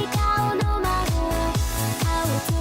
顔の魔法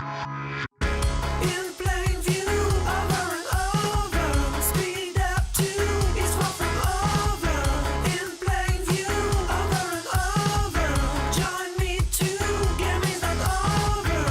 In plain view, over and over. Speed up to is far from over. In plain view, over and over. Join me too, game is not over.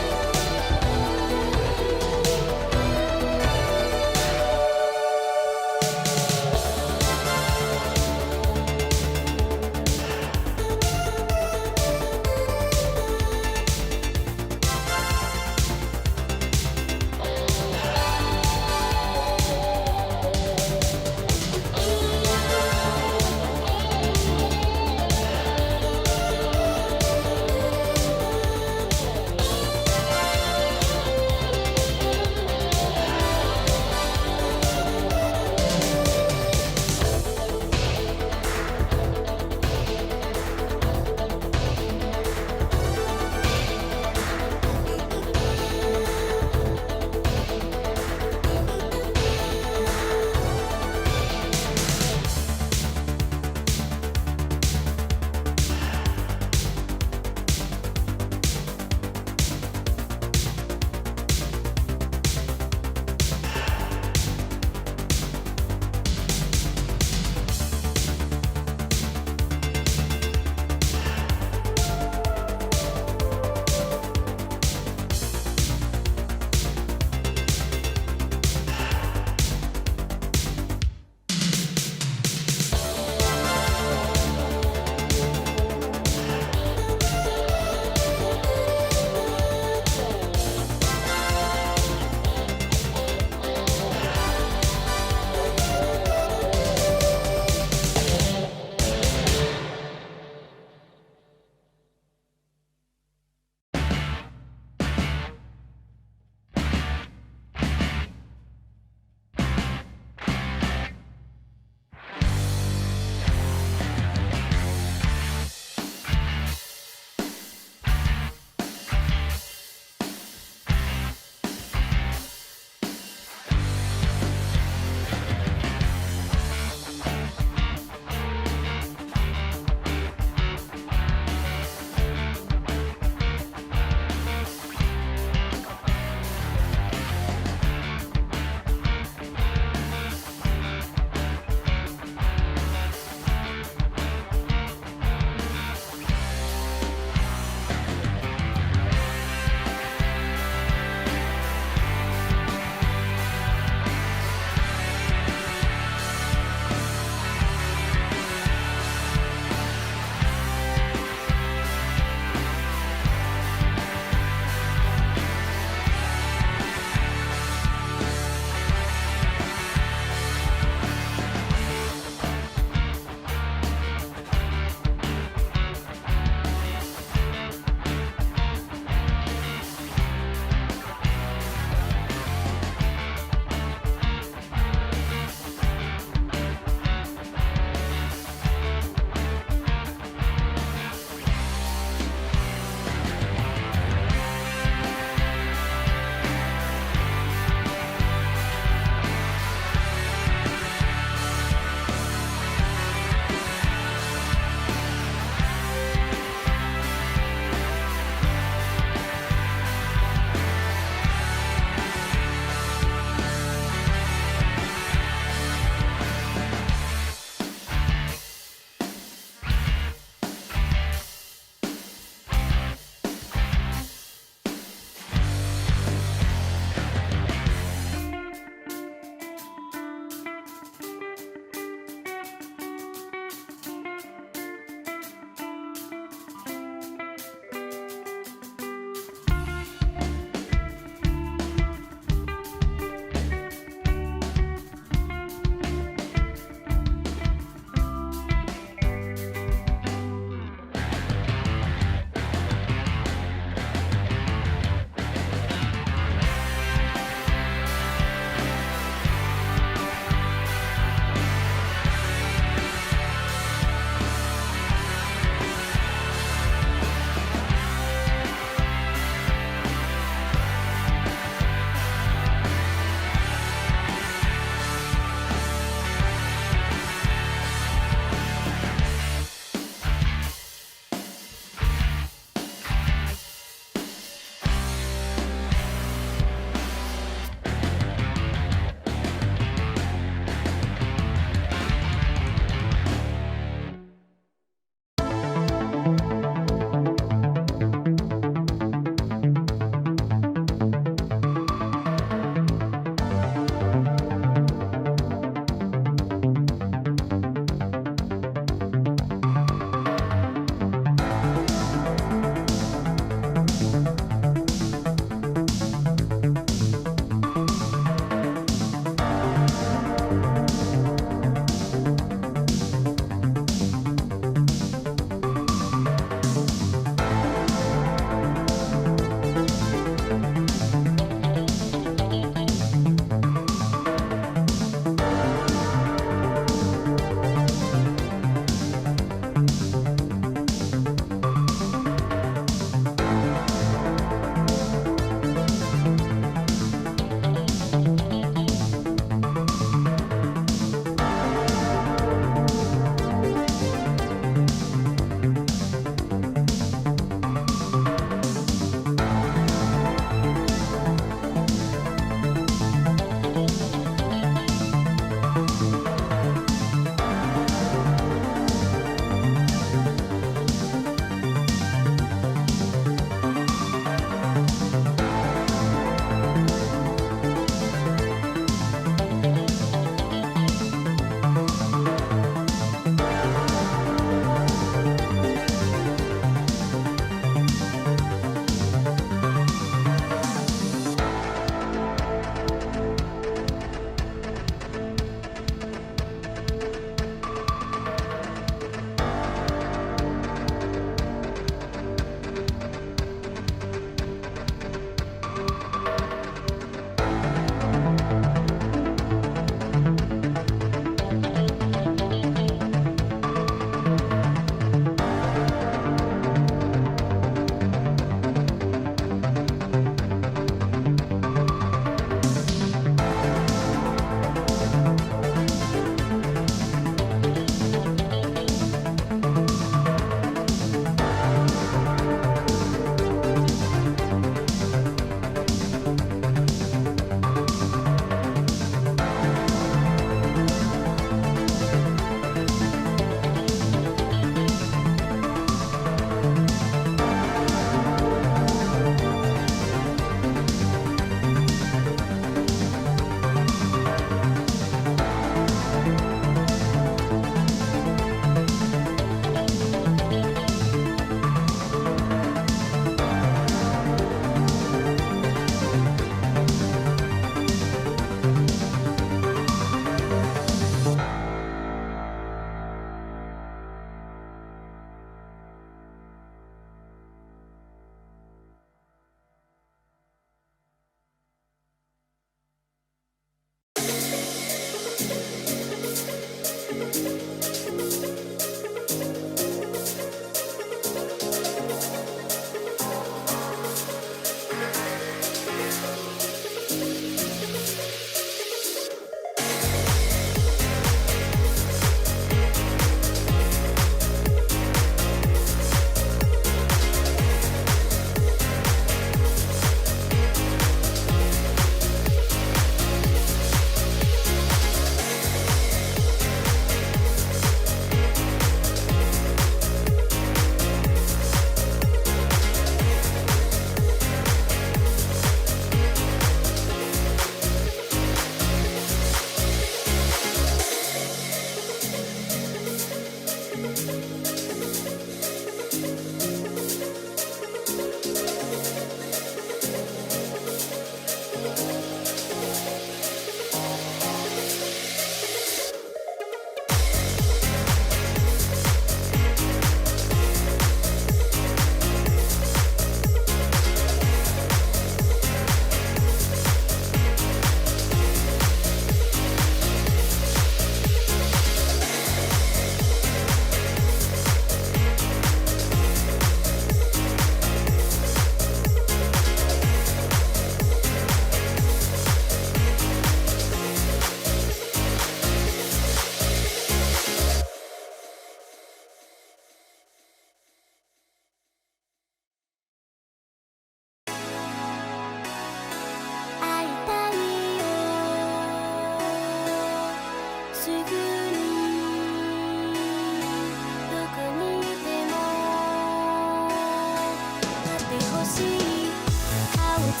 「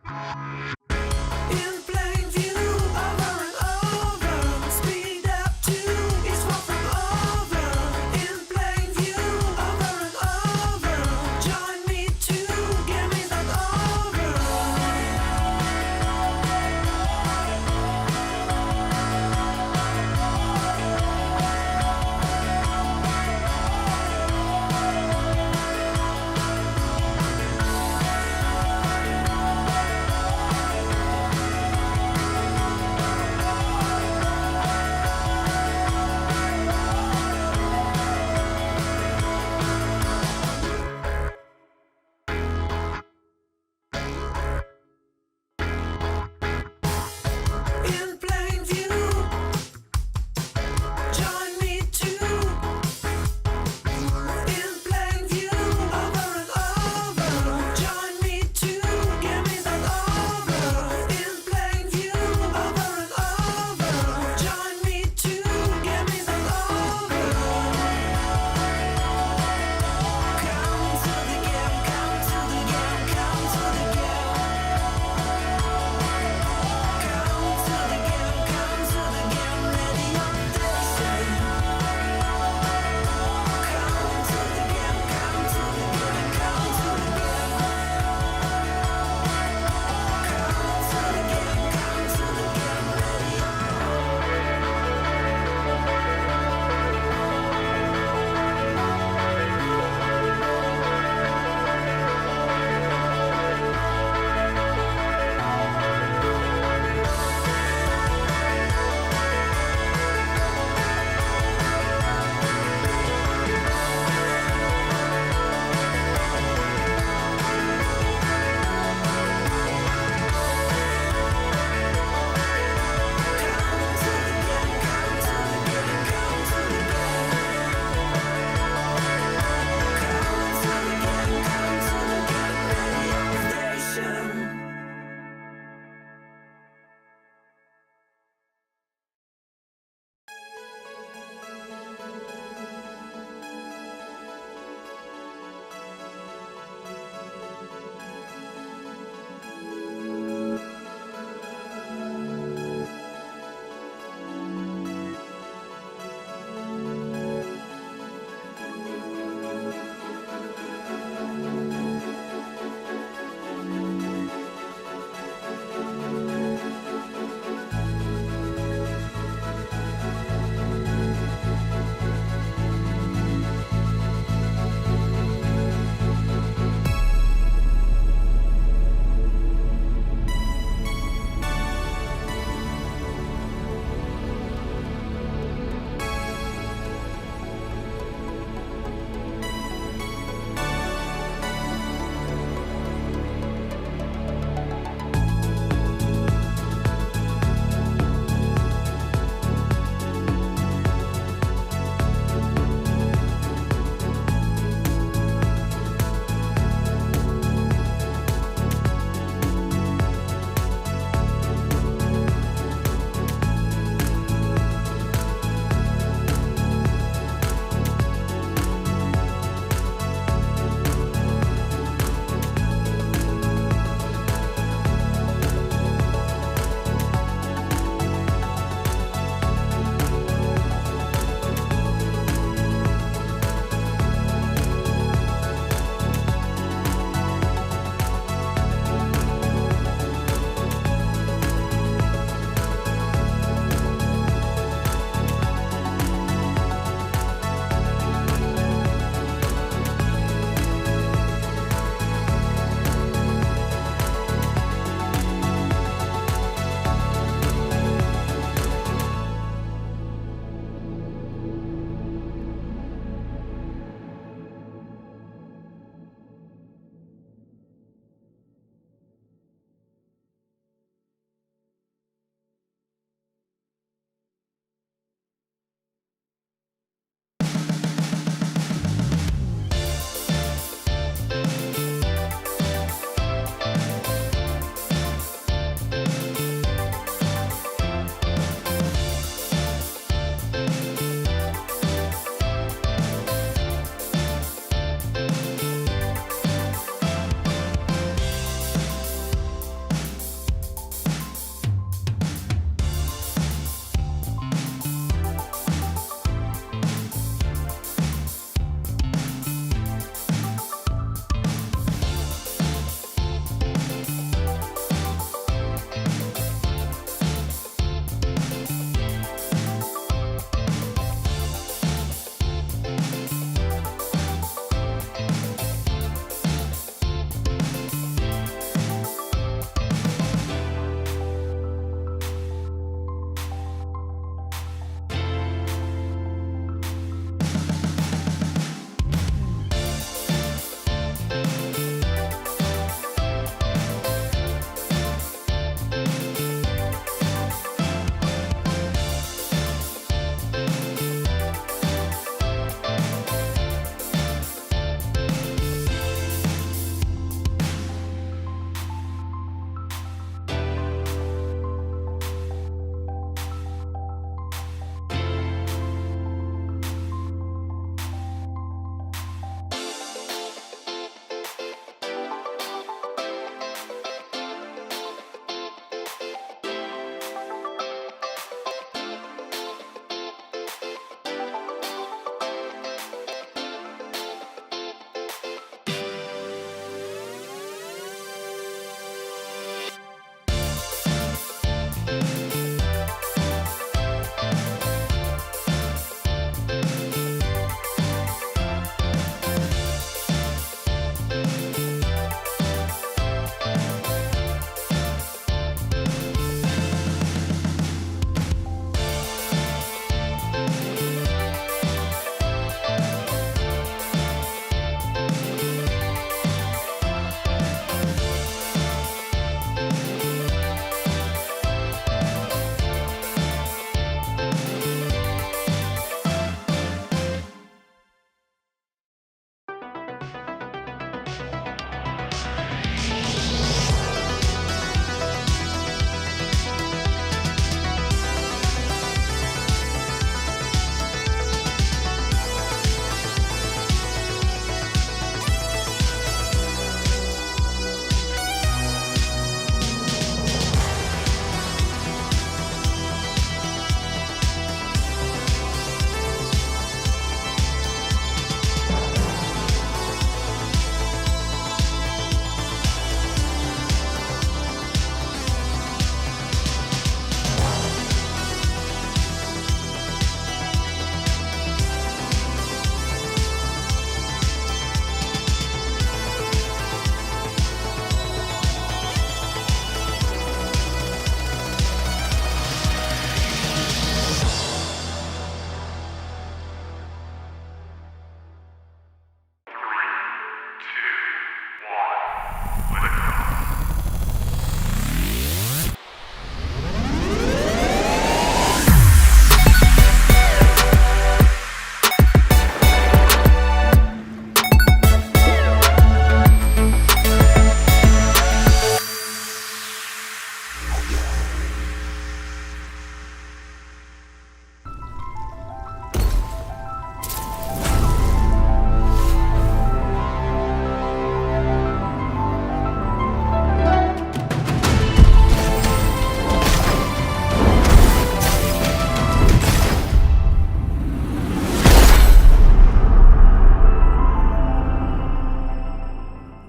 In plain view, over and over. Speed up to is far from over. In plain view, over and over. Join me to get me that over.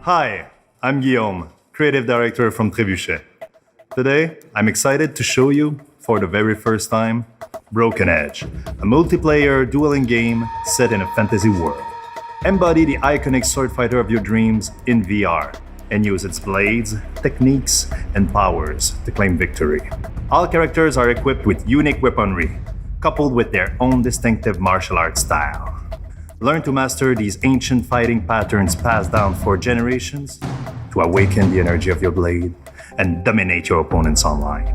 Hi, I'm Guillaume, creative director from Trebuchet. Today, I'm excited to show you, for the very first time, Broken Edge, a multiplayer dueling game set in a fantasy world. Embody the iconic sword fighter of your dreams in VR and use its blades, techniques, and powers to claim victory. All characters are equipped with unique weaponry, coupled with their own distinctive martial arts style. Learn to master these ancient fighting patterns passed down for generations to awaken the energy of your blade and dominate your opponents online.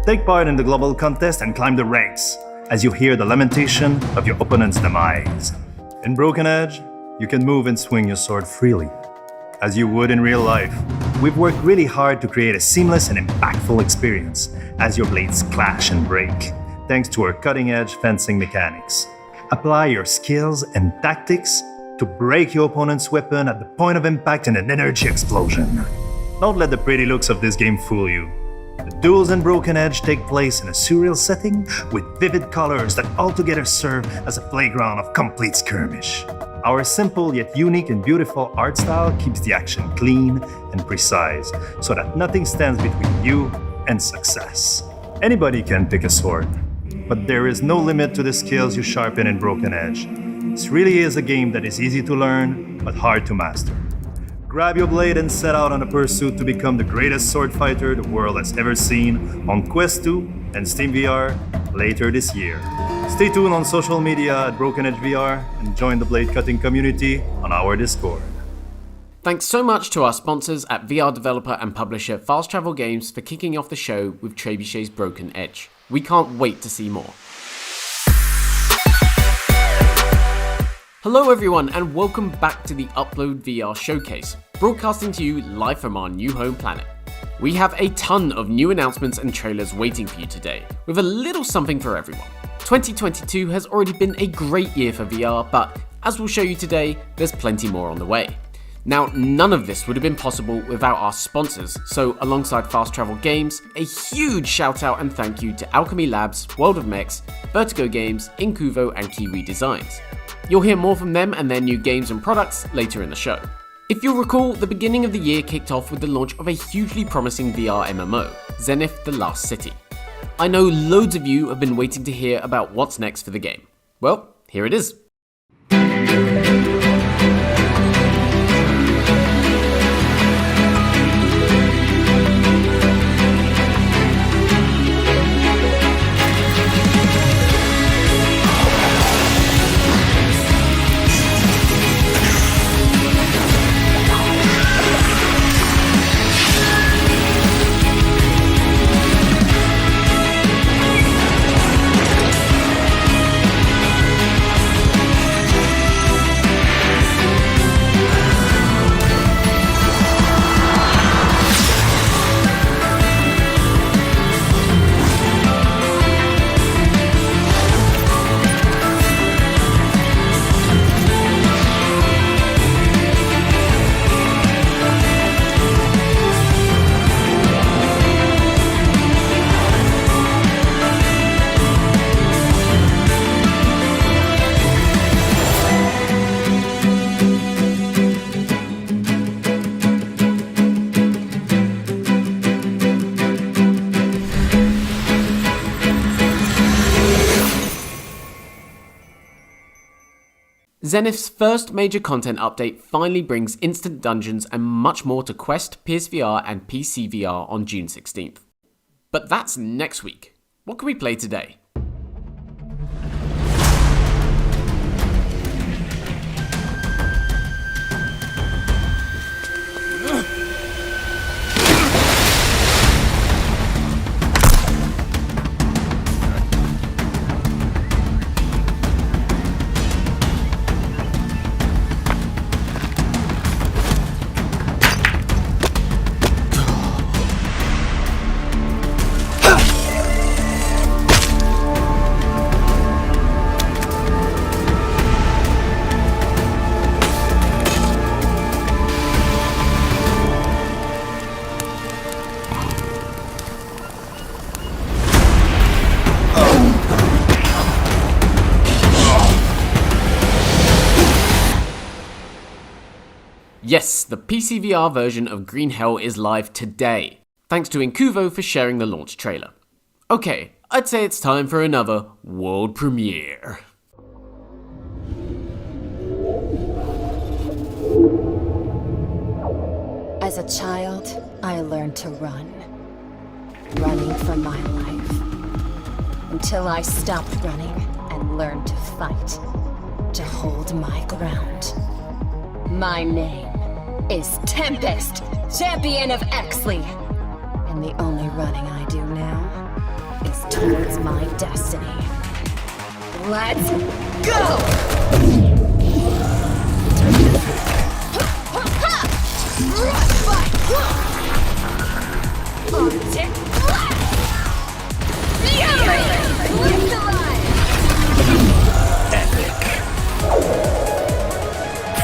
Take part in the global contest and climb the ranks as you hear the lamentation of your opponent's demise. In Broken Edge, you can move and swing your sword freely, as you would in real life. We've worked really hard to create a seamless and impactful experience as your blades clash and break, thanks to our cutting-edge fencing mechanics. Apply your skills and tactics to break your opponent's weapon at the point of impact in an energy explosion. Don't let the pretty looks of this game fool you. The duels in Broken Edge take place in a surreal setting with vivid colors that altogether serve as a playground of complete skirmish. Our simple yet unique and beautiful art style keeps the action clean and precise so that nothing stands between you and success. Anybody can pick a sword, but there is no limit to the skills you sharpen in Broken Edge. This really is a game that is easy to learn, but hard to master. Grab your blade and set out on a pursuit to become the greatest sword fighter the world has ever seen on Quest 2 and Steam VR later this year. Stay tuned on social media at Broken Edge VR and join the blade cutting community on our Discord. Thanks so much to our sponsors at VR developer and publisher Fast Travel Games for kicking off the show with Trebuchet's Broken Edge. We can't wait to see more. Hello everyone and welcome back to the Upload VR Showcase, broadcasting to you live from our new home planet. We have a ton of new announcements and trailers waiting for you today, with a little something for everyone. 2022 has already been a great year for VR, but as we'll show you today, there's plenty more on the way. Now, none of this would have been possible without our sponsors, so alongside Fast Travel Games, a huge shout out and thank you to Alchemy Labs, World of Mechs, Vertigo Games, Incuvo and Kiwi Designs. You'll hear more from them and their new games and products later in the show. If you'll recall, the beginning of the year kicked off with the launch of a hugely promising VR MMO, Zenith The Last City. I know loads of you have been waiting to hear about what's next for the game. Well, here it is. Zenith's first major content update finally brings instant dungeons and much more to Quest, PSVR and PC VR on June 16th. But that's next week. What can we play today? Yes, the PC VR version of Green Hell is live today. Thanks to Incuvo for sharing the launch trailer. Okay, I'd say it's time for another world premiere. As a child, I learned to run. Running for my life. Until I stopped running and learned to fight. To hold my ground. My name is Tempest, champion of Exley. And the only running I do now is towards my destiny. Let's go!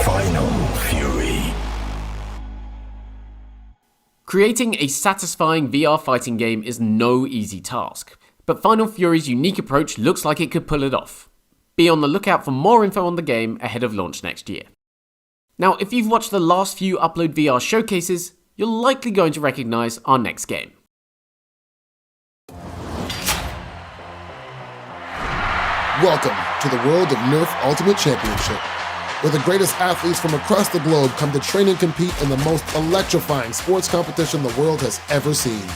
Final Fury. Creating a satisfying VR fighting game is no easy task, but Final Fury's unique approach looks like it could pull it off. Be on the lookout for more info on the game ahead of launch next year. Now, if you've watched the last few Upload VR showcases, you're likely going to recognize our next game. Welcome to the world of Nerf Ultimate Championship, where the greatest athletes from across the globe come to train and compete in the most electrifying sports competition the world has ever seen.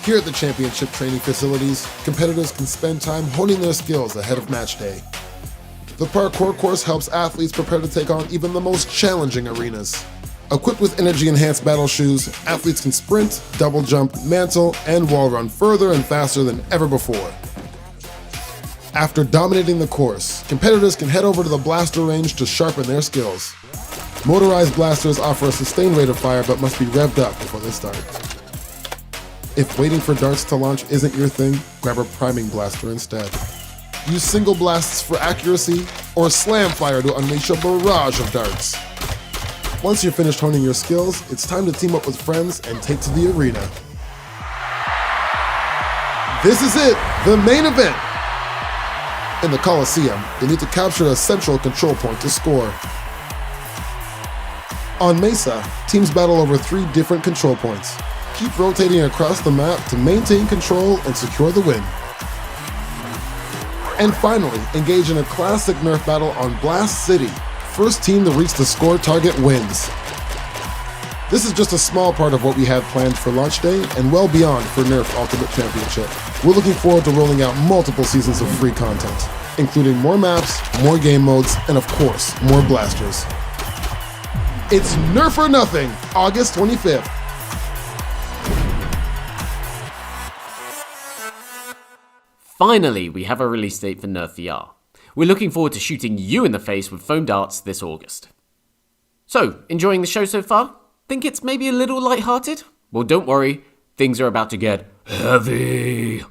Here at the championship training facilities, competitors can spend time honing their skills ahead of match day. The parkour course helps athletes prepare to take on even the most challenging arenas. Equipped with energy-enhanced battle shoes, athletes can sprint, double jump, mantle, and wall run further and faster than ever before. After dominating the course, competitors can head over to the blaster range to sharpen their skills. Motorized blasters offer a sustained rate of fire but must be revved up before they start. If waiting for darts to launch isn't your thing, grab a priming blaster instead. Use single blasts for accuracy, or slam fire to unleash a barrage of darts. Once you're finished honing your skills, it's time to team up with friends and take to the arena. This is it, the main event! In the Coliseum, you need to capture a central control point to score. On Mesa, teams battle over 3 different control points. Keep rotating across the map to maintain control and secure the win. And finally, engage in a classic Nerf battle on Blast City. First team to reach the score target wins. This is just a small part of what we have planned for launch day and well beyond for Nerf Ultimate Championship. We're looking forward to rolling out multiple seasons of free content, including more maps, more game modes, and of course, more blasters. It's Nerf or Nothing, August 25th. Finally, we have a release date for Nerf VR. We're looking forward to shooting you in the face with foam darts this August. So, enjoying the show so far? Think it's maybe a little lighthearted? Well, don't worry, things are about to get heavy.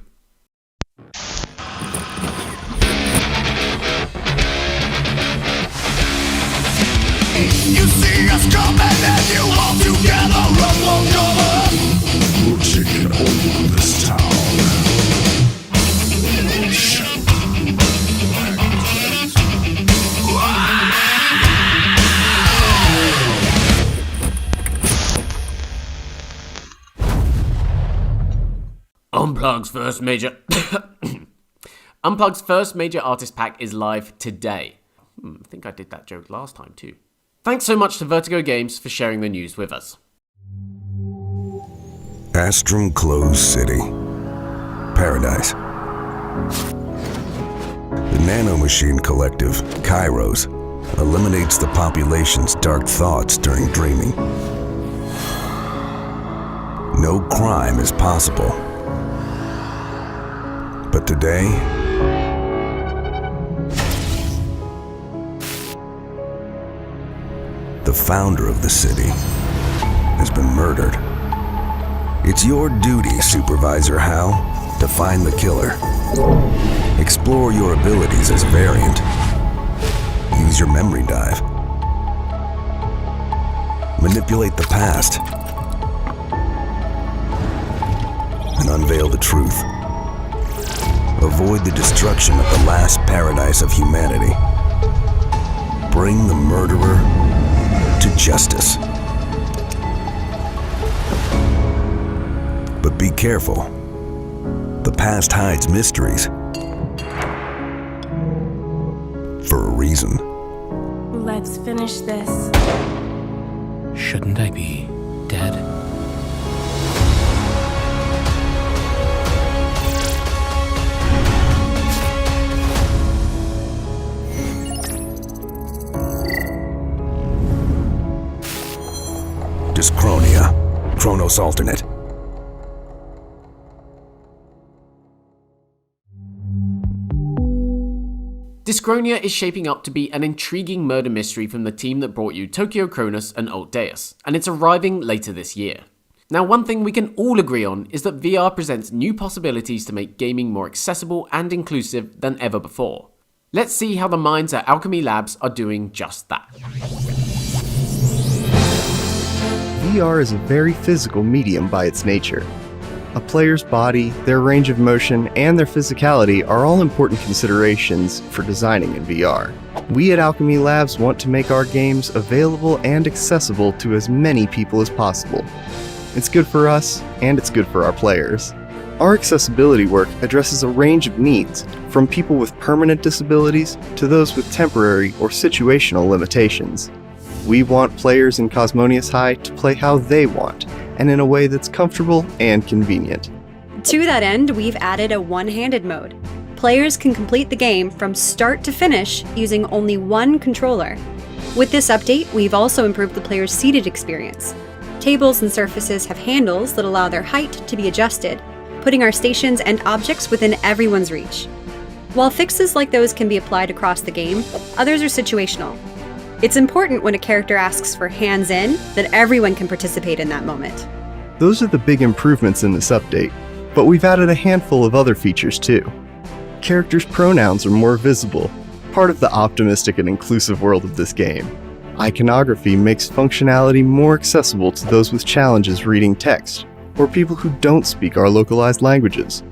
You see us coming and you all together run for cover. We'll take over this town. Unplug's first major artist pack is live today. I think I did that joke last time too. Thanks so much to Vertigo Games for sharing the news with us. Astrum Closed City. Paradise. The nanomachine collective, Kairos, eliminates the population's dark thoughts during dreaming. No crime is possible. But today, the founder of the city has been murdered. It's your duty, Supervisor Hal, to find the killer. Explore your abilities as a variant. Use your memory dive. Manipulate the past. And unveil the truth. Avoid the destruction of the last paradise of humanity. Bring the murderer to justice. But be careful. The past hides mysteries. For a reason. Let's finish this. Shouldn't I be dead? Dyschronia. Chronos alternate. Dyschronia is shaping up to be an intriguing murder mystery from the team that brought you Tokyo Chronos and Alt Deus, and it's arriving later this year. Now, one thing we can all agree on is that VR presents new possibilities to make gaming more accessible and inclusive than ever before. Let's see how the minds at Alchemy Labs are doing just that. VR is a very physical medium by its nature. A player's body, their range of motion, and their physicality are all important considerations for designing in VR. We at Alchemy Labs want to make our games available and accessible to as many people as possible. It's good for us, and it's good for our players. Our accessibility work addresses a range of needs, from people with permanent disabilities to those with temporary or situational limitations. We want players in Cosmonius High to play how they want, and in a way that's comfortable and convenient. To that end, we've added a one-handed mode. Players can complete the game from start to finish using only one controller. With this update, we've also improved the player's seated experience. Tables and surfaces have handles that allow their height to be adjusted, putting our stations and objects within everyone's reach. While fixes like those can be applied across the game, others are situational. It's important when a character asks for hands-in that everyone can participate in that moment. Those are the big improvements in this update, but we've added a handful of other features too. Characters' pronouns are more visible, part of the optimistic and inclusive world of this game. Iconography makes functionality more accessible to those with challenges reading text, or people who don't speak our localized languages.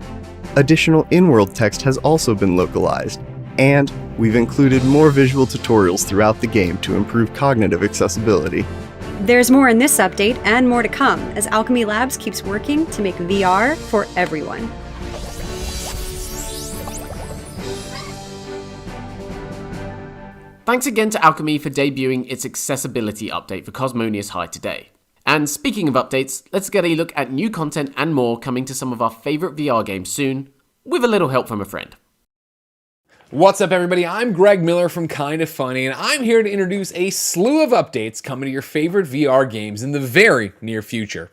Additional in-world text has also been localized, and we've included more visual tutorials throughout the game to improve cognitive accessibility. There's more in this update and more to come as Alchemy Labs keeps working to make VR for everyone. Thanks again to Alchemy for debuting its accessibility update for Cosmonius High today. And speaking of updates, let's get a look at new content and more coming to some of our favourite VR games soon, with a little help from a friend. What's up, everybody? I'm Greg Miller from Kinda Funny, and I'm here to introduce a slew of updates coming to your favorite VR games in the very near future.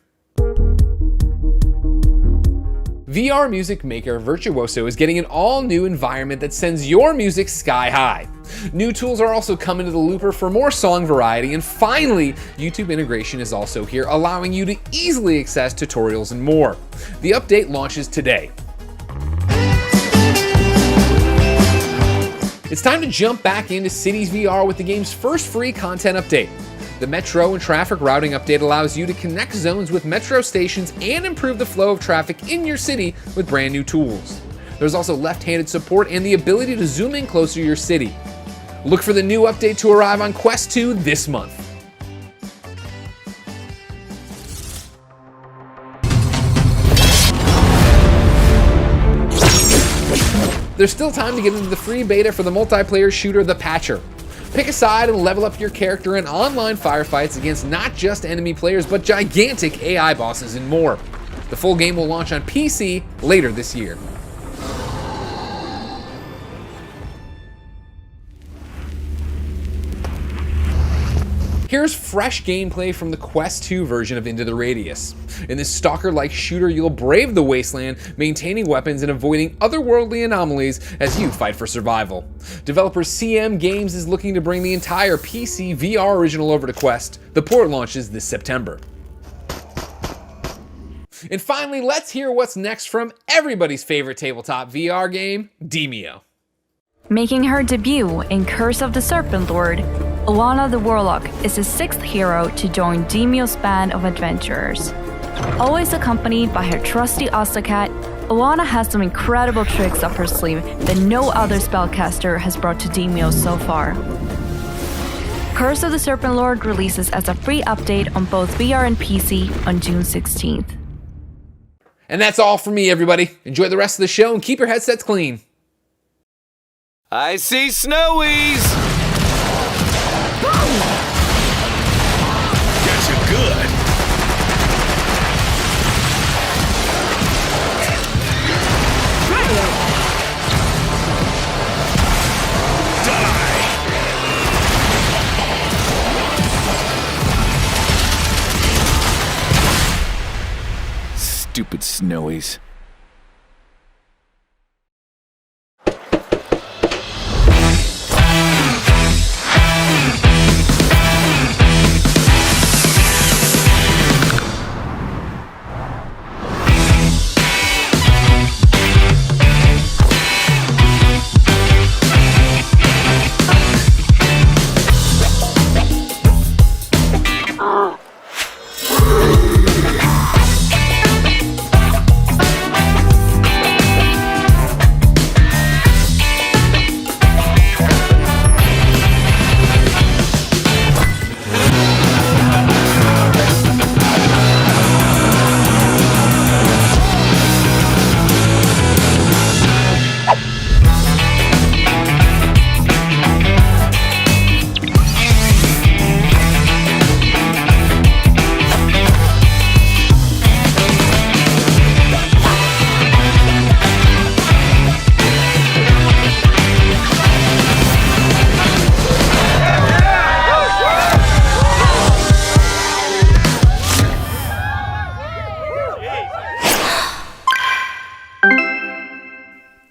VR music maker Virtuoso is getting an all-new environment that sends your music sky high. New tools are also coming to the Looper for more song variety, and finally, YouTube integration is also here, allowing you to easily access tutorials and more. The update launches today. It's time to jump back into Cities VR with the game's first free content update. The Metro and traffic routing update allows you to connect zones with Metro stations and improve the flow of traffic in your city with brand new tools. There's also left-handed support and the ability to zoom in closer to your city. Look for the new update to arrive on Quest 2 this month. There's still time to get into the free beta for the multiplayer shooter The Patcher. Pick a side and level up your character in online firefights against not just enemy players, but gigantic AI bosses and more. The full game will launch on PC later this year. Here's fresh gameplay from the Quest 2 version of Into the Radius. In this stalker-like shooter, you'll brave the wasteland, maintaining weapons and avoiding otherworldly anomalies as you fight for survival. Developer CM Games is looking to bring the entire PC VR original over to Quest. The port launches this September. And finally, let's hear what's next from everybody's favorite tabletop VR game, Demeo. Making her debut in Curse of the Serpent Lord, Alana the Warlock is the sixth hero to join Demeo's band of adventurers. Always accompanied by her trusty Ostacat, Alana has some incredible tricks up her sleeve that no other spellcaster has brought to Demeo so far. Curse of the Serpent Lord releases as a free update on both VR and PC on June 16th. And that's all from me, everybody. Enjoy the rest of the show and keep your headsets clean. I see snowies! Got you good. Stupid snowies.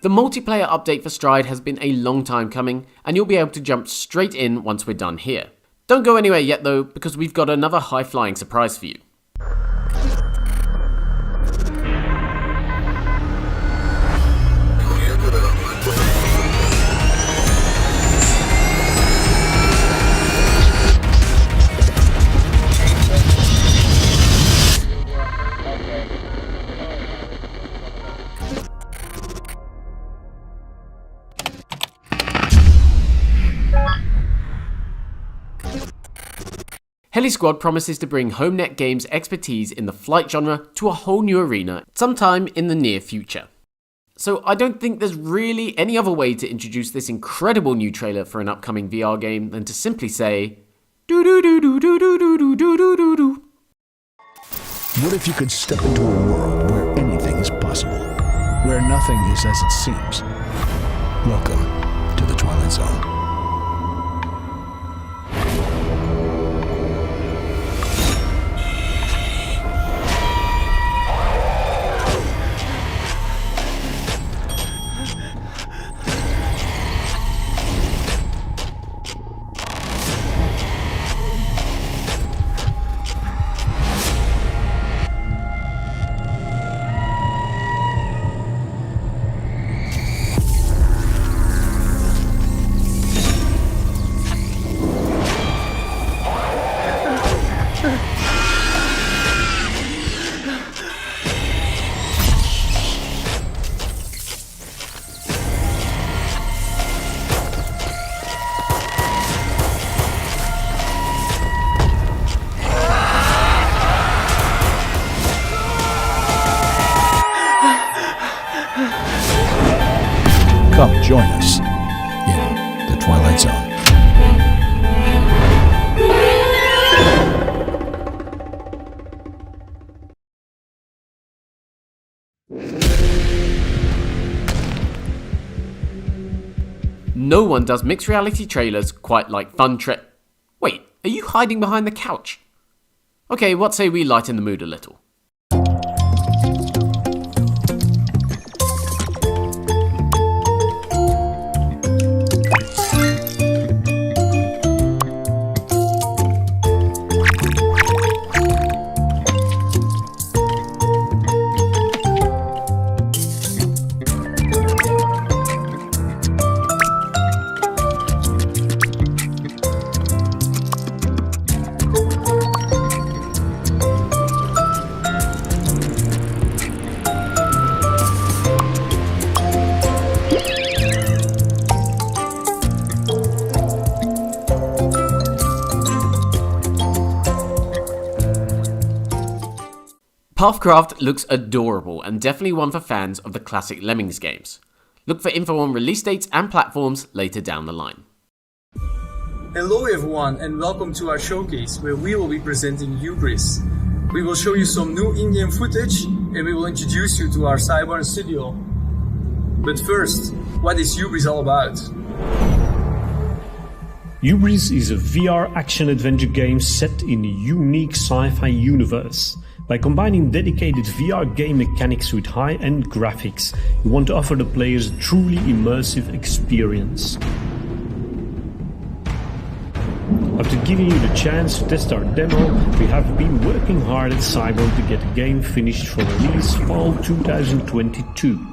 The multiplayer update for Stride has been a long time coming, and you'll be able to jump straight in once we're done here. Don't go anywhere yet though, because we've got another high-flying surprise for you. Heli Squad promises to bring HomeNet Games' expertise in the flight genre to a whole new arena sometime in the near future. So I don't think there's really any other way to introduce this incredible new trailer for an upcoming VR game than to simply say, doo doo doo doo doo doo doo doo doo doo doo. What if you could step into a world where anything is possible, where nothing is as it seems? Welcome to the Twilight Zone. Come join us in the Twilight Zone. No one does mixed reality trailers quite like Wait, are you hiding behind the couch? Okay, what say we lighten the mood a little? Pathcraft looks adorable and definitely one for fans of the classic Lemmings games. Look for info on release dates and platforms later down the line. Hello everyone and welcome to our showcase where we will be presenting Hubris. We will show you some new in-game footage and we will introduce you to our Cyborn studio. But first, what is Hubris all about? Hubris is a VR action-adventure game set in a unique sci-fi universe. By combining dedicated VR game mechanics with high-end graphics, we want to offer the players a truly immersive experience. After giving you the chance to test our demo, we have been working hard at Cyborn to get the game finished for release fall 2022.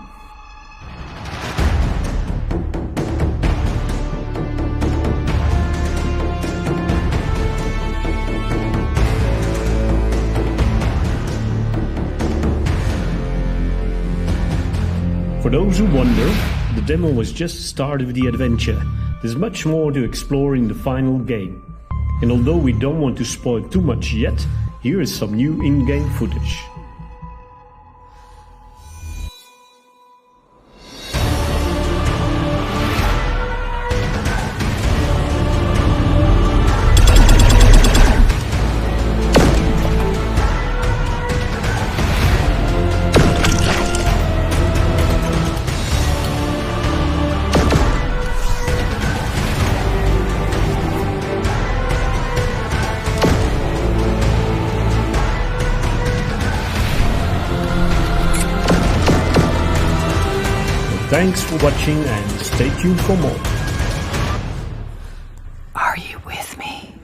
For those who wonder, the demo was just the start of the adventure. There's much more to explore in the final game. And although we don't want to spoil too much yet, here is some new in-game footage. Thanks for watching and stay tuned for more. Are you with me?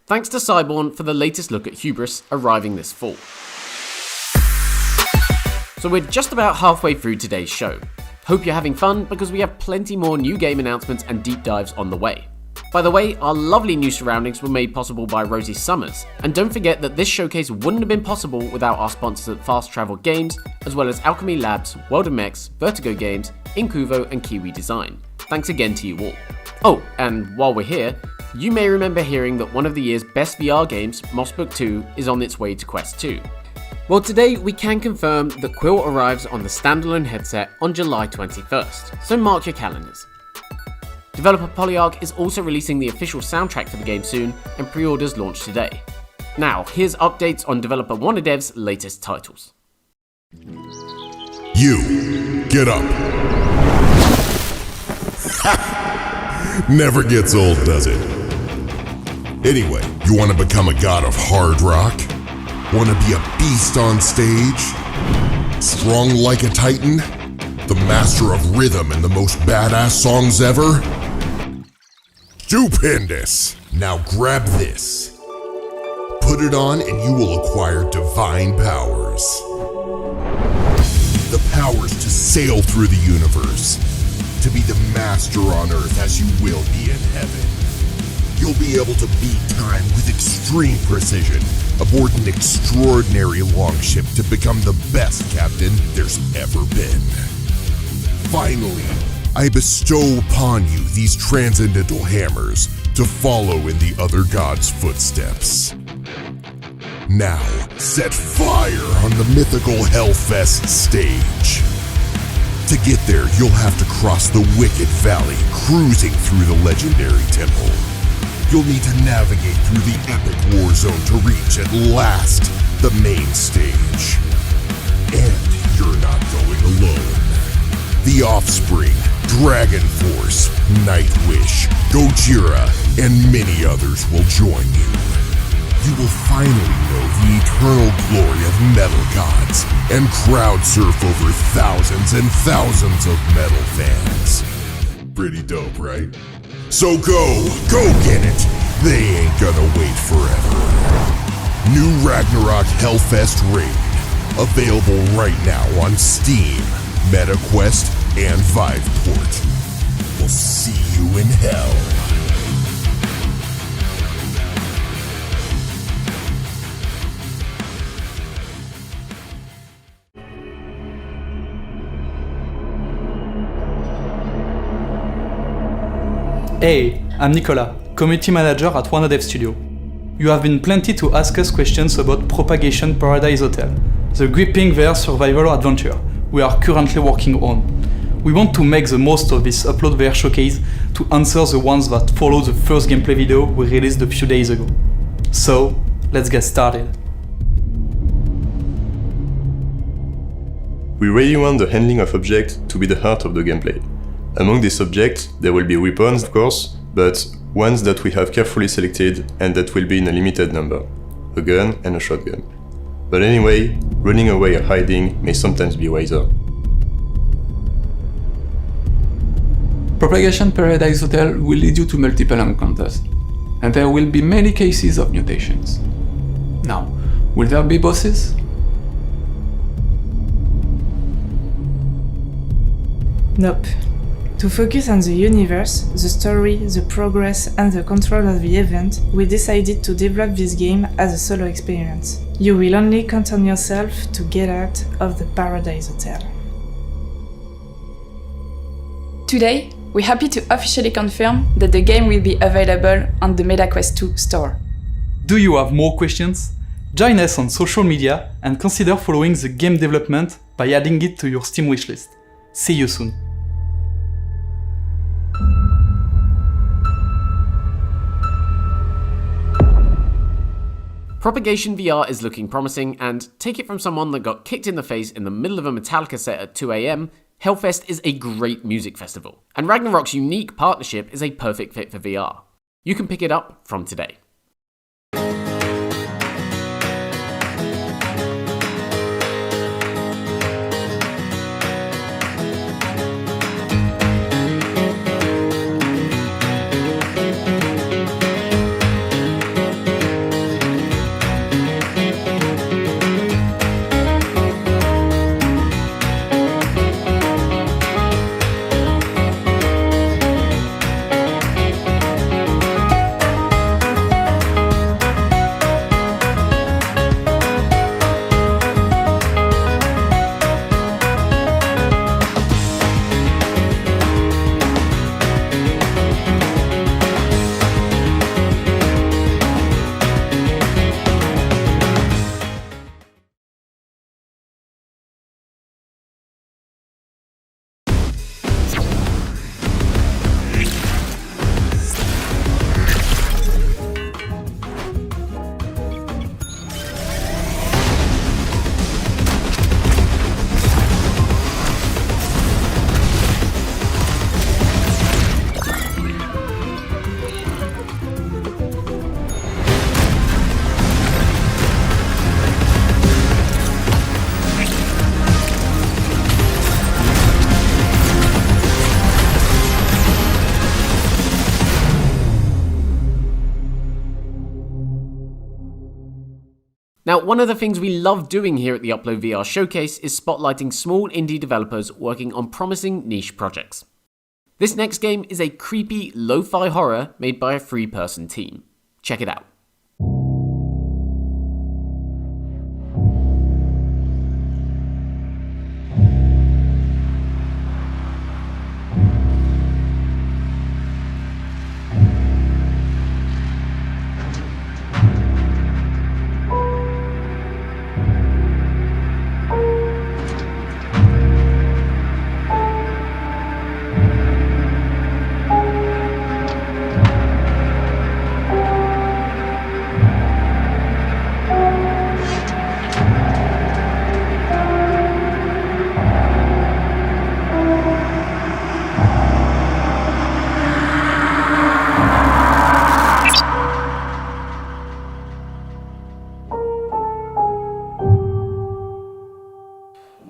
Thanks to Cyborn for the latest look at Hubris arriving this fall. So we're just about halfway through today's show. Hope you're having fun because we have plenty more new game announcements and deep dives on the way. By the way, our lovely new surroundings were made possible by Rosie Summers, and don't forget that this showcase wouldn't have been possible without our sponsors at Fast Travel Games, as well as Alchemy Labs, World of Mechs, Vertigo Games, Incuvo and Kiwi Design. Thanks again to you all. Oh, and while we're here, you may remember hearing that one of the year's best VR games, Mossbook 2, is on its way to Quest 2. Well, today we can confirm that Quill arrives on the standalone headset on July 21st, so mark your calendars. Developer Polyarc is also releasing the official soundtrack for the game soon, and pre-orders launch today. Now, here's updates on developer WannaDev's latest titles. You, get up. Never gets old, does it? Anyway, you want to become a god of hard rock? Want to be a beast on stage? Strong like a titan? The master of rhythm and the most badass songs ever? Stupendous! Now grab this. Put it on and you will acquire divine powers. The powers to sail through the universe. To be the master on earth as you will be in heaven. You'll be able to beat time with extreme precision aboard an extraordinary longship to become the best captain there's ever been. Finally, I bestow upon you these transcendental hammers to follow in the other gods' footsteps. Now, set fire on the mythical Hellfest stage. To get there, you'll have to cross the Wicked Valley, cruising through the legendary temple. You'll need to navigate through the epic war zone to reach, at last, the main stage. And you're not going alone. The Offspring, Dragon Force, Nightwish, Gojira, and many others will join you. You will finally know the eternal glory of metal gods and crowd surf over thousands and thousands of metal fans. Pretty dope, right? So go get it! They ain't gonna wait forever. New Ragnarok Hellfest Raid, available right now on Steam, MetaQuest, and Viveport. We'll see you in hell. Hey, I'm Nicolas, Community Manager at WarnerDev Studio. You have been plenty to ask us questions about Propagation Paradise Hotel, the gripping VR survival adventure we are currently working on. We want to make the most of this Upload VR showcase to answer the ones that follow the first gameplay video we released a few days ago. So, let's get started. We really want the handling of objects to be the heart of the gameplay. Among these objects, there will be weapons, of course, but ones that we have carefully selected and that will be in a limited number. A gun and a shotgun. But anyway, running away or hiding may sometimes be wiser. Propagation Paradise Hotel will lead you to multiple encounters, and there will be many cases of mutations. Now, will there be bosses? Nope. To focus on the universe, the story, the progress, and the control of the event, we decided to develop this game as a solo experience. You will only count on yourself to get out of the Paradise Hotel. Today, we're happy to officially confirm that the game will be available on the MetaQuest 2 store. Do you have more questions? Join us on social media and consider following the game development by adding it to your Steam wishlist. See you soon. Propagation VR is looking promising, and take it from someone that got kicked in the face in the middle of a Metallica set at 2 AM, Hellfest is a great music festival, and Ragnarok's unique partnership is a perfect fit for VR. You can pick it up from today. Now, one of the things we love doing here at the Upload VR Showcase is spotlighting small indie developers working on promising niche projects. This next game is a creepy, lo-fi horror made by a 3-person team. Check it out.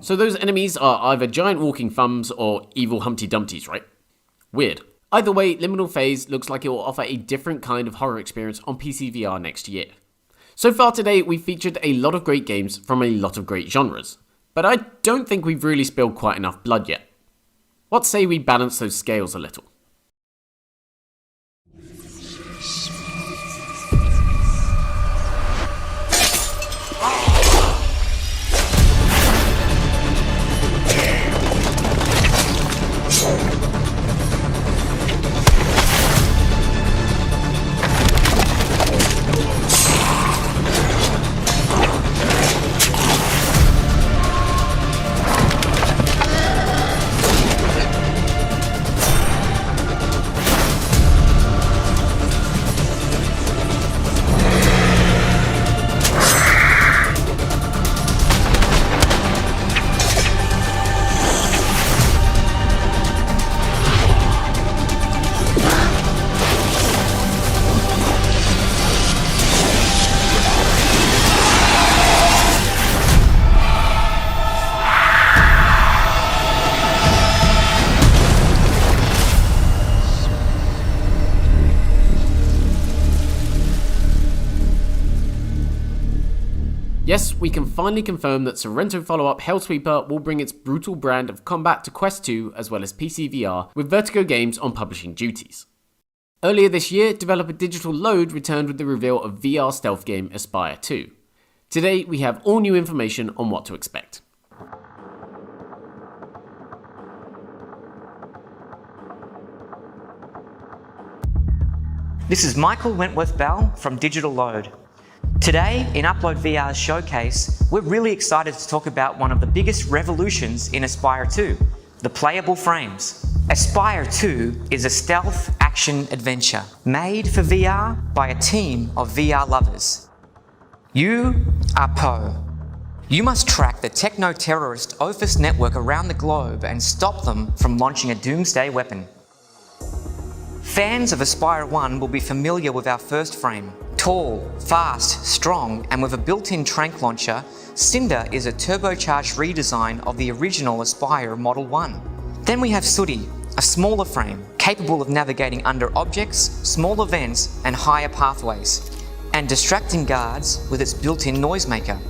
So those enemies are either giant walking thumbs or evil Humpty Dumptys, right? Weird. Either way, Liminal Phase looks like it will offer a different kind of horror experience on PC VR next year. So far today, we've featured a lot of great games from a lot of great genres, but I don't think we've really spilled quite enough blood yet. What say we balance those scales a little? Yes, we can finally confirm that Sorrento follow-up Hellsweeper will bring its brutal brand of combat to Quest 2 as well as PC VR, with Vertigo Games on publishing duties. Earlier this year, developer Digital Load returned with the reveal of VR stealth game Aspire 2. Today, we have all new information on what to expect. This is Michael Wentworth-Bell from Digital Load. Today, in Upload VR's showcase, we're really excited to talk about one of the biggest revolutions in Aspire 2, the playable frames. Aspire 2 is a stealth action adventure made for VR by a team of VR lovers. You are Poe. You must track the techno-terrorist Ophis network around the globe and stop them from launching a doomsday weapon. Fans of Aspire 1 will be familiar with our first frame. Tall, fast, strong, and with a built-in tranq launcher, Cinder is a turbocharged redesign of the original Aspire Model 1. Then we have Sooty, a smaller frame, capable of navigating under objects, small events, and higher pathways, and distracting guards with its built-in noisemaker.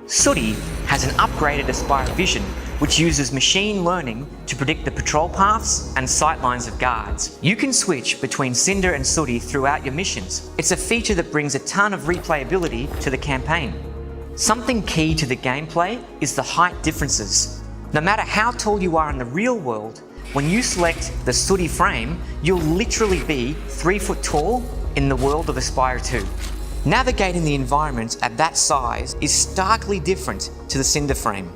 Sooty has an upgraded Aspire Vision, which uses machine learning to predict the patrol paths and sightlines of guards. You can switch between Cinder and Sooty throughout your missions. It's a feature that brings a ton of replayability to the campaign. Something key to the gameplay is the height differences. No matter how tall you are in the real world, when you select the Sooty frame, you'll literally be 3 foot tall in the world of Aspire 2. Navigating the environment at that size is starkly different to the Cinder frame.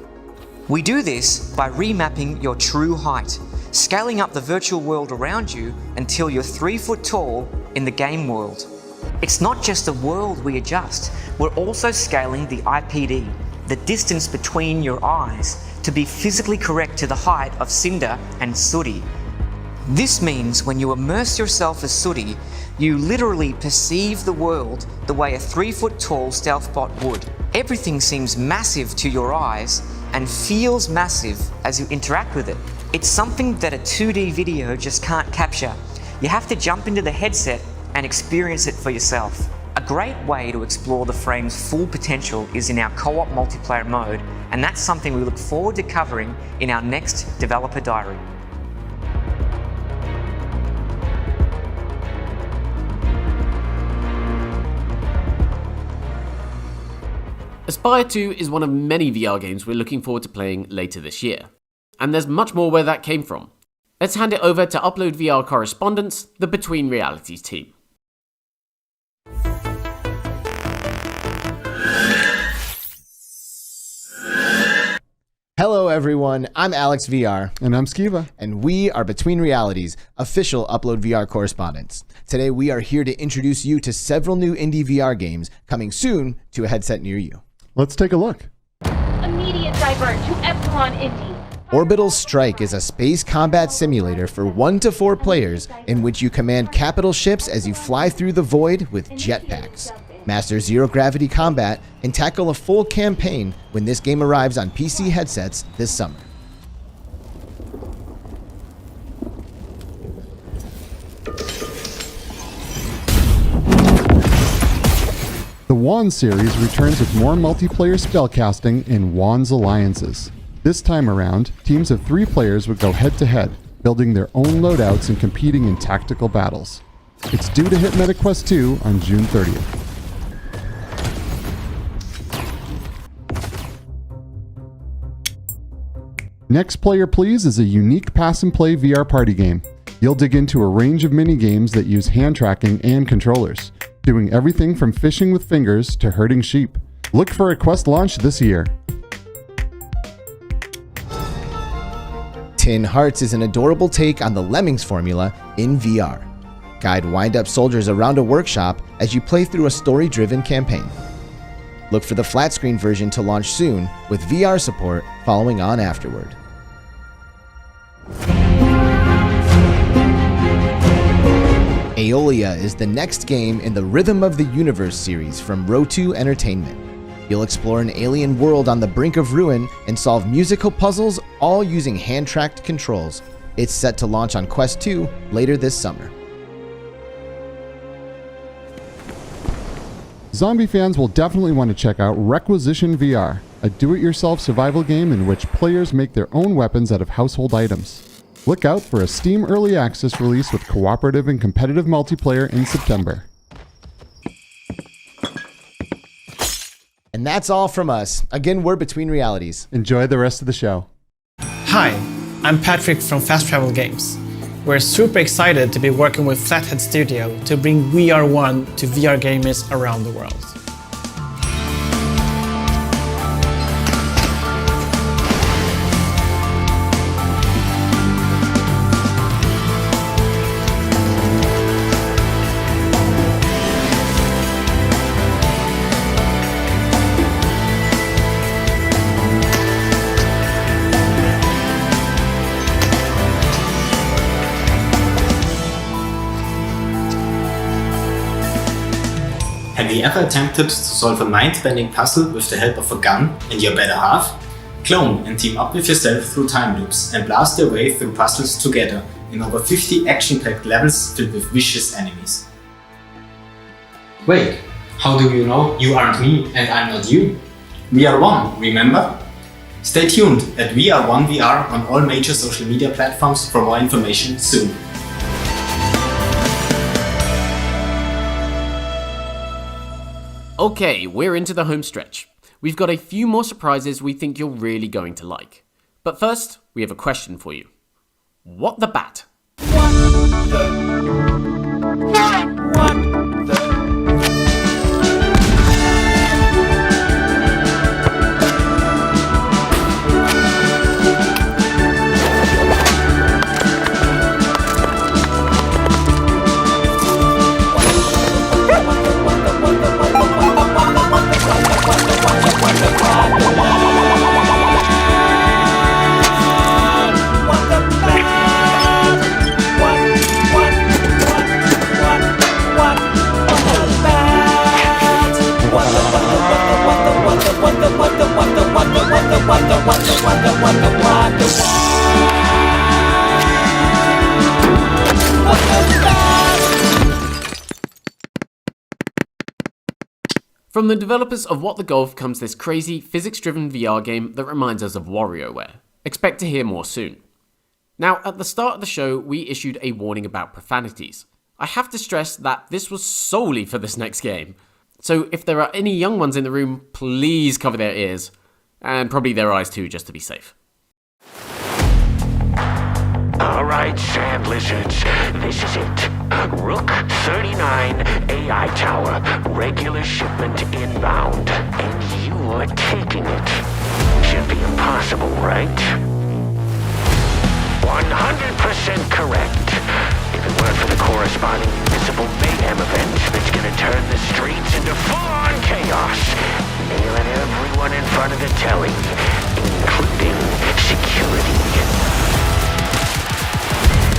We do this by remapping your true height, scaling up the virtual world around you until you're 3 foot tall in the game world. It's not just the world we adjust, we're also scaling the IPD, the distance between your eyes, to be physically correct to the height of Cinder and Sooty. This means when you immerse yourself as Sooty, you literally perceive the world the way a 3 foot tall stealth bot would. Everything seems massive to your eyes and feels massive as you interact with it. It's something that a 2D video just can't capture. You have to jump into the headset and experience it for yourself. A great way to explore the frame's full potential is in our co-op multiplayer mode, and that's something we look forward to covering in our next developer diary. Aspire 2 is one of many VR games we're looking forward to playing later this year. And there's much more where that came from. Let's hand it over to Upload VR correspondents, the Between Realities team. Hello everyone, I'm Alex VR. And I'm Skiva. And we are Between Realities, official Upload VR correspondents. Today we are here to introduce you to several new indie VR games coming soon to a headset near you. Let's take a look. Immediate divert to Epsilon Indy. Orbital Strike is a space combat simulator for 1 to 4 players in which you command capital ships as you fly through the void with jetpacks. Master zero-gravity combat and tackle a full campaign when this game arrives on PC headsets this summer. The Wand series returns with more multiplayer spellcasting in Wand's Alliances. This time around, teams of 3 players would go head-to-head, building their own loadouts and competing in tactical battles. It's due to hit MetaQuest 2 on June 30th. Next Player Please is a unique pass-and-play VR party game. You'll dig into a range of mini-games that use hand tracking and controllers, doing everything from fishing with fingers to herding sheep. Look for a Quest launch this year. Tin Hearts is an adorable take on the Lemmings formula in VR. Guide wind-up soldiers around a workshop as you play through a story-driven campaign. Look for the flat-screen version to launch soon, with VR support following on afterward. Aeolia is the next game in the Rhythm of the Universe series from Rotu Entertainment. You'll explore an alien world on the brink of ruin and solve musical puzzles, all using hand-tracked controls. It's set to launch on Quest 2 later this summer. Zombie fans will definitely want to check out Requisition VR, a do-it-yourself survival game in which players make their own weapons out of household items. Look out for a Steam Early Access release with cooperative and competitive multiplayer in September. And that's all from us. Again, we're Between Realities. Enjoy the rest of the show. Hi, I'm Patrick from Fast Travel Games. We're super excited to be working with Flathead Studio to bring VR1 to VR gamers around the world. Have you ever attempted to solve a mind-bending puzzle with the help of a gun and your better half? Clone and team up with yourself through time loops and blast your way through puzzles together in over 50 action-packed levels filled with vicious enemies. Wait, how do you know you aren't me and I'm not you? We are one, remember? Stay tuned at VR1VR on all major social media platforms for more information soon. Okay, we're into the home stretch. We've got a few more surprises we think you're really going to like. But first, we have a question for you. What the bat? From the developers of What the Golf comes this crazy, physics-driven VR game that reminds us of WarioWare. Expect to hear more soon. Now, at the start of the show, we issued a warning about profanities. I have to stress that this was solely for this next game. So if there are any young ones in the room, please cover their ears. And probably their eyes too, just to be safe. Alright, sand lizards, this is it. Rook 39 AI Tower, regular shipment inbound, and you are taking it. Should be impossible, right? 100% correct. If it weren't for the corresponding municipal mayhem event that's gonna turn the streets into full-on chaos, nailing everyone in front of the telly, including security.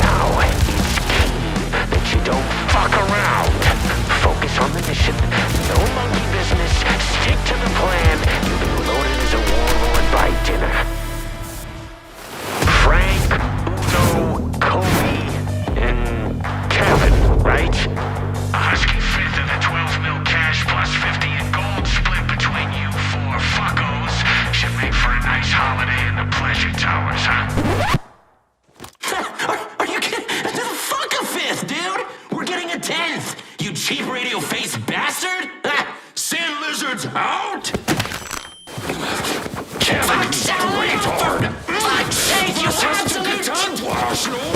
Now, it's key that you don't fuck around. Focus on the mission. No monkey business. Stick to the plan. You'll be loaded as a warlord by dinner. Frank, Uno, Kobe, and Kevin, right? A husky fifth of the 12 mil cash plus 50 in gold split between you four fuckos should make for a nice holiday in the Pleasure Towers, huh? You cheap radio face bastard! Sand lizards out! Kevin, retard! Fuck's sake, you absolute tongue wash! Oh boy,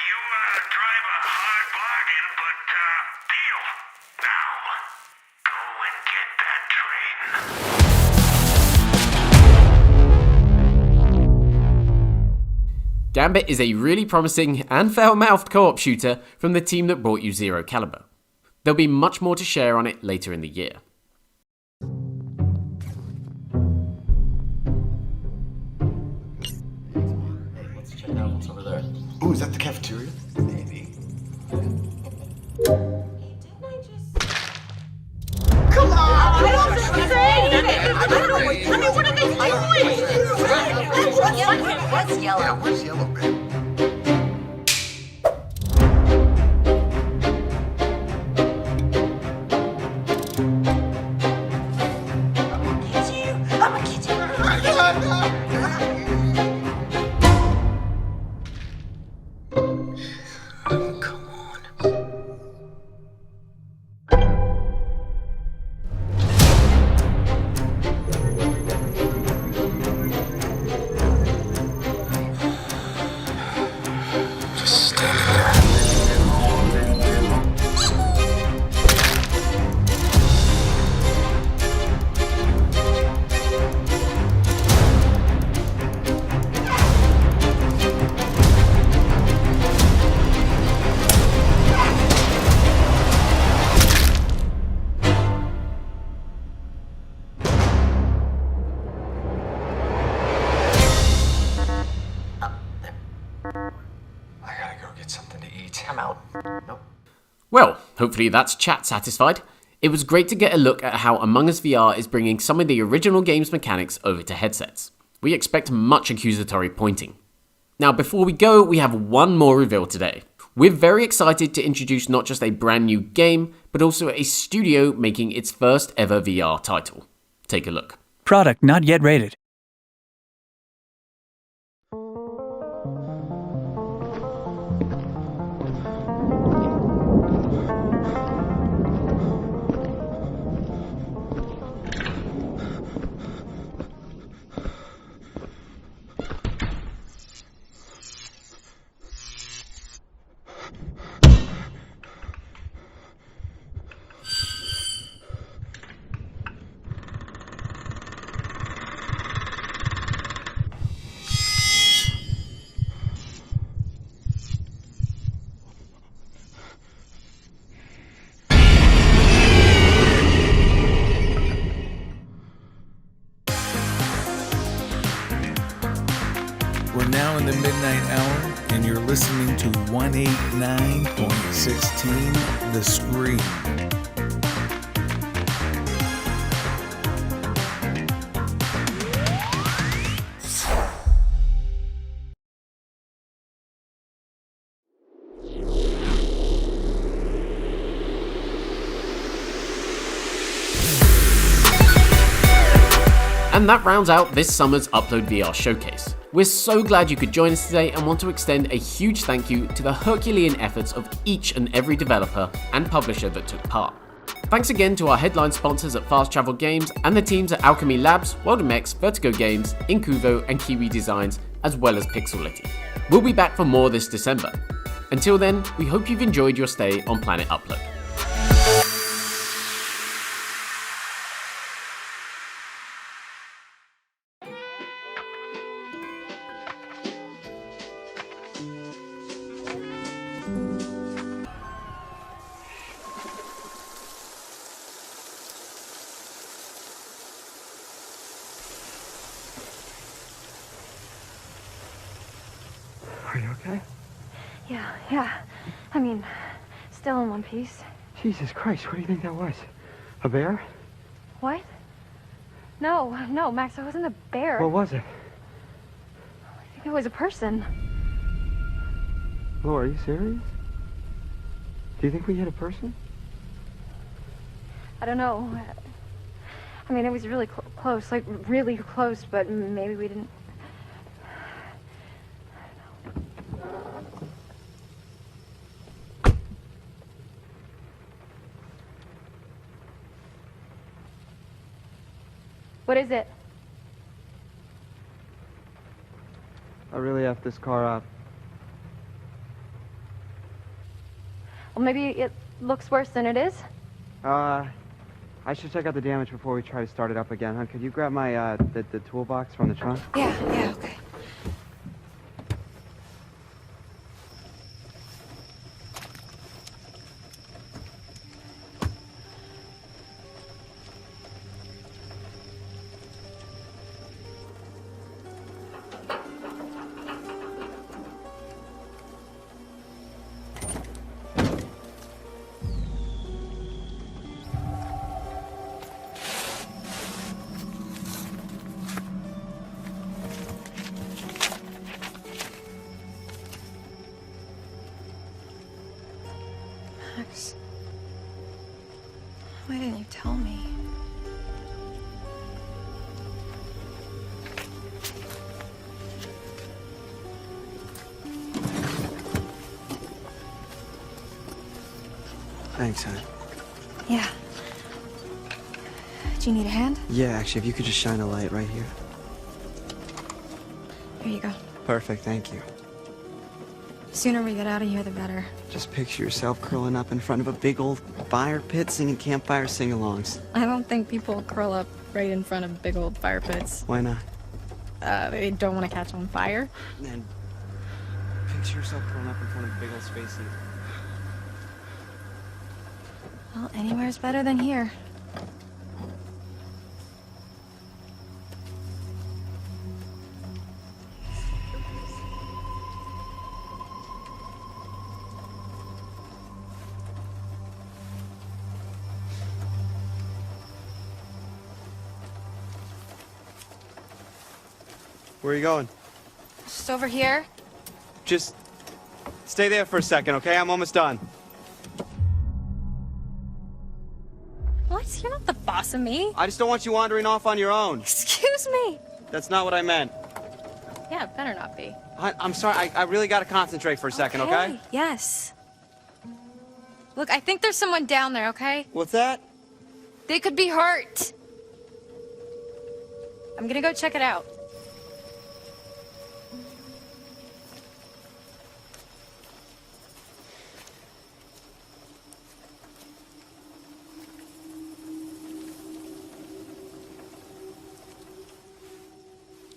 you drive a hard bargain, but deal. Now, go and get that train. Gambit is a really promising and foul-mouthed co-op shooter from the team that brought you Zero Caliber. There'll be much more to share on it later in the year. Let's check out what's over there. Ooh, is that the cafeteria? Maybe. Come on! I don't think it's anything! I don't know what are they doing? What's yellow? Yeah, where's yellow, babe? I'm out. Nope. Well, hopefully that's chat satisfied. It was great to get a look at how Among Us VR is bringing some of the original game's mechanics over to headsets. We expect much accusatory pointing. Now before we go, we have one more reveal today. We're very excited to introduce not just a brand new game, but also a studio making its first ever VR title. Take a look. Product not yet rated. We're now in the midnight hour, and you're listening to 189.16 The Screen. And that rounds out this summer's Upload VR showcase. We're so glad you could join us today and want to extend a huge thank you to the Herculean efforts of each and every developer and publisher that took part. Thanks again to our headline sponsors at Fast Travel Games and the teams at Alchemy Labs, WorldMX, Vertigo Games, Incuvo and Kiwi Designs, as well as Pixelity. We'll be back for more this December. Until then, we hope you've enjoyed your stay on Planet Upload. Are you okay? Yeah. I mean, still in one piece. Jesus Christ, what do you think that was? A bear? What? No, Max, I wasn't a bear. What was it? I think it was a person. Laura, are you serious? Do you think we hit a person? I don't know. I mean, it was really close, like really close, but maybe we didn't. What is it? I really effed this car up. Well, maybe it looks worse than it is. I should check out the damage before we try to start it up again, huh? Could you grab my, the toolbox from the trunk? Yeah, okay. Max, why didn't you tell me? Thanks, hon. Yeah. Do you need a hand? Yeah, actually, if you could just shine a light right here. Here you go. Perfect, thank you. The sooner we get out of here, the better. Just picture yourself curling up in front of a big old fire pit singing campfire sing-alongs. I don't think people curl up right in front of big old fire pits. Why not? They don't want to catch on fire. And picture yourself curling up in front of a big old space heater. Well, anywhere's better than here. Where are you going? Just over here. Just stay there for a second, okay? I'm almost done. What? You're not the boss of me. I just don't want you wandering off on your own. Excuse me. That's not what I meant. Yeah, it better not be. I'm sorry. I really got to concentrate for a second, okay? Yes. Look, I think there's someone down there, okay? What's that? They could be hurt. I'm gonna go check it out.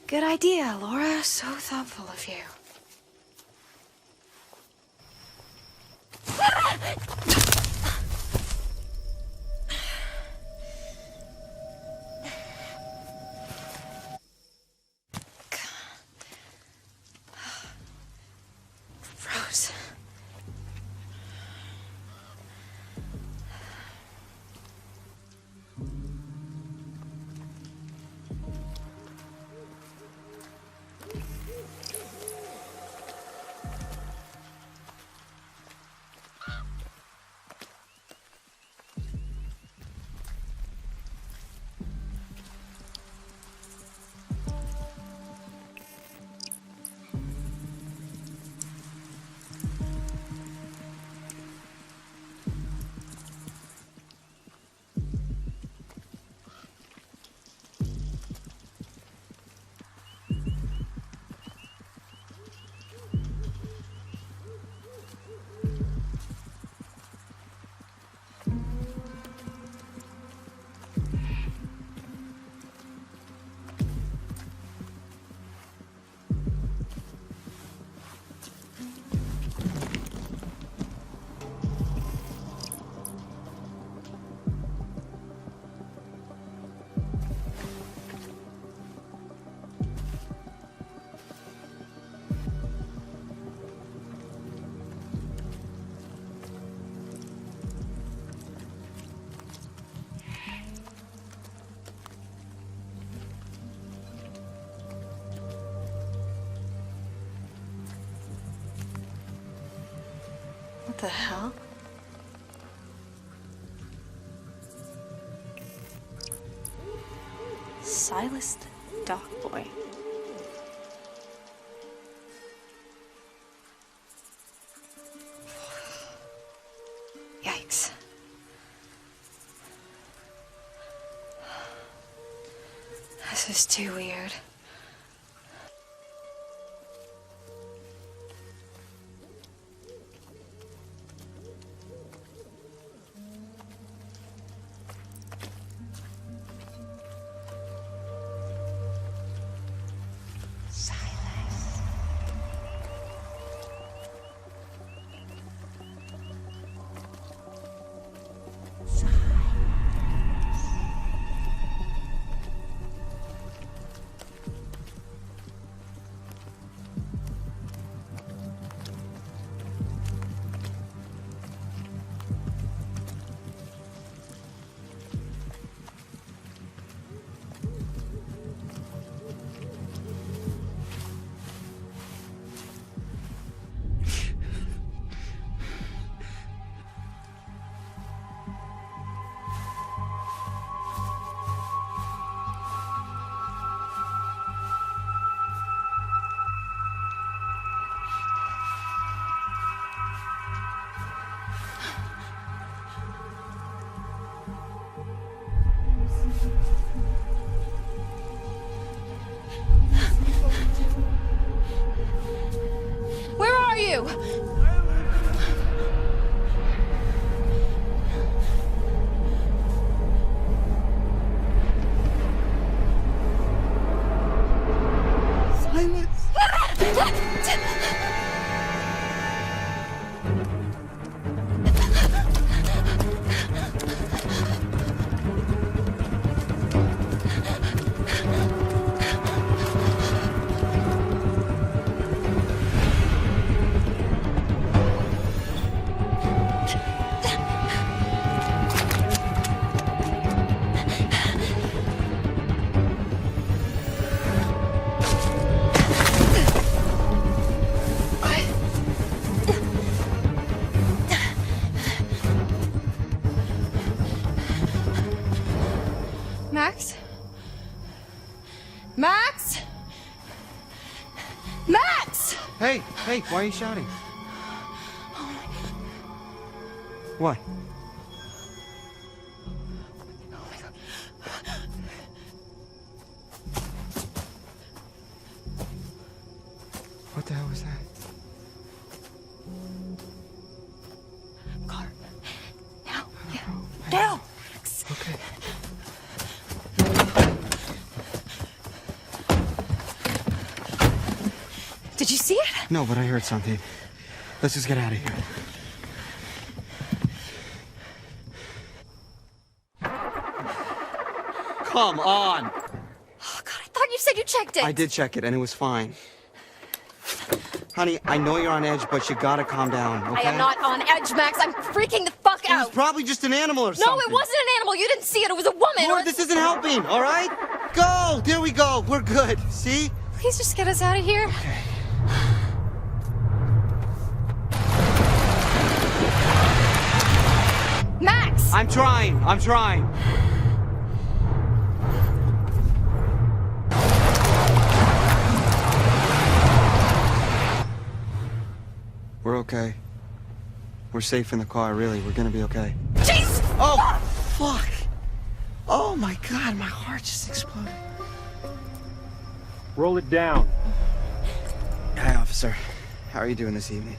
Good idea, Laura. So thoughtful of you. Rose. What the hell? Silas the Dock Boy. Yikes. This is too weird. Where are you? Hey, why are you shouting? What? What the hell was that? Car. Now. Yeah. Now. Okay. Did you see it? No, but I heard something. Let's just get out of here. Come on! Oh, God, I thought you said you checked it. I did check it, and it was fine. Honey, I know you're on edge, but you gotta calm down, okay? I am not on edge, Max. I'm freaking the fuck It out. was probably just an animal or something. No, it wasn't an animal. You didn't see it. It was a woman. Lord, this isn't helping, all right? Go! There we go. We're good. See? Please just get us out of here. Okay. Max! I'm trying. We're okay. We're safe in the car, really. We're gonna be okay. Jeez! Oh, fuck! Oh my God, my heart just exploded. Roll it down. Hi, officer. How are you doing this evening?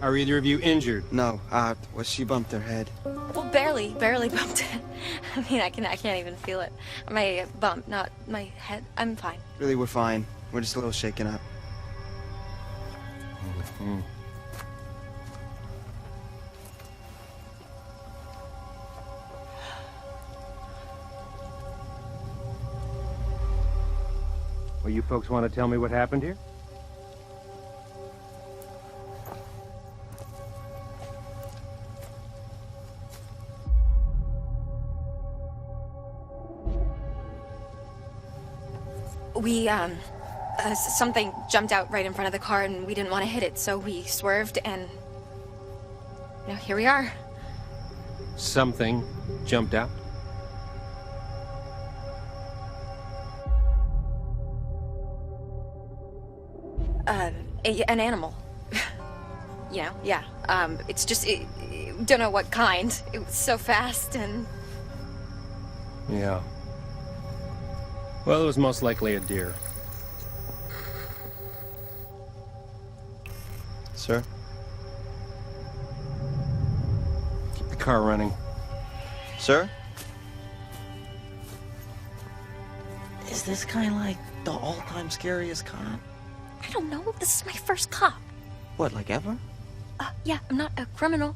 Are either of you injured? No, well, she bumped her head. Well, barely bumped it. I mean, I can't even feel it. My bump, not my head. I'm fine. Really, we're fine. We're just a little shaken up. Well, you folks want to tell me what happened here? We, something jumped out right in front of the car and we didn't want to hit it, so we swerved and... You know, here we are. Something jumped out? An animal. You know, yeah. It's just, don't know what kind. It was so fast and... Yeah. Well, it was most likely a deer. Sir? Keep the car running. Sir? Is this kind of like the all-time scariest cop? I don't know. This is my first cop. What, like ever? Yeah, I'm not a criminal.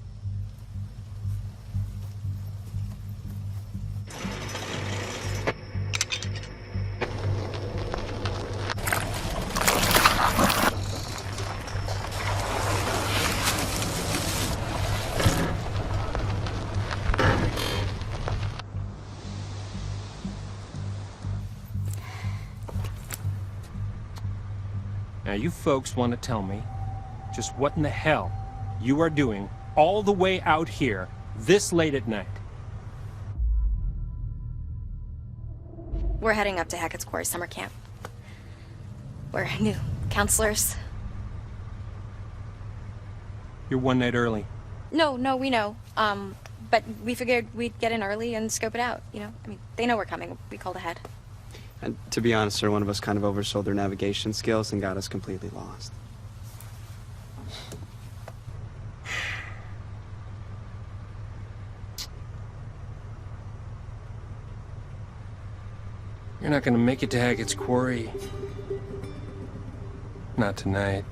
Now, you folks want to tell me just what in the hell you are doing all the way out here this late at night? We're heading up to Hackett's Quarry summer camp. We're new counselors. You're one night early. No, we know. But we figured we'd get in early and scope it out, you know? I mean, they know we're coming. We called ahead. And to be honest, sir, one of us kind of oversold their navigation skills and got us completely lost. You're not gonna make it to Hackett's Quarry. Not tonight.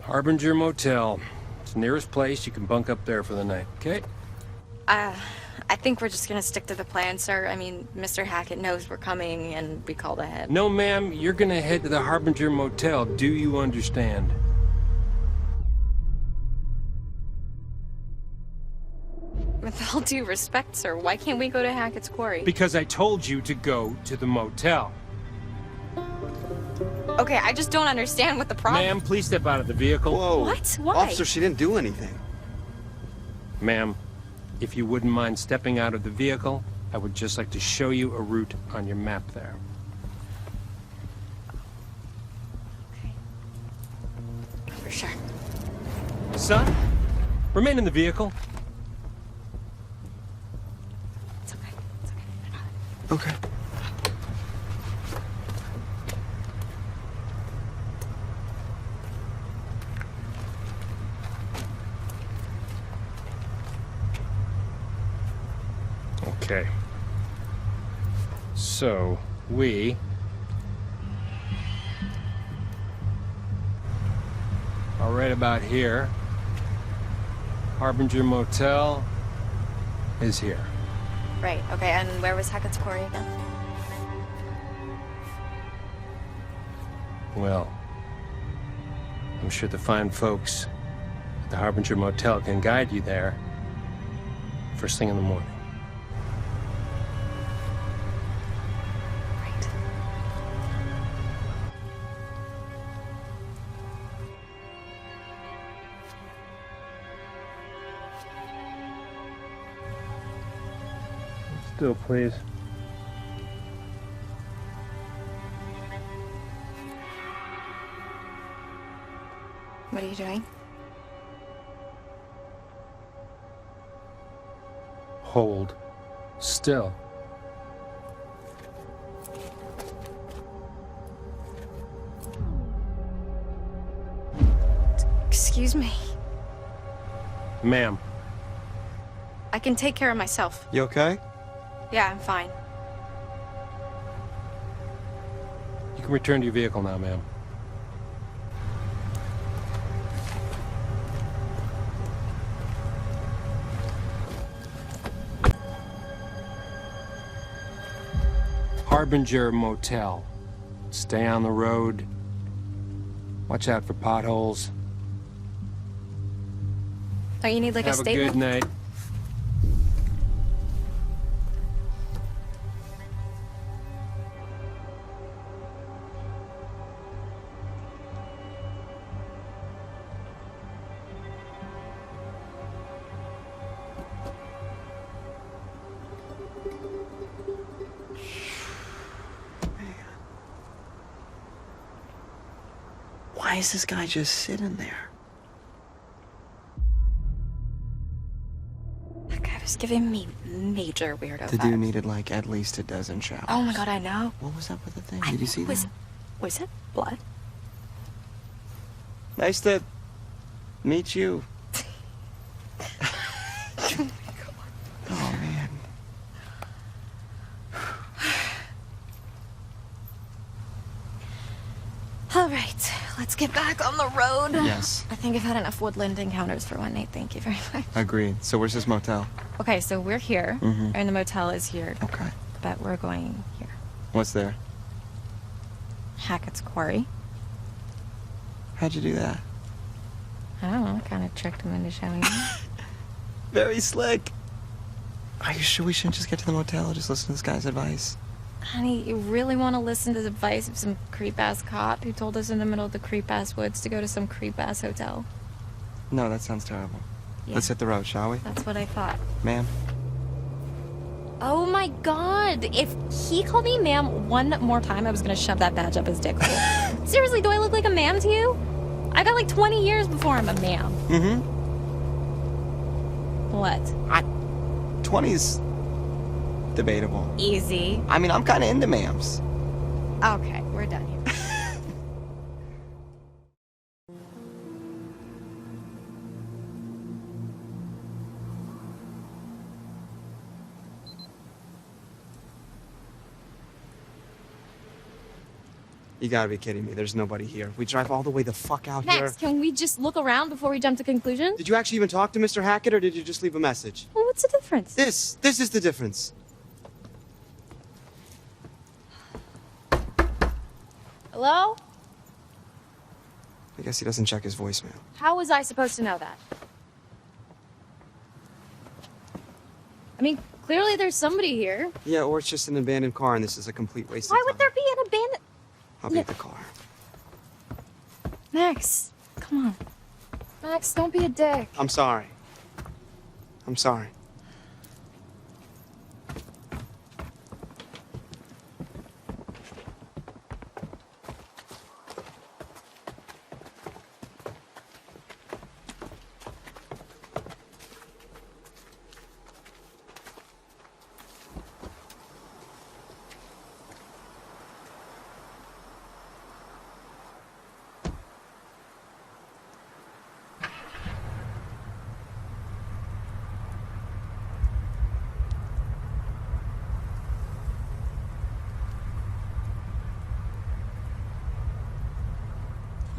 Harbinger Motel. It's the nearest place. You can bunk up there for the night, okay? I think we're just gonna stick to the plan, sir. I mean, Mr. Hackett knows we're coming and we called ahead. No, ma'am. You're gonna head to the Harbinger Motel. Do you understand? With all due respect, sir, why can't we go to Hackett's Quarry? Because I told you to go to the motel. Okay, I just don't understand what the problem... Ma'am, please step out of the vehicle. Whoa. What? Why? Officer, she didn't do anything. Ma'am, if you wouldn't mind stepping out of the vehicle, I would just like to show you a route on your map there. for sure. Son, remain in the vehicle. It's okay. It's okay. Okay. Okay. So, we are right about here. Harbinger Motel is here. Right, okay, and where was Hackett's Quarry again? Well, I'm sure the fine folks at the Harbinger Motel can guide you there first thing in the morning. Right. Still, please. What are you doing? Hold still. Excuse me. Ma'am. I can take care of myself. You okay? Yeah, I'm fine. You can return to your vehicle now, ma'am. Harbinger Motel. Stay on the road. Watch out for potholes. Don't you need like a Have a statement? good night. Why is this guy just sitting there? That guy was giving me major weirdo The vibes. dude needed like at least a dozen showers. Oh my god, I know. What was up with the thing? I Did you see was, that? Was it blood? Nice to meet you. Oh man. All right, let's get back on the road. Yes. I think I've had enough woodland encounters for one night. Thank you very much. Agreed. So where's this motel? Okay, so we're here, Mhm. and the motel is here. Okay. But we're going here. What's there? Hackett's Quarry. How'd you do that? I don't know, kind of tricked him into showing me. Very slick. Are you sure we shouldn't just get to the motel and just listen to this guy's advice? Honey, you really want to listen to the advice of some creep-ass cop who told us in the middle of the creep-ass woods to go to some creep-ass hotel? No, that sounds terrible. Yeah. Let's hit the road, shall we? That's what I thought. Ma'am? Oh my god! If he called me ma'am one more time, I was gonna shove that badge up his dick hole. Seriously, do I look like a ma'am to you? I got like 20 years before I'm a ma'am. Mm-hmm. What? 20's debatable. Easy. I mean, I'm kind of into ma'ams. Okay, we're done here. You gotta be kidding me. There's nobody here. We drive all the way the fuck out here. Max, can we just look around before we jump to conclusions? Did you actually even talk to Mr. Hackett, or did you just leave a message? Well, what's the difference? This is the difference. Hello? I guess he doesn't check his voicemail. How was I supposed to know that? I mean, clearly there's somebody here. Yeah, or it's just an abandoned car, and this is a complete waste Why of time. would there be an abandoned... I'll be at the car. Max, come on. Max, don't be a dick. I'm sorry. I'm sorry.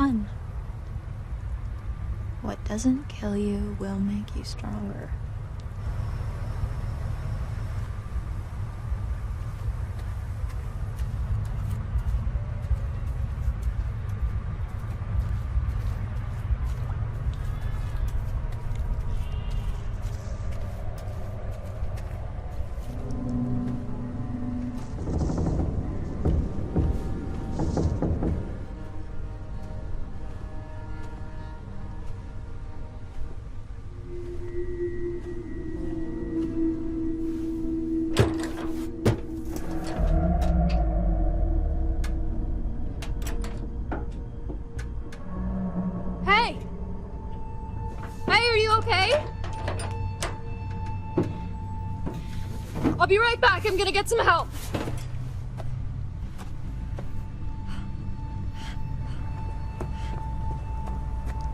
fun. What doesn't kill you will make you stronger. Hey! Hey, are you okay? I'll be right back. I'm gonna get some help.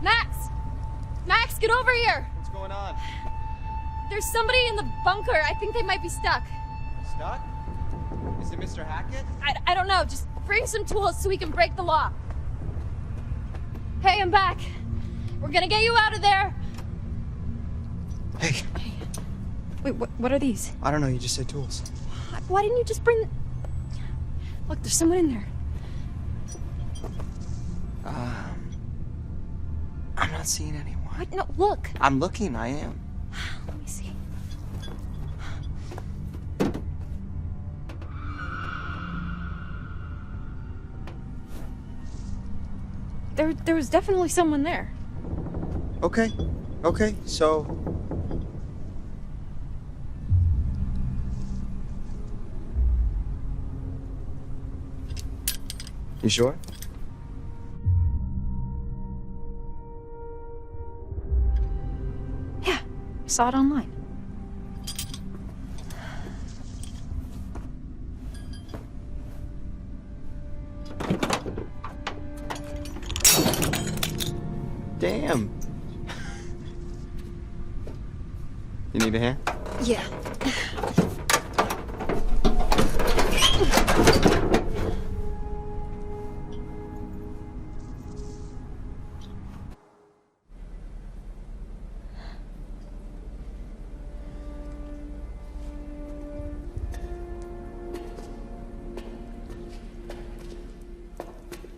Max! Max, get over here! What's going on? There's somebody in the bunker. I think they might be stuck. Stuck? Is it Mr. Hackett? I don't know. Just bring some tools so we can break the lock. Hey, I'm back. We're gonna get you out of there. Hey. Wait, what are these? I don't know, you just said tools. Why didn't you just bring... Look, there's someone in there. I'm not seeing anyone. What? No, look. I'm looking, I am. Let me see. There was definitely someone there. Okay, so... You sure? Yeah, I saw it online. Damn. You need a hand? Yeah.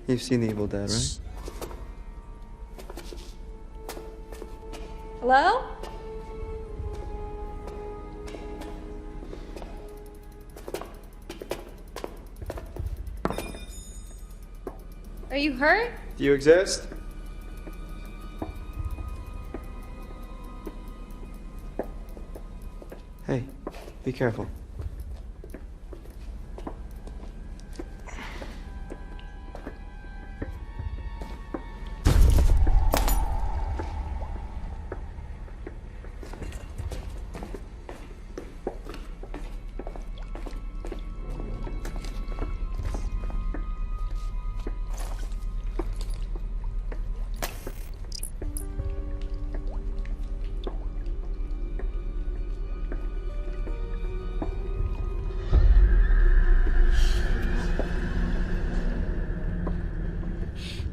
You've seen The Evil Dead, right? Hello? Are you hurt? Do you exist? Hey, be careful.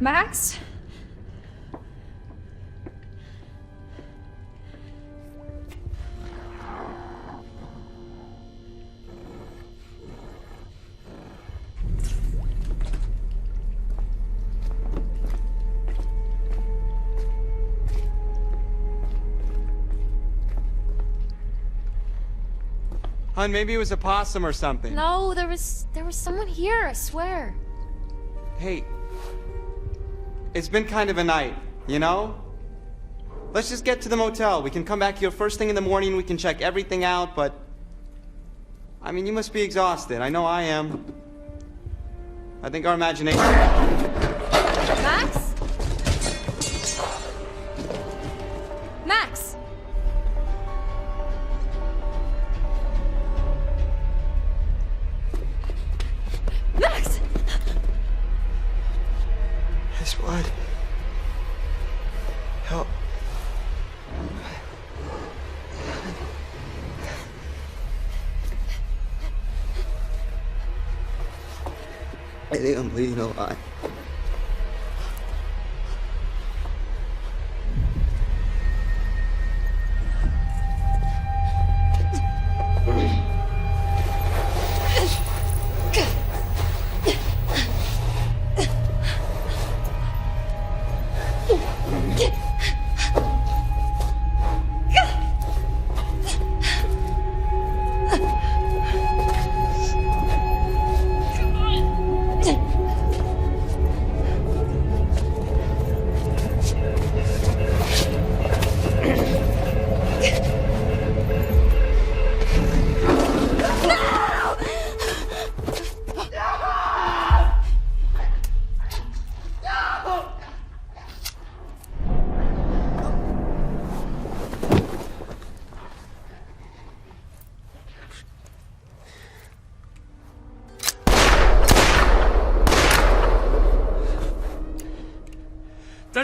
Max? Hun, maybe it was a possum or something. No, there was someone here, I swear. Hey, it's been kind of a night, you know? Let's just get to the motel. We can come back here first thing in the morning, we can check everything out, but... I mean, you must be exhausted. I know I am. I think our imagination... Max? Max? Max! His blood. Help. I think I'm bleeding a lot.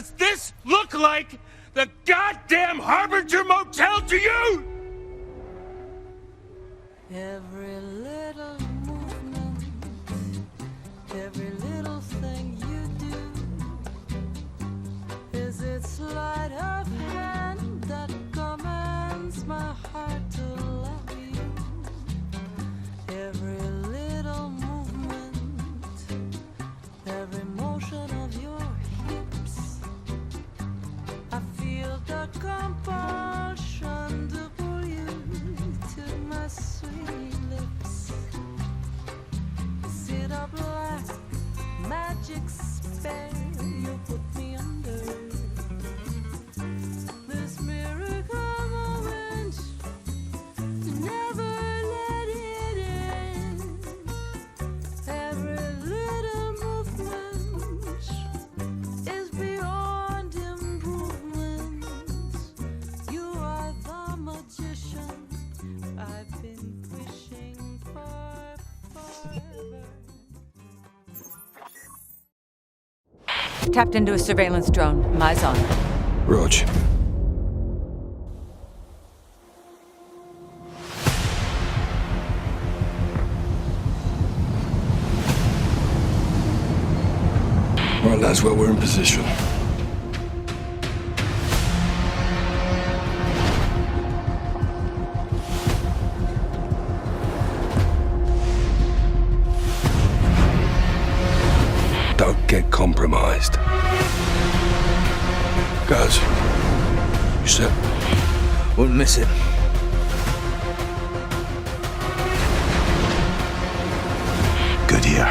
Does this look like the goddamn Harbinger Motel to you? Every little movement, every little thing you do is its sleight of hand that commands my heart to love you. Every little movement, every motion of your hips, I feel the compulsion to pull you to my sweet lips. Sit up like magic spell, you put me under this miracle moment. Never let it end. Every little movement is beyond improvement. You are the magician I've been wishing for forever. Tapped into a surveillance drone. Eyes on. Roger. Right, lads, well, we're in position. Don't get compromised. Guys, you set? Won't miss it. Good year.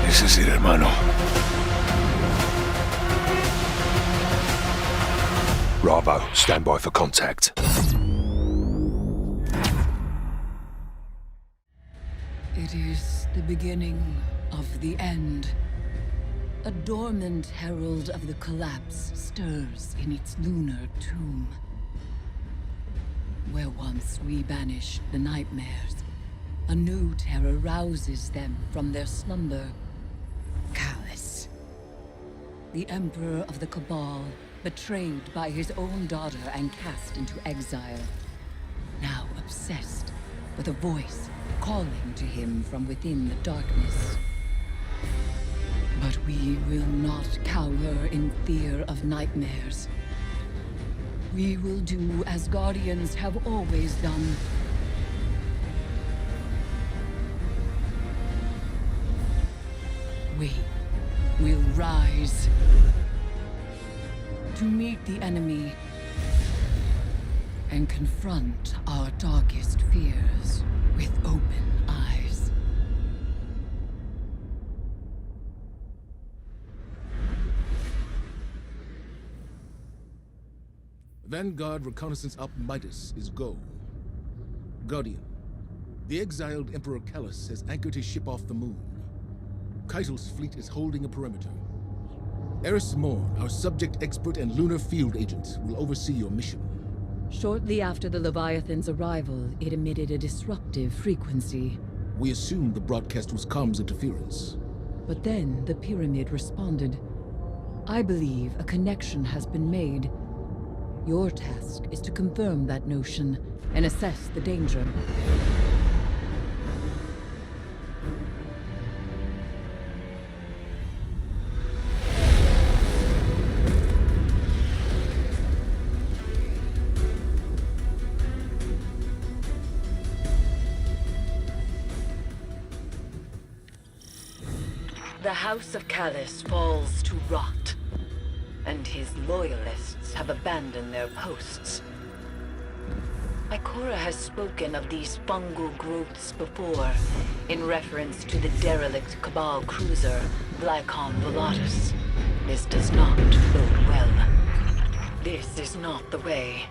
This is it, hermano. Bravo, stand by for contact. It is the beginning of the end. A dormant herald of the collapse stirs in its lunar tomb. Where once we banished the nightmares, a new terror rouses them from their slumber. Callus, the Emperor of the Cabal, betrayed by his own daughter and cast into exile. Now obsessed with a voice calling to him from within the darkness. But we will not cower in fear of nightmares. We will do as Guardians have always done. We will rise to meet the enemy and confront our darkest fears with open eyes. Vanguard reconnaissance up Midas is go. Guardian, the exiled Emperor Callus has anchored his ship off the moon. Keitel's fleet is holding a perimeter. Eris Morn, our subject expert and lunar field agent, will oversee your mission. Shortly after the Leviathan's arrival, it emitted a disruptive frequency. We assumed the broadcast was comms interference. But then the pyramid responded. I believe a connection has been made. Your task is to confirm that notion and assess the danger. The House of Callus falls to rot, and his loyalists have abandoned their posts. Ikora has spoken of these fungal growths before, in reference to the derelict Cabal cruiser, Glycon Volatus. This does not bode well. This is not the way.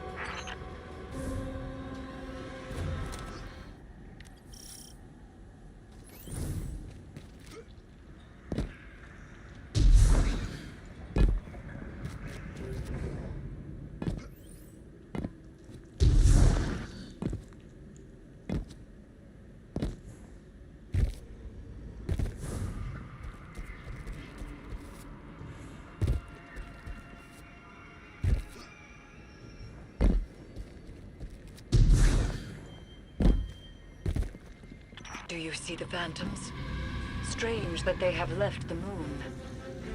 Do you see the phantoms? Strange that they have left the moon.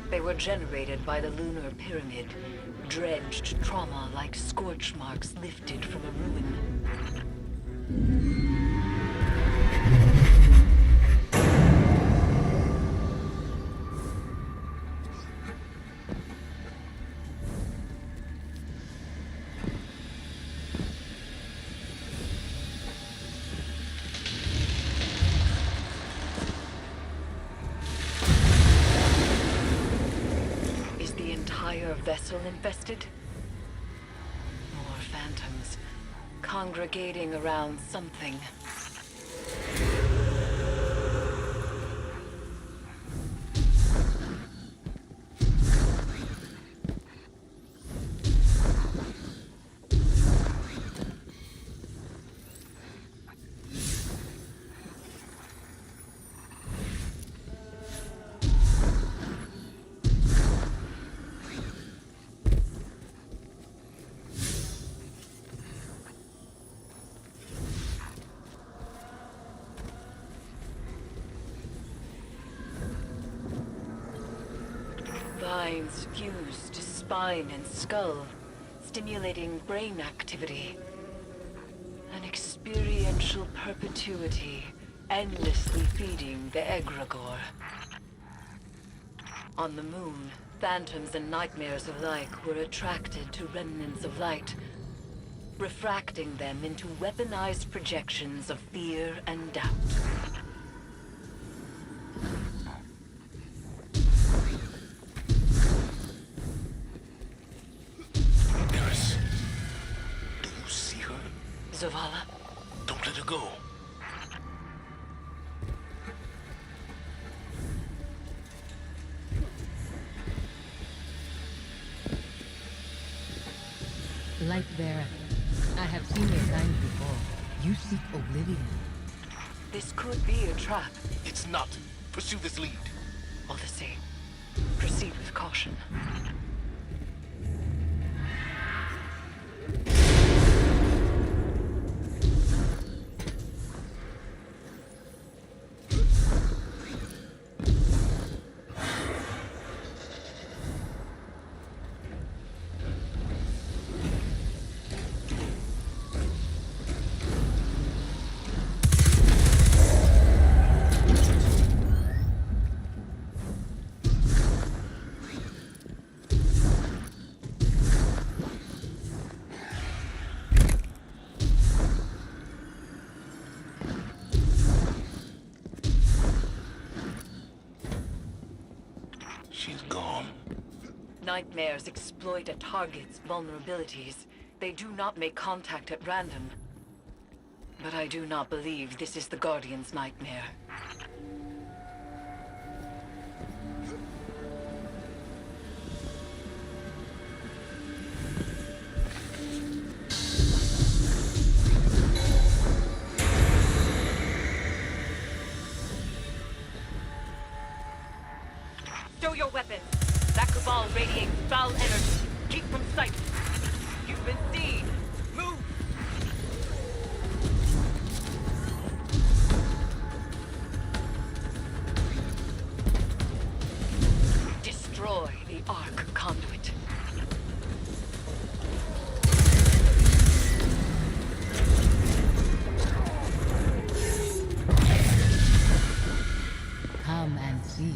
They were generated by the lunar pyramid, dredged trauma like scorch marks lifted from a ruin. Vessel infested? More phantoms, congregating around something. Vines fused to spine and skull, stimulating brain activity. An experiential perpetuity, endlessly feeding the egregore. On the moon, phantoms and nightmares alike were attracted to remnants of light, refracting them into weaponized projections of fear and doubt. Zavala? Don't let her go. Light bearer, I have seen your kind before. You seek oblivion. This could be a trap. It's not. Pursue this lead. All the same, proceed with caution. She's gone. Nightmares exploit a target's vulnerabilities. They do not make contact at random. But I do not believe this is the Guardian's nightmare. Show your weapons. That cabal radiates foul energy. Keep from sight. You've been seen. Move! Destroy the Arc conduit. Come and see.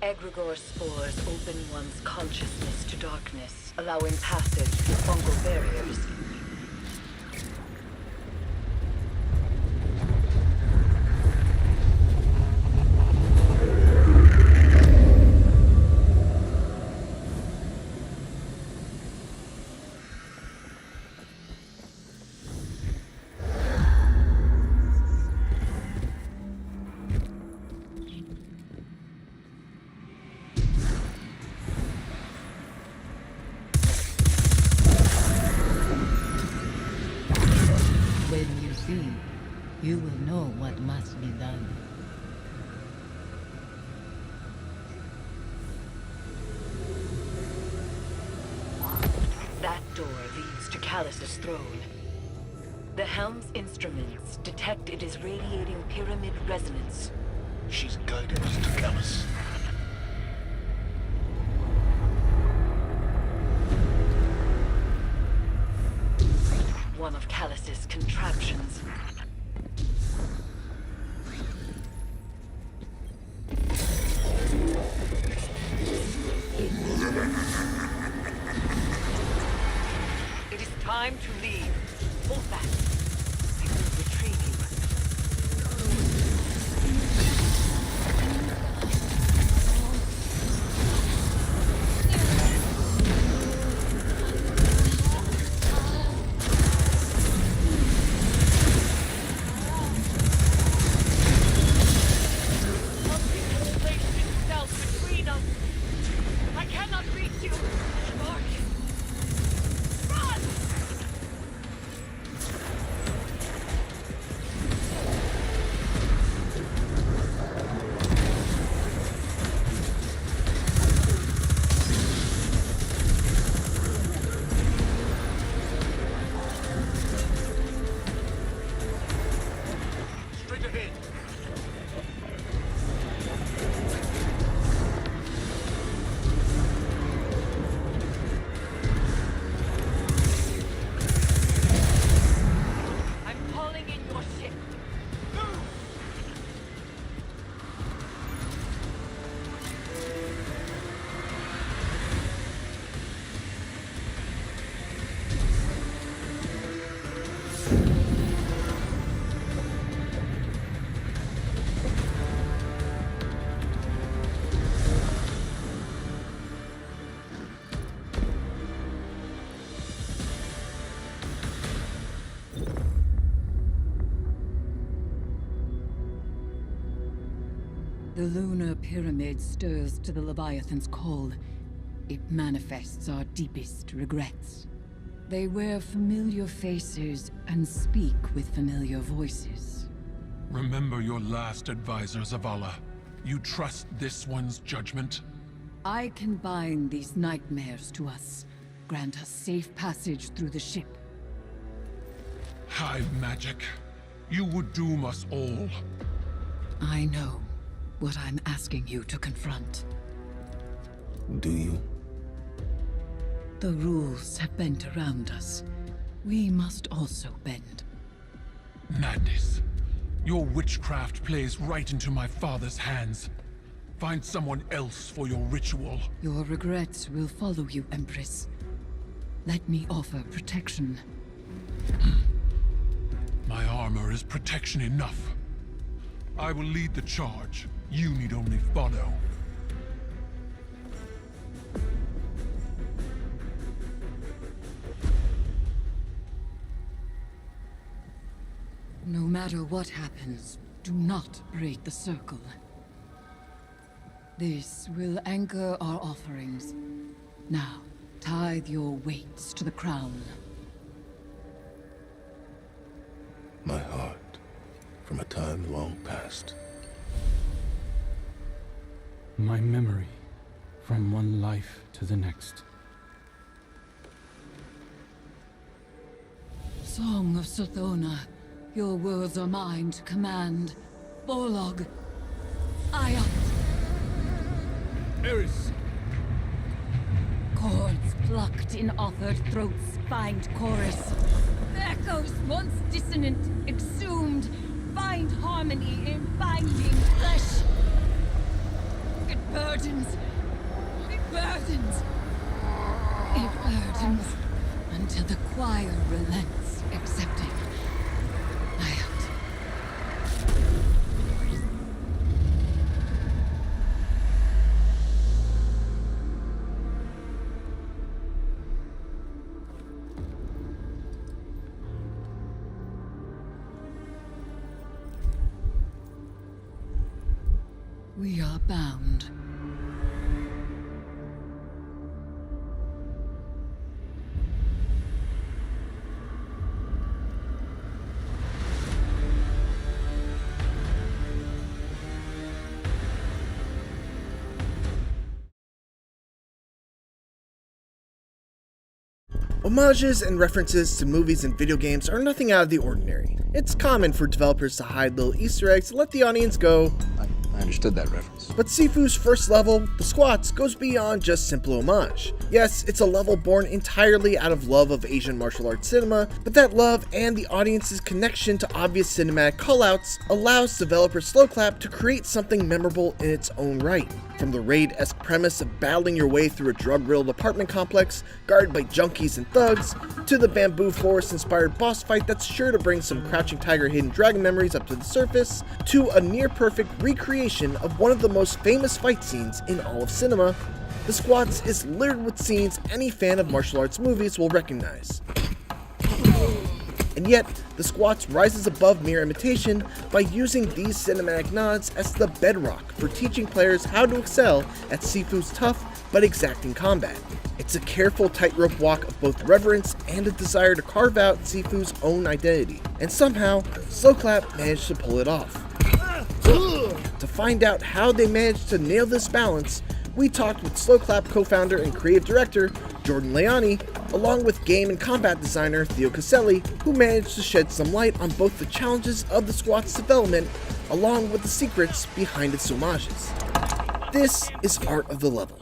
Egregore spores open one's consciousness to darkness, allowing passage through fungal barriers. When you see, you will know what must be done. That door leads to Callus's throne. The helm's instruments detect it is radiating pyramid resonance. She's guiding us to Callus. One of Callus's contraptions. It is time to leave. Hold back. I will retrieve you. Something placed itself between us. I cannot reach you. Marcus. Run! Straight ahead. I'm calling in your ship. The lunar pyramid stirs to the Leviathan's call. It manifests our deepest regrets. They wear familiar faces and speak with familiar voices. Remember your last advisor, Zavala. You trust this one's judgment? I can bind these nightmares to us, grant us safe passage through the ship. Hive magic. You would doom us all. I know what I'm asking you to confront. Do you? The rules have bent around us. We must also bend. Madness. Your witchcraft plays right into my father's hands. Find someone else for your ritual. Your regrets will follow you, Empress. Let me offer protection. My armor is protection enough. I will lead the charge. You need only follow. No matter what happens, do not break the circle. This will anchor our offerings. Now, tithe your weights to the crown. My heart, from a time long past. My memory, from one life to the next. Song of Sothona, your words are mine to command. Borlog, Ayat. Eris! Chords plucked in offered throats find chorus. Echoes once dissonant, exhumed, find harmony in binding flesh. It burdens. It burdens. It burdens until the choir relents, accepting. Ayat. We are bound. Homages and references to movies and video games are nothing out of the ordinary. It's common for developers to hide little Easter eggs to let the audience go, I understood that reference. but Sifu's first level, The Squats, goes beyond just simple homage. Yes, it's a level born entirely out of love of Asian martial arts cinema, but that love and the audience's connection to obvious cinematic callouts allows developer Slowclap to create something memorable in its own right. From the raid-esque premise of battling your way through a drug-riddled apartment complex guarded by junkies and thugs, to the bamboo forest-inspired boss fight that's sure to bring some Crouching Tiger, Hidden Dragon memories up to the surface, to a near-perfect recreation of one of the most famous fight scenes in all of cinema, The Squats is littered with scenes any fan of martial arts movies will recognize. And yet, The Squats rises above mere imitation by using these cinematic nods as the bedrock for teaching players how to excel at Sifu's tough but exacting combat. It's a careful tightrope walk of both reverence and a desire to carve out Sifu's own identity, and somehow, Slowclap managed to pull it off. To find out how they managed to nail this balance, we talked with Slowclap co-founder and creative director Jordan Leoni, along with game and combat designer Theo Caselli, who managed to shed some light on both the challenges of the Squat's development, along with the secrets behind its homages. This is Art of the Level.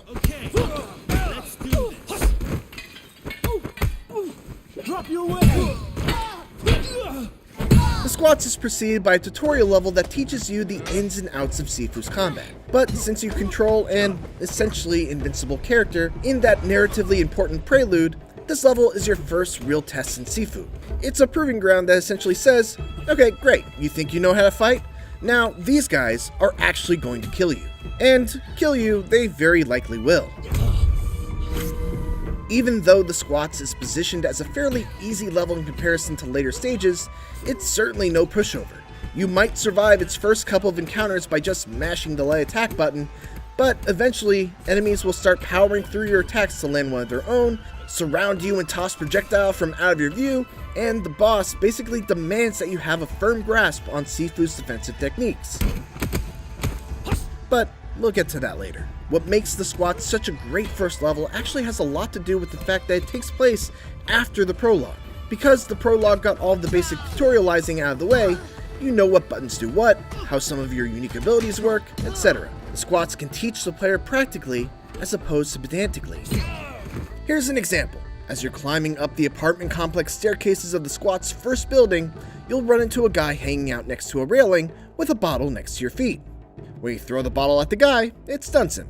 Let's do this. Drop your weapon. The Squats is preceded by a tutorial level that teaches you the ins and outs of Sifu's combat. But since you control an essentially invincible character in that narratively important prelude, this level is your first real test in Sifu. It's a proving ground that essentially says, okay, great, you think you know how to fight? Now, these guys are actually going to kill you. And kill you, they very likely will. Even though the Squats is positioned as a fairly easy level in comparison to later stages, it's certainly no pushover. You might survive its first couple of encounters by just mashing the light attack button, but eventually, enemies will start powering through your attacks to land one of their own, surround you and toss projectile from out of your view, and the boss basically demands that you have a firm grasp on Sifu's defensive techniques. But we'll get to that later. What makes the Squats such a great first level actually has a lot to do with the fact that it takes place after the prologue. Because the prologue got all of the basic tutorializing out of the way, you know what buttons do what, how some of your unique abilities work, etc. The Squats can teach the player practically as opposed to pedantically. Here's an example. As you're climbing up the apartment complex staircases of the Squat's first building, you'll run into a guy hanging out next to a railing with a bottle next to your feet. When you throw the bottle at the guy, it stuns him.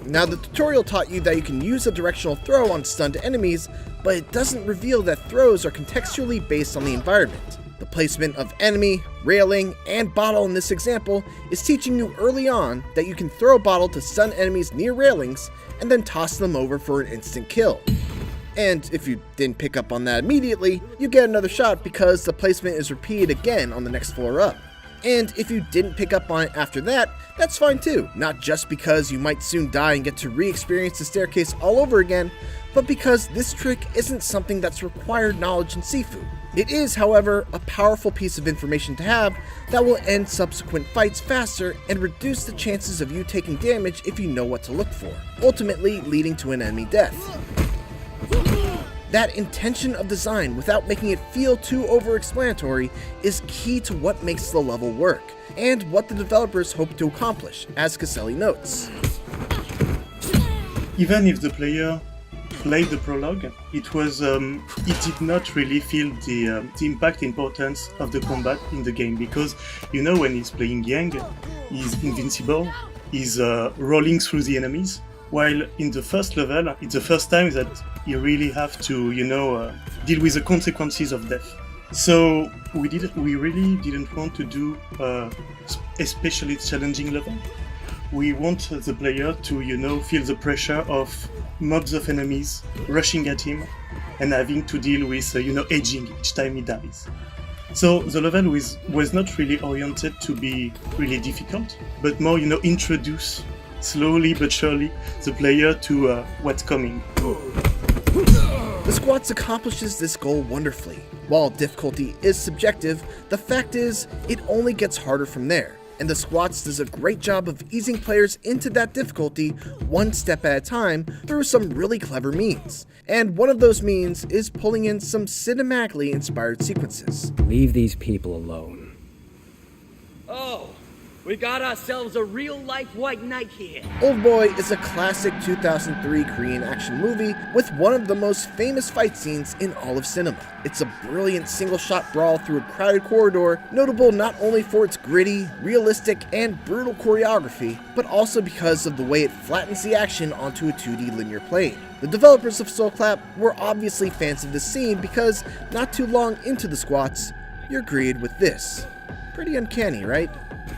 Now, the tutorial taught you that you can use a directional throw on stunned enemies, but it doesn't reveal that throws are contextually based on the environment. The placement of enemy, railing, and bottle in this example is teaching you early on that you can throw a bottle to stun enemies near railings and then toss them over for an instant kill. And if you didn't pick up on that immediately, you get another shot because the placement is repeated again on the next floor up. And if you didn't pick up on it after that, that's fine too. Not just because you might soon die and get to re-experience the staircase all over again, but because this trick isn't something that's required knowledge in Sifu. It is, however, a powerful piece of information to have that will end subsequent fights faster and reduce the chances of you taking damage if you know what to look for, ultimately leading to an enemy death. That intention of design without making it feel too over-explanatory is key to what makes the level work, and what the developers hope to accomplish, as Caselli notes. Even if the player played the prologue, it did not really feel the impact importance of the combat in the game, because you know when he's playing Yang, he's invincible, he's rolling through the enemies, while in the first level, it's the first time that you really have to, deal with the consequences of death. So we really didn't want to do especially challenging level. We want the player to, feel the pressure of mobs of enemies rushing at him and having to deal with, aging each time he dies. So the level was not really oriented to be really difficult, but more, introduce slowly but surely the player to what's coming. The Squats accomplishes this goal wonderfully. While difficulty is subjective, the fact is, it only gets harder from there. and the Squats does a great job of easing players into that difficulty one step at a time through some really clever means. And one of those means is pulling in some cinematically inspired sequences. Leave these people alone. Oh, we got ourselves a real-life white knight here. Oldboy is a classic 2003 Korean action movie with one of the most famous fight scenes in all of cinema. It's a brilliant single-shot brawl through a crowded corridor, notable not only for its gritty, realistic, and brutal choreography, but also because of the way it flattens the action onto a 2D linear plane. The developers of Soul Clap were obviously fans of this scene because not too long into the Squats, you're greeted with this. Pretty uncanny, right?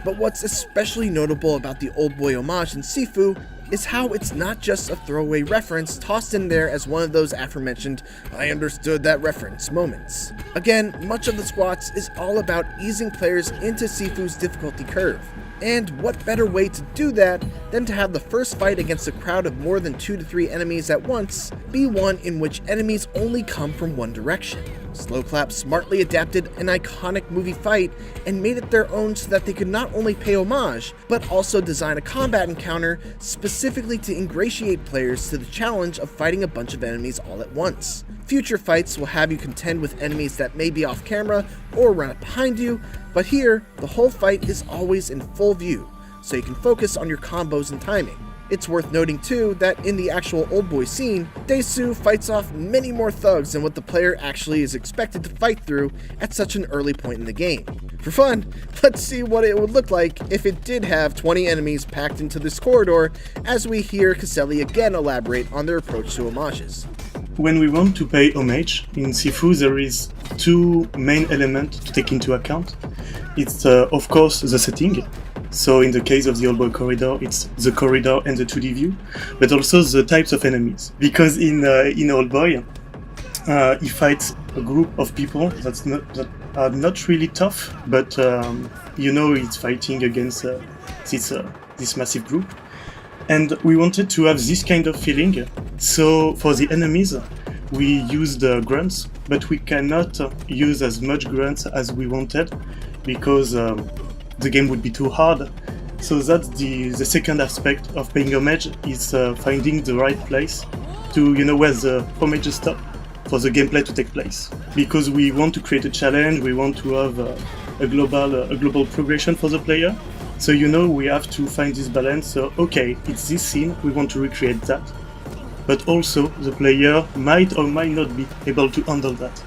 But what's especially notable about the Oldboy homage in Sifu is how it's not just a throwaway reference tossed in there as one of those aforementioned "I understood that reference" moments. Again, much of the Squats is all about easing players into Sifu's difficulty curve. And what better way to do that than to have the first fight against a crowd of more than 2 to 3 enemies at once be one in which enemies only come from one direction. Slow Clap smartly adapted an iconic movie fight and made it their own so that they could not only pay homage, but also design a combat encounter specifically to ingratiate players to the challenge of fighting a bunch of enemies all at once. Future fights will have you contend with enemies that may be off camera or run up behind you, but here, the whole fight is always in full view, so you can focus on your combos and timing. It's worth noting too that in the actual Oldboy scene, Dae-soo fights off many more thugs than what the player actually is expected to fight through at such an early point in the game. For fun, let's see what it would look like if it did have 20 enemies packed into this corridor, as we hear Caselli again elaborate on their approach to homages. When we want to pay homage in Sifu, there is two main elements to take into account. It's of course the setting. So in the case of the Oldboy corridor, it's the corridor and the 2D view, but also the types of enemies. Because in Oldboy, he fights a group of people that are not really tough, but he's fighting against this massive group. And we wanted to have this kind of feeling. So for the enemies, we used grunts, but we cannot use as much grunts as we wanted because the game would be too hard. So that's the second aspect of paying homage, is finding the right place to where the homage stop for the gameplay to take place. Because we want to create a challenge, we want to have a global progression for the player. So we have to find this balance. So okay, it's this scene, we want to recreate that, but also the player might or might not be able to handle that.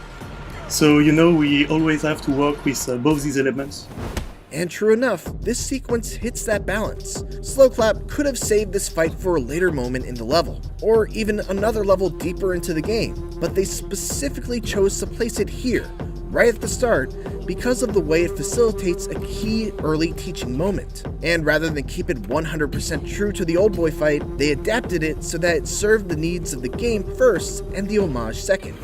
So we always have to work with both these elements. And true enough, this sequence hits that balance. Slow Clap could have saved this fight for a later moment in the level, or even another level deeper into the game, but they specifically chose to place it here, right at the start, because of the way it facilitates a key early teaching moment. And rather than keep it 100% true to the Oldboy fight, they adapted it so that it served the needs of the game first and the homage second.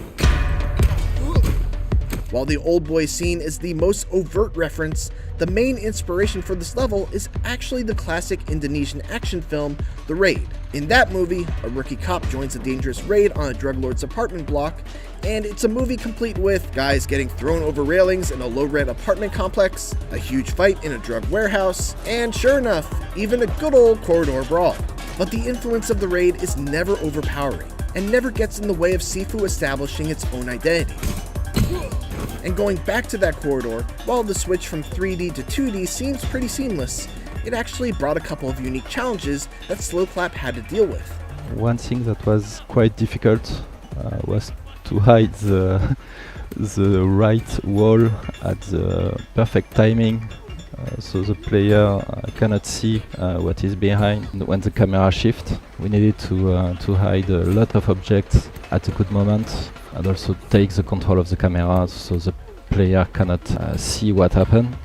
While the Oldboy scene is the most overt reference, the main inspiration for this level is actually the classic Indonesian action film, The Raid. In that movie, a rookie cop joins a dangerous raid on a drug lord's apartment block, and it's a movie complete with guys getting thrown over railings in a low-rent apartment complex, a huge fight in a drug warehouse, and sure enough, even a good old corridor brawl. But the influence of The Raid is never overpowering, and never gets in the way of Sifu establishing its own identity. And going back to that corridor, while the switch from 3D to 2D seems pretty seamless, it actually brought a couple of unique challenges that Slow Clap had to deal with. One thing that was quite difficult was to hide the right wall at the perfect timing, so the player cannot see what is behind when the camera shifts. We needed to hide a lot of objects at a good moment, and also take the control of the camera so the player cannot see what happened.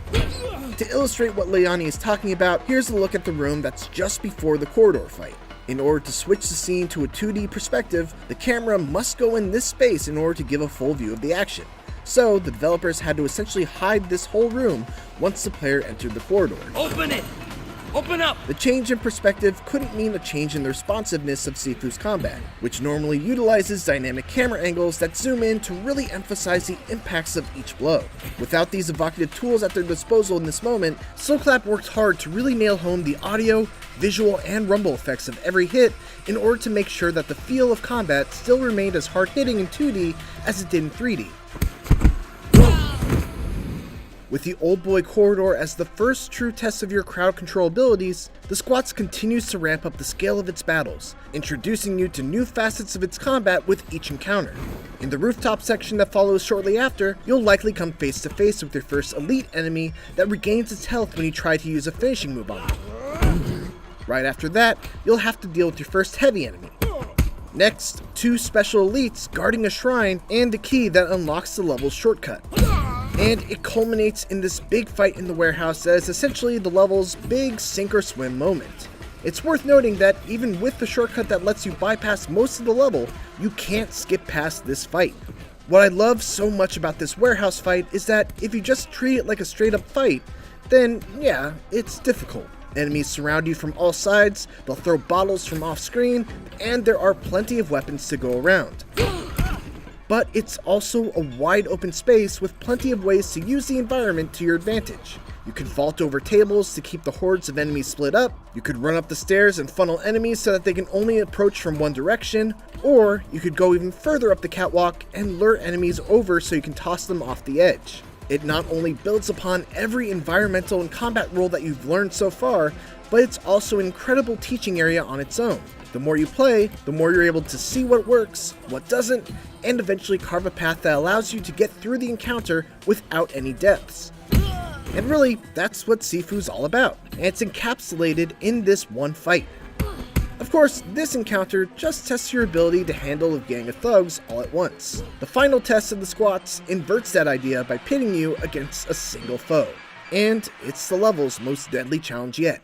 To illustrate what Leani is talking about, here's a look at the room that's just before the corridor fight. In order to switch the scene to a 2D perspective, the camera must go in this space in order to give a full view of the action. So the developers had to essentially hide this whole room once the player entered the corridor. Open it! Open up! The change in perspective couldn't mean a change in the responsiveness of Sifu's combat, which normally utilizes dynamic camera angles that zoom in to really emphasize the impacts of each blow. Without these evocative tools at their disposal in this moment, Slowclap worked hard to really nail home the audio, visual, and rumble effects of every hit in order to make sure that the feel of combat still remained as hard-hitting in 2D as it did in 3D. With the Old Boy Corridor as the first true test of your crowd control abilities, the Squats continues to ramp up the scale of its battles, introducing you to new facets of its combat with each encounter. In the rooftop section that follows shortly after, you'll likely come face to face with your first elite enemy that regains its health when you try to use a finishing move on it. Right after that, you'll have to deal with your first heavy enemy. Next, 2 special elites guarding a shrine and a key that unlocks the level's shortcut. And it culminates in this big fight in the warehouse that is essentially the level's big sink or swim moment. It's worth noting that even with the shortcut that lets you bypass most of the level, you can't skip past this fight. What I love so much about this warehouse fight is that if you just treat it like a straight up fight, then yeah, it's difficult. Enemies surround you from all sides, they'll throw bottles from off screen, and there are plenty of weapons to go around. But it's also a wide open space with plenty of ways to use the environment to your advantage. You can vault over tables to keep the hordes of enemies split up, you could run up the stairs and funnel enemies so that they can only approach from one direction, or you could go even further up the catwalk and lure enemies over so you can toss them off the edge. It not only builds upon every environmental and combat rule that you've learned so far, but it's also an incredible teaching area on its own. The more you play, the more you're able to see what works, what doesn't, and eventually carve a path that allows you to get through the encounter without any deaths. And really, that's what Sifu's all about, and it's encapsulated in this one fight. Of course, this encounter just tests your ability to handle a gang of thugs all at once. The final test of the Squats inverts that idea by pitting you against a single foe. And it's the level's most deadly challenge yet.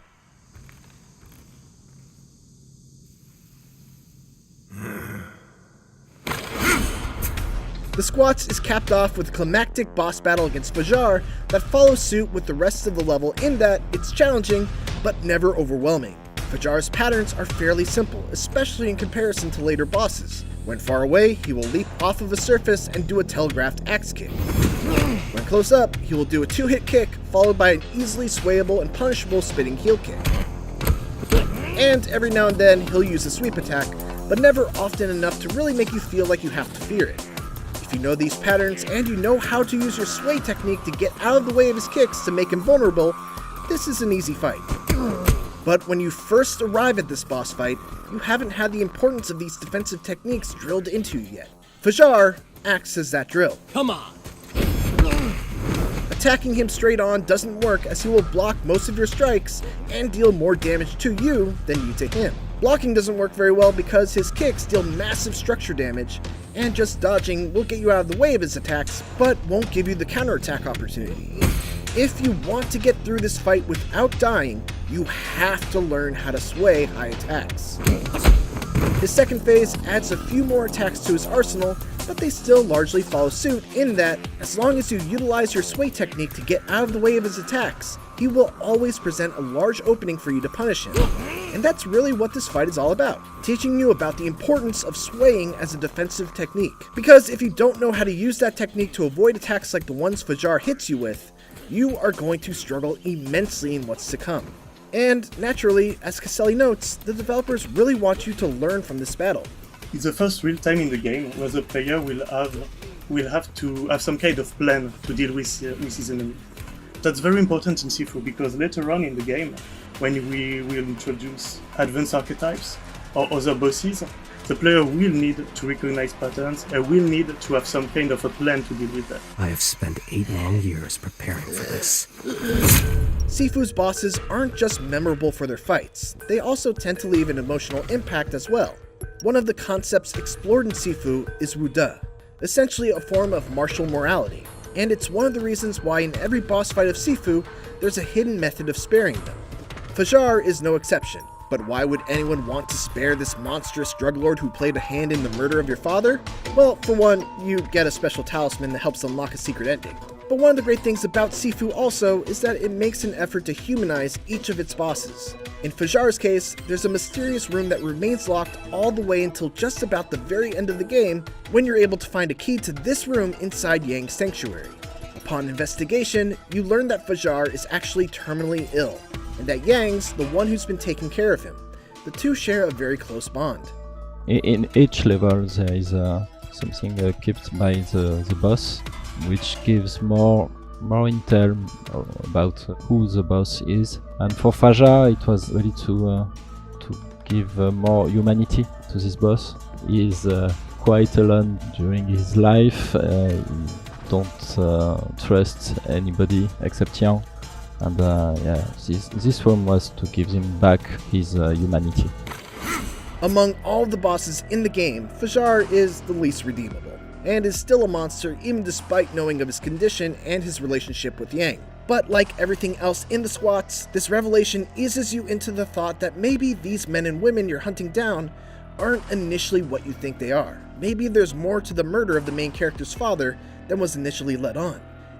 The Squats is capped off with a climactic boss battle against Fajar that follows suit with the rest of the level in that it's challenging, but never overwhelming. Fajar's patterns are fairly simple, especially in comparison to later bosses. When far away, he will leap off of a surface and do a telegraphed axe kick. When close up, he will do a 2-hit kick, followed by an easily swayable and punishable spinning heel kick. And every now and then, he'll use a sweep attack, but never often enough to really make you feel like you have to fear it. If you know these patterns and you know how to use your sway technique to get out of the way of his kicks to make him vulnerable, this is an easy fight. But when you first arrive at this boss fight, you haven't had the importance of these defensive techniques drilled into you yet. Fajar acts as that drill. Come on! Attacking him straight on doesn't work as he will block most of your strikes and deal more damage to you than you to him. Blocking doesn't work very well because his kicks deal massive structure damage, and just dodging will get you out of the way of his attacks, but won't give you the counterattack opportunity. If you want to get through this fight without dying, you have to learn how to sway high attacks. His second phase adds a few more attacks to his arsenal, but they still largely follow suit in that, as long as you utilize your sway technique to get out of the way of his attacks, he will always present a large opening for you to punish him. And that's really what this fight is all about, teaching you about the importance of swaying as a defensive technique. Because if you don't know how to use that technique to avoid attacks like the ones Fajar hits you with, you are going to struggle immensely in what's to come. And naturally, as Caselli notes, the developers really want you to learn from this battle. It's the first real time in the game where the player will have to have some kind of plan to deal with his enemy. That's very important in Sifu because later on in the game, when we will introduce advanced archetypes or other bosses, the player will need to recognize patterns and will need to have some kind of a plan to deal with that. I have spent 8 long years preparing for this. Sifu's bosses aren't just memorable for their fights, they also tend to leave an emotional impact as well. One of the concepts explored in Sifu is Wuda, essentially a form of martial morality, and it's one of the reasons why in every boss fight of Sifu, there's a hidden method of sparing them. Fajar is no exception, but why would anyone want to spare this monstrous drug lord who played a hand in the murder of your father? Well, for one, you get a special talisman that helps unlock a secret ending. But one of the great things about Sifu also is that it makes an effort to humanize each of its bosses. In Fajar's case, there's a mysterious room that remains locked all the way until just about the very end of the game, when you're able to find a key to this room inside Yang's sanctuary. Upon investigation, you learn that Fajar is actually terminally ill, and that Yang's the one who's been taking care of him. The two share a very close bond. In each level there is something kept by the boss, which gives more intel about who the boss is. And for Fajar, it was really to give more humanity to this boss. He is quite alone during his life. He don't trust anybody except Yang. And yeah, this room was to give him back his humanity. Among all the bosses in the game, Fajar is the least redeemable, and is still a monster even despite knowing of his condition and his relationship with Yang. But like everything else in the SWATs, this revelation eases you into the thought that maybe these men and women you're hunting down aren't initially what you think they are. Maybe there's more to the murder of the main character's father than was initially let on.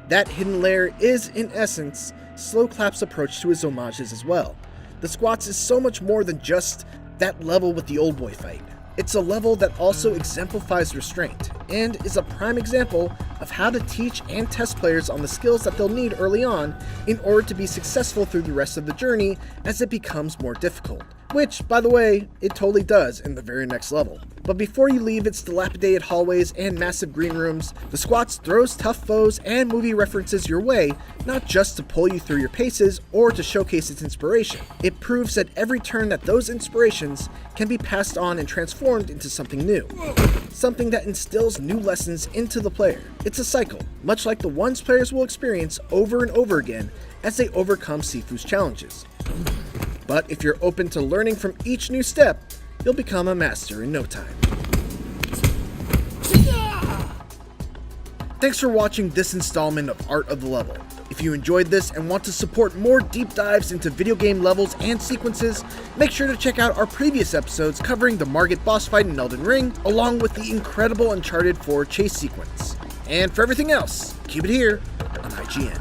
That hidden layer is, in essence, Slow Clap's approach to his homages as well. The SWATs is so much more than just that level with the old boy fight. It's a level that also exemplifies restraint, and is a prime example of how to teach and test players on the skills that they'll need early on in order to be successful through the rest of the journey as it becomes more difficult. Which, by the way, it totally does in the very next level. But before you leave its dilapidated hallways and massive green rooms, the SWATs throws tough foes and movie references your way, not just to pull you through your paces or to showcase its inspiration. It proves at every turn that those inspirations can be passed on and transformed into something new. Something that instills new lessons into the player. It's a cycle, much like the ones players will experience over and over again as they overcome Sifu's challenges. But if you're open to learning from each new step, you'll become a master in no time. Thanks for watching this installment of Art of the Level. If you enjoyed this and want to support more deep dives into video game levels and sequences, make sure to check out our previous episodes covering the Margit boss fight in Elden Ring, along with the incredible Uncharted 4 chase sequence. And for everything else, keep it here on IGN.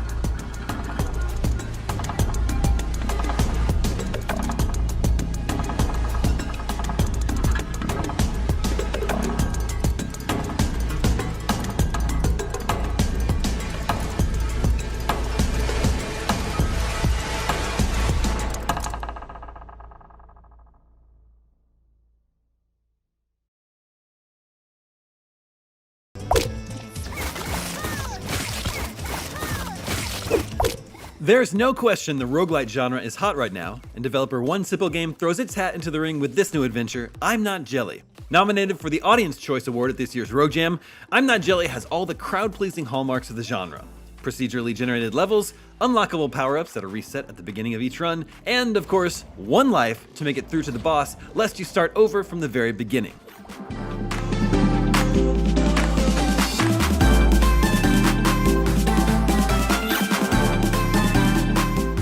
There's no question the roguelite genre is hot right now, and developer One Simple Game throws its hat into the ring with this new adventure, I'm Not Jelly. Nominated for the Audience Choice Award at this year's Rogue Jam, I'm Not Jelly has all the crowd-pleasing hallmarks of the genre. Procedurally generated levels, unlockable power-ups that are reset at the beginning of each run, and, of course, one life to make it through to the boss, lest you start over from the very beginning.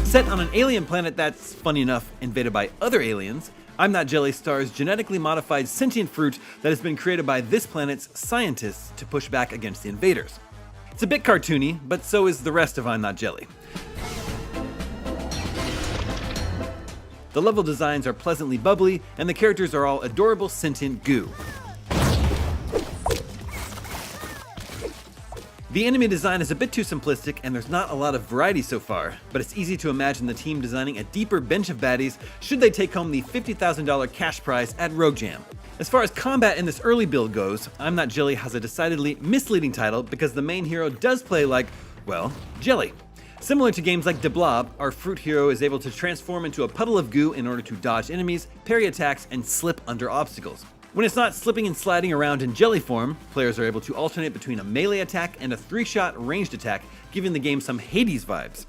Set on an alien planet that's, funny enough, invaded by other aliens, I'm Not Jelly stars genetically modified sentient fruit that has been created by this planet's scientists to push back against the invaders. It's a bit cartoony, but so is the rest of I'm Not Jelly. The level designs are pleasantly bubbly, and the characters are all adorable sentient goo. The enemy design is a bit too simplistic, and there's not a lot of variety so far, but it's easy to imagine the team designing a deeper bench of baddies should they take home the $50,000 cash prize at Rogue Jam. As far as combat in this early build goes, I'm Not Jelly has a decidedly misleading title because the main hero does play like, well, jelly. Similar to games like De Blob, our fruit hero is able to transform into a puddle of goo in order to dodge enemies, parry attacks, and slip under obstacles. When it's not slipping and sliding around in jelly form, players are able to alternate between a melee attack and a 3-shot ranged attack, giving the game some Hades vibes.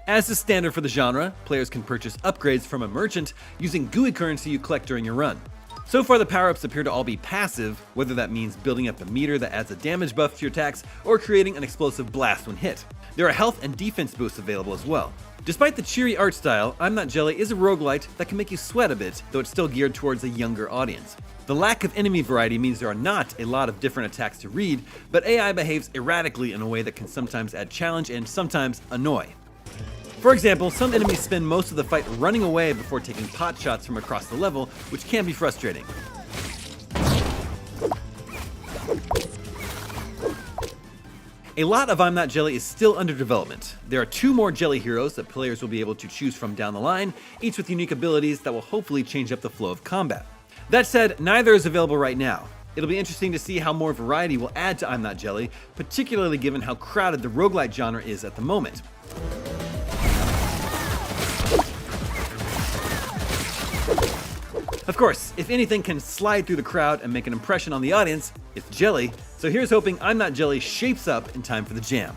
As is standard for the genre, players can purchase upgrades from a merchant using gooey currency you collect during your run. So far the power-ups appear to all be passive, whether that means building up a meter that adds a damage buff to your attacks or creating an explosive blast when hit. There are health and defense boosts available as well. Despite the cheery art style, I'm Not Jelly is a roguelite that can make you sweat a bit, though it's still geared towards a younger audience. The lack of enemy variety means there are not a lot of different attacks to read, but AI behaves erratically in a way that can sometimes add challenge and sometimes annoy. For example, some enemies spend most of the fight running away before taking pot shots from across the level, which can be frustrating. A lot of I'm Not Jelly is still under development. There are 2 more Jelly heroes that players will be able to choose from down the line, each with unique abilities that will hopefully change up the flow of combat. That said, neither is available right now. It'll be interesting to see how more variety will add to I'm Not Jelly, particularly given how crowded the roguelite genre is at the moment. Of course, if anything can slide through the crowd and make an impression on the audience, it's Jelly, so here's hoping I'm Not Jelly shapes up in time for the jam.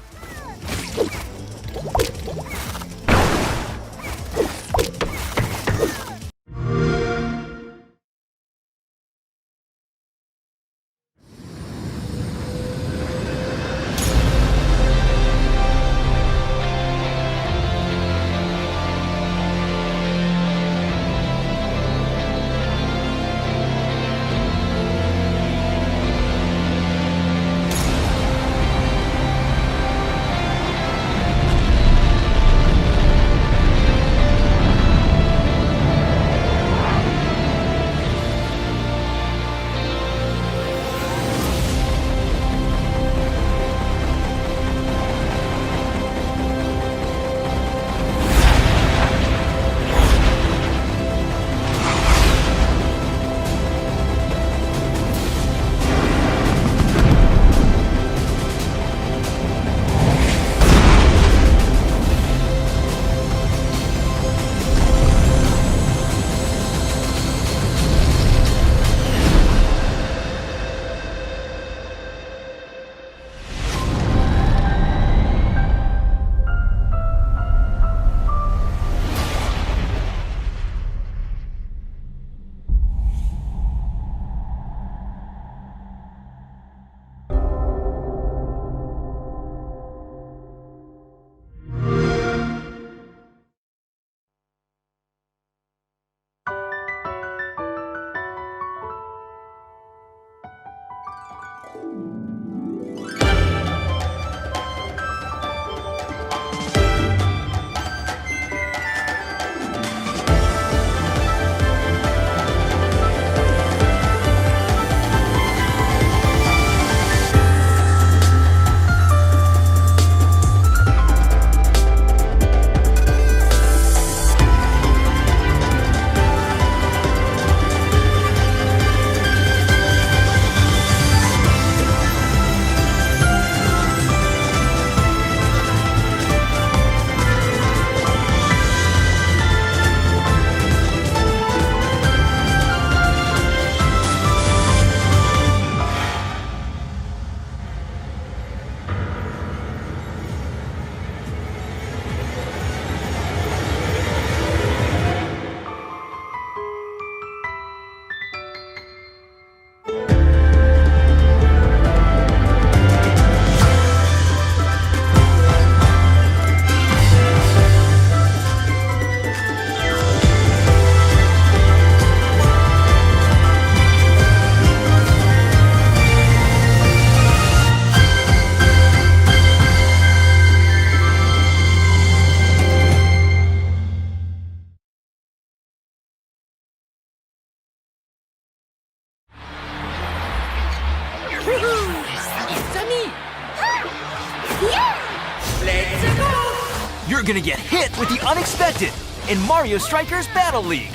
You're gonna get hit with the unexpected in Mario Strikers Battle League.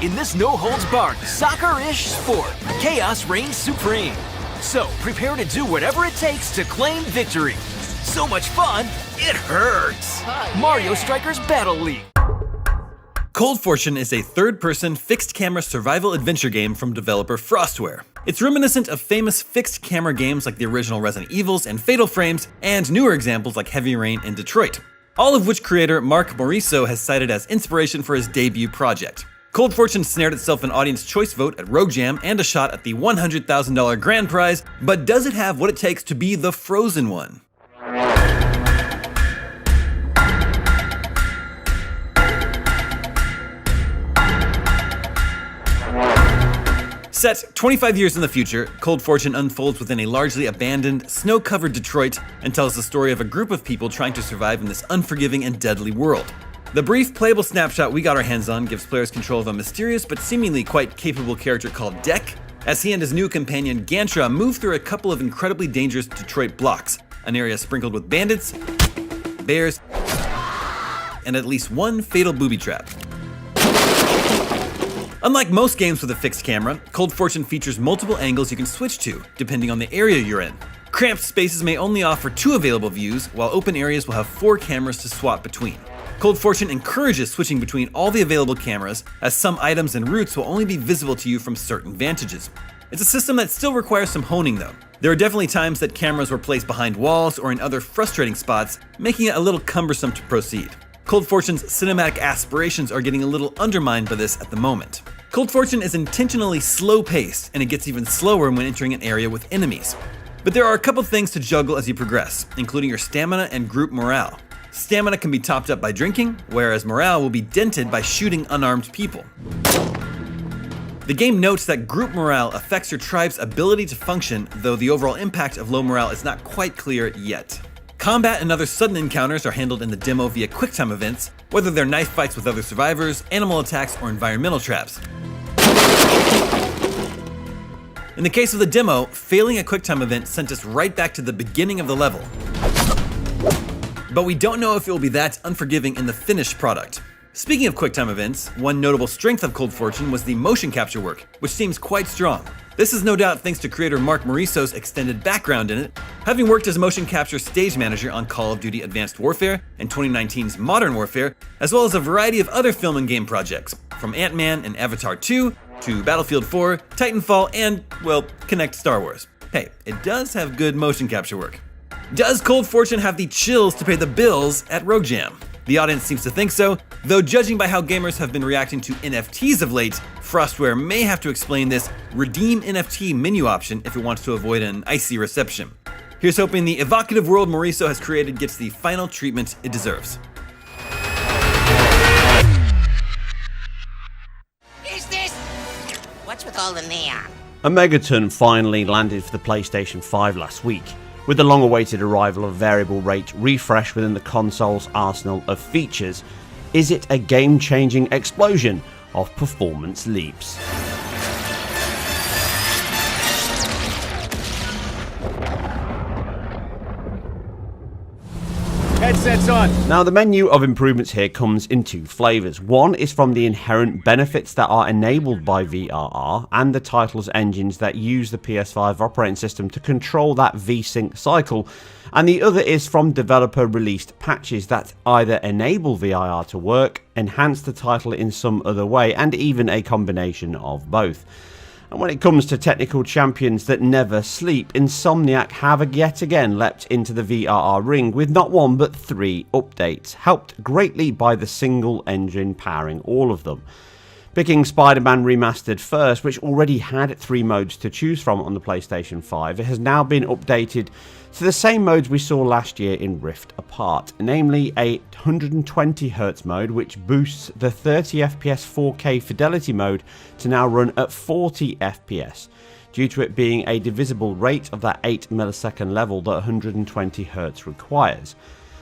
In this no-holds-barred, soccer-ish sport, chaos reigns supreme. So prepare to do whatever it takes to claim victory. So much fun, it hurts. Mario Strikers Battle League. Cold Fortune is a third-person, fixed-camera survival adventure game from developer Frostware. It's reminiscent of famous fixed-camera games like the original Resident Evils and Fatal Frames, and newer examples like Heavy Rain and Detroit, all of which creator Mark Moriso has cited as inspiration for his debut project. Cold Fortune snared itself an audience choice vote at Rogue Jam and a shot at the $100,000 grand prize, but does it have what it takes to be the Frozen one? Set 25 years in the future, Cold Fortune unfolds within a largely abandoned, snow-covered Detroit and tells the story of a group of people trying to survive in this unforgiving and deadly world. The brief playable snapshot we got our hands on gives players control of a mysterious but seemingly quite capable character called Deck, as he and his new companion Gantra move through a couple of incredibly dangerous Detroit blocks, an area sprinkled with bandits, bears, and at least one fatal booby trap. Unlike most games with a fixed camera, Cold Fortune features multiple angles you can switch to, depending on the area you're in. Cramped spaces may only offer 2 available views, while open areas will have 4 cameras to swap between. Cold Fortune encourages switching between all the available cameras, as some items and routes will only be visible to you from certain vantages. It's a system that still requires some honing though. There are definitely times that cameras were placed behind walls or in other frustrating spots, making it a little cumbersome to proceed. Cold Fortune's cinematic aspirations are getting a little undermined by this at the moment. Cold Fortune is intentionally slow-paced, and it gets even slower when entering an area with enemies. But there are a couple things to juggle as you progress, including your stamina and group morale. Stamina can be topped up by drinking, whereas morale will be dented by shooting unarmed people. The game notes that group morale affects your tribe's ability to function, though the overall impact of low morale is not quite clear yet. Combat and other sudden encounters are handled in the demo via quicktime events, whether they're knife fights with other survivors, animal attacks, or environmental traps. In the case of the demo, failing a quicktime event sent us right back to the beginning of the level. But we don't know if it will be that unforgiving in the finished product. Speaking of quicktime events, one notable strength of Cold Fortune was the motion capture work, which seems quite strong. This is no doubt thanks to creator Mark Morisso's extended background in it, having worked as motion capture stage manager on Call of Duty Advanced Warfare and 2019's Modern Warfare, as well as a variety of other film and game projects, from Ant-Man and Avatar 2 to Battlefield 4, Titanfall, and, well, Connect Star Wars. Hey, it does have good motion capture work. Does Cold Fortune have the chills to pay the bills at Rogue Jam? The audience seems to think so, though judging by how gamers have been reacting to NFTs of late, Frostware may have to explain this Redeem NFT menu option if it wants to avoid an icy reception. Here's hoping the evocative world Moriso has created gets the final treatment it deserves. Is this? What's with all the neon? A Megaton finally landed for the PlayStation 5 last week, with the long-awaited arrival of variable rate refresh within the console's arsenal of features. Is it a game-changing explosion of performance leaps? Headsets on! Now, the menu of improvements here comes in 2 flavours. One is from the inherent benefits that are enabled by VRR and the title's engines that use the PS5 operating system to control that VSync cycle, and the other is from developer-released patches that either enable VRR to work, enhance the title in some other way, and even a combination of both. And when it comes to technical champions that never sleep, Insomniac have yet again leapt into the VRR ring with not 1 but 3 updates, helped greatly by the single engine powering all of them. Picking Spider-Man Remastered first, which already had 3 modes to choose from on the PlayStation 5, it has now been updated to the same modes we saw last year in Rift Apart, namely a 120Hz mode which boosts the 30fps 4K fidelity mode to now run at 40fps, due to it being a divisible rate of that 8 millisecond level that 120Hz requires.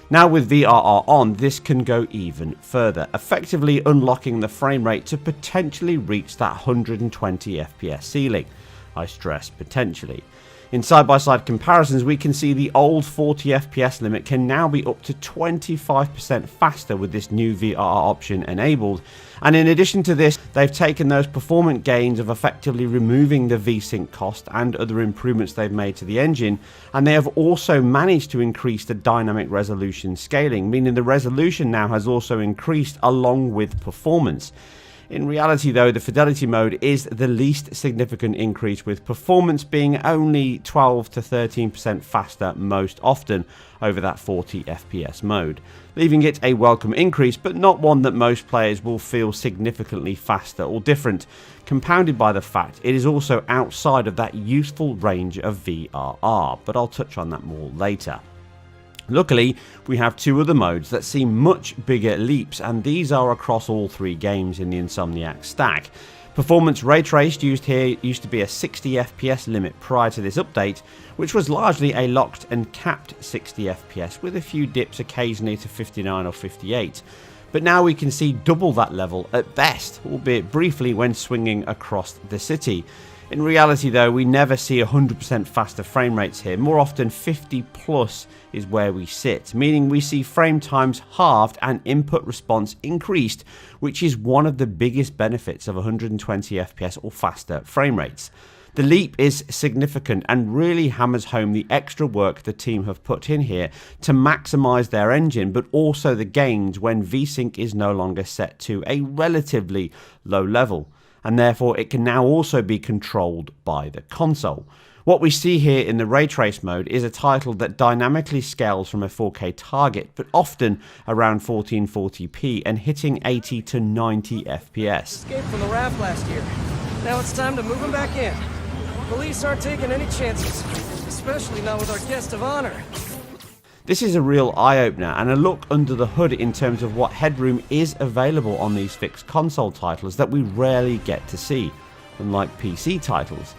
Now with VRR on, this can go even further, effectively unlocking the frame rate to potentially reach that 120fps ceiling. I stress potentially. In side-by-side comparisons, we can see the old 40fps limit can now be up to 25% faster with this new VRR option enabled. And in addition to this, they've taken those performance gains of effectively removing the VSync cost and other improvements they've made to the engine, and they have also managed to increase the dynamic resolution scaling, meaning the resolution now has also increased along with performance. In reality though, the fidelity mode is the least significant increase, with performance being only 12 to 13% faster most often over that 40fps mode, leaving it a welcome increase but not one that most players will feel significantly faster or different, compounded by the fact it is also outside of that useful range of VRR, but I'll touch on that more later. Luckily, we have 2 other modes that see much bigger leaps, and these are across all 3 games in the Insomniac stack. Performance ray traced used here used to be a 60 FPS limit prior to this update, which was largely a locked and capped 60 FPS with a few dips occasionally to 59 or 58. But now we can see double that level at best, albeit briefly when swinging across the city. In reality though, we never see 100% faster frame rates here. More often 50 plus is where we sit, meaning we see frame times halved and input response increased, which is one of the biggest benefits of 120 FPS or faster frame rates. The leap is significant and really hammers home the extra work the team have put in here to maximise their engine, but also the gains when VSync is no longer set to a relatively low level, and therefore it can now also be controlled by the console. What we see here in the ray trace mode is a title that dynamically scales from a 4K target, but often around 1440p and hitting 80 to 90 FPS. Escaped from the raft last year. Now it's time to move him back in. Police aren't taking any chances, especially not with our guest of honor. This is a real eye-opener and a look under the hood in terms of what headroom is available on these fixed console titles that we rarely get to see, unlike PC titles.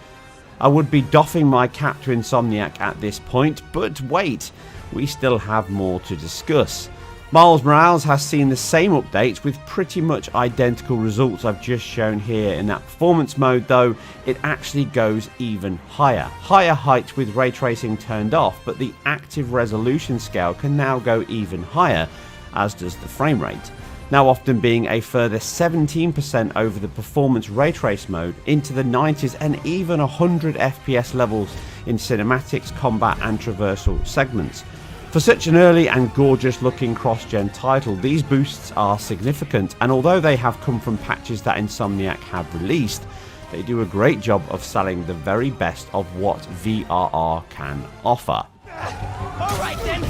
I would be doffing my cap to Insomniac at this point, but wait, we still have more to discuss. Miles Morales has seen the same updates with pretty much identical results I've just shown here. In that performance mode though, it actually goes even higher. Higher heights with ray tracing turned off, but the active resolution scale can now go even higher, as does the frame rate. Now often being a further 17% over the performance ray trace mode into the 90s and even 100 FPS levels in cinematics, combat and traversal segments. For such an early and gorgeous looking cross-gen title, these boosts are significant, and although they have come from patches that Insomniac have released, they do a great job of selling the very best of what VRR can offer. Alright then!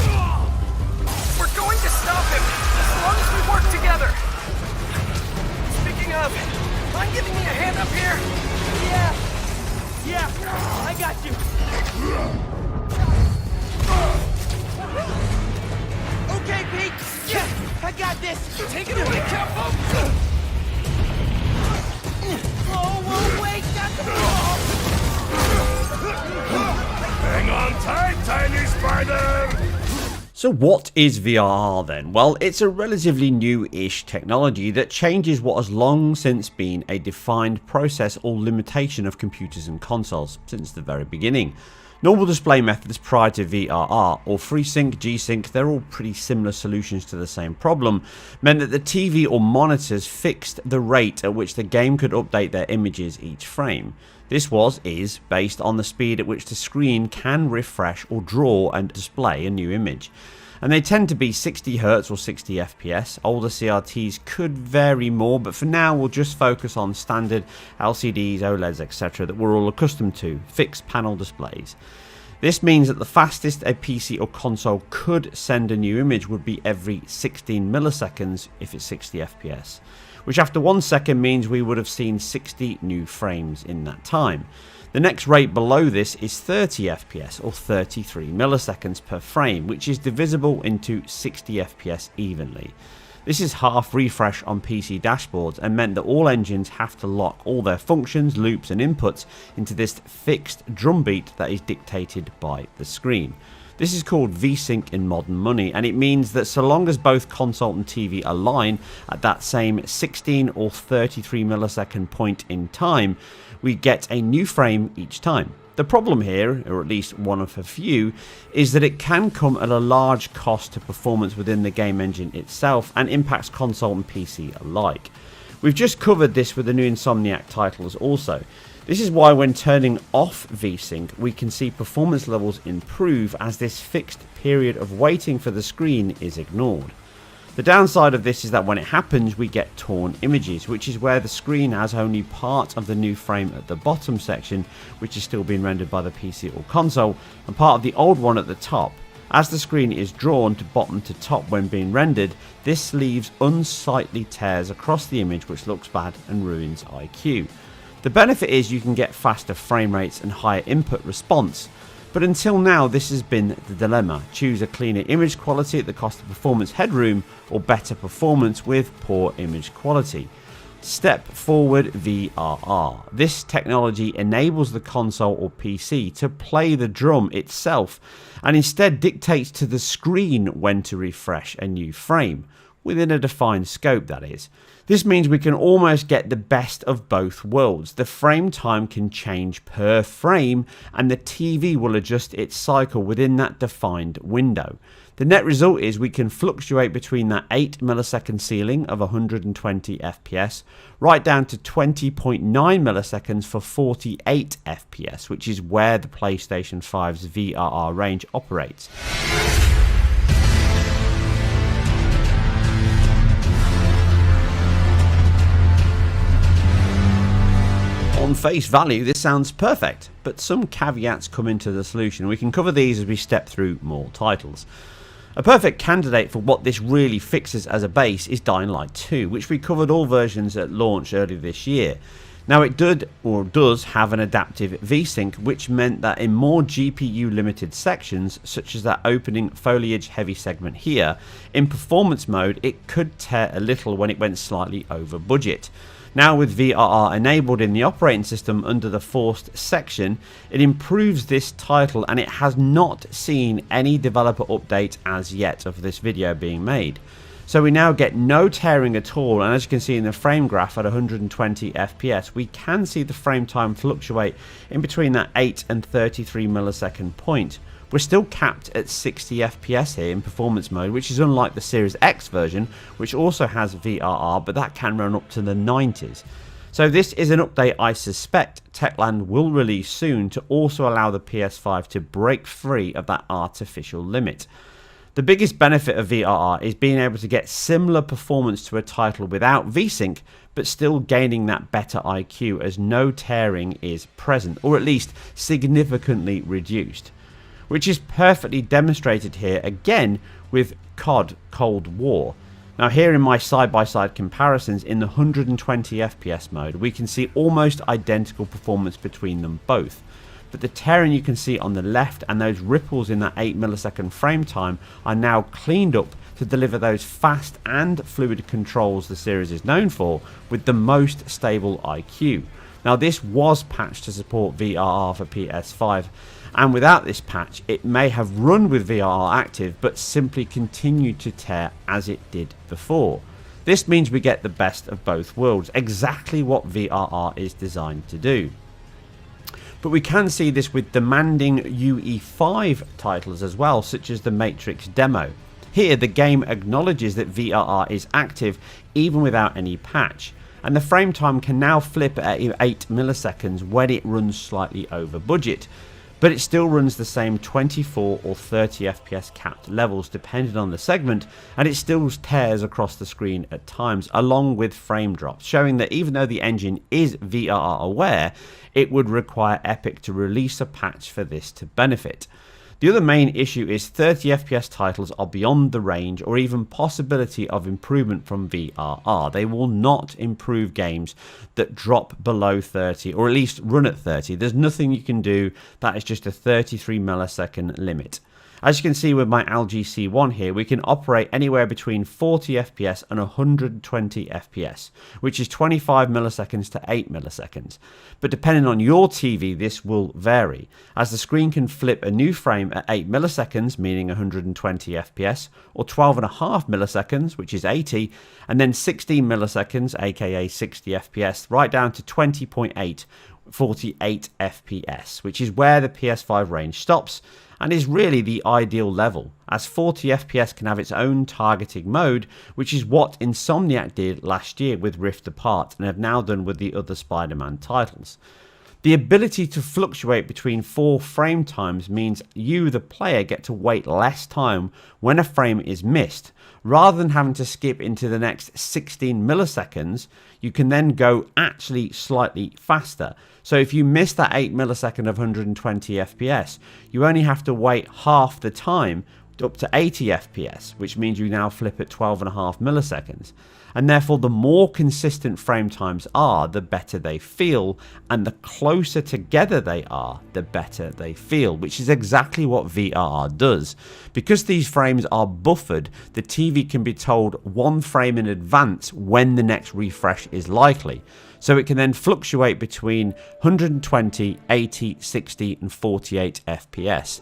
We're going to stop him, as long as we work together! Speaking of, mind giving me a hand up here? Yeah, I got you! Okay, Pete! Yeah, I got this! Take it away, Capo! Oh, wait, that's the ball! Hang on tight, tiny spider! So what is VRR then? Well, it's a relatively new-ish technology that changes what has long since been a defined process or limitation of computers and consoles since the very beginning. Normal display methods prior to VRR, or FreeSync, G-Sync, they're all pretty similar solutions to the same problem, meant that the TV or monitors fixed the rate at which the game could update their images each frame. This is based on the speed at which the screen can refresh or draw and display a new image. And they tend to be 60Hz or 60 FPS. Older CRTs could vary more, but for now we'll just focus on standard LCDs, OLEDs, etc. that we're all accustomed to, fixed panel displays. This means that the fastest a PC or console could send a new image would be every 16 milliseconds if it's 60 FPS, which after 1 second means we would have seen 60 new frames in that time. The next rate below this is 30 FPS or 33 milliseconds per frame, which is divisible into 60 FPS evenly. This is half refresh on PC dashboards and meant that all engines have to lock all their functions, loops and inputs into this fixed drumbeat that is dictated by the screen. This is called VSync in modern money, and it means that so long as both console and TV align at that same 16 or 33 millisecond point in time, we get a new frame each time. The problem here, or at least one of a few, is that it can come at a large cost to performance within the game engine itself and impacts console and PC alike. We've just covered this with the new Insomniac titles also. This is why when turning off VSync, we can see performance levels improve as this fixed period of waiting for the screen is ignored. The downside of this is that when it happens, we get torn images, which is where the screen has only part of the new frame at the bottom section, which is still being rendered by the PC or console, and part of the old one at the top. As the screen is drawn to bottom to top when being rendered, this leaves unsightly tears across the image which looks bad and ruins IQ. The benefit is you can get faster frame rates and higher input response, but until now this has been the dilemma. Choose a cleaner image quality at the cost of performance headroom, or better performance with poor image quality. Step Forward VRR. This technology enables the console or PC to play the drum itself and instead dictates to the screen when to refresh a new frame, within a defined scope that is. This means we can almost get the best of both worlds. The frame time can change per frame and the TV will adjust its cycle within that defined window. The net result is we can fluctuate between that 8 millisecond ceiling of 120 FPS right down to 20.9 milliseconds for 48 FPS, which is where the PlayStation 5's VRR range operates. On face value, this sounds perfect, but some caveats come into the solution. We can cover these as we step through more titles. A perfect candidate for what this really fixes as a base is Dying Light 2, which we covered all versions at launch earlier this year. Now it does have an adaptive VSync, which meant that in more GPU limited sections, such as that opening foliage heavy segment here, in performance mode it could tear a little when it went slightly over budget. Now with VRR enabled in the operating system under the forced section, it improves this title and it has not seen any developer update as yet of this video being made. So we now get no tearing at all, and as you can see in the frame graph at 120 FPS, we can see the frame time fluctuate in between that 8 and 33 millisecond point. We're still capped at 60 FPS here in performance mode, which is unlike the Series X version, which also has VRR, but that can run up to the 90s. So this is an update I suspect Techland will release soon to also allow the PS5 to break free of that artificial limit. The biggest benefit of VRR is being able to get similar performance to a title without VSync, but still gaining that better IQ as no tearing is present, or at least significantly reduced. Which is perfectly demonstrated here again with COD Cold War. Now here in my side-by-side comparisons in the 120 FPS mode, we can see almost identical performance between them both. But the tearing you can see on the left and those ripples in that 8 millisecond frame time are now cleaned up to deliver those fast and fluid controls the series is known for, with the most stable IQ. Now this was patched to support VRR for PS5, and without this patch it may have run with VRR active but simply continued to tear as it did before. This means we get the best of both worlds, exactly what VRR is designed to do. But we can see this with demanding UE5 titles as well, such as the Matrix demo. Here the game acknowledges that VRR is active even without any patch, and the frame time can now flip at 8 milliseconds when it runs slightly over budget, but it still runs the same 24 or 30 FPS capped levels depending on the segment, and it still tears across the screen at times along with frame drops, showing that even though the engine is VRR aware, it would require Epic to release a patch for this to benefit. The other main issue is 30 FPS titles are beyond the range or even possibility of improvement from VRR. They will not improve games that drop below 30 or at least run at 30. There's nothing you can do. That is just a 33 millisecond limit. As you can see with my LG C1 here, we can operate anywhere between 40 FPS and 120 FPS, which is 25 milliseconds to 8 milliseconds. But depending on your TV, this will vary, as the screen can flip a new frame at 8 milliseconds, meaning 120 FPS, or 12.5 milliseconds, which is 80, and then 16 milliseconds, aka 60 FPS, right down to 20.8, 48 FPS, which is where the PS5 range stops, and is really the ideal level, as 40 FPS can have its own targeting mode, which is what Insomniac did last year with Rift Apart and have now done with the other Spider-Man titles. The ability to fluctuate between 4 frame times means you, the player, get to wait less time when a frame is missed. Rather than having to skip into the next 16 milliseconds, you can then go actually slightly faster. So if you miss that 8 millisecond of 120 FPS, you only have to wait half the time up to 80 FPS, which means you now flip at 12.5 milliseconds. And therefore, the more consistent frame times are, the better they feel, and the closer together they are, the better they feel, which is exactly what VRR does. Because these frames are buffered, the TV can be told one frame in advance when the next refresh is likely. So it can then fluctuate between 120, 80, 60 and 48 FPS.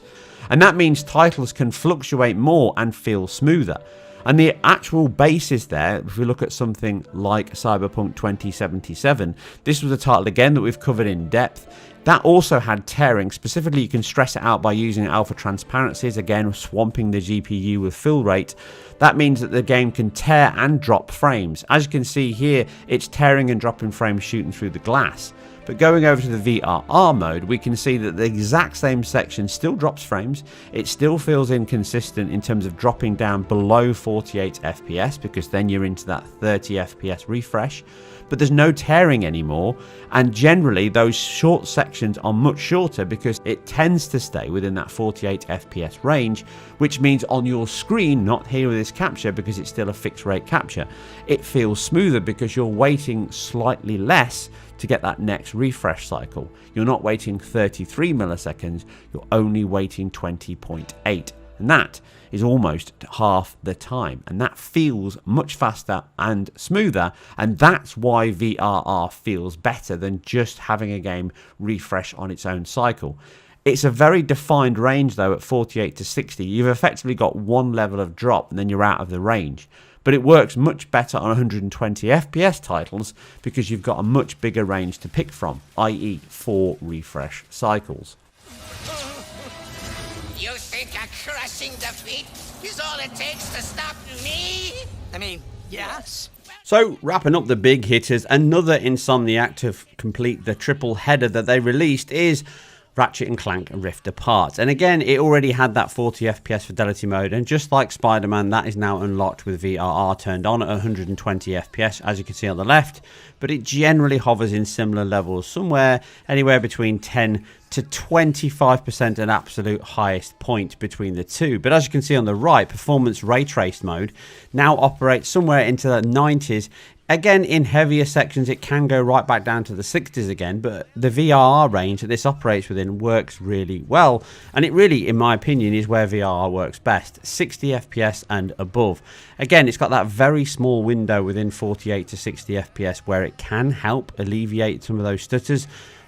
And that means titles can fluctuate more and feel smoother. And the actual basis there, if we look at something like Cyberpunk 2077, this was a title again that we've covered in depth. That also had tearing. Specifically, you can stress it out by using alpha transparencies, again swamping the GPU with fill rate. That means that the game can tear and drop frames. As you can see here, it's tearing and dropping frames shooting through the glass. But going over to the VRR mode, we can see that the exact same section still drops frames. It still feels inconsistent in terms of dropping down below 48 FPS, because then you're into that 30 FPS refresh. But there's no tearing anymore, and generally those short sections are much shorter because it tends to stay within that 48 FPS range, which means on your screen, not here with this capture because it's still a fixed rate capture, it feels smoother because you're waiting slightly less to get that next refresh cycle. You're not waiting 33 milliseconds, you're only waiting 20.8, and that is almost half the time, and that feels much faster and smoother, and that's why VRR feels better than just having a game refresh on its own cycle. It's a very defined range though. At 48 to 60, you've effectively got one level of drop and then you're out of the range. But it works much better on 120 FPS titles because you've got a much bigger range to pick from, i.e. 4 refresh cycles. You think a crushing defeat is all it takes to stop me? I mean, yes. So, wrapping up the big hitters, another Insomniac to complete the triple header that they released is Ratchet & Clank Rift Apart. And again, it already had that 40 FPS fidelity mode, and just like Spider-Man, that is now unlocked with VRR turned on at 120 FPS, as you can see on the left, but it generally hovers in similar levels, somewhere anywhere between 10 to 25% an absolute highest point between the two. But as you can see on the right, performance ray traced mode now operates somewhere into the 90s. Again, in heavier sections, it can go right back down to the 60s again, but the VRR range that this operates within works really well. And it really, in my opinion, is where VRR works best, 60 FPS and above. Again, it's got that very small window within 48 to 60 FPS where it can help alleviate some of those stutters.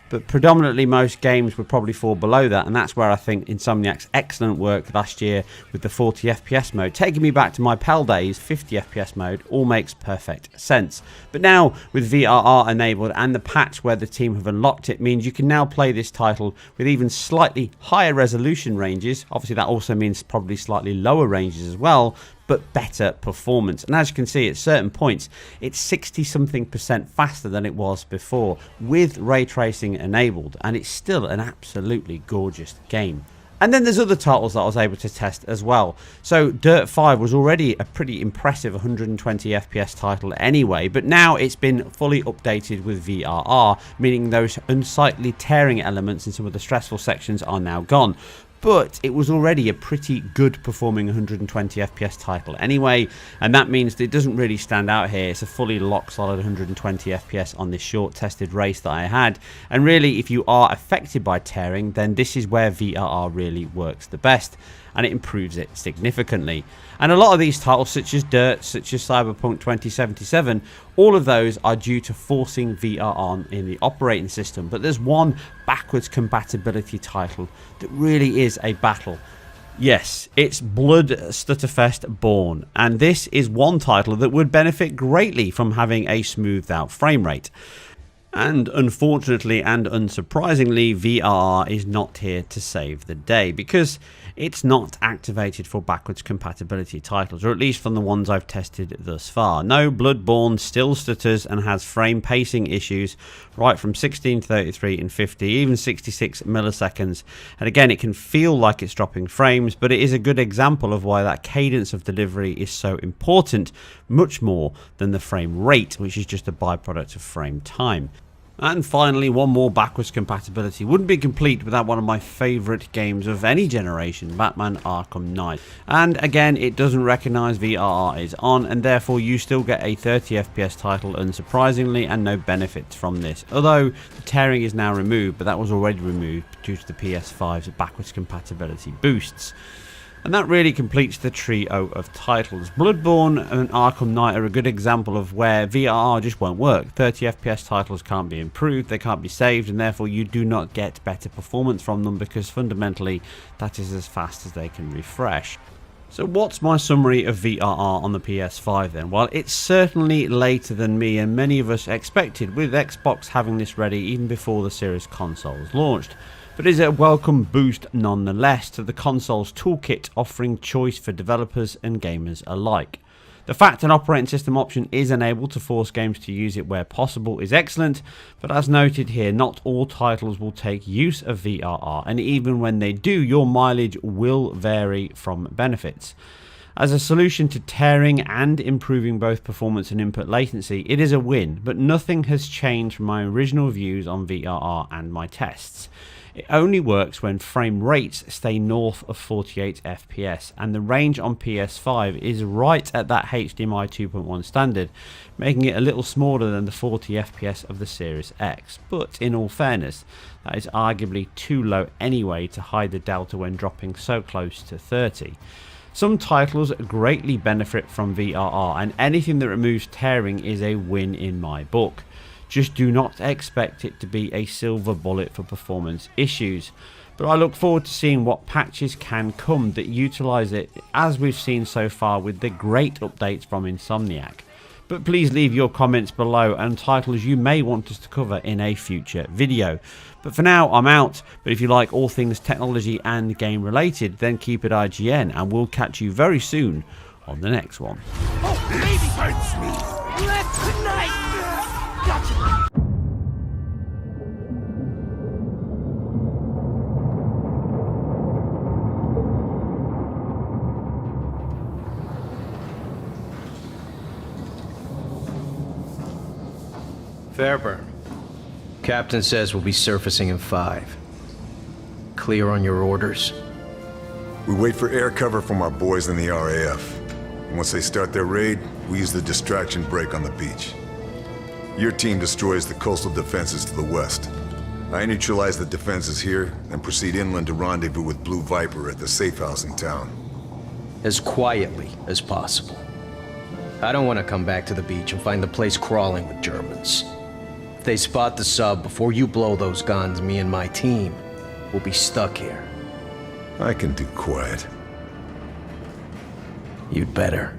But predominantly most games would probably fall below that, and that's where I think Insomniac's excellent work last year with the 40 FPS mode, taking me back to my PAL days, 50 FPS mode, all makes perfect sense. But now with VRR enabled and the patch where the team have unlocked it means you can now play this title with even slightly higher resolution ranges. Obviously that also means probably slightly lower ranges as well, but better performance. And as you can see, at certain points, it's 60-something% faster than it was before, with ray tracing enabled, and it's still an absolutely gorgeous game. And then there's other titles that I was able to test as well. So Dirt 5 was already a pretty impressive 120 FPS title anyway, but now it's been fully updated with VRR, meaning those unsightly tearing elements in some of the stressful sections are now gone. But it was already a pretty good performing 120 FPS title anyway, and that means that it doesn't really stand out here. It's a fully lock solid 120 FPS on this short tested race that I had, and really if you are affected by tearing, then this is where VRR really works the best, and it improves it significantly. And a lot of these titles, such as Dirt, such as Cyberpunk 2077, all of those are due to forcing VR on in the operating system. But there's one backwards compatibility title that really is a battle. Yes, it's Blood Stutterfest Born, and this is one title that would benefit greatly from having a smoothed out frame rate. And unfortunately and unsurprisingly, VRR is not here to save the day because it's not activated for backwards compatibility titles, or at least from the ones I've tested thus far. No, Bloodborne still stutters and has frame pacing issues right from 16, 33 and 50, even 66 milliseconds. And again, it can feel like it's dropping frames, but it is a good example of why that cadence of delivery is so important, much more than the frame rate, which is just a byproduct of frame time. And finally, one more backwards compatibility. Wouldn't be complete without one of my favourite games of any generation, Batman Arkham Knight. And again, it doesn't recognise VRR is on, and therefore you still get a 30 FPS title unsurprisingly, and no benefits from this. Although the tearing is now removed, but that was already removed due to the PS5's backwards compatibility boosts. And that really completes the trio of titles. Bloodborne and Arkham Knight are a good example of where VRR just won't work. 30 FPS titles can't be improved, they can't be saved, and therefore you do not get better performance from them because fundamentally that is as fast as they can refresh. So what's my summary of VRR on the PS5 then? Well, it's certainly later than me and many of us expected, with Xbox having this ready even before the Series consoles launched. But is a welcome boost nonetheless to the console's toolkit, offering choice for developers and gamers alike. The fact an operating system option is enabled to force games to use it where possible is excellent, but as noted here, not all titles will take use of VRR, and even when they do, your mileage will vary from benefits. As a solution to tearing and improving both performance and input latency, it is a win, but nothing has changed from my original views on VRR and my tests. It only works when frame rates stay north of 48 FPS, and the range on PS5 is right at that HDMI 2.1 standard, making it a little smaller than the 40 FPS of the Series X. But in all fairness, that is arguably too low anyway to hide the delta when dropping so close to 30. Some titles greatly benefit from VRR, and anything that removes tearing is a win in my book. Just do not expect it to be a silver bullet for performance issues. But I look forward to seeing what patches can come that utilise it, as we've seen so far with the great updates from Insomniac. But please leave your comments below and titles you may want us to cover in a future video. But for now, I'm out. But if you like all things technology and game related, then keep it IGN, and we'll catch you very soon on the next one. Oh, baby! Bites me! Left tonight! Gotcha! Fairburn. Captain says we'll be surfacing in 5. Clear on your orders? We wait for air cover from our boys in the RAF. And once they start their raid, we use the distraction break on the beach. Your team destroys the coastal defenses to the west. I neutralize the defenses here, and proceed inland to rendezvous with Blue Viper at the safe house in town. As quietly as possible. I don't want to come back to the beach and find the place crawling with Germans. If they spot the sub before you blow those guns, me and my team will be stuck here. I can do quiet. You'd better.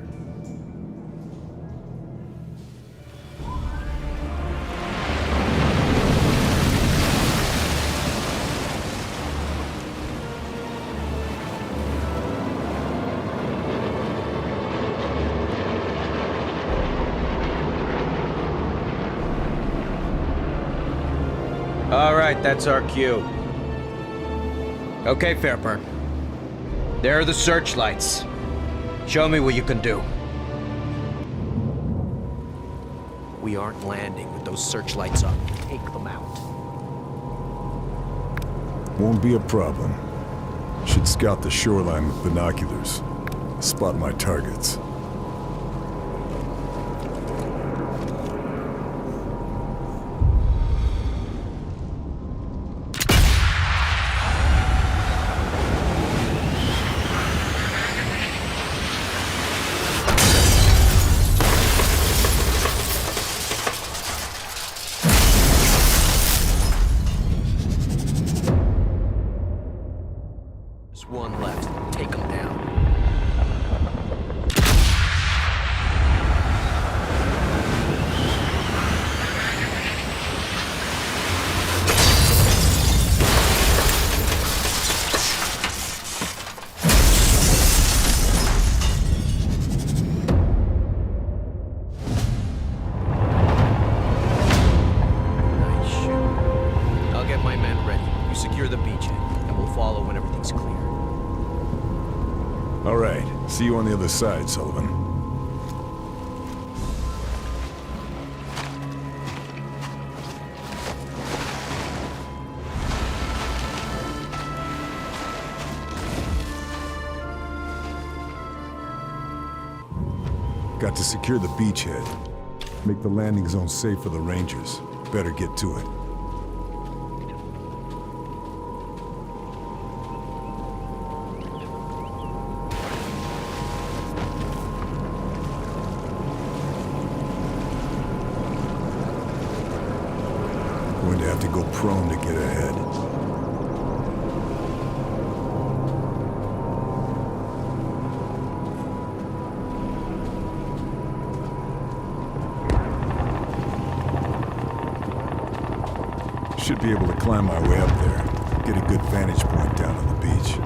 All right, that's our cue. Okay, Fairburn. There are the searchlights. Show me what you can do. We aren't landing with those searchlights up. Take them out. Won't be a problem. Should scout the shoreline with binoculars. Spot my targets. One left. Take them down. Nice shit. I'll get my men ready. You secure the beachhead, and we'll follow when everything's clear. All right. See you on the other side, Sullivan. Got to secure the beachhead. Make the landing zone safe for the Rangers. Better get to it. Going to have to go prone to get ahead. Should be able to climb my way up there. Get a good vantage point down on the beach.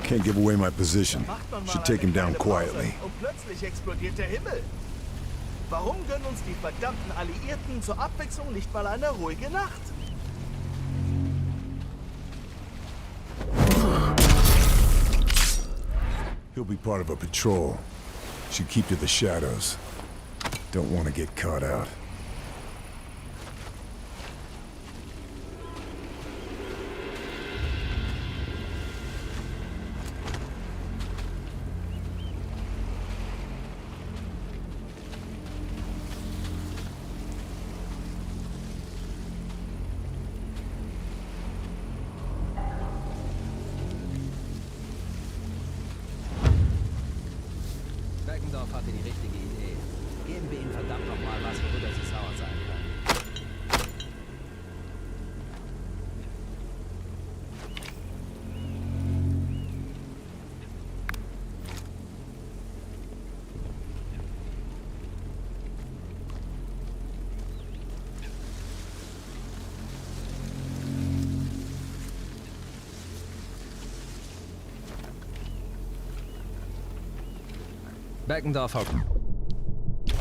Can't give away my position. Should take him down quietly. Und plötzlich explodiert der Himmel. Warum gönnen uns die verdammten Alliierten zur Abwechslung nicht mal eine ruhige Nacht? He'll be part of a patrol. Should keep to the shadows. Don't want to get caught out. Beckendorf hatte die richtige Idee. Geben wir ihm verdammt nochmal was, worüber sie sauer sein kann. Beckendorf hat...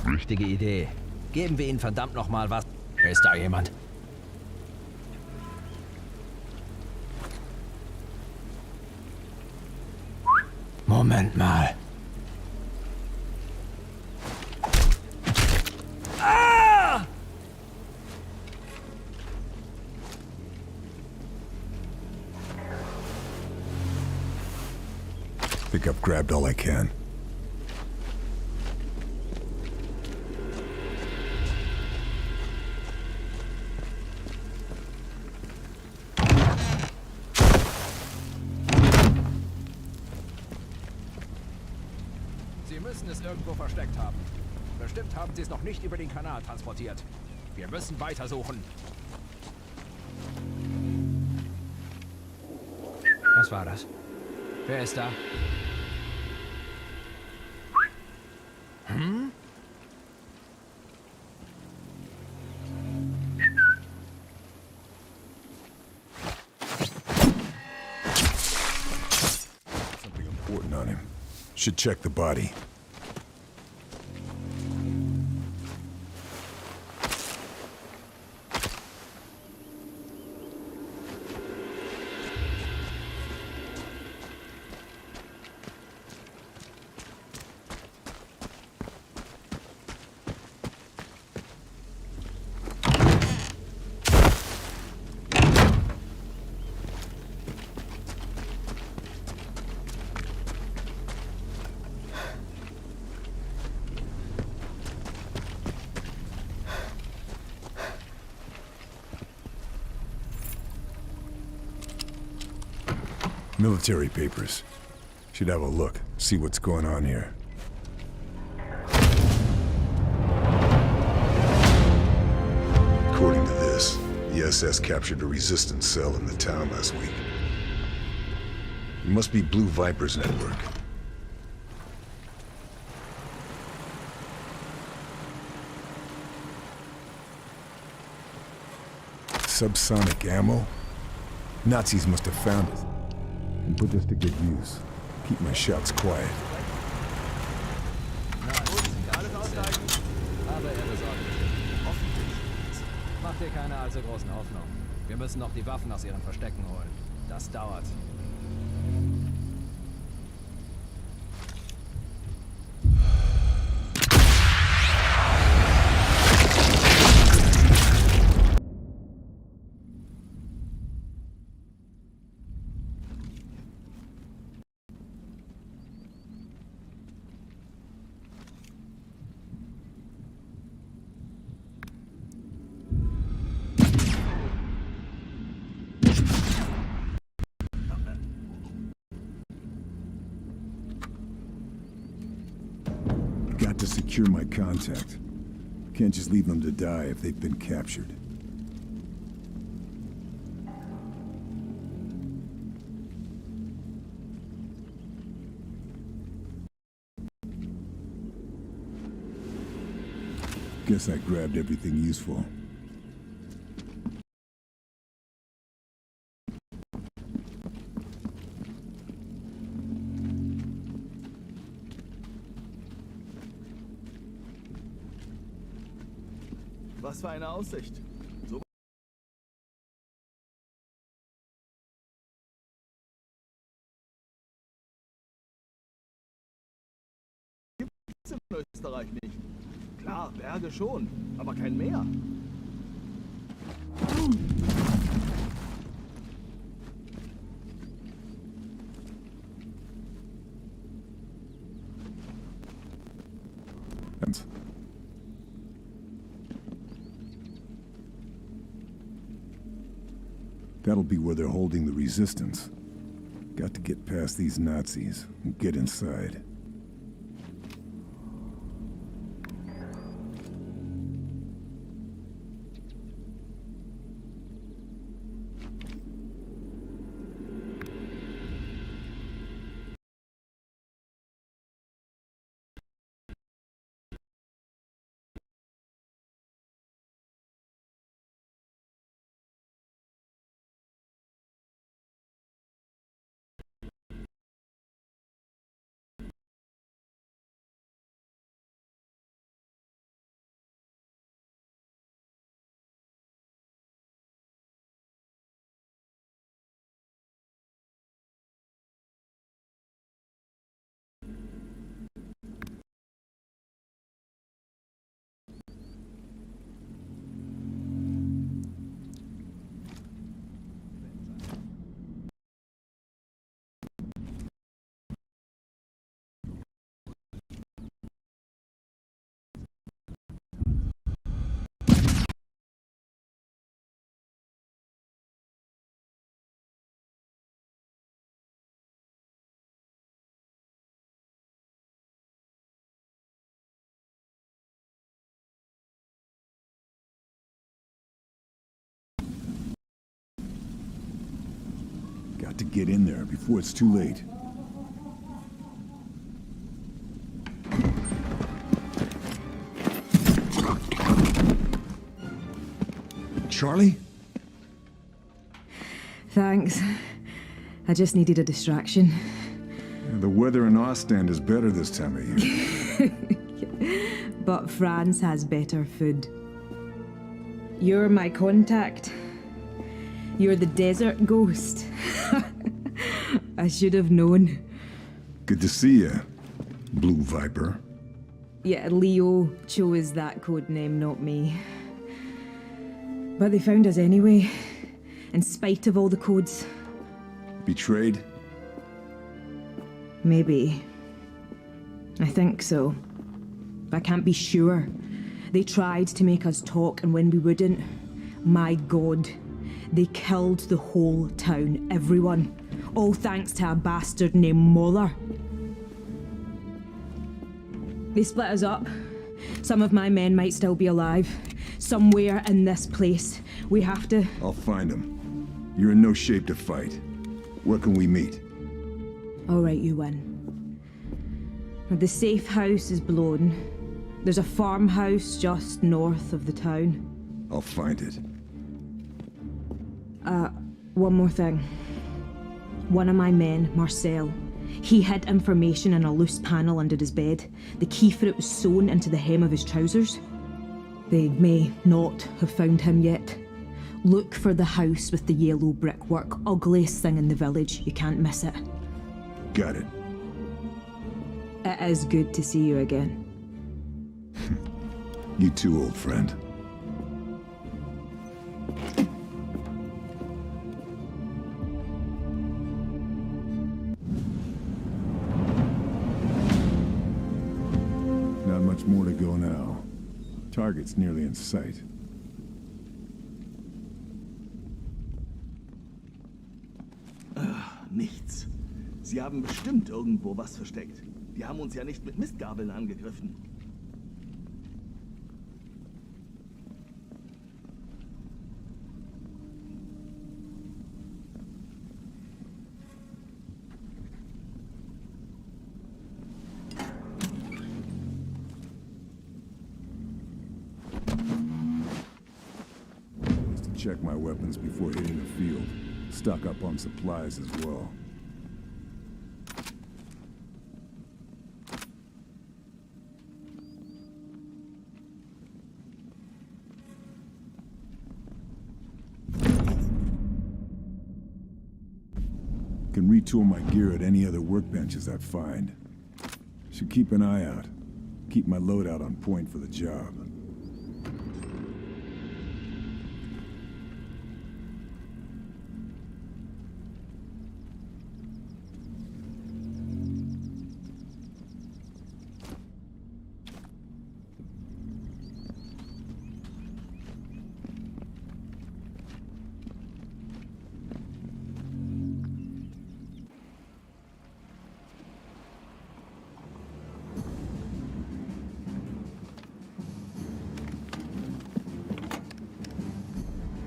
Richtige Idee. Geben wir ihm verdammt nochmal was. Ist da jemand? Moment mal. Ah! Think I've grabbed all I can. Sie müssen es irgendwo versteckt haben. Bestimmt haben sie es noch nicht über den Kanal transportiert. Wir müssen weitersuchen. Was war das? Wer ist da? Hm? Something important on him. Should check the body. Military papers. Should have a look, see what's going on here. According to this, the SS captured a resistance cell in the town last week. It must be Blue Viper's network. Subsonic ammo? Nazis must have found it and put this to good use. Keep my shots quiet. Aber er besorgt mich. Hoffentlich. Mach dir keine allzu großen Hoffnungen. Wir müssen noch die Waffen aus ihren Verstecken holen. Das dauert. Got to secure my contact. Can't just leave them to die if they've been captured. Guess I grabbed everything useful. Was für eine Aussicht. So gibt's in Österreich nicht. Klar, Berge schon, aber kein Meer. That'll be where they're holding the resistance. Got to get past these Nazis and get inside. Got to get in there before it's too late. Charlie? Thanks. I just needed a distraction. The weather in Ostend is better this time of year. But France has better food. You're my contact. You're the desert ghost. I should have known. Good to see you, Blue Viper. Yeah, Leo chose that code name, not me. But they found us anyway, in spite of all the codes. Betrayed? Maybe. I think so. I can't be sure. They tried to make us talk, and when we wouldn't, my God, they killed the whole town, everyone. All thanks to a bastard named Moller. They split us up. Some of my men might still be alive. Somewhere in this place. We have to... I'll find them. You're in no shape to fight. Where can we meet? All right, you win. The safe house is blown. There's a farmhouse just north of the town. I'll find it. One more thing. One of my men, Marcel, He hid information in a loose panel under his bed. The key for it was sewn into the hem of his trousers. They may not have found him yet. Look for the house with the yellow brickwork. Ugliest thing in the village. You can't miss it. Got it. It is good to see you again. You too, old friend. Not much more to go now. Target's nearly in sight. Nichts. Sie haben bestimmt irgendwo was versteckt. Die haben uns ja nicht mit Mistgabeln angegriffen. Check my weapons before hitting the field. Stock up on supplies as well. Can retool my gear at any other workbenches I find. Should keep an eye out. Keep my loadout on point for the job.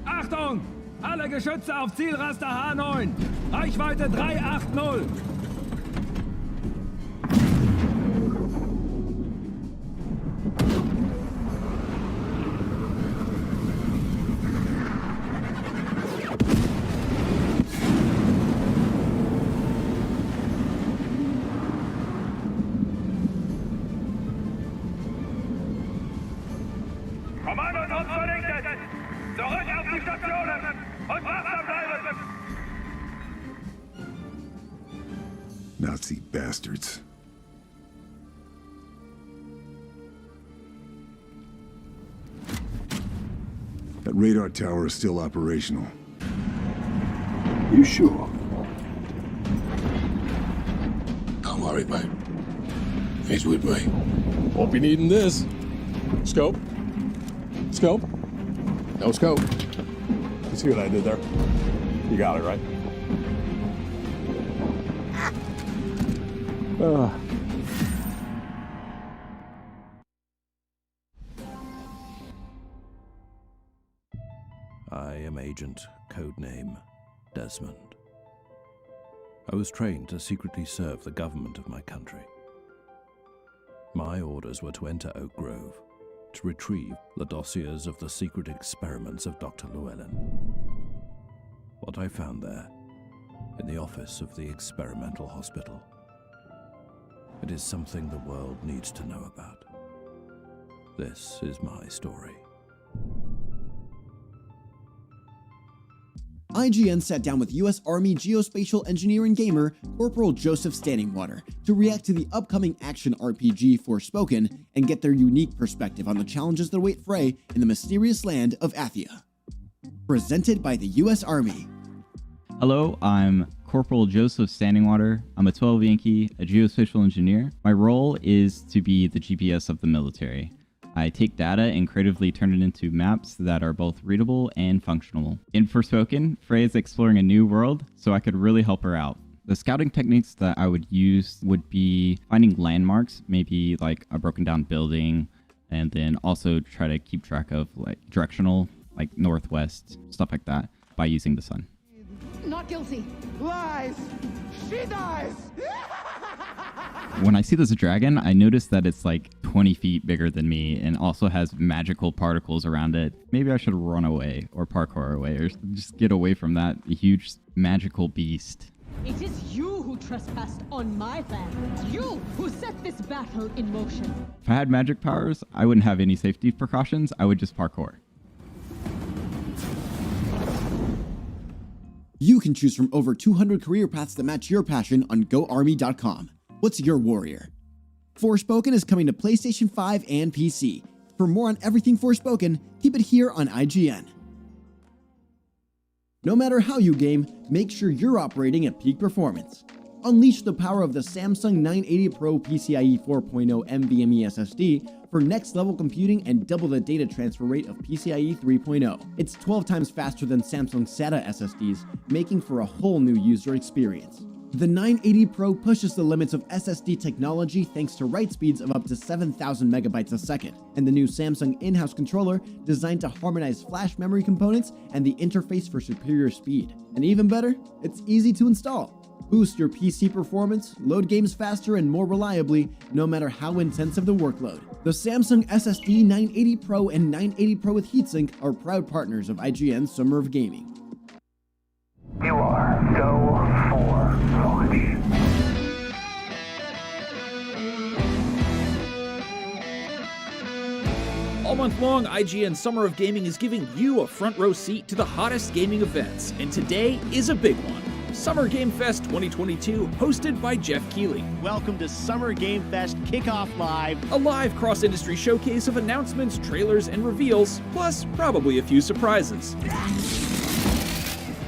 Achtung! Alle Geschütze auf Zielraster H9. Reichweite 380. Kommandoton vernichtet! Zurück auf die Stationen! Und wachsam bleiben! Nazi bastards. That radar tower is still operational. You sure? Don't worry, mate. He's with me. Won't be needing this. Scope. Scope. No scope. You see what I did there? You got it, right? I am Agent, codename Desmond. I was trained to secretly serve the government of my country. My orders were to enter Oak Grove, to retrieve the dossiers of the secret experiments of Dr. Llewellyn. What I found there, in the office of the experimental hospital, it is something the world needs to know about. This is my story. IGN sat down with U.S. Army geospatial engineer and gamer Corporal Joseph Stanningwater to react to the upcoming action RPG Forspoken and get their unique perspective on the challenges that await Frey in the mysterious land of Athia. Presented by the U.S. Army. Hello, I'm Corporal Joseph Stanningwater. I'm a 12 Yankee, a geospatial engineer. My role is to be the GPS of the military. I take data and creatively turn it into maps that are both readable and functional. In Forspoken, Frey is exploring a new world, so I could really help her out. The scouting techniques that I would use would be finding landmarks, maybe like a broken down building, and then also try to keep track of like directional, like northwest, stuff like that, by using the sun. Not guilty. Lies. She dies. When I see this dragon, I notice that it's like 20 feet bigger than me and also has magical particles around it. Maybe I should run away or parkour away or just get away from that huge magical beast. It is you who You trespassed on my land. You who set this battle in motion. If I had magic powers, I wouldn't have any safety precautions. I would just parkour. You can choose from over 200 career paths that match your passion on GoArmy.com. What's your warrior? Forspoken is coming to PlayStation 5 and PC. For more on everything Forspoken, keep it here on IGN. No matter how you game, make sure you're operating at peak performance. Unleash the power of the Samsung 980 Pro PCIe 4.0 NVMe SSD for next-level computing and double the data transfer rate of PCIe 3.0. It's 12 times faster than Samsung SATA SSDs, making for a whole new user experience. The 980 Pro pushes the limits of SSD technology thanks to write speeds of up to 7,000 megabytes a second, and the new Samsung in-house controller designed to harmonize flash memory components and the interface for superior speed. And even better, it's easy to install. Boost your PC performance, load games faster and more reliably, no matter how intensive the workload. The Samsung SSD 980 Pro and 980 Pro with heatsink are proud partners of IGN's Summer of Gaming. You are go for launch. All month long, IGN Summer of Gaming is giving you a front row seat to the hottest gaming events, and today is a big one. Summer Game Fest 2022, hosted by Jeff Keighley. Welcome to Summer Game Fest Kickoff Live. A live cross-industry showcase of announcements, trailers, and reveals, plus probably a few surprises.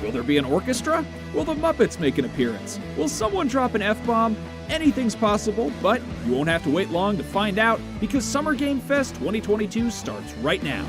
Will there be an orchestra? Will the Muppets make an appearance? Will someone drop an F-bomb? Anything's possible, but you won't have to wait long to find out because Summer Game Fest 2022 starts right now.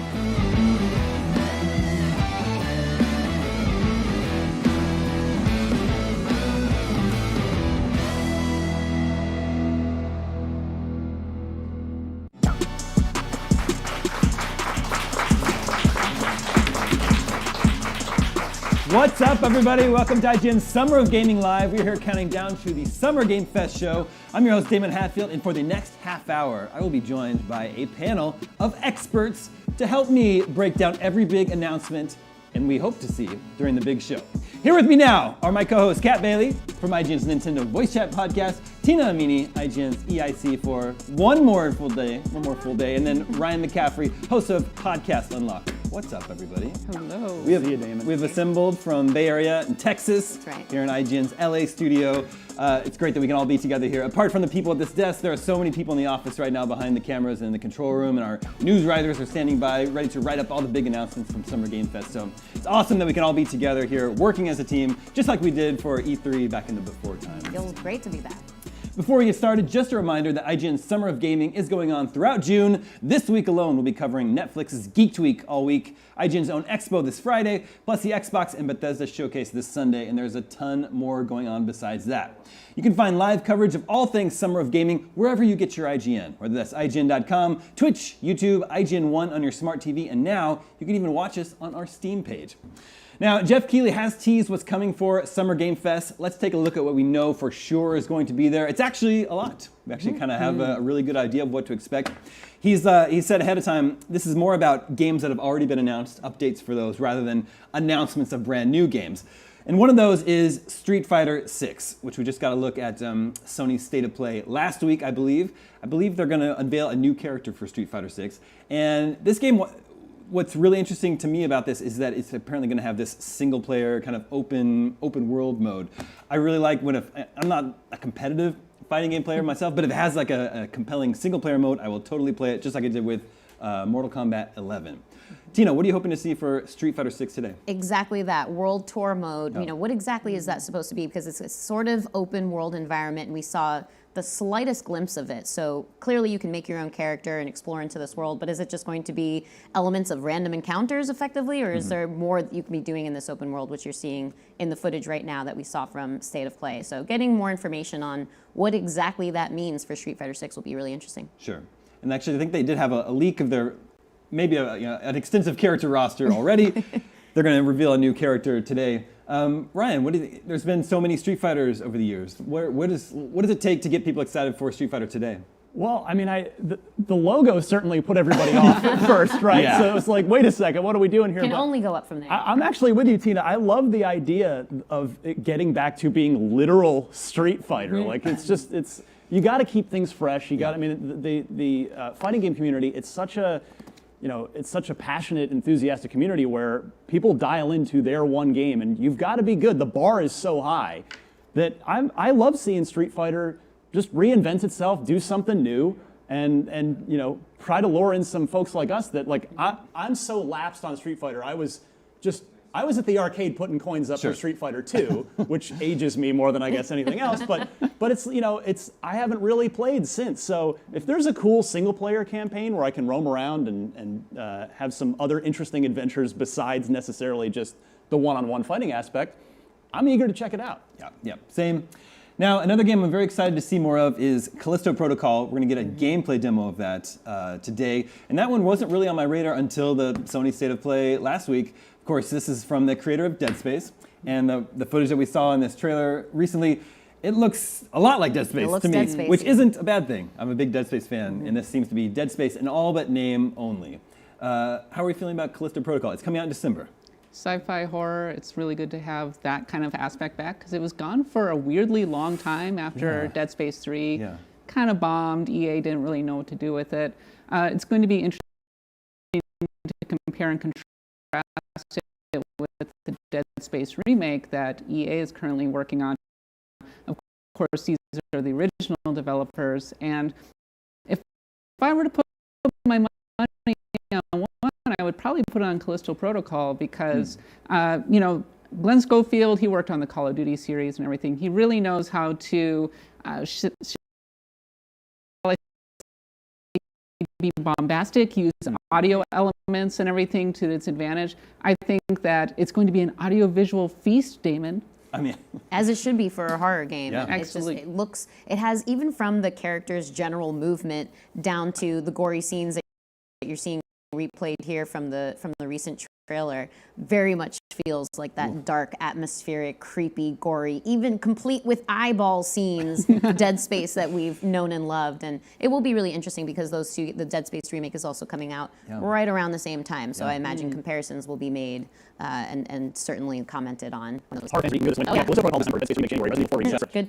What's up, everybody? Welcome to IGN's Summer of Gaming Live. We're here counting down to the Summer Game Fest show. I'm your host, Damon Hatfield, and for the next half hour, I will be joined by a panel of experts to help me break down every big announcement, and we hope to see you during the big show. Here with me now are my co-hosts, Kat Bailey from IGN's Nintendo Voice Chat podcast, Tina Amini, IGN's EIC for one more full day, and then Ryan McCaffrey, host of Podcast Unlocked. What's up, everybody? Hello. We have assembled from Bay Area and Texas. That's right. Here in IGN's LA studio. It's great that we can all be together here. Apart from the people at this desk, there are so many people in the office right now behind the cameras and in the control room, and our news writers are standing by, ready to write up all the big announcements from Summer Game Fest. So it's awesome that we can all be together here, working as a team, just like we did for E3 back in the before time. Feels great to be back. Before we get started, just a reminder that IGN's Summer of Gaming is going on throughout June. This week alone, we'll be covering Netflix's Geeked Week all week, IGN's own Expo this Friday, plus the Xbox and Bethesda showcase this Sunday, and there's a ton more going on besides that. You can find live coverage of all things Summer of Gaming wherever you get your IGN, whether that's IGN.com, Twitch, YouTube, IGN One on your smart TV, and now you can even watch us on our Steam page. Now, Jeff Keighley has teased what's coming for Summer Game Fest. Let's take a look at what we know for sure is going to be there. It's actually a lot. We actually kind of have a really good idea of what to expect. He said ahead of time, this is more about games that have already been announced, updates for those, rather than announcements of brand new games. And one of those is Street Fighter 6, which we just got a look at Sony's State of Play last week, I believe. I believe they're going to unveil a new character for Street Fighter 6. And this game, what's really interesting to me about this is that it's apparently going to have this single-player kind of open world mode. I really like I'm not a competitive fighting game player myself, but if it has like a compelling single-player mode, I will totally play it, just like I did with Mortal Kombat 11. Tina, what are you hoping to see for Street Fighter 6 today? Exactly that, World Tour mode. You know, what exactly is that supposed to be? Because it's a sort of open world environment, and we saw the slightest glimpse of it. So clearly you can make your own character and explore into this world, but is it just going to be elements of random encounters effectively, or is there more that you can be doing in this open world, which you're seeing in the footage right now that we saw from State of Play? So getting more information on what exactly that means for Street Fighter 6 will be really interesting. Sure. And actually, I think they did have a leak of their, maybe an extensive character roster already. They're going to reveal a new character today. Ryan, what do you think? There's been so many Street Fighters over the years. What does it take to get people excited for Street Fighter today? Well, I mean, the logo certainly put everybody off at first, right? Yeah. So it's like, wait a second, what are we doing here? Can But only go up from there. I'm actually with you, Tina. I love the idea of it getting back to being literal Street Fighter. Like it's you got to keep things fresh. You got. I mean, the fighting game community. It's such a passionate, enthusiastic community where people dial into their one game, and you've got to be good. The bar is so high that I love seeing Street Fighter just reinvent itself, do something new, and try to lure in some folks like us that like I'm so lapsed on Street Fighter. I was at the arcade putting coins up for Street Fighter 2, which ages me more than I guess anything else. But it's I haven't really played since. So if there's a cool single player campaign where I can roam around and have some other interesting adventures besides necessarily just the one-on-one fighting aspect, I'm eager to check it out. Yeah, same. Now, another game I'm very excited to see more of is Callisto Protocol. We're going to get a gameplay demo of that today. And that one wasn't really on my radar until the Sony State of Play last week. Of course, this is from the creator of Dead Space. And the footage that we saw in this trailer recently, it looks a lot like Dead Space to me, which isn't a bad thing. I'm a big Dead Space fan, and this seems to be Dead Space in all but name only. How are we feeling about Callisto Protocol? It's coming out in December. Sci-fi horror, it's really good to have that kind of aspect back because it was gone for a weirdly long time after Dead Space 3 kind of bombed. EA didn't really know what to do with it. It's going to be interesting to compare and contrast it with the Dead Space remake that EA is currently working on. Of course, these are the original developers, and if I were to put my money on one, I would probably put it on Callisto Protocol because, Glenn Schofield, he worked on the Call of Duty series and everything. He really knows how to be bombastic, use audio elements and everything to its advantage. I think that it's going to be an audiovisual feast, Damon. I mean, as it should be for a horror game. Yeah. It's just, it has, even from the character's general movement down to the gory scenes that you're seeing replayed here from the recent trailer, very much feels like that dark, atmospheric, creepy, gory, even complete with eyeball scenes, Dead Space that we've known and loved. And it will be really interesting because those two, the Dead Space remake is also coming out right around the same time. So I imagine comparisons will be made and certainly commented on. Good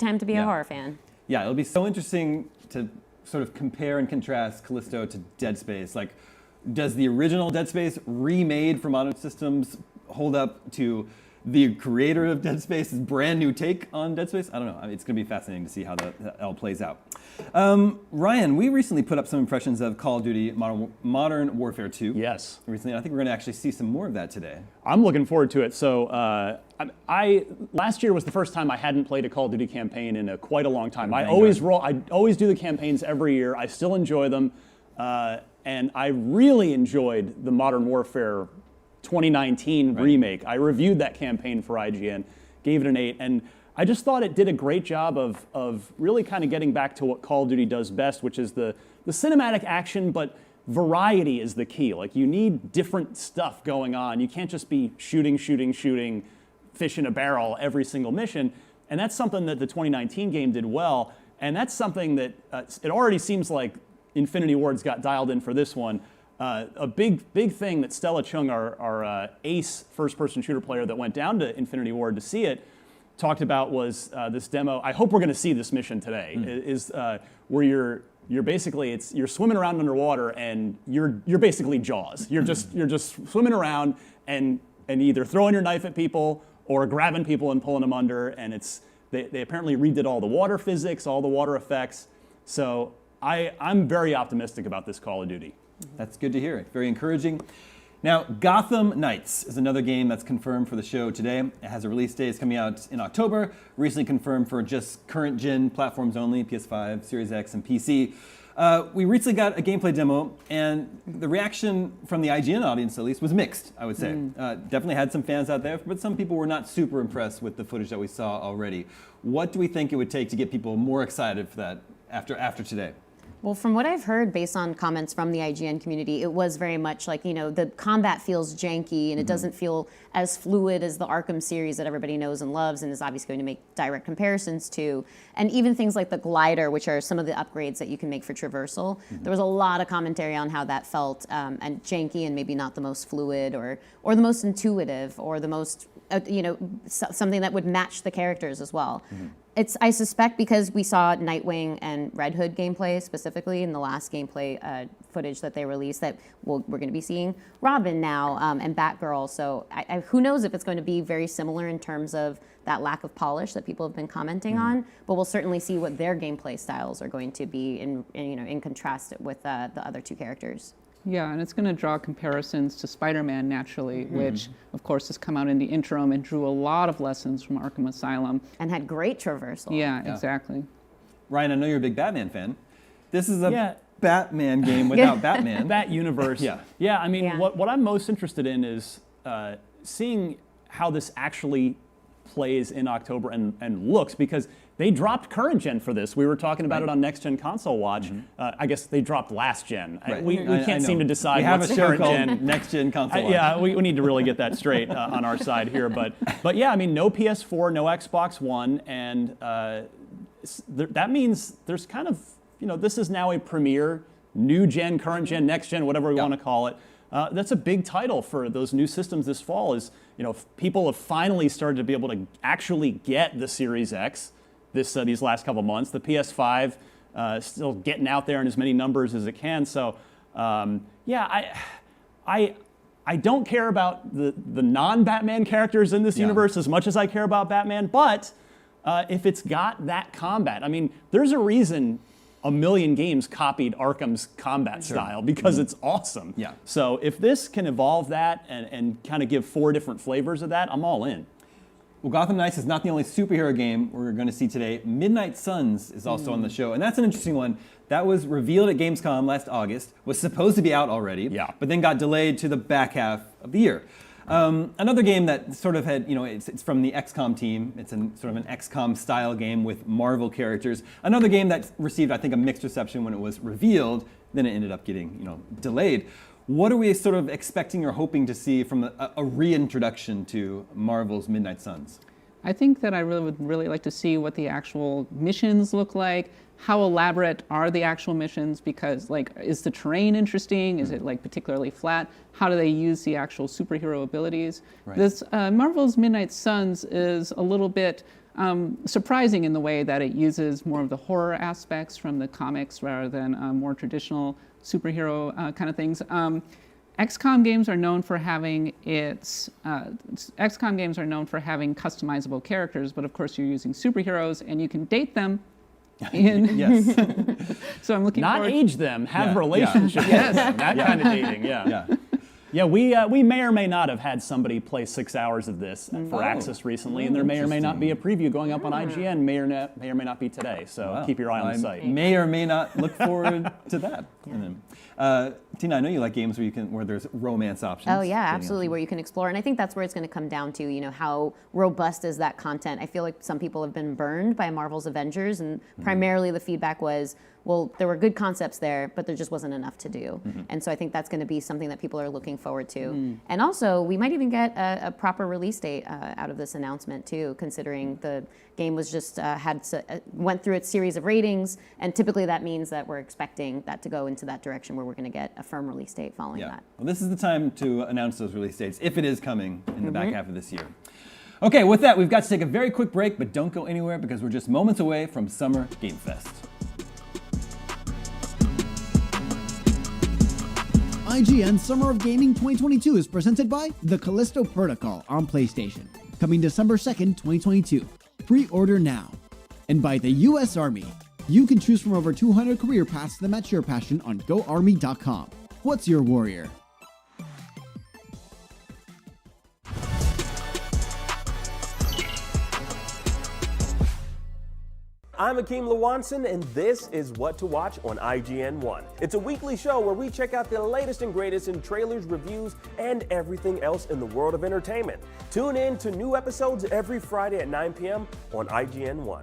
time to be a horror fan. Yeah, it'll be so interesting to sort of compare and contrast Callisto to Dead Space. Like, does the original Dead Space remade for modern systems hold up to the creator of Dead Space's brand new take on Dead Space? I don't know. I mean, it's going to be fascinating to see how that all plays out. Ryan, we recently put up some impressions of Call of Duty Modern Warfare 2. Yes. Recently, I think we're going to actually see some more of that today. I'm looking forward to it. So last year was the first time I hadn't played a Call of Duty campaign in quite a long time. I always do the campaigns every year. I still enjoy them. And I really enjoyed the Modern Warfare 2019 remake. I reviewed that campaign for IGN, gave it an 8, and I just thought it did a great job of really kind of getting back to what Call of Duty does best, which is the cinematic action, but variety is the key. Like, you need different stuff going on. You can't just be shooting, fish in a barrel every single mission, and that's something that the 2019 game did well, and that's something that it already seems like Infinity Ward's got dialed in for this one. A big thing that Stella Chung, our ace first-person shooter player that went down to Infinity Ward to see it, talked about was this demo. I hope we're going to see this mission today. Is where you're basically you're swimming around underwater and you're basically Jaws. You're just swimming around and either throwing your knife at people or grabbing people and pulling them under. And they apparently redid all the water physics, all the water effects. So I'm very optimistic about this Call of Duty. That's good to hear. Very encouraging. Now, Gotham Knights is another game that's confirmed for the show today. It has a release date. It's coming out in October. Recently confirmed for just current-gen platforms only, PS5, Series X, and PC. We recently got a gameplay demo, and the reaction from the IGN audience, at least, was mixed, I would say. Definitely had some fans out there, but some people were not super impressed with the footage that we saw already. What do we think it would take to get people more excited for that after today? Well, from what I've heard, based on comments from the IGN community, it was very much like, the combat feels janky and it doesn't feel as fluid as the Arkham series that everybody knows and loves and is obviously going to make direct comparisons to. And even things like the glider, which are some of the upgrades that you can make for traversal, there was a lot of commentary on how that felt and janky and maybe not the most fluid or the most intuitive or the most, something that would match the characters as well. I suspect because we saw Nightwing and Red Hood gameplay specifically in the last gameplay footage that they released that we're going to be seeing Robin now and Batgirl. So who knows if it's going to be very similar in terms of that lack of polish that people have been commenting on, but we'll certainly see what their gameplay styles are going to be in contrast with the other two characters. Yeah, and it's going to draw comparisons to Spider-Man naturally, which, of course, has come out in the interim and drew a lot of lessons from Arkham Asylum. And had great traversal. Yeah, exactly. Ryan, I know you're a big Batman fan. This is a Batman game without Batman. Bat universe. Yeah, I mean, what I'm most interested in is seeing how this actually plays in October and looks, because they dropped current gen for this. We were talking about it on Next Gen Console Watch. I guess they dropped last gen. We can't seem to decide we have what's a show current called gen. Next Gen Console Watch. Yeah, we need to really get that straight on our side here. But yeah, I mean, no PS4, no Xbox One, and that means there's kind of, this is now a premier new gen, current gen, next gen, whatever we want to call it. That's a big title for those new systems this fall. People have finally started to be able to actually get the Series X these last couple months. The PS5 still getting out there in as many numbers as it can. So I don't care about the non-Batman characters in this universe as much as I care about Batman. But if it's got that combat, I mean, there's a reason a million games copied Arkham's combat style because it's awesome. Yeah. So if this can evolve that and kind of give 4 different flavors of that, I'm all in. Well, Gotham Knights is not the only superhero game we're going to see today. Midnight Suns is also on the show, and that's an interesting one. That was revealed at Gamescom last August, was supposed to be out already, but then got delayed to the back half of the year. Another game that sort of had, it's from the XCOM team. It's sort of an XCOM style game with Marvel characters. Another game that received, I think, a mixed reception when it was revealed, then it ended up getting, delayed. What are we sort of expecting or hoping to see from a reintroduction to Marvel's Midnight Suns? I think that I would really like to see what the actual missions look like. How elaborate are the actual missions? Because, is the terrain interesting? Is it, particularly flat? How do they use the actual superhero abilities? Right. This Marvel's Midnight Suns is a little bit surprising in the way that it uses more of the horror aspects from the comics rather than more traditional superhero kind of things. XCOM games are known for having customizable characters, but of course you're using superheroes and you can date them. Yes. So I'm looking not forward. age them, have relationships. Yes. With them, that kind of dating. Yeah, we may or may not have had somebody play 6 hours of this for Access recently, and there may or may not be a preview going up on IGN. May or may not be today. So keep your eye on the site. May or may not look forward to that. Tina, I know you like games where there's romance options. Oh yeah, absolutely, where you can explore, and I think that's where it's going to come down to. How robust is that content? I feel like some people have been burned by Marvel's Avengers, and primarily the feedback was, well, there were good concepts there, but there just wasn't enough to do. And so I think that's going to be something that people are looking forward to. And also, we might even get a proper release date out of this announcement too, considering the game was just went through its series of ratings, and typically that means that we're expecting that to go into that direction where we're going to get a firm release date following that. Well, this is the time to announce those release dates, if it is coming in the back half of this year. Okay, with that, we've got to take a very quick break, but don't go anywhere because we're just moments away from Summer Game Fest. IGN Summer of Gaming 2022 is presented by The Callisto Protocol on PlayStation, coming December 2nd, 2022. Pre-order now. And by the U.S. Army. You can choose from over 200 career paths that match your passion on GoArmy.com. What's your warrior? I'm Akeem Lawanson, and this is What to Watch on IGN1. It's a weekly show where we check out the latest and greatest in trailers, reviews, and everything else in the world of entertainment. Tune in to new episodes every Friday at 9 p.m. on IGN1.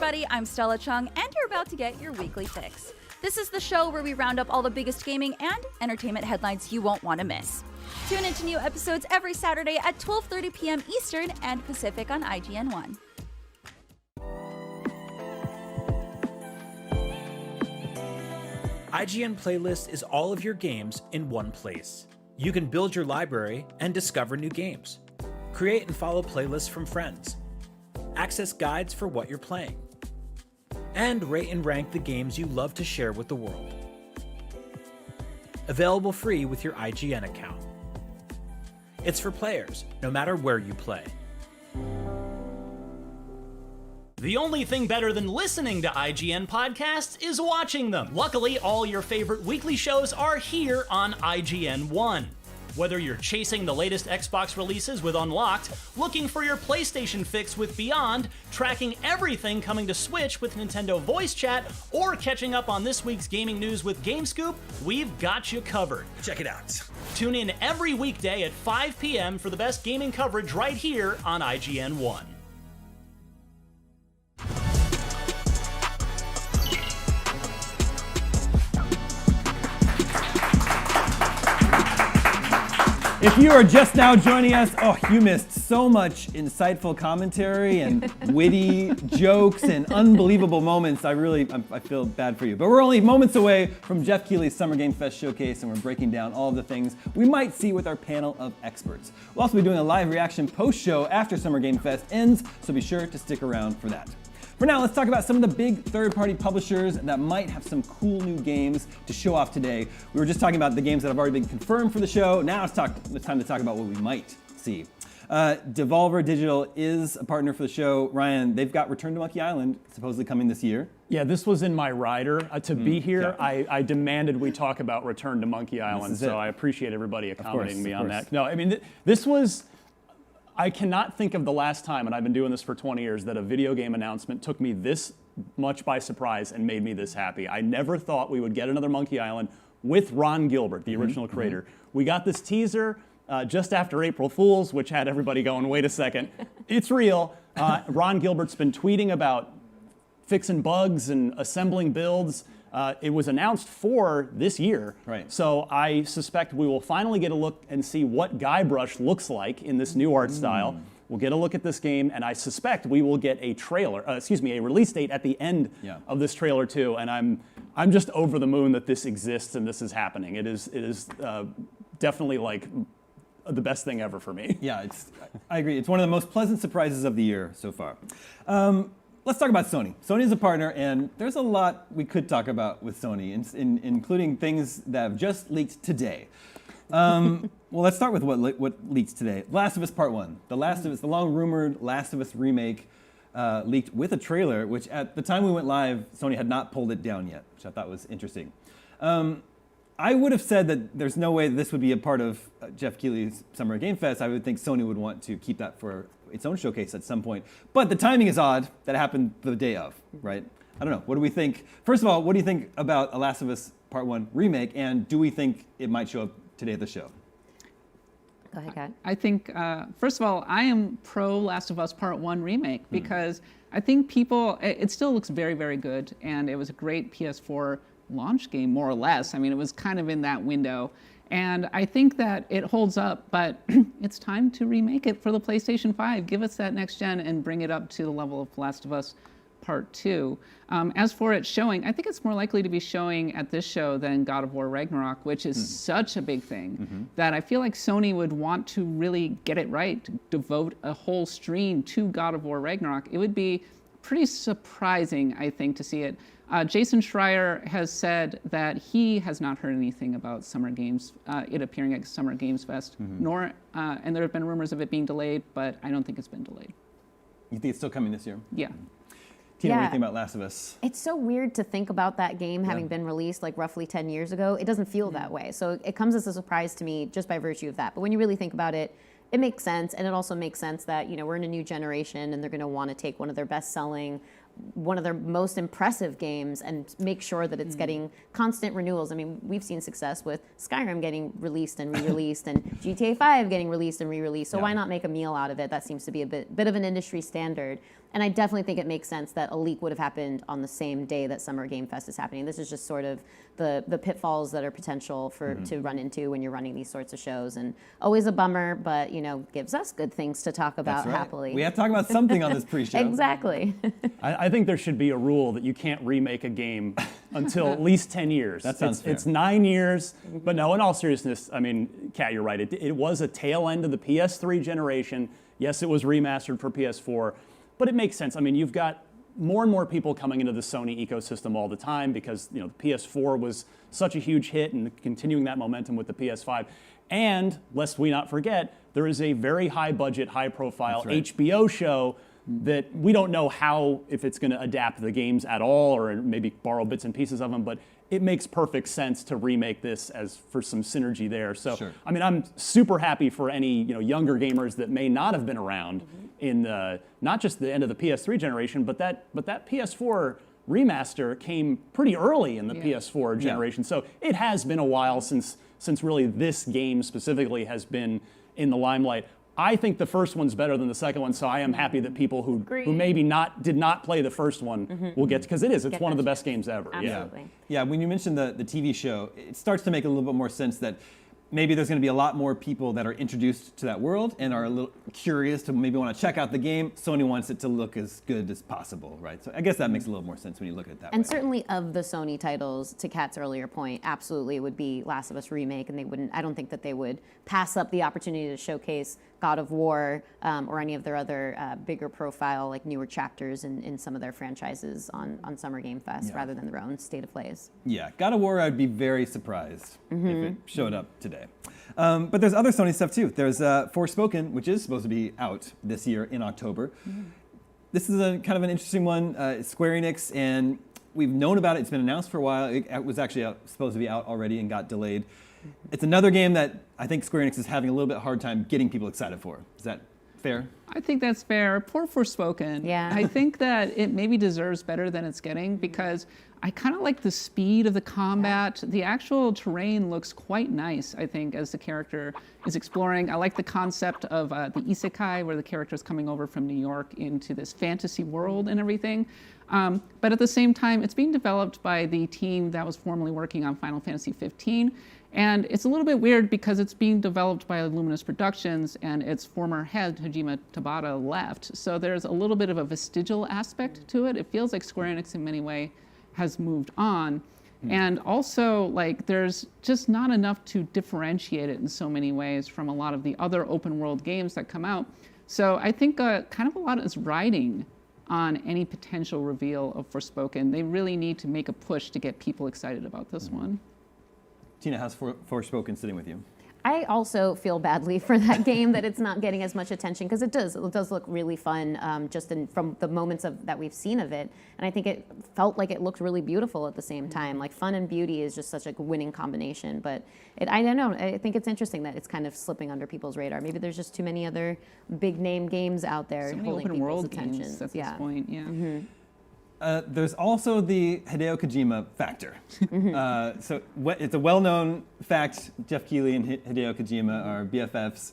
everybody, I'm Stella Chung, and you're about to get your weekly fix. This is the show where we round up all the biggest gaming and entertainment headlines you won't want to miss. Tune into new episodes every Saturday at 12:30 p.m. Eastern and Pacific on IGN 1. IGN Playlist is all of your games in one place. You can build your library and discover new games. Create and follow playlists from friends. Access guides for what you're playing. And rate and rank the games you love to share with the world. Available free with your IGN account. It's for players, no matter where you play. The only thing better than listening to IGN podcasts is watching them. Luckily, all your favorite weekly shows are here on IGN 1. Whether you're chasing the latest Xbox releases with Unlocked, looking for your PlayStation fix with Beyond, tracking everything coming to Switch with Nintendo Voice Chat, or catching up on this week's gaming news with GameScoop, we've got you covered. Check it out. Tune in every weekday at 5 p.m. for the best gaming coverage right here on IGN 1. If you are just now joining us, you missed so much insightful commentary and witty jokes and unbelievable moments. I feel bad for you. But we're only moments away from Jeff Keighley's Summer Game Fest showcase, and we're breaking down all of the things we might see with our panel of experts. We'll also be doing a live reaction post-show after Summer Game Fest ends, so be sure to stick around for that. For now, let's talk about some of the big third-party publishers that might have some cool new games to show off today. We were just talking about the games that have already been confirmed for the show. Now it's time to talk about what we might see. Devolver Digital is a partner for the show. Ryan, they've got Return to Monkey Island supposedly coming this year. Yeah, this was in my rider to be here. Yeah. I demanded we talk about Return to Monkey Island, so I appreciate everybody accommodating me on that. No, I mean, this was... I cannot think of the last time, and I've been doing this for 20 years, that a video game announcement took me this much by surprise and made me this happy. I never thought we would get another Monkey Island with Ron Gilbert, the original creator. We got this teaser just after April Fool's, which had everybody going, wait a second, it's real. Ron Gilbert's been tweeting about fixing bugs and assembling builds. It was announced for this year, so I suspect we will finally get a look and see what Guybrush looks like in this new art style. We'll get a look at this game, and I suspect we will get a a release date at the end of this trailer too. And I'm just over the moon that this exists and this is happening. It is definitely like the best thing ever for me. Yeah, I agree. It's one of the most pleasant surprises of the year so far. Let's talk about Sony. Sony is a partner, and there's a lot we could talk about with Sony, including things that have just leaked today. Well, let's start with what leaked today. Last of Us Part 1. The long-rumored Last of Us remake leaked with a trailer, which at the time we went live, Sony had not pulled it down yet, which I thought was interesting. I would have said that there's no way this would be a part of Jeff Keighley's Summer Game Fest. I would think Sony would want to keep that for its own showcase at some point. But the timing is odd that it happened the day of, right? I don't know. What do we think? First of all, what do you think about a Last of Us Part 1 remake, and do we think it might show up today at the show? Go ahead, Kat. I think, first of all, I am pro Last of Us Part 1 remake because I think it still looks very, very good, and it was a great PS4 launch game, more or less. I mean, it was kind of in that window. And I think that it holds up, but it's time to remake it for the PlayStation 5. Give us that next gen and bring it up to the level of Last of Us Part 2. As for it showing, I think it's more likely to be showing at this show than God of War Ragnarok, which is such a big thing that I feel like Sony would want to really get it right, to devote a whole stream to God of War Ragnarok. It would be pretty surprising, I think, to see it. Jason Schreier has said that he has not heard anything about it appearing at Summer Games Fest, nor, and there have been rumors of it being delayed, but I don't think it's been delayed. You think it's still coming this year? Yeah. Tina, what do you think about Last of Us? It's so weird to think about that game having been released like roughly 10 years ago. It doesn't feel that way. So it comes as a surprise to me just by virtue of that. But when you really think about it, it makes sense. And it also makes sense that, we're in a new generation and they're going to want to take one of their best-selling, one of their most impressive games and make sure that it's getting constant renewals. I mean, we've seen success with Skyrim getting released and re-released and GTA 5 getting released and re-released. So why not make a meal out of it? That seems to be a bit of an industry standard. And I definitely think it makes sense that a leak would have happened on the same day that Summer Game Fest is happening. This is just sort of the pitfalls that are potential for to run into when you're running these sorts of shows, and always a bummer, but gives us good things to talk about That's right. happily. We have to talk about something on this pre-show. Exactly. I think there should be a rule that you can't remake a game until at least 10 years. That sounds fair. It's 9 years, but no, in all seriousness, I mean, Kat, you're right. It was a tail end of the PS3 generation. Yes, it was remastered for PS4, but it makes sense. I mean, you've got more and more people coming into the Sony ecosystem all the time because the PS4 was such a huge hit and continuing that momentum with the PS5. And lest we not forget, there is a very high budget, high profile HBO show that we don't know if it's going to adapt the games at all or maybe borrow bits and pieces of them, but it makes perfect sense to remake this as for some synergy there. So, I mean, I'm super happy for any younger gamers that may not have been around in not just the end of the PS3 generation, but that PS4 remaster came pretty early in the PS4 generation. So it has been a while since really this game specifically has been in the limelight. I think the first one's better than the second one, so I am happy that people who maybe did not play the first one will get, because it's one of the best games ever. Absolutely. Yeah, when you mentioned the TV show, it starts to make a little bit more sense that maybe there's going to be a lot more people that are introduced to that world and are a little curious to maybe want to check out the game. Sony wants it to look as good as possible, right? So I guess that makes a little more sense when you look at it that way. And certainly of the Sony titles, to Kat's earlier point, absolutely it would be Last of Us Remake, and I don't think that they would pass up the opportunity to showcase God of War or any of their other bigger profile, like newer chapters in some of their franchises on Summer Game Fest rather than their own state of plays. Yeah, God of War, I'd be very surprised if it showed up today. But there's other Sony stuff too. There's Forspoken, which is supposed to be out this year in October. This is a kind of an interesting one. It's Square Enix, and we've known about it. It's been announced for a while. It was actually supposed to be out already and got delayed. It's another game that I think Square Enix is having a little bit hard time getting people excited for. Is that fair? I think that's fair. Poor Forspoken. Yeah. I think that it maybe deserves better than it's getting because I kind of like the speed of the combat. The actual terrain looks quite nice, I think, as the character is exploring. I like the concept of the isekai, where the character is coming over from New York into this fantasy world and everything. But at the same time, it's being developed by the team that was formerly working on Final Fantasy 15. And it's a little bit weird because it's being developed by Luminous Productions and its former head, Hajime Tabata, left. So there's a little bit of a vestigial aspect to it. It feels like Square Enix in many ways has moved on. And also, there's just not enough to differentiate it in so many ways from a lot of the other open world games that come out. So I think kind of a lot is riding on any potential reveal of Forspoken. They really need to make a push to get people excited about this one. Tina, how's Forspoken sitting with you? I also feel badly for that game that it's not getting as much attention because it does look really fun from the moments that we've seen of it. And I think it felt like it looked really beautiful at the same time. Like fun and beauty is just such a winning combination. But I don't know. I think it's interesting that it's kind of slipping under people's radar. Maybe there's just too many other big name games out there So many holding open people's world attention. games at this point, yeah. There's also the Hideo Kojima factor. So it's a well-known fact. Jeff Keighley and Hideo Kojima are BFFs.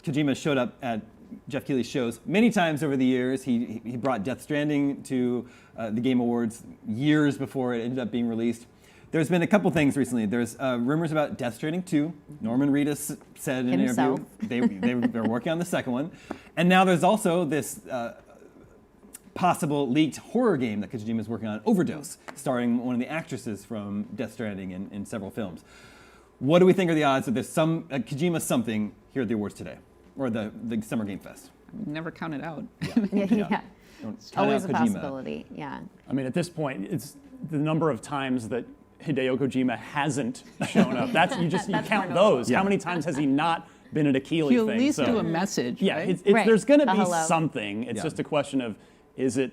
Kojima showed up at Jeff Keighley's shows many times over the years. He brought Death Stranding to the Game Awards years before it ended up being released. There's been a couple things recently. There's rumors about Death Stranding 2. Norman Reedus said in an interview they're working on the second one. And now there's also this possible leaked horror game that Kojima is working on, Overdose, starring one of the actresses from Death Stranding in several films. What do we think are the odds that there's some Kojima something here at the awards today, or the Summer Game Fest? Never count it out. Yeah. Don't count Always out a Kojima. possibility, yeah. I mean, at this point, it's the number of times that Hideo Kojima hasn't shown up. You count those. How many times has he not been at a Keighley He'll thing? at least do a message, Yeah, right? there's going to be hello. something. It's just a question of, is it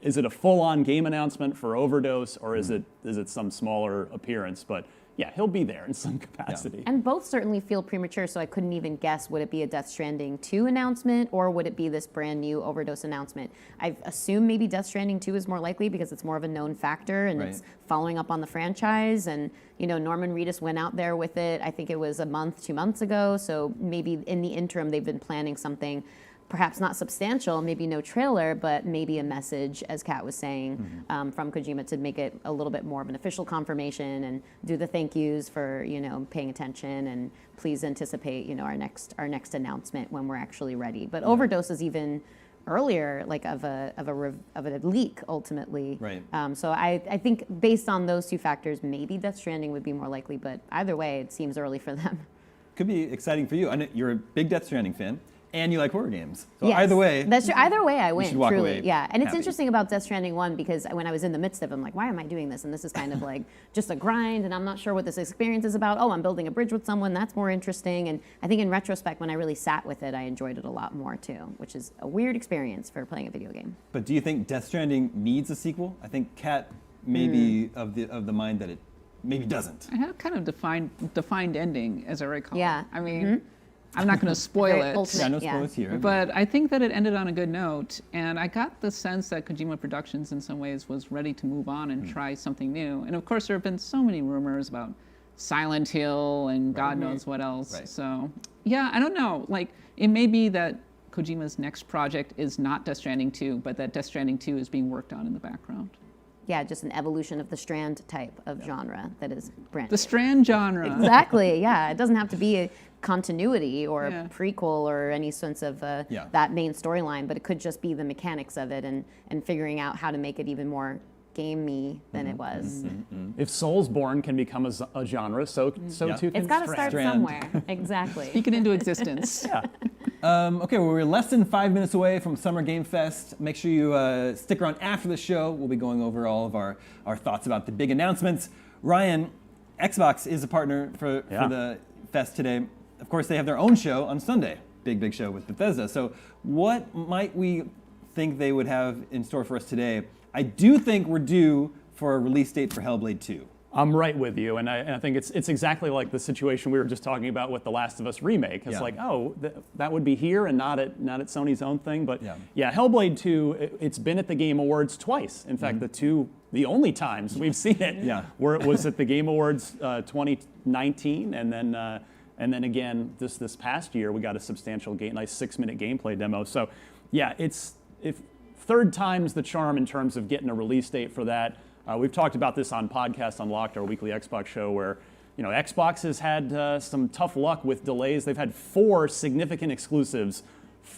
a full-on game announcement for Overdose, or is it some smaller appearance? But yeah, he'll be there in some capacity. And both certainly feel premature, so I couldn't even guess, would it be a Death Stranding 2 announcement, or would it be this brand new Overdose announcement? I assume maybe Death Stranding 2 is more likely because it's more of a known factor, and it's following up on the franchise. And, Norman Reedus went out there with it, I think it was 2 months ago, so maybe in the interim they've been planning something. perhaps not substantial, maybe no trailer, but maybe a message, as Kat was saying, from Kojima to make it a little bit more of an official confirmation and do the thank yous for, paying attention, and please anticipate, our next announcement when we're actually ready. But Overdose is even earlier, like of a leak ultimately. Right. So I think based on those two factors, maybe Death Stranding would be more likely, but either way, it seems early for them. Could be exciting for you. I know you're a big Death Stranding fan, and you like horror games. So Yes, either way, that's true. Either way, I win. should walk Truly, away yeah. And it's happy. interesting about Death Stranding 1 because when I was in the midst of it, I'm like, why am I doing this? And this is kind of like just a grind, and I'm not sure what this experience is about. Oh, I'm building a bridge with someone. That's more interesting. And I think in retrospect, when I really sat with it, I enjoyed it a lot more too, which is a weird experience for playing a video game. But do you think Death Stranding needs a sequel? I think Kat may be of the mind that it maybe doesn't. I had kind of defined ending, as I recall. Yeah. I mean, I'm not going to spoil Very it. ultimate, Yeah, no spoilers here. But I think that it ended on a good note, and I got the sense that Kojima Productions in some ways was ready to move on and try something new. And of course, there have been so many rumors about Silent Hill and God knows what else. Right. So, yeah, I don't know. Like, it may be that Kojima's next project is not Death Stranding 2, but that Death Stranding 2 is being worked on in the background. Yeah, just an evolution of the Strand type of genre that is brand new. The Strand genre. Exactly, yeah. It doesn't have to be a continuity or Yeah. a prequel or any sense of that main storyline, but it could just be the mechanics of it and figuring out how to make it even more gamey than it was. If Soulsborne can become a genre, so too can It's got to start Strand. somewhere. Exactly. Speak it into existence. Okay, well, we're less than 5 minutes away from Summer Game Fest. Make sure you stick around after the show. We'll be going over all of our thoughts about the big announcements. Ryan, Xbox is a partner for the fest today. Of course, they have their own show on Sunday. Big show with Bethesda. So what might we think they would have in store for us today? I do think we're due for a release date for Hellblade 2. I'm right with you, and I think it's exactly like the situation we were just talking about with the Last of Us remake. It's like, that would be here and not at Sony's own thing. But yeah, Hellblade 2, it's been at the Game Awards twice. In fact, the only times we've seen it, where it was at the Game Awards 2019, and then again this past year we got a substantial nice 6-minute gameplay demo. So yeah, if third time's the charm in terms of getting a release date for that. We've talked about this on Podcast Unlocked, our weekly Xbox show, where Xbox has had some tough luck with delays. They've had 4 significant exclusives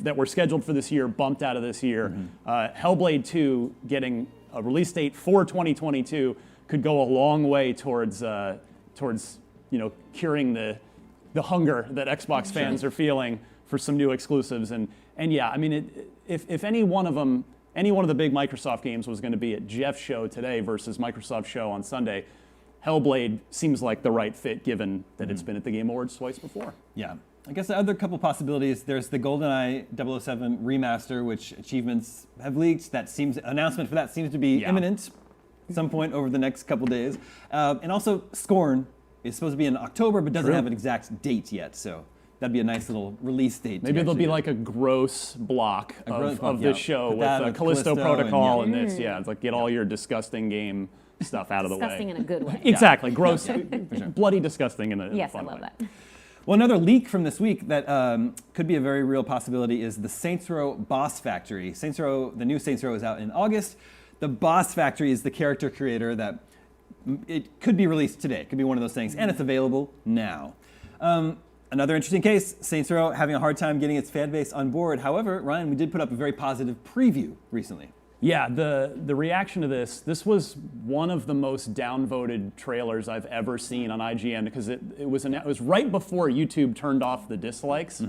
that were scheduled for this year bumped out of this year. Hellblade 2 getting a release date for 2022 could go a long way towards curing the hunger that Xbox fans are feeling for some new exclusives. And yeah, I mean, if any one of the big Microsoft games was going to be at Jeff's show today versus Microsoft's show on Sunday, Hellblade seems like the right fit given that it's been at the Game Awards twice before. Yeah. I guess the other couple possibilities, there's the GoldenEye 007 remaster, which achievements have leaked. Announcement for that seems to be imminent at some point over the next couple days. And also Scorn is supposed to be in October, but doesn't have an exact date yet. So that'd be a nice little release date. Maybe there'll be like a gross block of this show with Callisto Protocol and this. Yeah, it's like get all your disgusting game stuff out of the way. Disgusting in a good way. Exactly, gross, bloody disgusting in a fun way. Yes, I love that. Well, another leak from this week that could be a very real possibility is the Saints Row Boss Factory. The new Saints Row is out in August. The Boss Factory is the character creator that it could be released today. It could be one of those things, and it's available now. Another interesting case, Saints Row having a hard time getting its fan base on board. However, Ryan, we did put up a very positive preview recently. Yeah, the reaction to this was one of the most downvoted trailers I've ever seen on IGN because it was right before YouTube turned off the dislikes,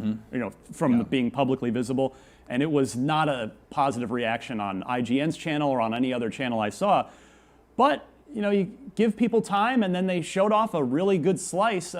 from being publicly visible, and it was not a positive reaction on IGN's channel or on any other channel I saw. But you give people time, and then they showed off a really good slice.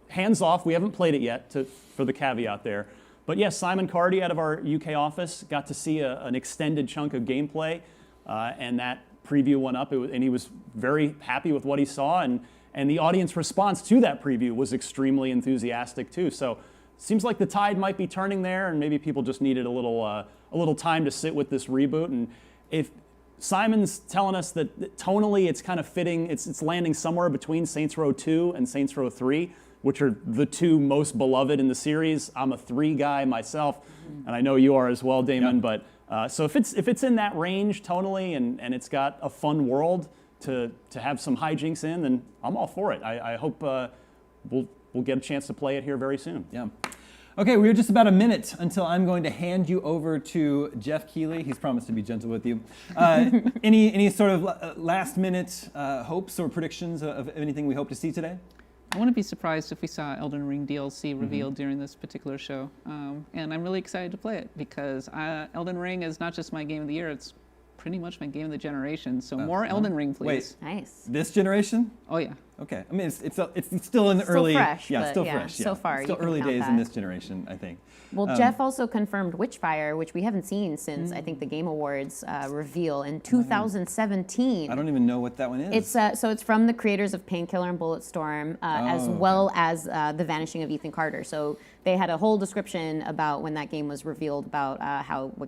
Hands off, we haven't played it yet, for the caveat there. But yes, Simon Cardy out of our UK office got to see an extended chunk of gameplay, and that preview went up, and he was very happy with what he saw, and the audience response to that preview was extremely enthusiastic too. So seems like the tide might be turning there, and maybe people just needed a little time to sit with this reboot. And if Simon's telling us that tonally it's kind of fitting, it's landing somewhere between Saints Row 2 and Saints Row 3. which are the two most beloved in the series. I'm a 3 guy myself, and I know you are as well, Damon. But so if it's in that range tonally and it's got a fun world to have some hijinks in, then I'm all for it. I hope we'll get a chance to play it here very soon. Yeah. Okay, we're just about a minute until I'm going to hand you over to Jeff Keighley. He's promised to be gentle with you. Any sort of last minute hopes or predictions of anything we hope to see today? I wouldn't be surprised if we saw Elden Ring DLC revealed during this particular show. And I'm really excited to play it because Elden Ring is not just my game of the year, it's pretty much my game of the generation. So more Elden Ring, please. Wait, nice. This generation? Oh yeah. Okay. I mean, it's still in the early. Fresh, yeah, but still yeah, fresh. Yeah. so far, Still you can early count days in that. this generation, I think. Well, Jeff also confirmed Witchfire, which we haven't seen since I think the Game Awards reveal in 2017. I don't even know what that one is. It's so it's from the creators of Painkiller and Bulletstorm, as well as The Vanishing of Ethan Carter. So they had a whole description about when that game was revealed about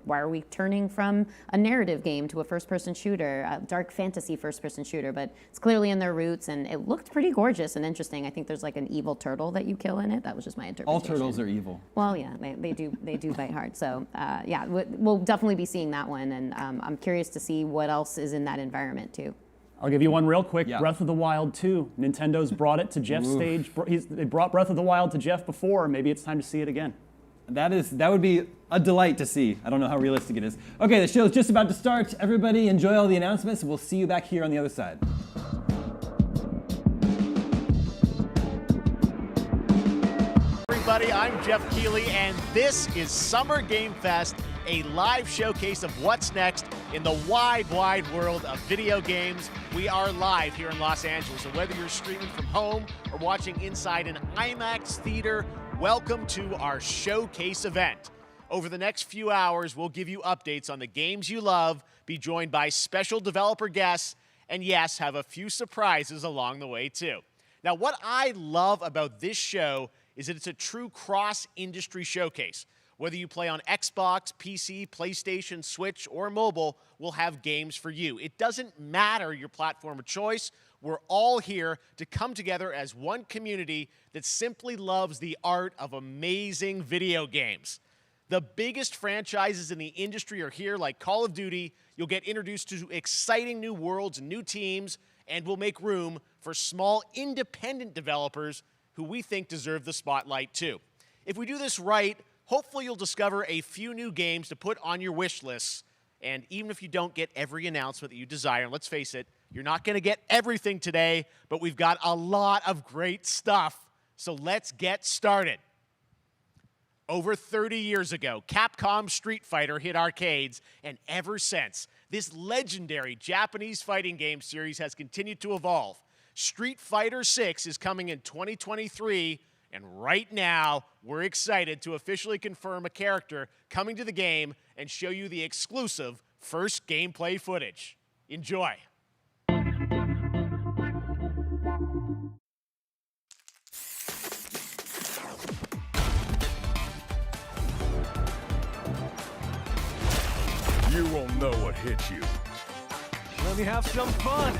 why are we turning from a narrative game to a first-person shooter, a dark fantasy first-person shooter. But it's clearly in their roots, and it looked pretty gorgeous and interesting. I think there's like an evil turtle that you kill in it. That was just my interpretation. All turtles are evil. Well, yeah, they do bite hard. So yeah, we'll definitely be seeing that one, and I'm curious to see what else is in that environment too. I'll give you one real quick. Breath of the Wild 2. Nintendo's brought it to Jeff's stage. They brought Breath of the Wild to Jeff before. Maybe it's time to see it again. That would be a delight to see. I don't know how realistic it is. Okay, the show's just about to start. Everybody enjoy all the announcements. We'll see you back here on the other side. Everybody, I'm Jeff Keighley, and this is Summer Game Fest, a live showcase of what's next in the wide, wide world of video games. We are live here in Los Angeles, and whether you're streaming from home or watching inside an IMAX theater, welcome to our showcase event. Over the next few hours, we'll give you updates on the games you love, be joined by special developer guests, and yes, have a few surprises along the way too. Now, what I love about this show is that it's a true cross-industry showcase. Whether you play on Xbox, PC, PlayStation, Switch, or mobile, we'll have games for you. It doesn't matter your platform of choice. We're all here to come together as one community that simply loves the art of amazing video games. The biggest franchises in the industry are here, like Call of Duty. You'll get introduced to exciting new worlds and new teams, and we'll make room for small independent developers who we think deserve the spotlight too. If we do this right, hopefully you'll discover a few new games to put on your wish lists. And even if you don't get every announcement that you desire, and let's face it, you're not going to get everything today, but we've got a lot of great stuff. So let's get started. Over 30 years ago, Capcom's Street Fighter hit arcades, and ever since, this legendary Japanese fighting game series has continued to evolve. Street Fighter 6 is coming in 2023, and right now, we're excited to officially confirm a character coming to the game and show you the exclusive first gameplay footage. Enjoy. You won't know what hit you. Let me have some fun.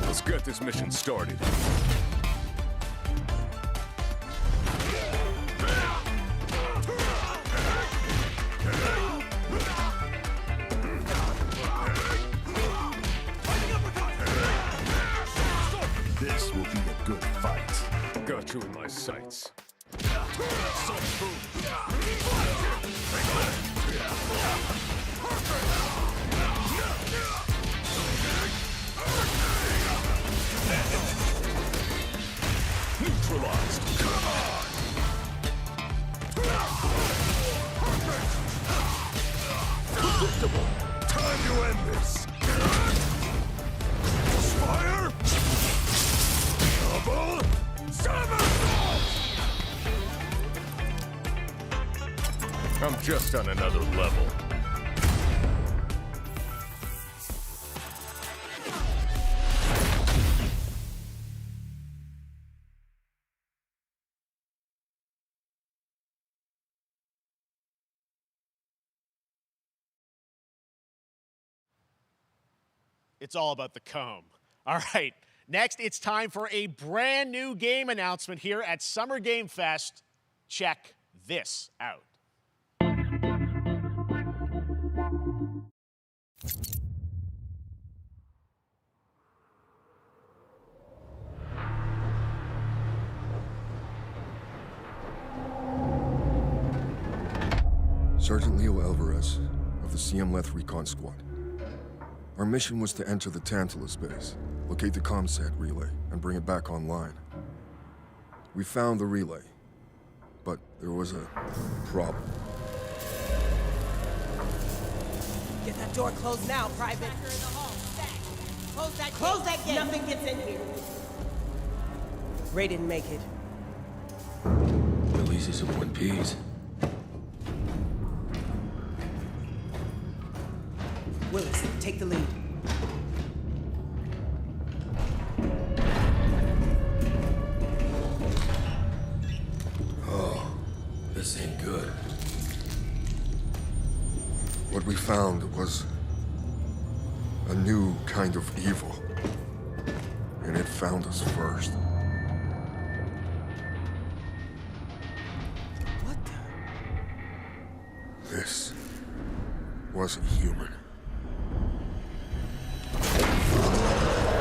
Let's get this mission started. This will be a good fight. Got you in my sights. Neutralized. Predictable. Time to end this. Fire. Double. Somersault. I'm just on another level. It's all about the comb. All right, Next, it's time for a brand new game announcement here at Summer Game Fest. Check this out. Sergeant Leo Alvarez of the CM Leth Recon Squad. Our mission was to enter the Tantalus base, locate the ComSat relay, and bring it back online. We found the relay, but there was a problem. Get that door closed now, Private. Close that gate. Nothing gets in here. Ray didn't make it. Releases of One Piece. Willis, take the lead. Oh, this ain't good. What we found was a new kind of evil. And it found us first. What the? This wasn't human.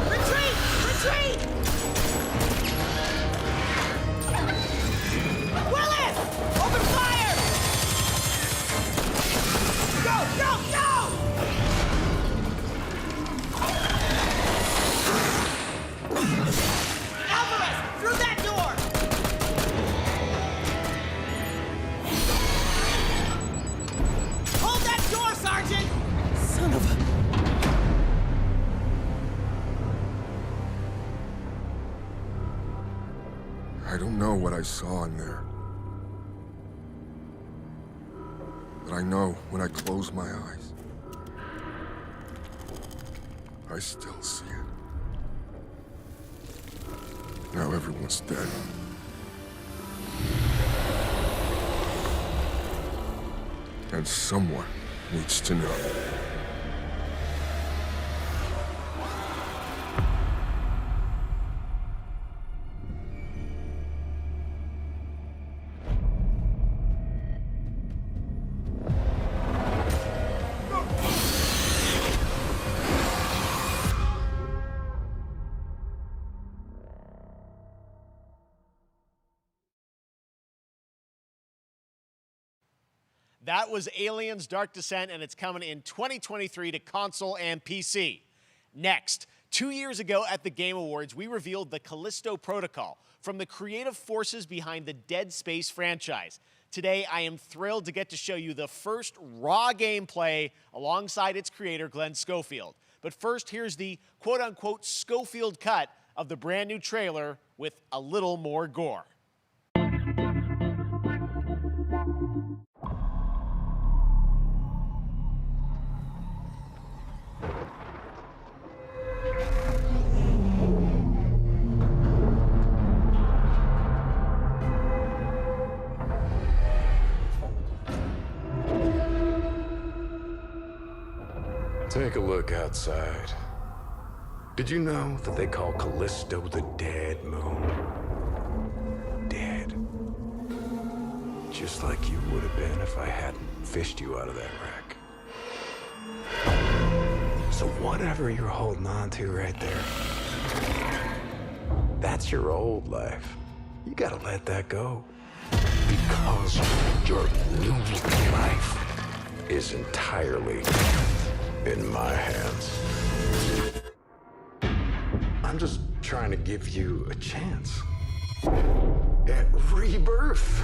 Retreat! Retreat! Willis! Open fire! Go! Go! Go! Alvarez! Through that door! Hold that door, Sergeant! Son of a... I don't know what I saw in there. But I know when I close my eyes, I still see it. Now everyone's dead. And someone needs to know. That was Aliens Dark Descent, and it's coming in 2023 to console and PC. Next, 2 years ago at the Game Awards, we revealed the Callisto Protocol from the creative forces behind the Dead Space franchise. Today, I am thrilled to get to show you the first raw gameplay alongside its creator, Glenn Schofield. But first, here's the quote-unquote Schofield cut of the brand new trailer with a little more gore. Take a look outside. Did you know that they call Callisto the Dead Moon? Dead. Just like you would have been if I hadn't fished you out of that wreck. So whatever you're holding on to right there, that's your old life. You gotta let that go. Because your new life is entirely in my hands. I'm just trying to give you a chance at rebirth.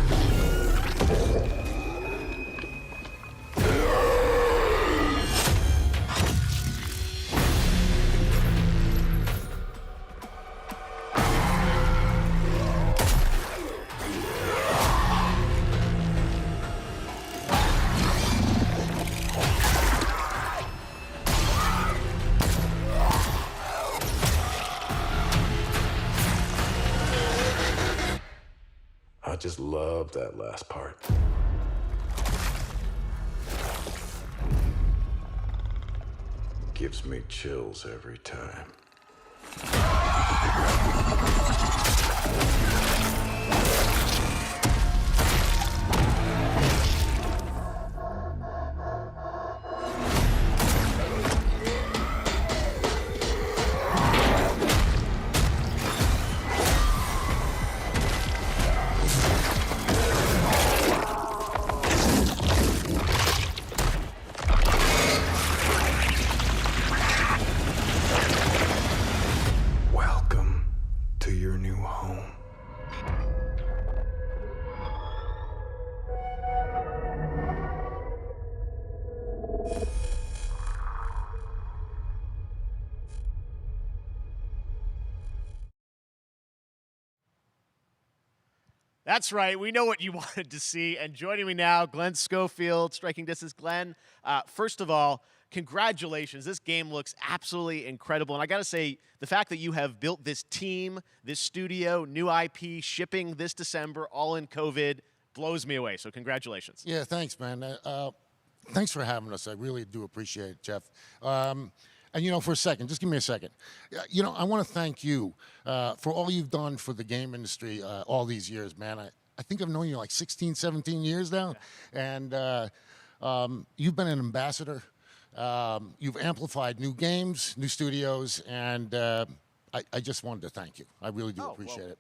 I just love that last part. Gives me chills every time. Welcome to your new home. That's right. We know what you wanted to see. And joining me now, Glenn Schofield, Striking Distance. Glenn, first of all, congratulations. This game looks absolutely incredible. And I got to say, the fact that you have built this team, this studio, new IP, shipping this December, all in COVID, blows me away. So congratulations. Yeah, thanks, man. Thanks for having us. I really do appreciate it, Jeff. And, you know, for a second, just give me a second. You know, I want to thank you for all you've done for the game industry all these years, man. I think I've known you like 16, 17 years now. Yeah. And you've been an ambassador. You've amplified new games, new studios, and I just wanted to thank you. I really do appreciate it.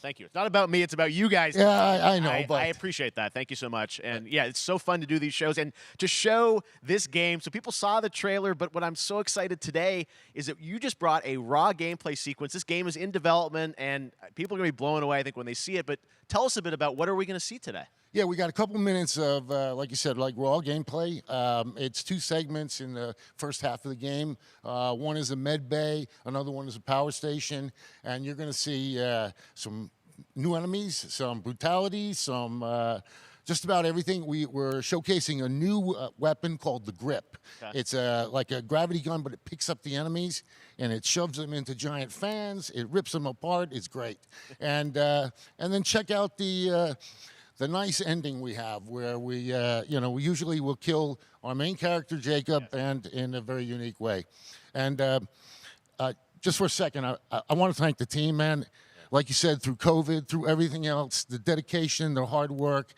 Thank you. It's not about me. It's about you guys. Yeah, I know. But I appreciate that. Thank you so much. And yeah, it's so fun to do these shows and to show this game. So people saw the trailer, but what I'm so excited today is that you just brought a raw gameplay sequence. This game is in development, and people are going to be blown away, I think, when they see it. But tell us a bit about what are we going to see today? Yeah, we got a couple minutes of, like you said, like raw gameplay. It's 2 segments in the first half of the game. One is a med bay, another one is a power station, and you're going to see some new enemies, some brutality, some just about everything. We're showcasing a new weapon called the Grip. Okay. It's like a gravity gun, but it picks up the enemies and it shoves them into giant fans. It rips them apart. It's great. And then check out the nice ending we have, where we usually will kill our main character Jacob, and in a very unique way. And just for a second, I want to thank the team, man. Like you said, through COVID, through everything else, the dedication, the hard work,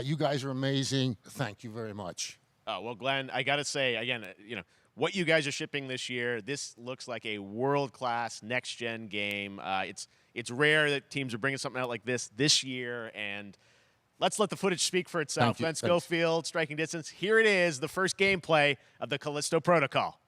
you guys are amazing. Thank you very much. Oh, well, Glenn, I got to say, again, what you guys are shipping this year, this looks like a world-class next-gen game. It's rare that teams are bringing something out like this year, and let's let the footage speak for itself. Glenn Schofield, Striking Distance. Here it is, the first gameplay of the Callisto Protocol.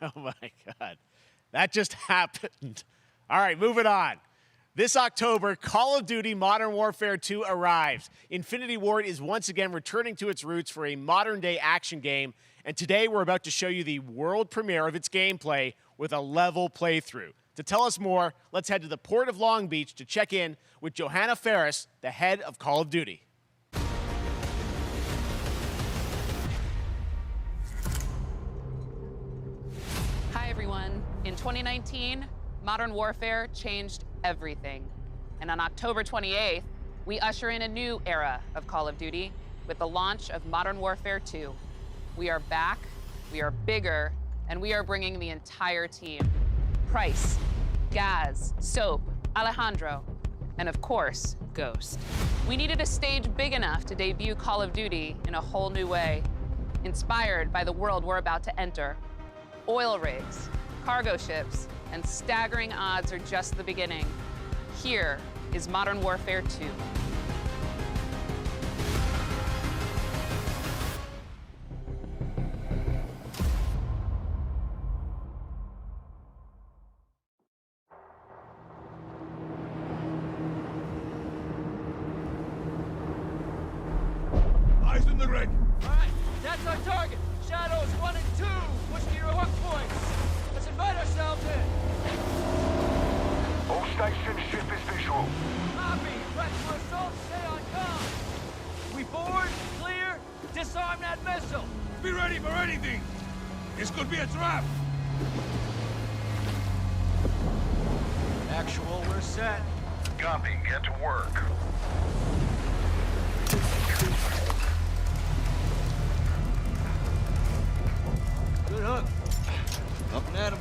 Oh my God. That just happened. All right, moving on. This October, Call of Duty Modern Warfare 2 arrives. Infinity Ward is once again returning to its roots for a modern-day action game, and today we're about to show you the world premiere of its gameplay with a level playthrough. To tell us more, let's head to the Port of Long Beach to check in with Johanna Ferris, the head of Call of Duty. Hi, everyone. In 2019, Modern Warfare changed everything. And on October 28th, we usher in a new era of Call of Duty with the launch of Modern Warfare 2. We are back, we are bigger, and we are bringing the entire team. Price, Gaz, Soap, Alejandro, and of course, Ghost. We needed a stage big enough to debut Call of Duty in a whole new way, inspired by the world we're about to enter. Oil rigs, cargo ships, and staggering odds are just the beginning. Here is Modern Warfare 2. Eyes in the red. All right, that's our target. Shadows 1 and 2. Push to your hook points. Let's invite ourselves in. All stations, ship is visual. Copy. Prep for assault. Stay on comm. We board, clear, disarm that missile. Be ready for anything. This could be a trap. Actual, we're set. Copy, get to work. Good hook. Up and at him.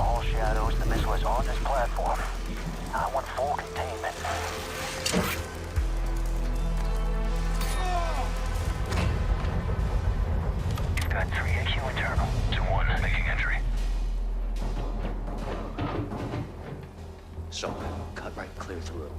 All Shadows, the missile is on this platform. I want full containment. Got 3 AQ internal. 2-1, making entry. So, cut right clear through.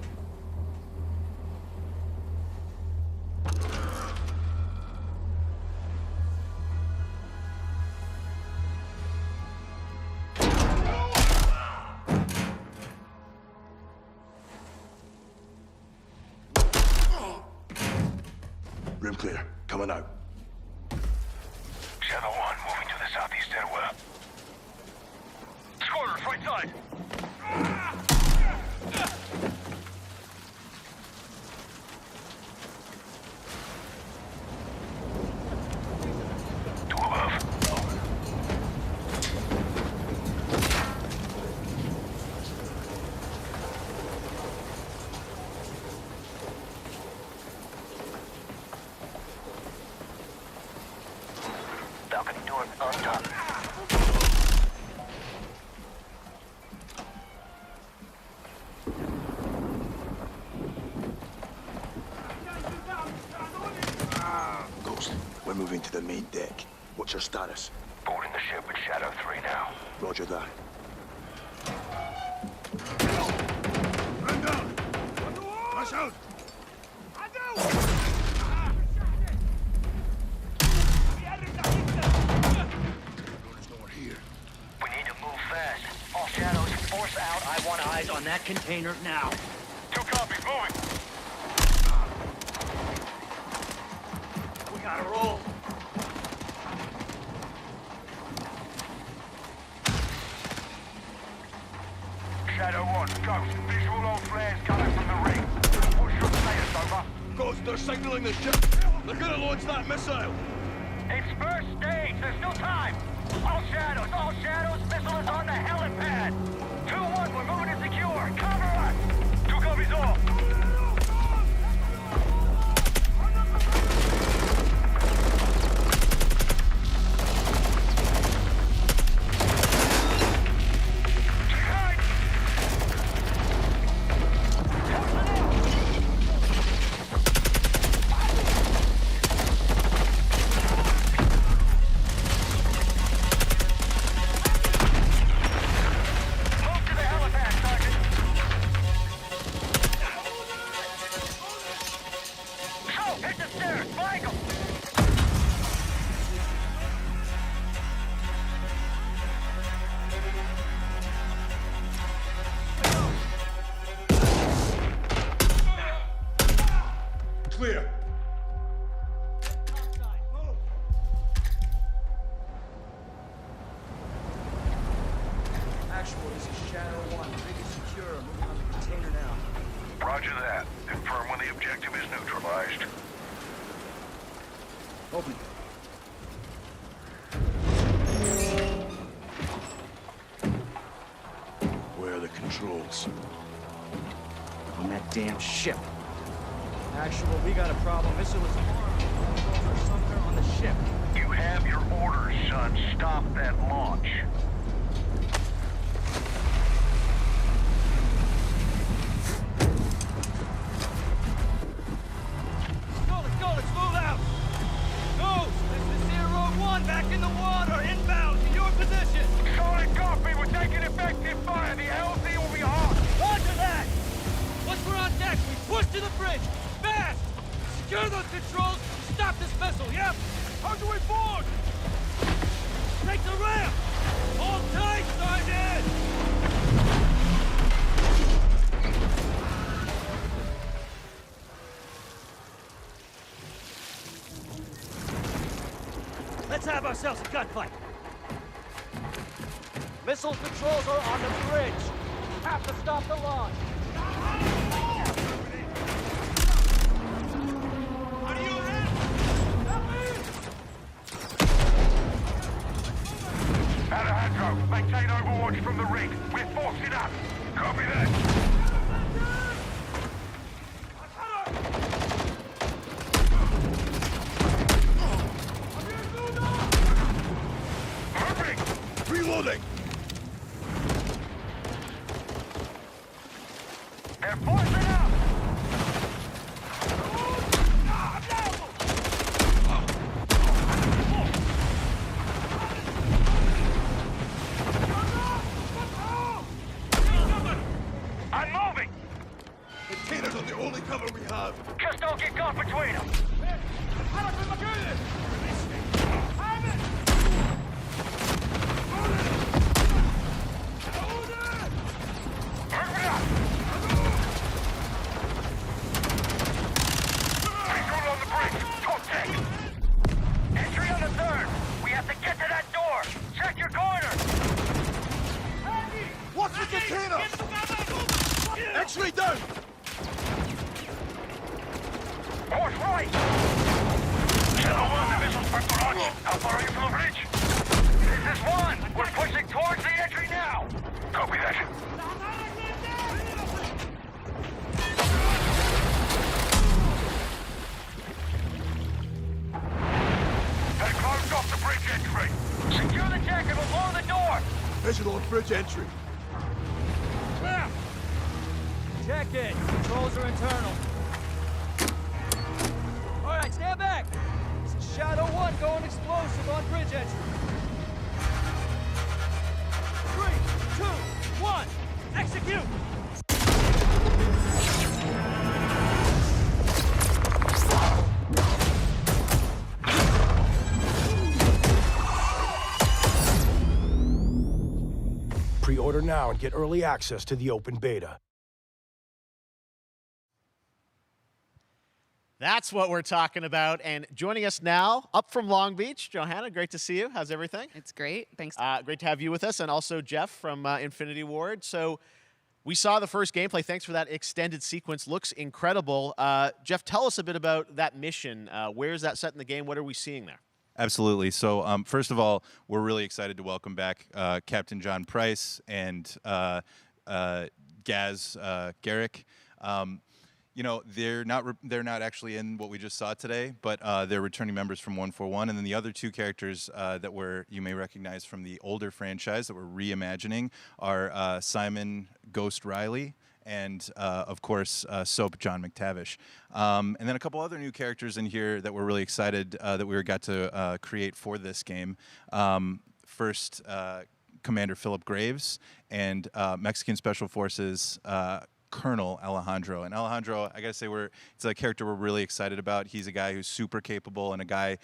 Room clear. Coming out. Shadow 1, moving to the southeast stairwell. Squatters, right side. Two above. Balcony door undone. Ghost, we're moving to the main deck. What's your status? Boarding the ship with Shadow 3 now. Roger that. Man down. Rush out. We need to move fast. All Shadows, force out. I want eyes on that container now. 2 copies, moving. We gotta roll. Shadow 1, Ghost. Visual on flares coming from the ring. What's your status, over? Ghost, they're signaling the ship. They're gonna launch that missile. It's first stage. There's no time. All Shadows. Missile is on the helipad. 2-1, we're moving to secure. Cover us. 2 copies all. This is Shadow 1. Rig is secure. Moving on the container now. Roger that. Confirm when the objective is neutralized. Open. Where are the controls? On that damn ship. Actual, we got a problem. Missile was armed. Controls are somewhere on the ship. You have your orders, son. Stop that launch. Let's move out! Ghost, this is Zero 1, back in the water, inbound to your position! Solid copy, we're taking effective fire. The LZ will be hot. Roger that! Once we're on deck, we push to the bridge! Fast! Secure those controls! Stop this missile, yep! How do we board? Take the ramp! Hold tight, Sergeant! Let's have ourselves a gunfight! Missile controls are on the bridge! Have to stop the launch! Alejandro, maintain overwatch from the rig. We're forcing up. Copy that. Reloading! They're forcing up! I'm moving! Containers are the only cover we have. Just don't get caught between them. Entry on the third. We have to get to that door. Check your corner. What's the container? X-ray down! Course right. Shadow 1, the missile's for garage. How far are you from the bridge? This is 1. We're pushing towards the entry now. Copy that. They're closed off the bridge entry. Secure the deck and we'll blow the door. Visual on bridge entry. Check it. Controls are internal. All right, stand back. This is Shadow 1 going explosive on bridge entry. 3, 2, 1, execute! Pre-order now and get early access to the open beta. That's what we're talking about. And joining us now, up from Long Beach, Johanna, great to see you. How's everything? It's great. Thanks. Great to have you with us, and also Jeff from Infinity Ward. So we saw the first gameplay. Thanks for that extended sequence. Looks incredible. Jeff, tell us a bit about that mission. Where is that set in the game? What are we seeing there? Absolutely. So first of all, we're really excited to welcome back Captain John Price and Gaz Garrick. You know, they're not actually in what we just saw today, but they're returning members from 141, and then the other two characters that you may recognize from the older franchise that we're reimagining are Simon Ghost Riley and of course Soap John McTavish, and then a couple other new characters in here that we're really excited that we got to create for this game. First, Commander Philip Graves and Mexican Special Forces Colonel Alejandro. And Alejandro, I gotta say, it's a character we're really excited about. He's a guy who's super capable and a guy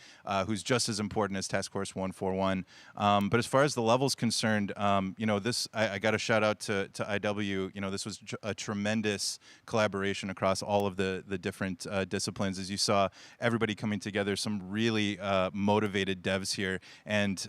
who's just as important as Task Force 141. But as far as the level's concerned, I got a shout out to IW. This was a tremendous collaboration across all of the different disciplines. As you saw, everybody coming together, some really motivated devs here. And,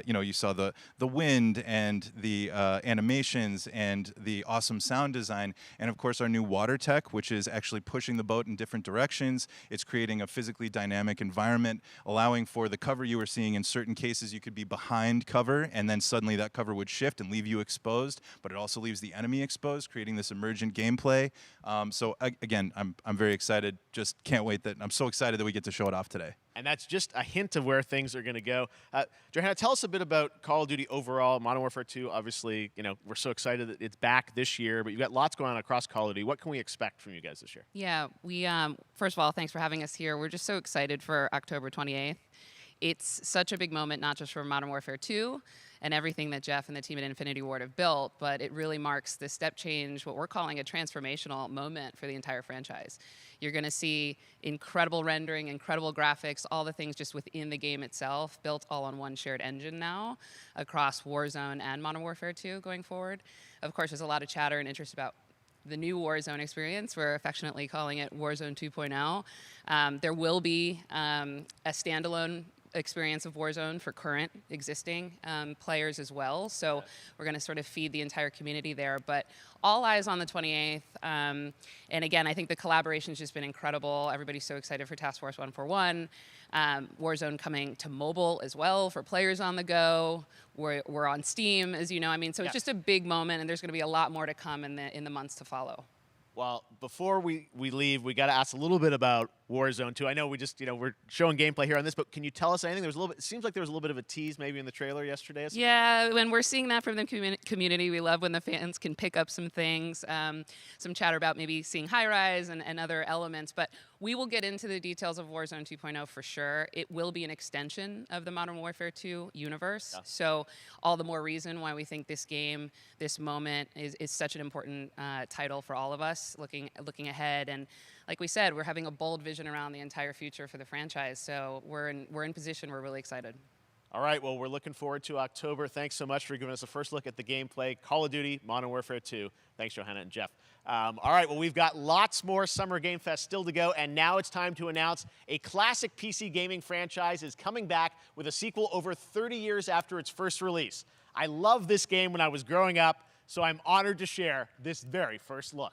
you saw the wind and the animations and the awesome sound design. And of course, our new water tech, which is actually pushing the boat in different directions. It's creating a physically dynamic environment, allowing for the cover you were seeing. In certain cases, you could be behind cover, and then suddenly that cover would shift and leave you exposed, but it also leaves the enemy exposed, creating this emergent gameplay. Again, I'm very excited. Just can't wait I'm so excited that we get to show it off today. And that's just a hint of where things are going to go. Johanna, tell us a bit about Call of Duty overall. Modern Warfare 2, obviously, we're so excited that it's back this year, but you've got lots going on across Call of Duty. What can we expect from you guys this year? Yeah, we first of all, thanks for having us here. We're just so excited for October 28th. It's such a big moment, not just for Modern Warfare 2 and everything that Jeff and the team at Infinity Ward have built, but it really marks the step change, what we're calling a transformational moment for the entire franchise. You're going to see incredible rendering, incredible graphics, all the things just within the game itself, built all on one shared engine now across Warzone and Modern Warfare 2 going forward. Of course, there's a lot of chatter and interest about the new Warzone experience. We're affectionately calling it Warzone 2.0. There will be a standalone experience of Warzone for current existing players as well. So we're going to sort of feed the entire community there. But all eyes on the 28th. And again, I think the collaboration has just been incredible. Everybody's so excited for Task Force 141. Warzone coming to mobile as well for players on the go. We're on Steam, as you know. So it's just a big moment, and there's going to be a lot more to come in the months to follow. Well, before we leave, we got to ask a little bit about Warzone 2. I know we just, we're showing gameplay here on this, but can you tell us anything? It seems like there was a little bit of a tease maybe in the trailer yesterday. Yeah, when we're seeing that from the community, we love when the fans can pick up some things, some chatter about maybe seeing high-rise and other elements, but we will get into the details of Warzone 2.0 for sure. It will be an extension of the Modern Warfare 2 universe, so all the more reason why we think this game, this moment, is such an important title for all of us looking ahead. And like we said, we're having a bold vision around the entire future for the franchise, so we're in position. We're really excited. All right, well, we're looking forward to October. Thanks so much for giving us a first look at the gameplay. Call of Duty, Modern Warfare 2. Thanks, Johanna and Jeff. All right, well, we've got lots more Summer Game Fest still to go, and now it's time to announce a classic PC gaming franchise is coming back with a sequel over 30 years after its first release. I loved this game when I was growing up, so I'm honored to share this very first look.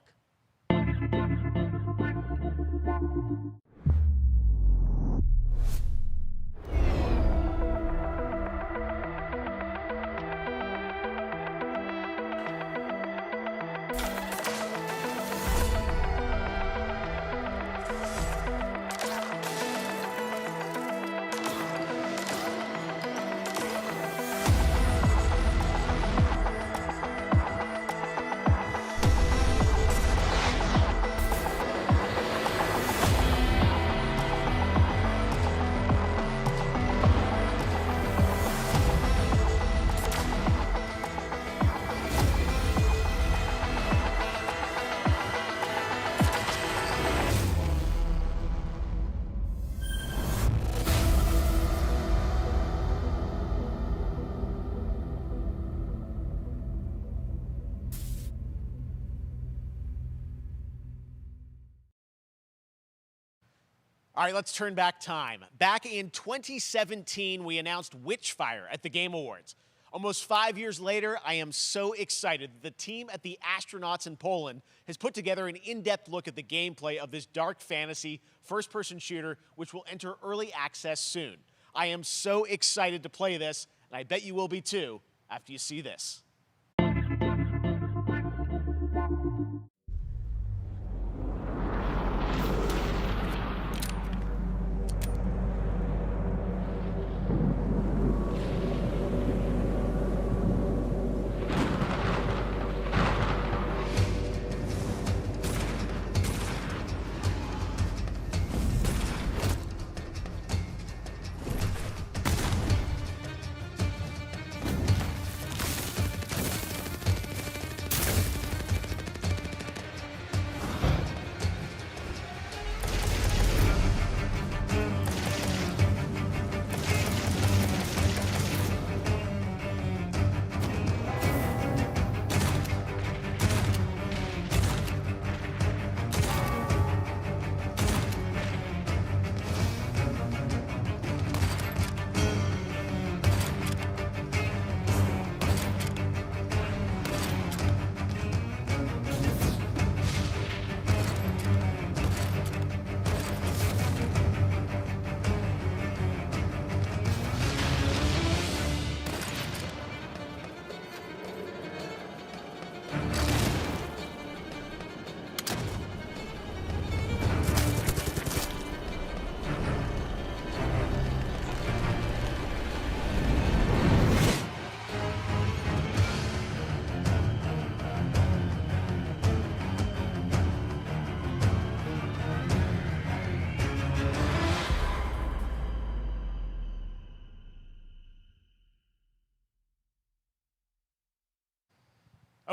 All right, let's turn back time. Back in 2017, we announced Witchfire at the Game Awards. Almost 5 years later, I am so excited that the team at the Astronauts in Poland has put together an in-depth look at the gameplay of this dark fantasy first-person shooter, which will enter early access soon. I am so excited to play this, and I bet you will be too after you see this.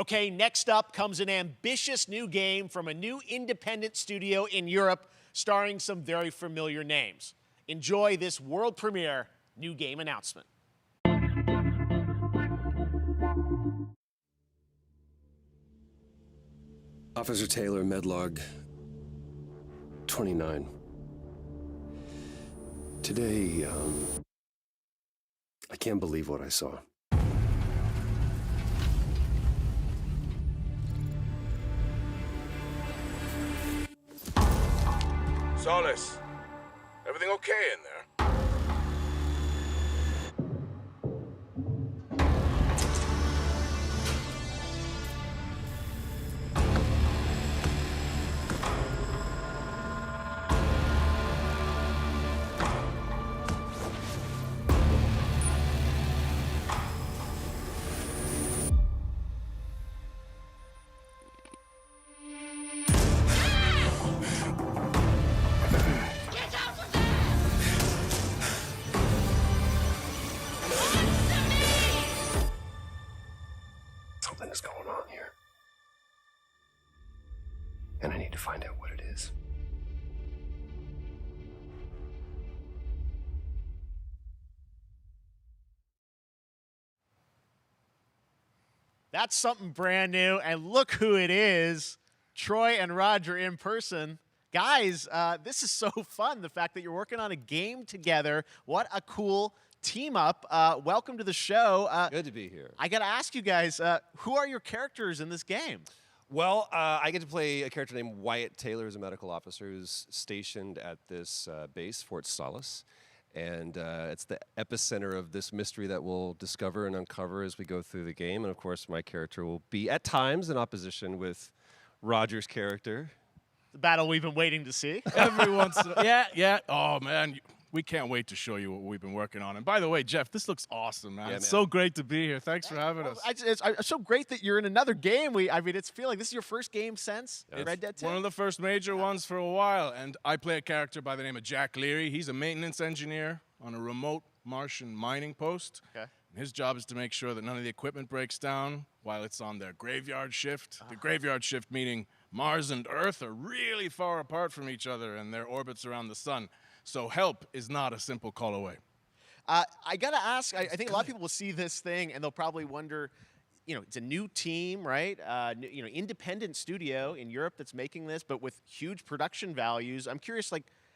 Okay, next up comes an ambitious new game from a new independent studio in Europe starring some very familiar names. Enjoy this world premiere new game announcement. Officer Taylor, Medlog 29. Today, I can't believe what I saw. Solace, everything okay in there? Something's going on here. And I need to find out what it is. That's something brand new, and look who it is. Troy and Roger in person. Guys, this is so fun, the fact that you're working on a game together. What a cool team up. Welcome to the show. Good to be here. I got to ask you guys, who are your characters in this game? Well, I get to play a character named Wyatt Taylor, who's a medical officer who's stationed at this base, Fort Solace. And it's the epicenter of this mystery that we'll discover and uncover as we go through the game. And of course, my character will be at times in opposition with Roger's character. The battle we've been waiting to see. Every once in a yeah. Oh, man. We can't wait to show you what we've been working on. And by the way, Jeff, this looks awesome, man. Yeah, It's man. so great to be here. Thanks for having us. It's so great that you're in another game. It's feeling like this is your first game since Red Dead 2. One of the first major ones for a while. And I play a character by the name of Jack Leary. He's a maintenance engineer on a remote Martian mining post. Okay. And his job is to make sure that none of the equipment breaks down while it's on their graveyard shift. The graveyard shift meaning Mars and Earth are really far apart from each other and their orbits around the sun. So help is not a simple call away. I got to ask, I think a lot of people will see this thing and they'll probably wonder, it's a new team, right? Independent studio in Europe that's making this, but with huge production values. I'm curious,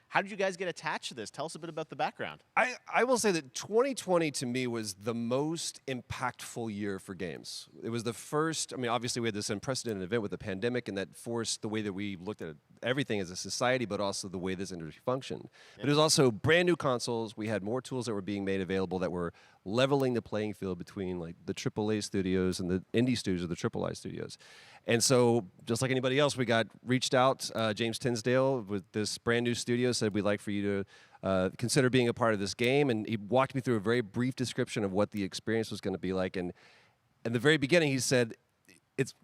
how did you guys get attached to this? Tell us a bit about the background. I will say that 2020 to me was the most impactful year for games. It was the first, obviously we had this unprecedented event with the pandemic and that forced the way that we looked at everything as a society, but also the way this industry functioned. But it was also brand new consoles. We had more tools that were being made available that were leveling the playing field between the AAA studios and the indie studios or the AAA studios. And so, just like anybody else, we got reached out. James Tinsdale with this brand new studio said, we'd like for you to consider being a part of this game. And he walked me through a very brief description of what the experience was going to be like. And in the very beginning, he said,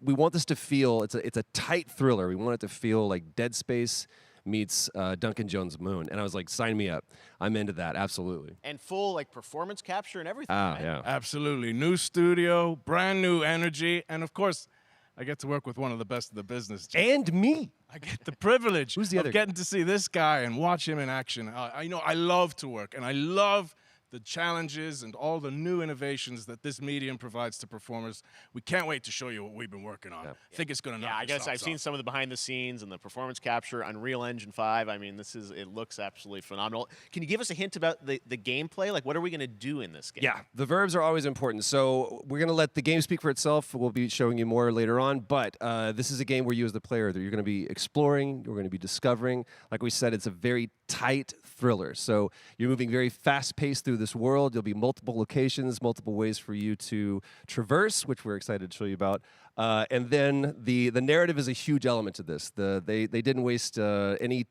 we want this to feel, it's a tight thriller. We want it to feel like Dead Space meets Duncan Jones' Moon. And I was like, sign me up. I'm into that, absolutely. And full performance capture and everything. Ah, right? yeah. Absolutely. New studio, brand new energy, and of course, I get to work with one of the best in the business. And me. I get the privilege Who's the other of getting to see this guy and watch him in action. I love to work, and I love the challenges and all the new innovations that this medium provides to performers. We can't wait to show you what we've been working on. I think it's going to knock Yeah, I your guess I've socks seen off. some of the behind the scenes and the performance capture, Unreal Engine 5. It looks absolutely phenomenal. Can you give us a hint about the gameplay? What are we going to do in this game? Yeah, the verbs are always important. So we're going to let the game speak for itself. We'll be showing you more later on. But this is a game where you as the player, you're going to be exploring, you're going to be discovering. Like we said, it's a very tight thriller. So you're moving very fast-paced through this world. There'll be multiple locations, multiple ways for you to traverse, which we're excited to show you about. And then the narrative is a huge element to this. They didn't waste any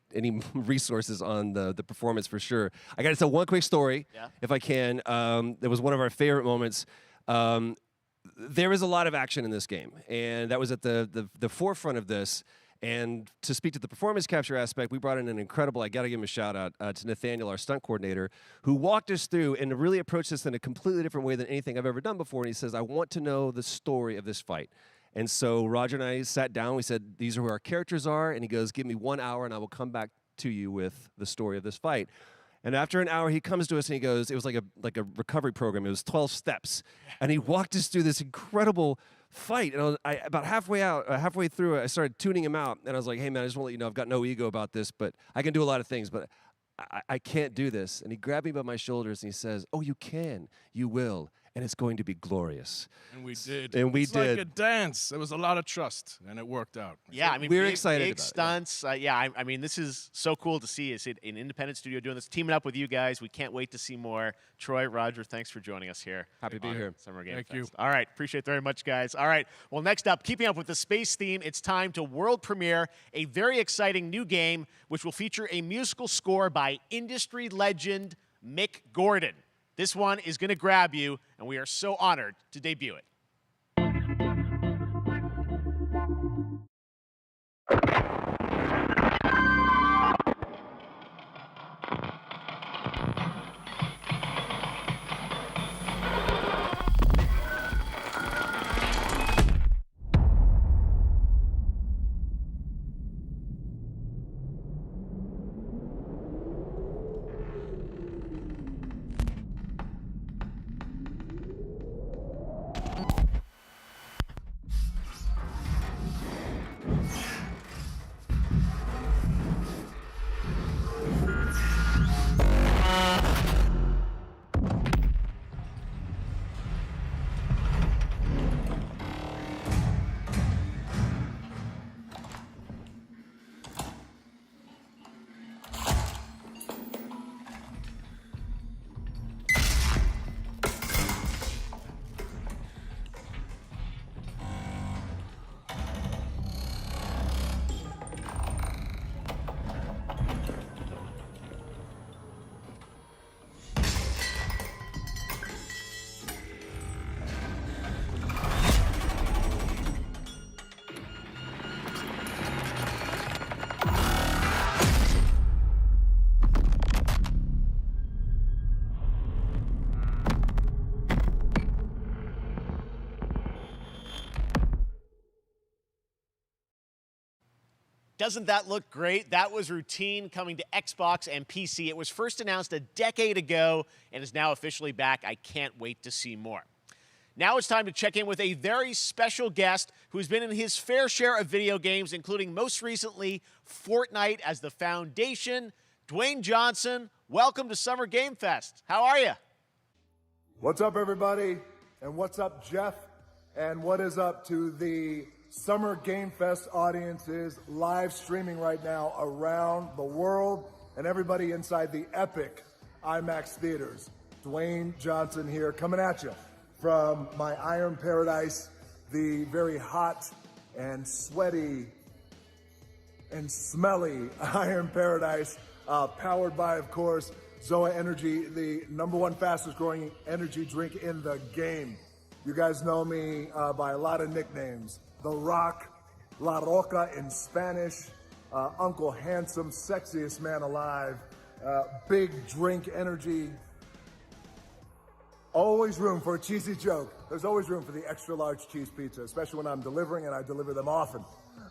resources on the performance for sure. I got to tell one quick story, if I can. It was one of our favorite moments. There is a lot of action in this game, and that was at the forefront of this. And to speak to the performance capture aspect, we brought in an incredible, I got to give him a shout out to Nathaniel, our stunt coordinator, who walked us through and really approached this in a completely different way than anything I've ever done before. And he says, I want to know the story of this fight. And so Roger and I sat down. We said, these are who our characters are. And he goes, give me 1 hour and I will come back to you with the story of this fight. And after an hour, he comes to us and he goes, it was like a recovery program. It was 12 steps. And he walked us through this incredible fight. And about halfway through it, I started tuning him out. And I was like, hey, man, I just want to let you know I've got no ego about this, but I can do a lot of things, but I can't do this. And he grabbed me by my shoulders and he says, oh, you can. You will. And it's going to be glorious. And we did. And we it's did. like a dance. There was a lot of trust, and it worked out. Yeah, I mean, we're big, excited big about it, stunts. I mean, this is so cool to see. It's an independent studio doing this, teaming up with you guys. We can't wait to see more. Troy, Roger, thanks for joining us here. Happy to be here. Summer Game Thank Fest. you. All right, appreciate it very much, guys. All right, well, next up, keeping up with the space theme, it's time to world premiere a very exciting new game, which will feature a musical score by industry legend Mick Gordon. This one is going to grab you, and we are so honored to debut it. Doesn't that look great? That was Routine coming to Xbox and PC. It was first announced a decade ago and is now officially back. I can't wait to see more. Now it's time to check in with a very special guest who's been in his fair share of video games, including most recently Fortnite as the Foundation. Dwayne Johnson, welcome to Summer Game Fest. How are you? What's up, everybody? And what's up, Jeff? And what is up to the Summer Game Fest audiences live streaming right now around the world and everybody inside the epic IMAX theaters. Dwayne Johnson here, coming at you from my Iron Paradise, the very hot and sweaty and smelly Iron Paradise, powered by, of course, Zoa Energy, the #1 fastest growing energy drink in the game. You guys know me by a lot of nicknames. The Rock, La Roca in Spanish, Uncle Handsome, sexiest man alive, big drink energy. Always room for a cheesy joke. There's always room for the extra large cheese pizza, especially when I'm delivering, and I deliver them often.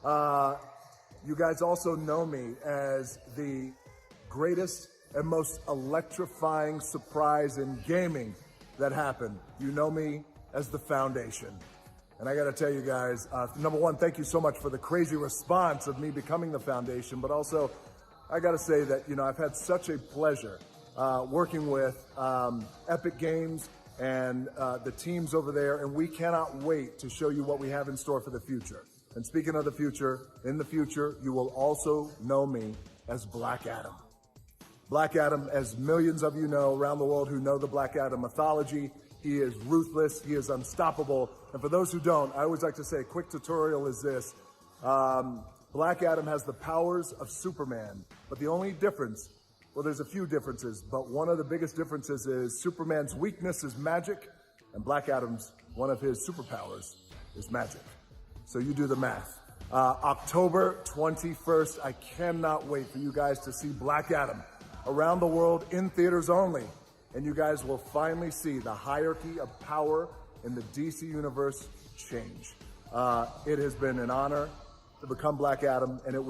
You guys also know me as the greatest and most electrifying surprise in gaming that happened. You know me as the Foundation. And I gotta tell you guys, #1, thank you so much for the crazy response of me becoming the Foundation, but also I gotta say that, you know, I've had such a pleasure working with Epic Games and the teams over there, and we cannot wait to show you what we have in store for the future. And speaking of the future, in the future, you will also know me as Black Adam. Black Adam, as millions of you know around the world who know the Black Adam mythology, he is ruthless, he is unstoppable. And for those who don't, I always like to say a quick tutorial is this. Black Adam has the powers of Superman, but the only difference, well, there's a few differences, but one of the biggest differences is Superman's weakness is magic, and Black Adam's, one of his superpowers is magic. So you do the math. October 21st, I cannot wait for you guys to see Black Adam around the world in theaters only. And you guys will finally see the hierarchy of power in the DC universe change. It has been an honor to become Black Adam, and it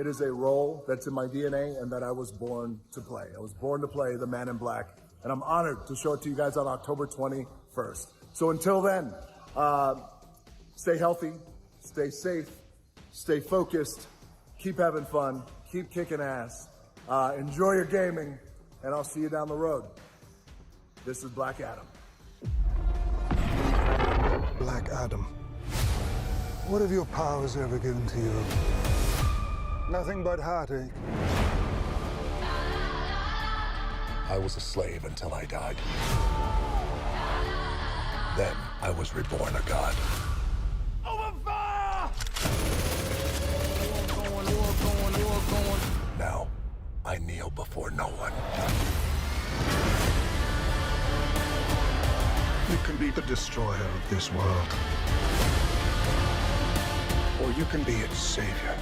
is a role that's in my DNA and that I was born to play. I was born to play the Man in Black, and I'm honored to show it to you guys on October 21st. So until then, stay healthy, stay safe, stay focused, keep having fun, keep kicking ass, enjoy your gaming, and I'll see you down the road. This is Black Adam. Black Adam, what have your powers ever given to you? Nothing but heartache. I was a slave until I died. Then I was reborn a god. Open fire! War going. Now, I kneel before no one. You can be the destroyer of this world. Or you can be its savior.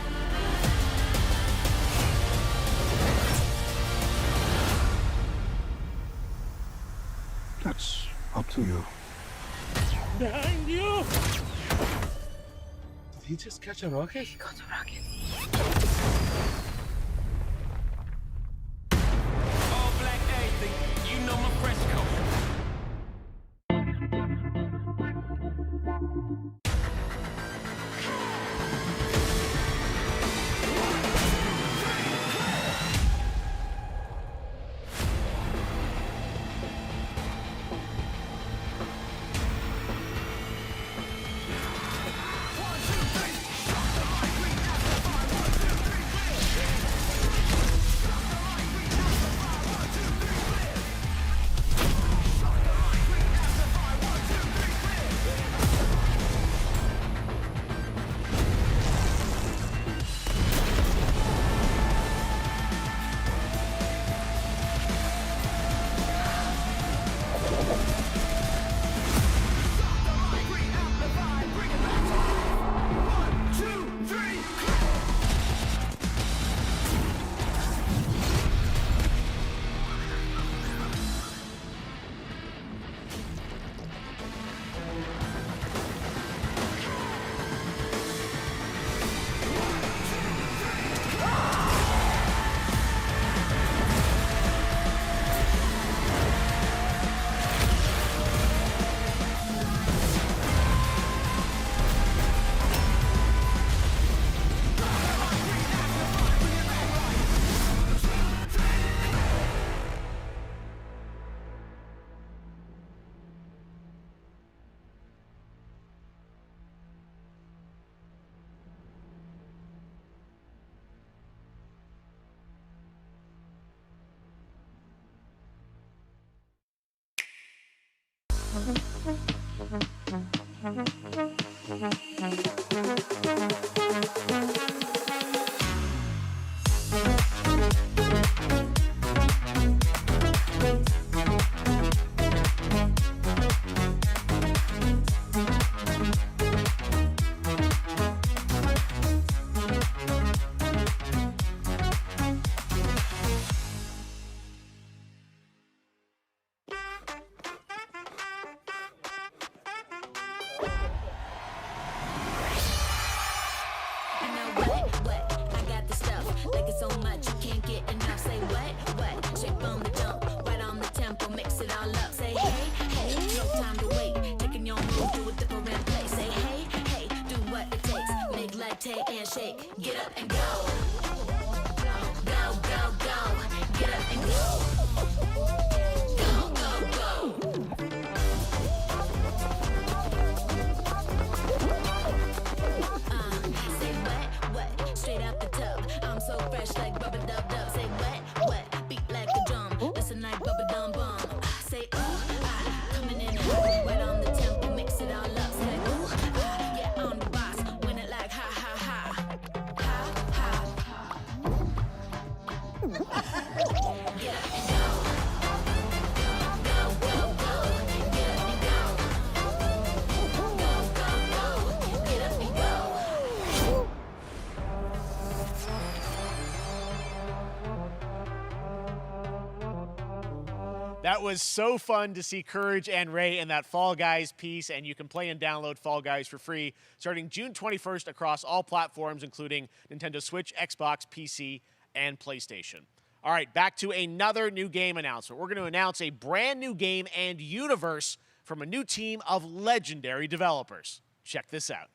That's up to you. Behind you! Did he just catch a rocket? He got a rocket. All black everything. You know my fresh coat. That was so fun to see Courage and Ray in that Fall Guys piece, and you can play and download Fall Guys for free starting June 21st across all platforms, including Nintendo Switch, Xbox, PC, and PlayStation. All right, back to another new game announcement. We're going to announce a brand new game and universe from a new team of legendary developers. Check this out.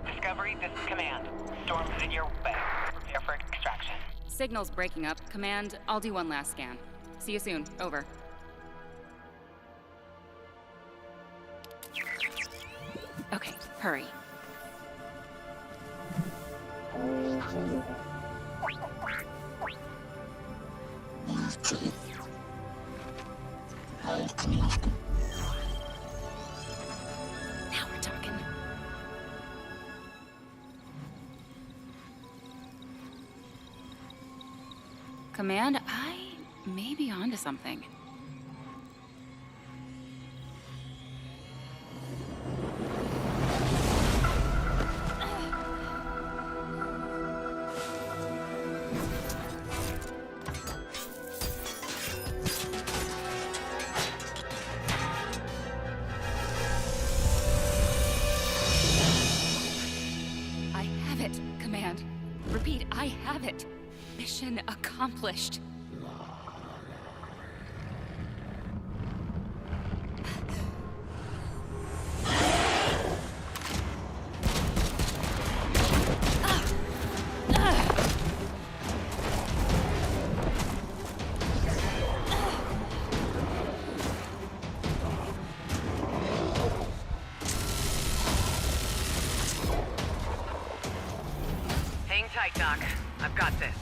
Discovery, this is Command. Storm is in your way. Prepare for extraction. Signal's breaking up. Command, I'll do one last scan. See you soon. Over. Okay, hurry. Now we're talking. Command, I may be onto something. I have it, Command. Repeat, I have it. Mission accomplished. Hang tight, Doc. I've got this.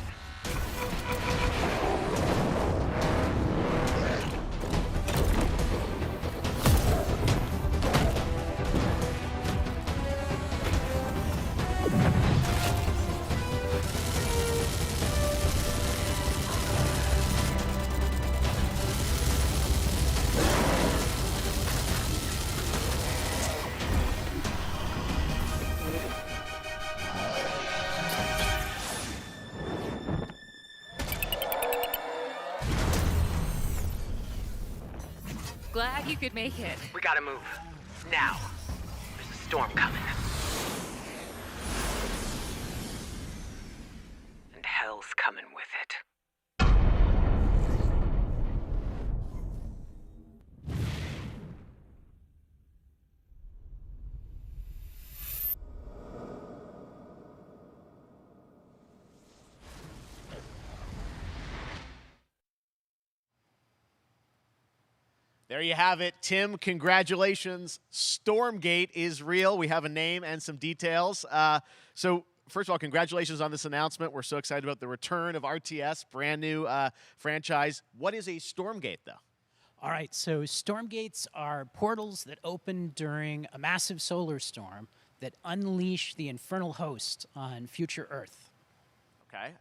Glad you could make it. We gotta move. Now. There's a storm coming. And hell's coming with it. There you have it. Tim, congratulations. Stormgate is real. We have a name and some details. So, first of all, congratulations on this announcement. We're so excited about the return of RTS, brand new franchise. What is a Stormgate, though? All right, so Stormgates are portals that open during a massive solar storm that unleash the infernal host on future Earth. Okay.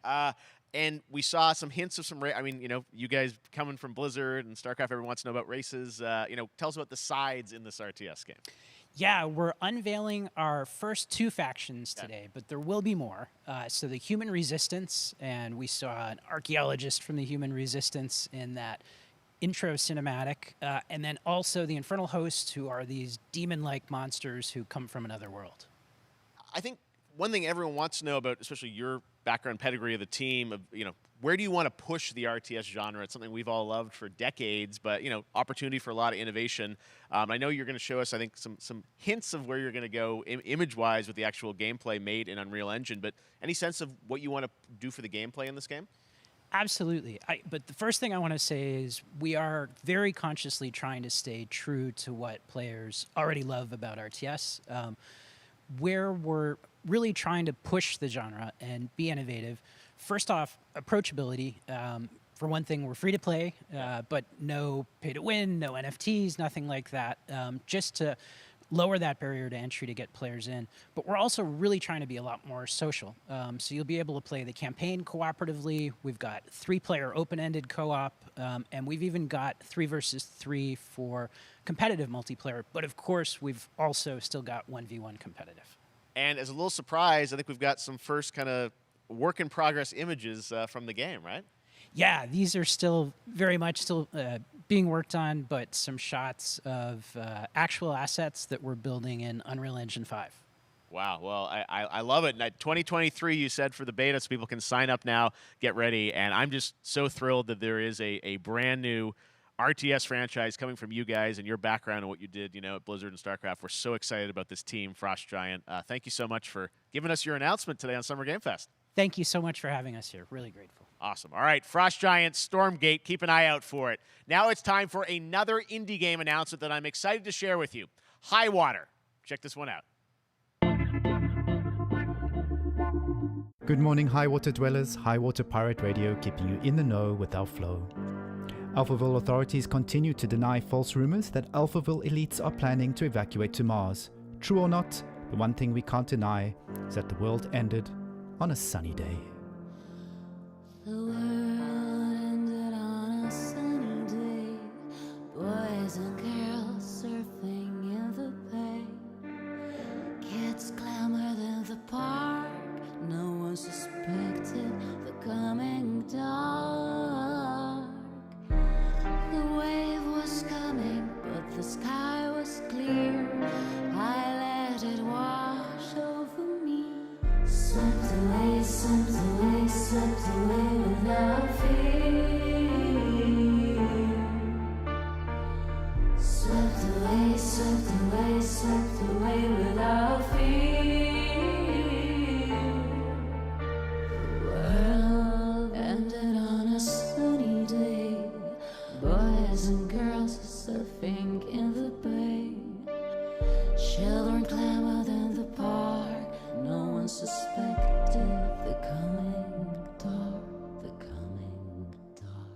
And we saw some hints of some I mean, you know, you guys coming from Blizzard and StarCraft, everyone wants to know about races. You know, tell us about the sides in this RTS game. Yeah, we're unveiling our first 2 factions today, but there will be more. So the Human Resistance, and we saw an archaeologist from the Human Resistance in that intro cinematic, and then also the Infernal Hosts, who are these demon-like monsters who come from another world. I think one thing everyone wants to know about, especially your background pedigree of the team, of, you know, where do you want to push the RTS genre? It's something we've all loved for decades, but, you know, opportunity for a lot of innovation. I know you're going to show us, I think, some hints of where you're going to go image-wise with the actual gameplay made in Unreal Engine, but any sense of what you want to do for the gameplay in this game? Absolutely. But the first thing I want to say is we are very consciously trying to stay true to what players already love about RTS. Where we're really trying to push the genre and be innovative. First off, approachability. For one thing, we're free to play, but no pay to win, no NFTs, nothing like that. Just to lower that barrier to entry to get players in. But we're also really trying to be a lot more social. So you'll be able to play the campaign cooperatively. We've got 3-player open-ended co-op, and we've even got 3 versus 3 for competitive multiplayer. But of course, we've also still got 1v1 competitive. And as a little surprise, I think we've got some first kind of work-in-progress images from the game, right? Yeah, these are still very much still being worked on, but some shots of actual assets that we're building in Unreal Engine 5. Wow. Well, I love it. 2023, you said, for the beta, so people can sign up now, get ready. And I'm just so thrilled that there is a brand new RTS franchise coming from you guys and your background and what you did, at Blizzard and StarCraft. We're so excited about this team, Frost Giant. Thank you so much for giving us your announcement today on Summer Game Fest. Thank you so much for having us here. Really grateful. Awesome. All right, Frost Giant, Stormgate, keep an eye out for it. Now it's time for another indie game announcement that I'm excited to share with you. High Water. Check this one out. Good morning, High Water dwellers. High Water Pirate Radio, keeping you in the know with our flow. Alphaville authorities continue to deny false rumors that Alphaville elites are planning to evacuate to Mars. True or not, the one thing we can't deny is that the world ended on a sunny day. The world ended on a sunny day. Boys and girls surfing in the bay. Kids clamored in the park. No one suspected the coming dark. The wave was coming, but the sky was clear. I let it wash over me. Swept away, swept away, swept away without fear. Swept away, swept away, swept away without fear. The world ended on a sunny day. Boys and girls surfing in the bay. Children clamored in the park. No one suspected the coming dark, the coming dark.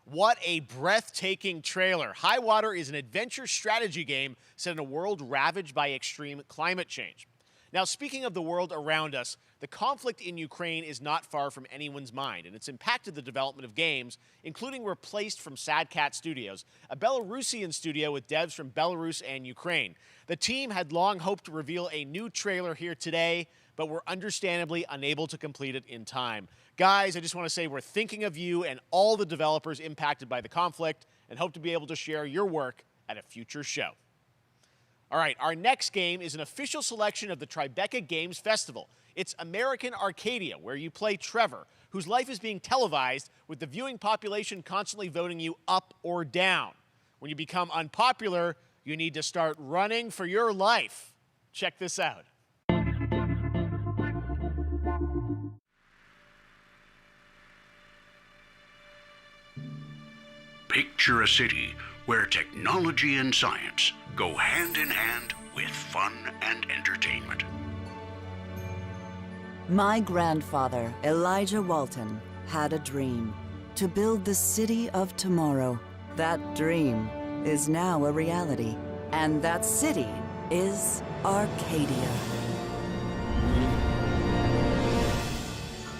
What a breathtaking trailer. High Water is an adventure strategy game set in a world ravaged by extreme climate change. Now, speaking of the world around us, the conflict in Ukraine is not far from anyone's mind, and it's impacted the development of games, including Replaced from Sad Cat Studios, a Belarusian studio with devs from Belarus and Ukraine. The team had long hoped to reveal a new trailer here today, but were understandably unable to complete it in time. Guys, I just want to say we're thinking of you and all the developers impacted by the conflict, and hope to be able to share your work at a future show. All right, our next game is an official selection of the Tribeca Games Festival. It's American Arcadia, where you play Trevor, whose life is being televised with the viewing population constantly voting you up or down. When you become unpopular, you need to start running for your life. Check this out. Picture a city where technology and science go hand in hand with fun and entertainment. My grandfather, Elijah Walton, had a dream to build the city of tomorrow. That dream is now a reality, and that city is Arcadia.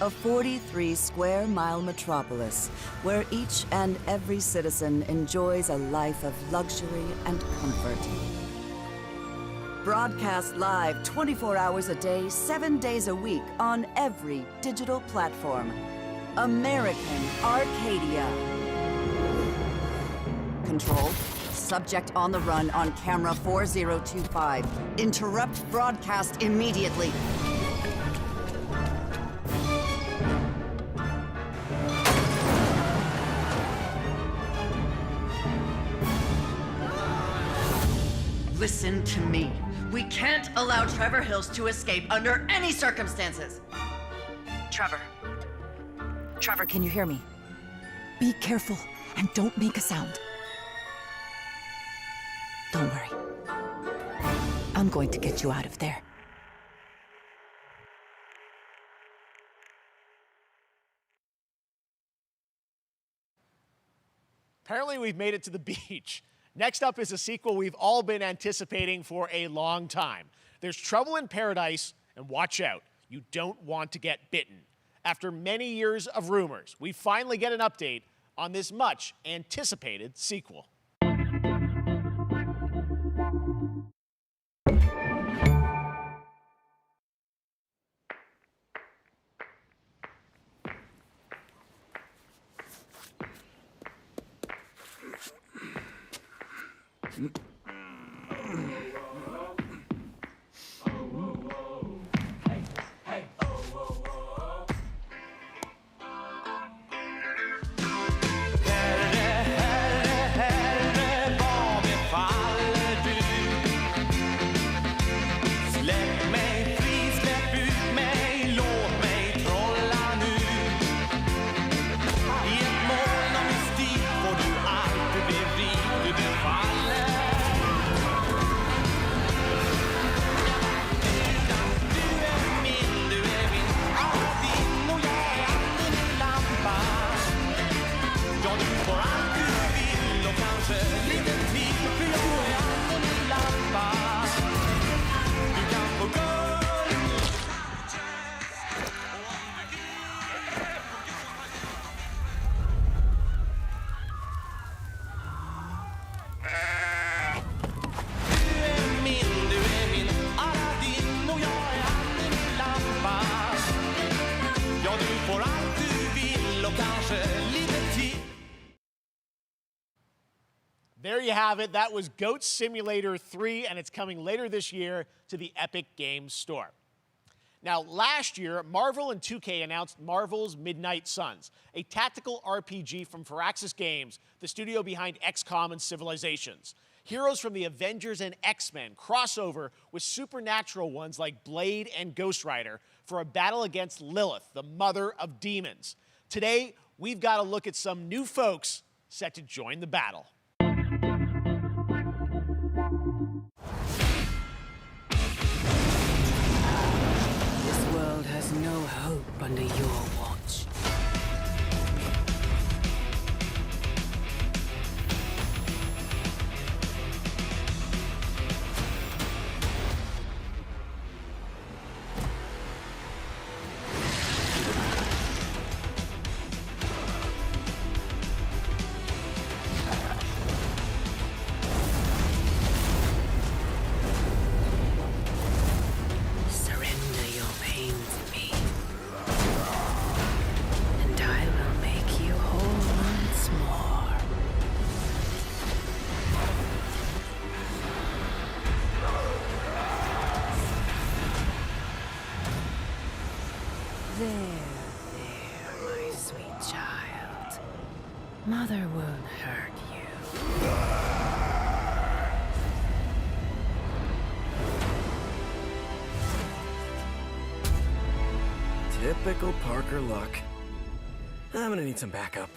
A 43-square-mile metropolis where each and every citizen enjoys a life of luxury and comfort. Broadcast live 24 hours a day, 7 days a week on every digital platform. American Arcadia. Control. Subject on the run on camera 4025. Interrupt broadcast immediately. Listen to me. We can't allow Trevor Hills to escape under any circumstances. Trevor. Trevor, can you hear me? Be careful and don't make a sound. Don't worry. I'm going to get you out of there. Apparently we've made it to the beach. Next up is a sequel we've all been anticipating for a long time. There's Trouble in Paradise, and watch out, you don't want to get bitten. After many years of rumors, we finally get an update on this much anticipated sequel. There you have it. That was Goat Simulator 3, and it's coming later this year to the Epic Games Store. Now, last year, Marvel and 2K announced Marvel's Midnight Suns, a tactical RPG from Firaxis Games, the studio behind XCOM and Civilizations. Heroes from the Avengers and X-Men crossover with supernatural ones like Blade and Ghost Rider for a battle against Lilith, the mother of demons. Today, we've got to look at some new folks set to join the battle. This world has no hope under your watch. Mother won't hurt you. Typical Parker luck. I'm gonna need some backup.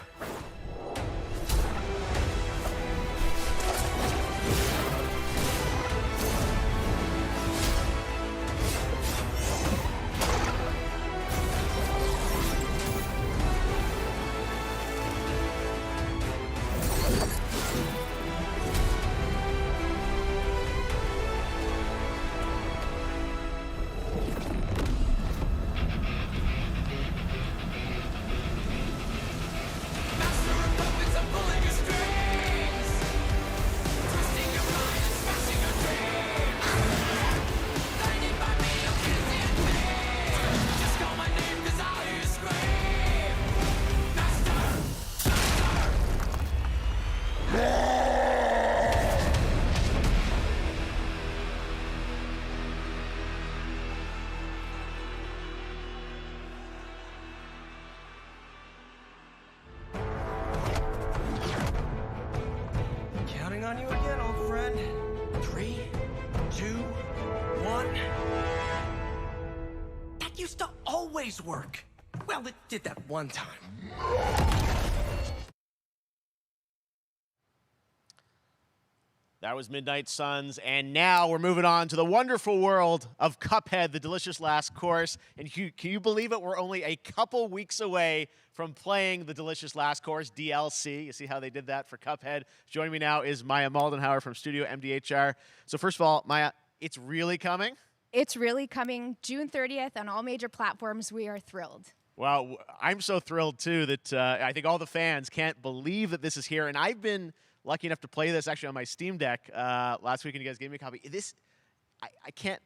On you again, old friend. 3, 2, 1. That used to always work. Well, it did that one time. That was Midnight Suns, and now we're moving on to the wonderful world of Cuphead, the delicious last course. And can you believe it? We're only a couple weeks away from playing the delicious last course DLC. You see how they did that for Cuphead? Joining me now is Maya Maldenhauer from Studio MDHR. So first of all, Maya, it's really coming? It's really coming June 30th on all major platforms. We are thrilled. Well, I'm so thrilled, too, that I think all the fans can't believe that this is here. And I've been lucky enough to play this actually on my Steam Deck last week, and you guys gave me a copy. I can't.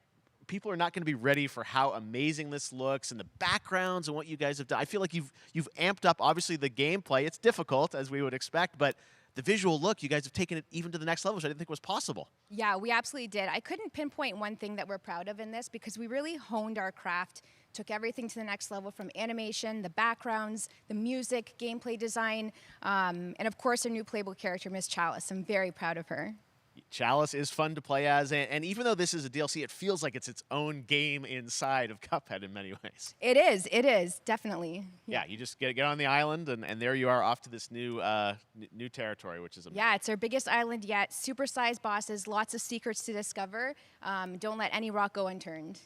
People are not going to be ready for how amazing this looks and the backgrounds and what you guys have done. I feel like you've amped up, obviously, the gameplay. It's difficult, as we would expect, but the visual look, you guys have taken it even to the next level, which I didn't think was possible. Yeah, we absolutely did. I couldn't pinpoint one thing that we're proud of in this because we really honed our craft, took everything to the next level from animation, the backgrounds, the music, gameplay design, and of course our new playable character, Miss Chalice. I'm very proud of her. Chalice is fun to play as, and even though this is a DLC, it feels like it's its own game inside of Cuphead in many ways. It is, definitely. Yeah, you just get on the island, and there you are off to this new territory, which is amazing. Yeah, it's our biggest island yet, supersized bosses, lots of secrets to discover. Don't let any rock go unturned.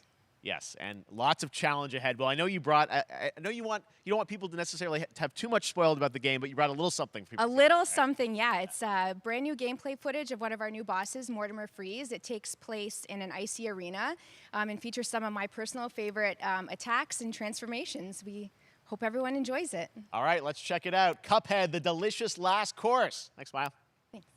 Yes, and lots of challenge ahead. Well, I know you brought. I know you don't want people to necessarily have too much spoiled about the game, but you brought a little something for people. A little something, yeah. It's brand new gameplay footage of one of our new bosses, Mortimer Freeze. It takes place in an icy arena and features some of my personal favorite attacks and transformations. We hope everyone enjoys it. All right, let's check it out. Cuphead, the delicious last course. Thanks, Smile. Thanks.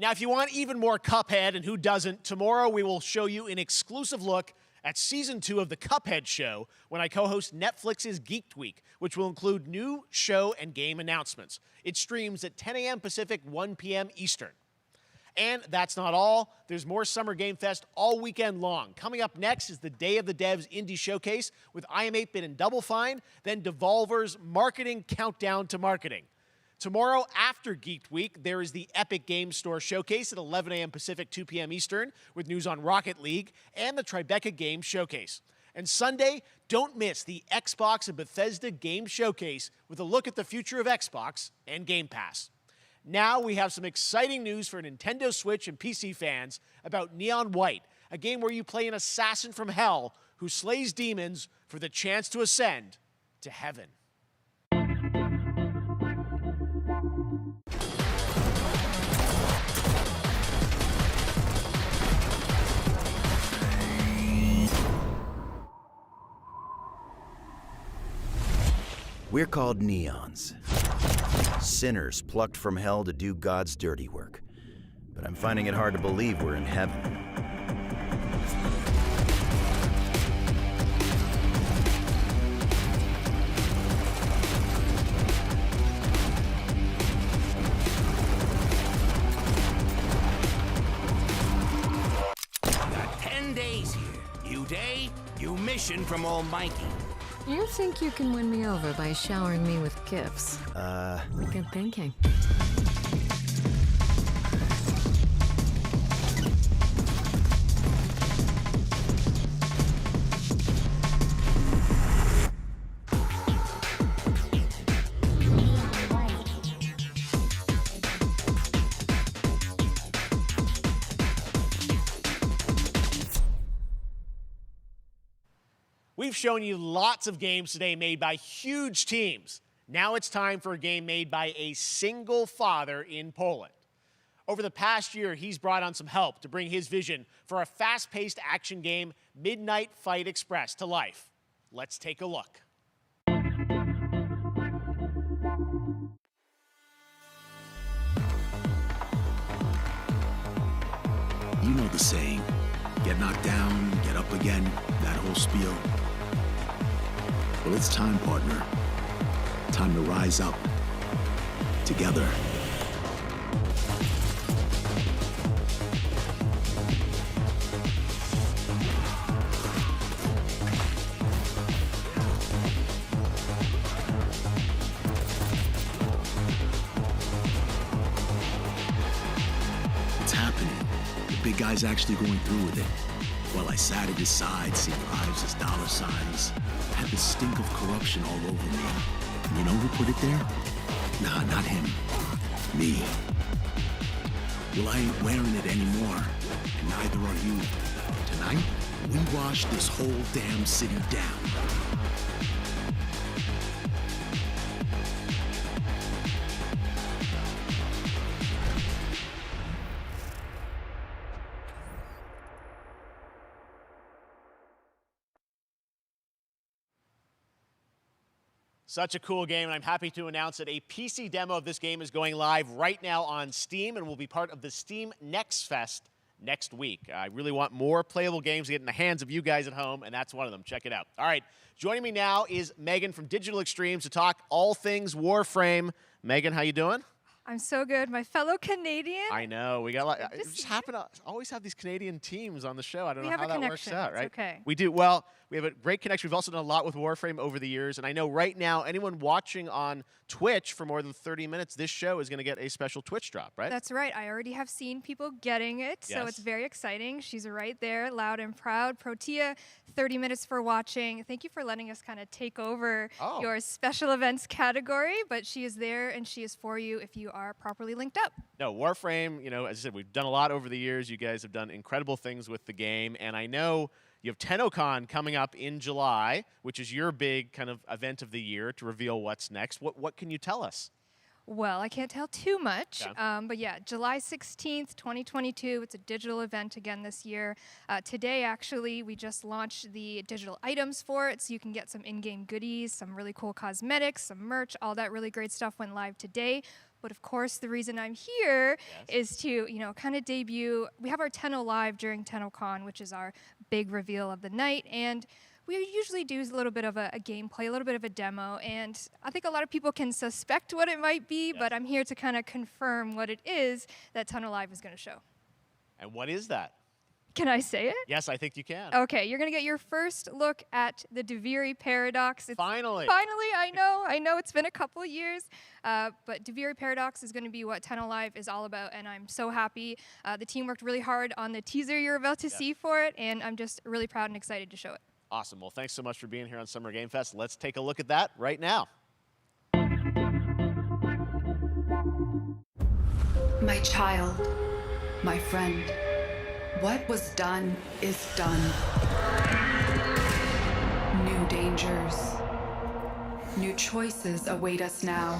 Now, if you want even more Cuphead, and who doesn't, tomorrow we will show you an exclusive look at Season 2 of the Cuphead Show when I co-host Netflix's Geeked Week, which will include new show and game announcements. It streams at 10 a.m. Pacific, 1 p.m. Eastern. And that's not all. There's more Summer Game Fest all weekend long. Coming up next is the Day of the Devs Indie Showcase with IM8-Bit and Double Fine, then Devolver's Marketing Countdown to Marketing. Tomorrow, after Geeked Week, there is the Epic Games Store Showcase at 11 a.m. Pacific, 2 p.m. Eastern, with news on Rocket League and the Tribeca Games Showcase. And Sunday, don't miss the Xbox and Bethesda Games Showcase with a look at the future of Xbox and Game Pass. Now we have some exciting news for Nintendo Switch and PC fans about Neon White, a game where you play an assassin from hell who slays demons for the chance to ascend to heaven. We're called neons. Sinners plucked from hell to do God's dirty work. But I'm finding it hard to believe we're in heaven. Got 10 days here. New day, new mission from Almighty. You think you can win me over by showering me with gifts? Good thinking. We've shown you lots of games today made by huge teams. Now it's time for a game made by a single father in Poland. Over the past year, he's brought on some help to bring his vision for a fast-paced action game, Midnight Fight Express, to life. Let's take a look. You know the saying, get knocked down, get up again, that whole spiel. Well, it's time, partner. Time to rise up. Together. It's happening. The big guy's actually going through with it. While I sat at his side, seeing lives as dollar signs, I had the stink of corruption all over me. And you know who put it there? Nah, not him. Me. Well, I ain't wearing it anymore, and neither are you. Tonight, we wash this whole damn city down. Such a cool game, and I'm happy to announce that a PC demo of this game is going live right now on Steam and will be part of the Steam Next Fest next week. I really want more playable games to get in the hands of you guys at home, and that's one of them. Check it out. All right, joining me now is Megan from Digital Extremes to talk all things Warframe. Megan, how you doing? I'm so good. My fellow Canadian. I know. We got we just happen to always have these Canadian teams on the show. I don't know how that works out, right? Okay. We do. Well, we have a great connection. We've also done a lot with Warframe over the years, and I know right now anyone watching on Twitch for more than 30 minutes, this show is going to get a special Twitch drop, right? That's right. I already have seen people getting it, so it's very exciting. She's right there, loud and proud. Protea, 30 minutes for watching. Thank you for letting us kind of take over your special events category, but she is there and she is for you if you are properly linked up. No, Warframe, you know, as I said, we've done a lot over the years. You guys have done incredible things with the game, and I know you have TennoCon coming up in July, which is your big kind of event of the year to reveal what's next. What can you tell us? Well, I can't tell too much, but yeah, July 16th, 2022, it's a digital event again this year. Today, actually, we just launched the digital items for it, so you can get some in-game goodies, some really cool cosmetics, some merch, all that really great stuff went live today. But of course, the reason I'm here is to, you know, kind of debut. We have our Tenno Live during TennoCon, which is our big reveal of the night, and we usually do a little bit of a gameplay, a little bit of a demo, and I think a lot of people can suspect what it might be, but I'm here to kind of confirm what it is that Tenno Live is going to show. And what is that? Can I say it? Yes, I think you can. Okay, you're going to get your first look at the Duviri Paradox. Finally. Finally, I know it's been a couple years, but Duviri Paradox is going to be what Tenno Live is all about, and I'm so happy. The team worked really hard on the teaser you're about to see for it, and I'm just really proud and excited to show it. Awesome. Well, thanks so much for being here on Summer Game Fest. Let's take a look at that right now. My child, my friend, what was done is done. New dangers, new choices await us now.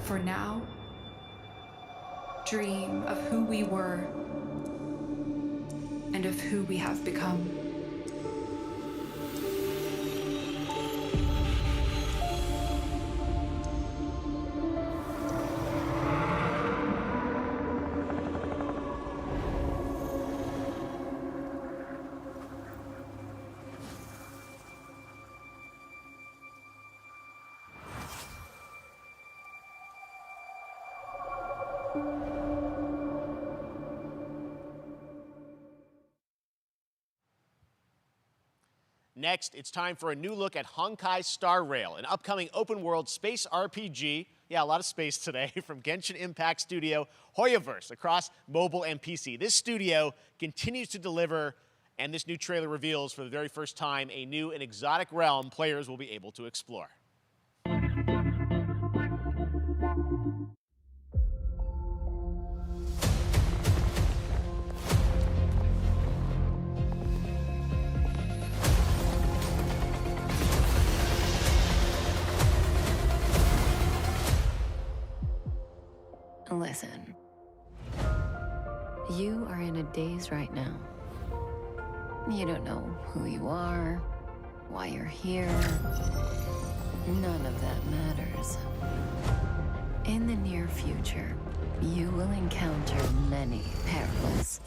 For now, dream of who we were and of who we have become. Next, it's time for a new look at Honkai Star Rail, an upcoming open-world space RPG Yeah, a lot of space today from Genshin Impact studio Hoyoverse across mobile and PC. This studio continues to deliver, and this new trailer reveals for the very first time a new and exotic realm players will be able to explore. Listen. You are in a daze right now. You don't know who you are, why you're here. None of that matters. In the near future, you will encounter many perils.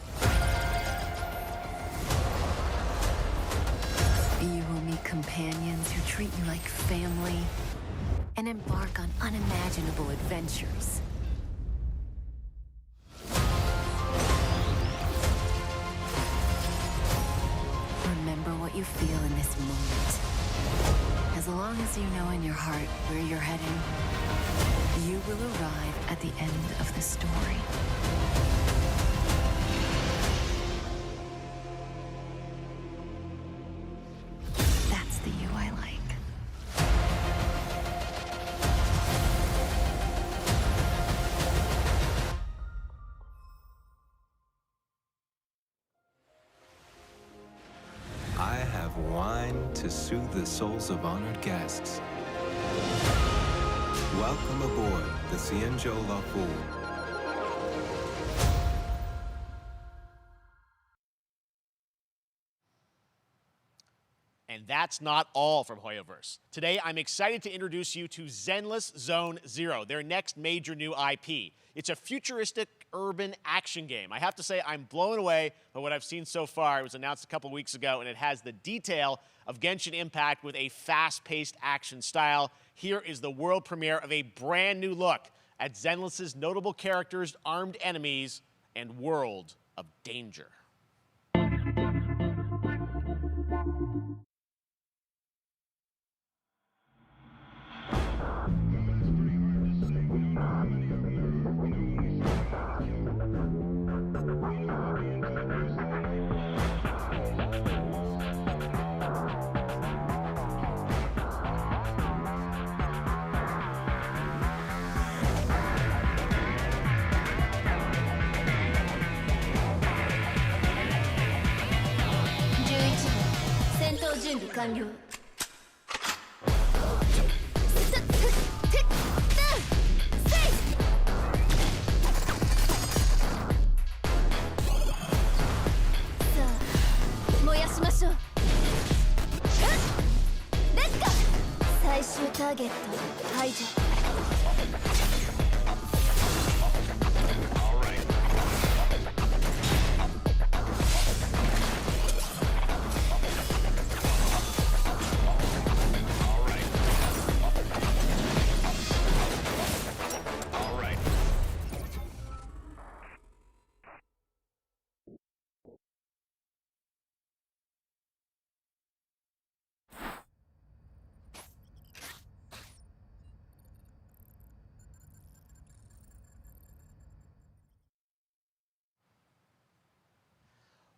You will meet companions who treat you like family and embark on unimaginable adventures. Remember what you feel in this moment. As long as you know in your heart where you're heading, you will arrive at the end of the story. That's the you I like. I have wine to soothe the souls of honored guests. Welcome aboard the Cienjo La Fool. And that's not all from Hoyoverse. Today, I'm excited to introduce you to Zenless Zone Zero, their next major new IP. It's a futuristic urban action game. I have to say, I'm blown away by what I've seen so far. It was announced a couple weeks ago, and it has the detail of Genshin Impact with a fast-paced action style. Here is the world premiere of a brand new look at Zenless's notable characters, armed enemies, and world of danger.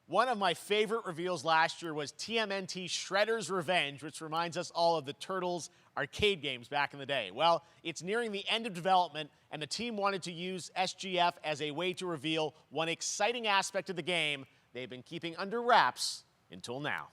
One of my favorite reveals last year was TMNT Shredder's Revenge, which reminds us all of the Turtles arcade games back in the day. Well, it's nearing the end of development, and the team wanted to use SGF as a way to reveal one exciting aspect of the game they've been keeping under wraps until now.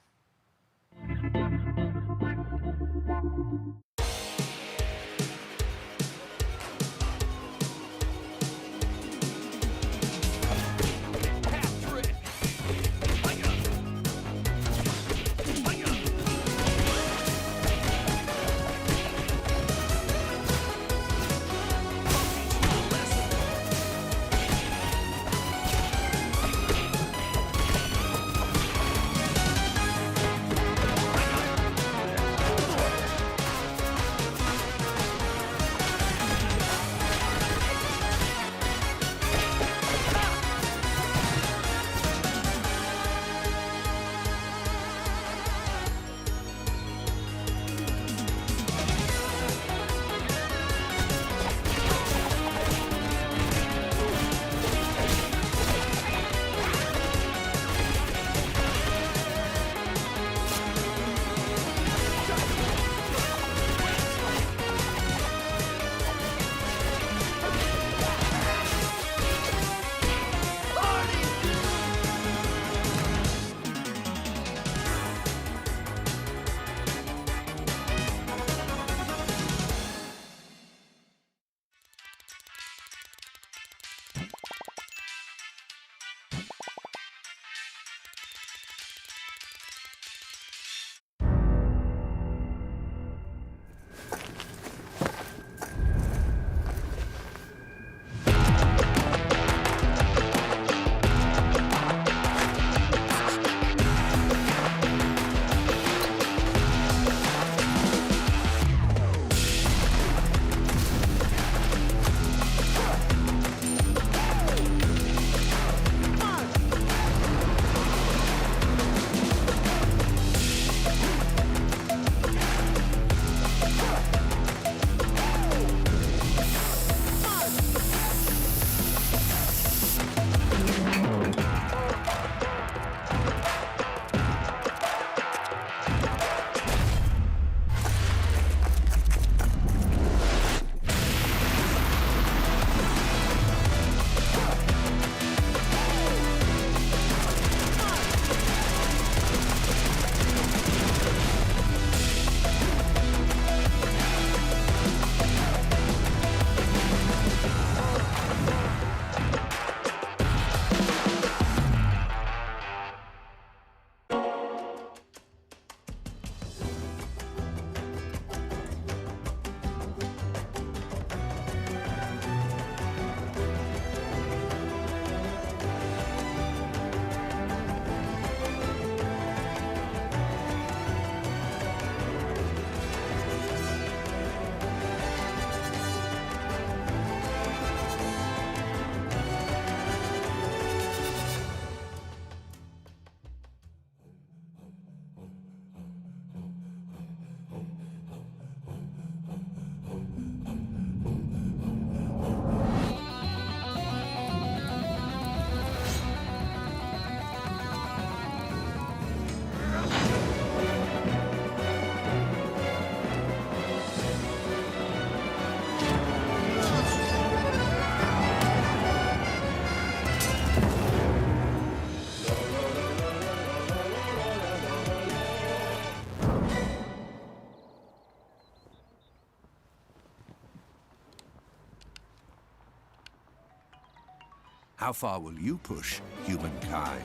How far will you push humankind?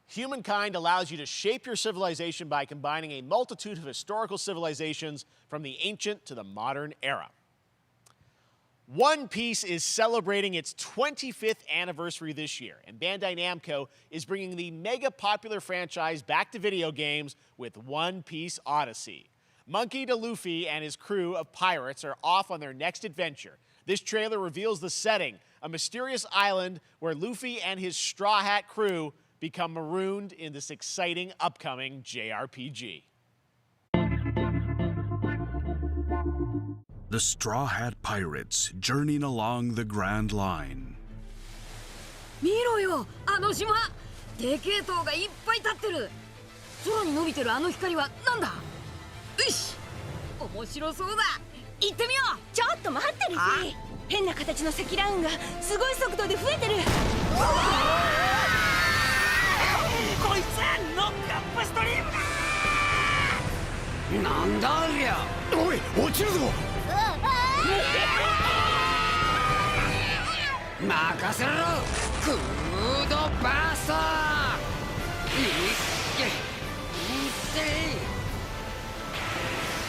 Humankind allows you to shape your civilization by combining a multitude of historical civilizations from the ancient to the modern era. One Piece is celebrating its 25th anniversary this year, and Bandai Namco is bringing the mega popular franchise back to video games with One Piece Odyssey. Monkey D. Luffy and his crew of pirates are off on their next adventure. This trailer reveals the setting, a mysterious island where Luffy and his Straw Hat crew become marooned in this exciting upcoming JRPG. The Straw Hat Pirates journeying along the Grand Line. 見ろよ、あの島。でけえ塔がいっぱい立ってる。空に伸びてるあの光はなんだ。よし、面白そうだ。行ってみよう。ちょっと待ってルフィ。変な形の積乱雲がすごい速度で増えてる。こいつはノックアップストリームだ。なんだありゃ。おい、落ちるぞ。任せろ。クードバースト。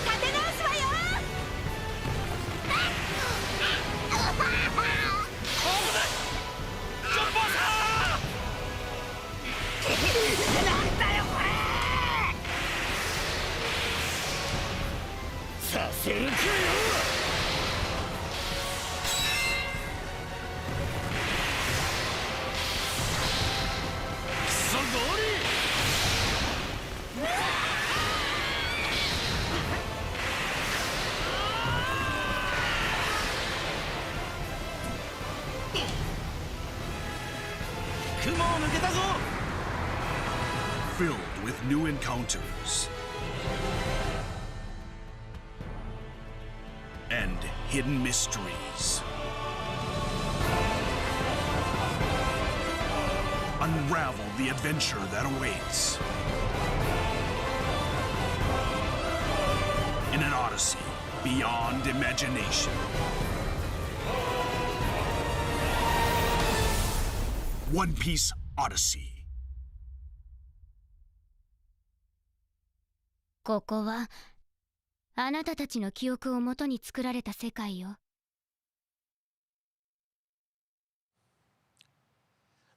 立て直すわよ。なんだよこれ。させるかよ。クソゴリ。雲を抜けたぞ。Filled with new encounters and hidden mysteries. Unravel the adventure that awaits in an odyssey beyond imagination. One Piece Odyssey. ここはあなたたちの記憶をもとに作られた世界よ。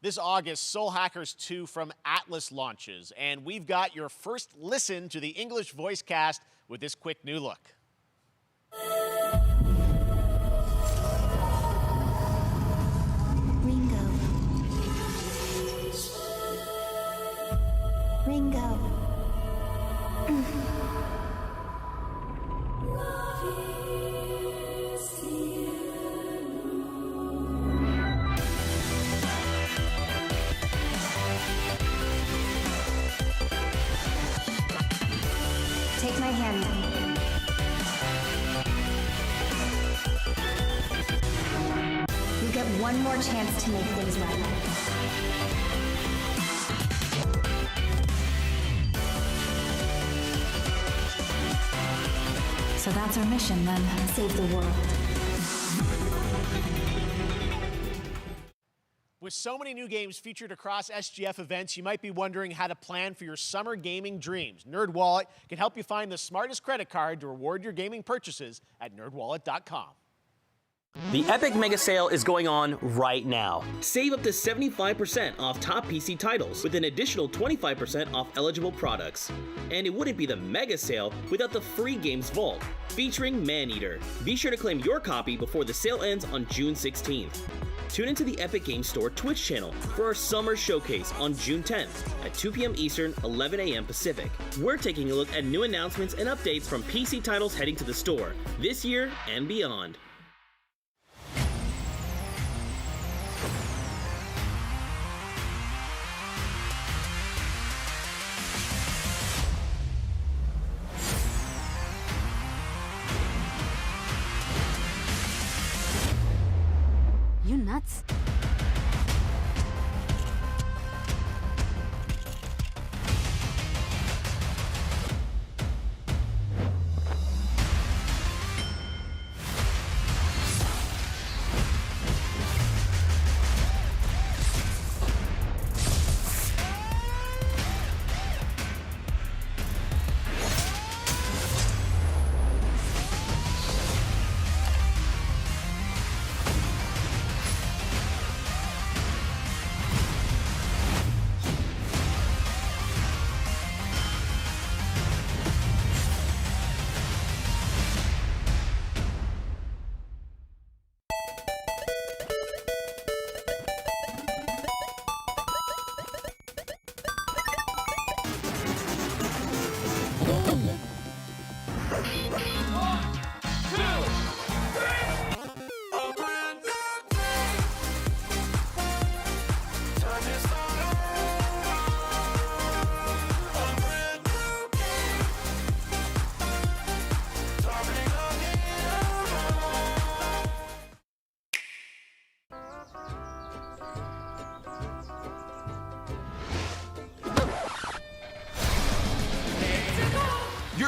This August, Soul Hackers 2 from Atlas launches, and we've got your first listen to the English voice cast with this quick new look. Ringo. Take my hand. You get one more chance to make things right. So that's our mission then. Save the world. With so many new games featured across SGF events, you might be wondering how to plan for your summer gaming dreams. NerdWallet can help you find the smartest credit card to reward your gaming purchases at nerdwallet.com. The Epic Mega Sale is going on right now. Save up to 75% off top PC titles with an additional 25% off eligible products. And it wouldn't be the Mega Sale without the free Games Vault, featuring Maneater. Be sure to claim your copy before the sale ends on June 16th. Tune into the Epic Games Store Twitch channel for our summer showcase on June 10th at 2 p.m. Eastern, 11 a.m. Pacific. We're taking a look at new announcements and updates from PC titles heading to the store this year and beyond. You nuts?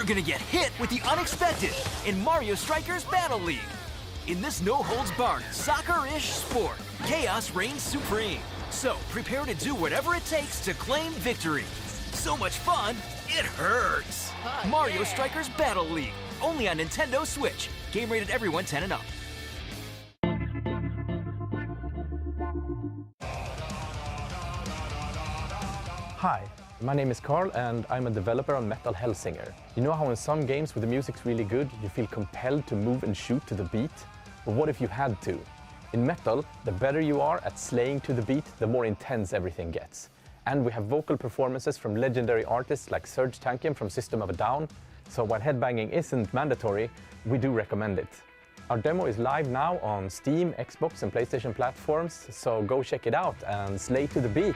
gonna get hit with the unexpected in Mario Strikers Battle League. In this no-holds-barred, soccer-ish sport, chaos reigns supreme. So prepare to do whatever it takes to claim victory. So much fun, it hurts. Mario Strikers Battle League, only on Nintendo Switch. Game rated everyone 10 and up. Hi, my name is Carl and I'm a developer on Metal Hellsinger. You know how in some games where the music's really good, you feel compelled to move and shoot to the beat? But what if you had to? In Metal, the better you are at slaying to the beat, the more intense everything gets. And we have vocal performances from legendary artists like Serge Tankian from System of a Down, so while headbanging isn't mandatory, we do recommend it. Our demo is live now on Steam, Xbox and PlayStation platforms, so go check it out and slay to the beat.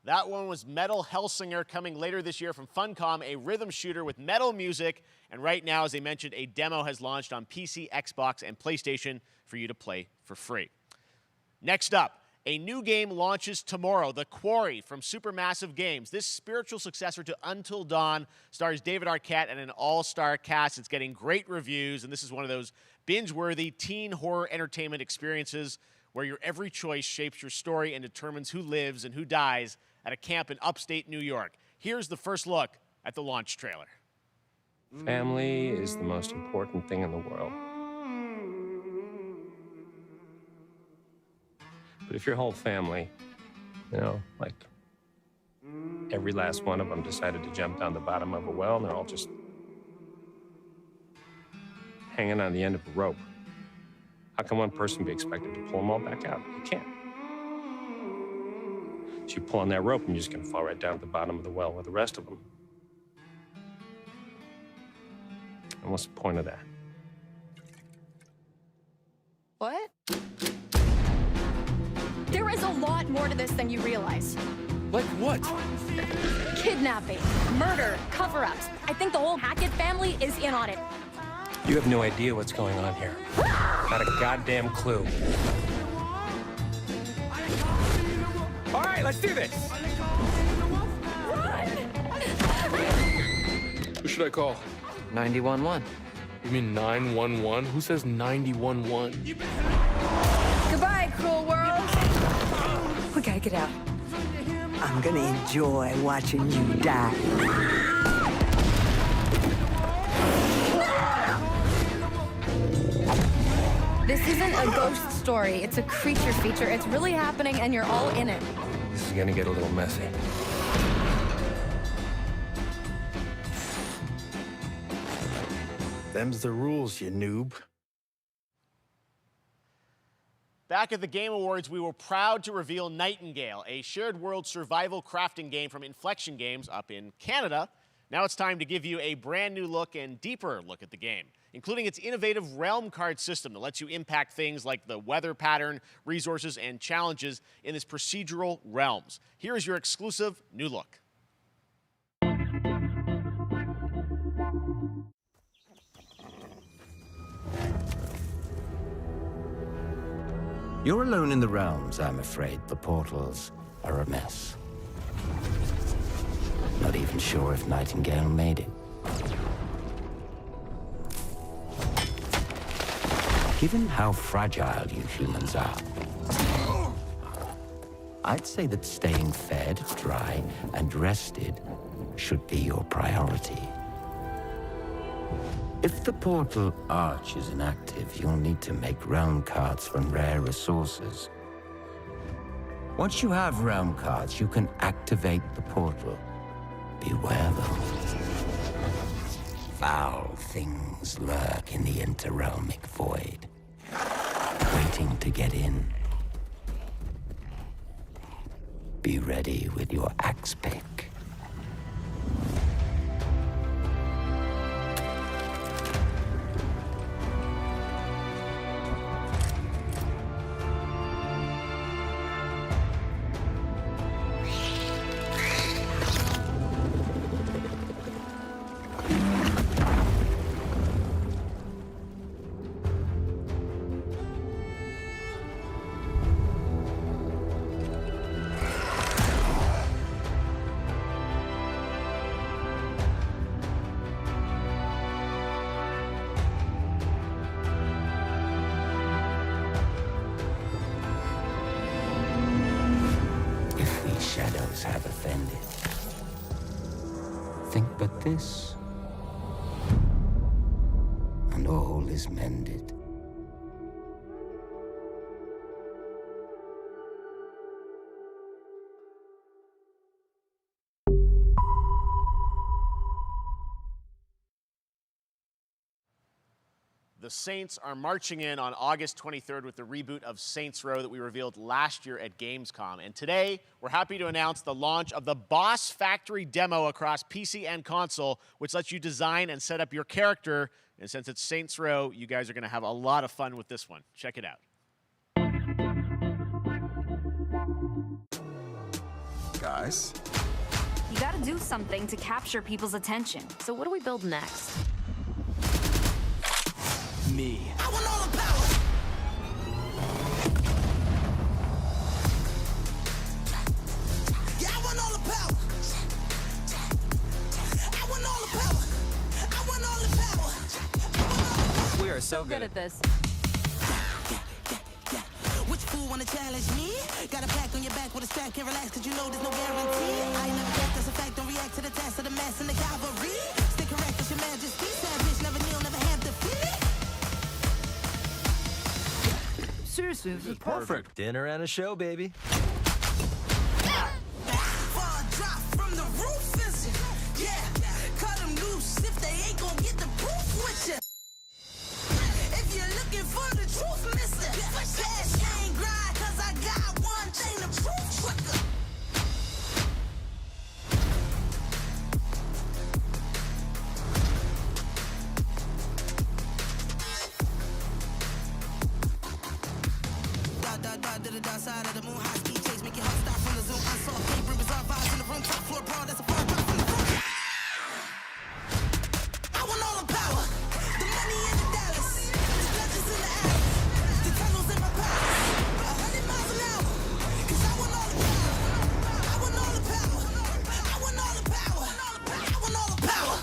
That one was Metal Hellsinger, coming later this year from Funcom, a rhythm shooter with metal music. And right now, as I mentioned, a demo has launched on PC, Xbox, and PlayStation for you to play for free. Next up, a new game launches tomorrow, The Quarry from Supermassive Games. This spiritual successor to Until Dawn stars David Arquette and an all-star cast. It's getting great reviews, and this is one of those binge-worthy teen horror entertainment experiences where your every choice shapes your story and determines who lives and who dies at a camp in upstate New York. Here's the first look at the launch trailer. Family is the most important thing in the world. But if your whole family, you know, like every last one of them decided to jump down the bottom of a well and they're all just hanging on the end of a rope, how can one person be expected to pull them all back out? You can't. So you pull on that rope and you're just gonna fall right down at the bottom of the well with the rest of them. And what's the point of that? What? There is a lot more to this than you realize. Like what? Kidnapping, murder, cover-ups. I think the whole Hackett family is in on it. You have no idea what's going on here. Not a goddamn clue. All right, let's do this. Who should I call? 911. You mean 911? Who says 911? Goodbye, cruel world. We gotta get out. I'm gonna enjoy watching you die. This isn't a ghost story. It's a creature feature. It's really happening, and you're all in it. This is gonna get a little messy. Them's the rules, you noob. Back at the Game Awards, we were proud to reveal Nightingale, a shared world survival crafting game from Inflection Games up in Canada. Now it's time to give you a brand new look and deeper look at the game, including its innovative realm card system that lets you impact things like the weather pattern, resources, and challenges in this procedural realms. Here is your exclusive new look. You're alone in the realms, I'm afraid. The portals are a mess. Not even sure if Nightingale made it. Given how fragile you humans are, I'd say that staying fed, dry, and rested should be your priority. If the portal arch is inactive, you'll need to make realm cards from rare resources. Once you have realm cards, you can activate the portal. Beware, though. Foul things lurk in the interrealmic void, waiting to get in. Be ready with your axe pick. Shadows have offended. Think but this, and all is mended. The Saints are marching in on August 23rd with the reboot of Saints Row that we revealed last year at Gamescom. And today, we're happy to announce the launch of the Boss Factory demo across PC and console, which lets you design and set up your character. And since it's Saints Row, you guys are going to have a lot of fun with this one. Check it out. Guys? You gotta do something to capture people's attention. So what do we build next? Me. I want all the power. Yeah, I want all the power. I want all the power. I want all the power. We are so good at this. Which fool wanna challenge me? Got a pack on your back with a strap, can't relax cause you know there's no guarantee. I ain't never get this effect, don't react to the test of the mass and the cavalry. Stay correct as your majesty, savage, never kneel, never have defeat. Seriously, this is perfect. Dinner and a show, baby. Fall drop from the roof, is it? Yeah, cut them loose if they ain't gon' get the proof with you. If you're looking for the truth, mister, cash ain't grind, cause I got one thing to prove, trucker. To the dark side of the moon, high speed chase, make your heart stop from the zoom. Unsolved paper, bizarre vibes in the room, top floor brawl, that's a far drop from the room. I want all the power, the money in the dollars, the judges in the alley, the tunnels in my palace, 100 miles an hour, cause I want all the power, I want all the power, I want all the power, I want all the power.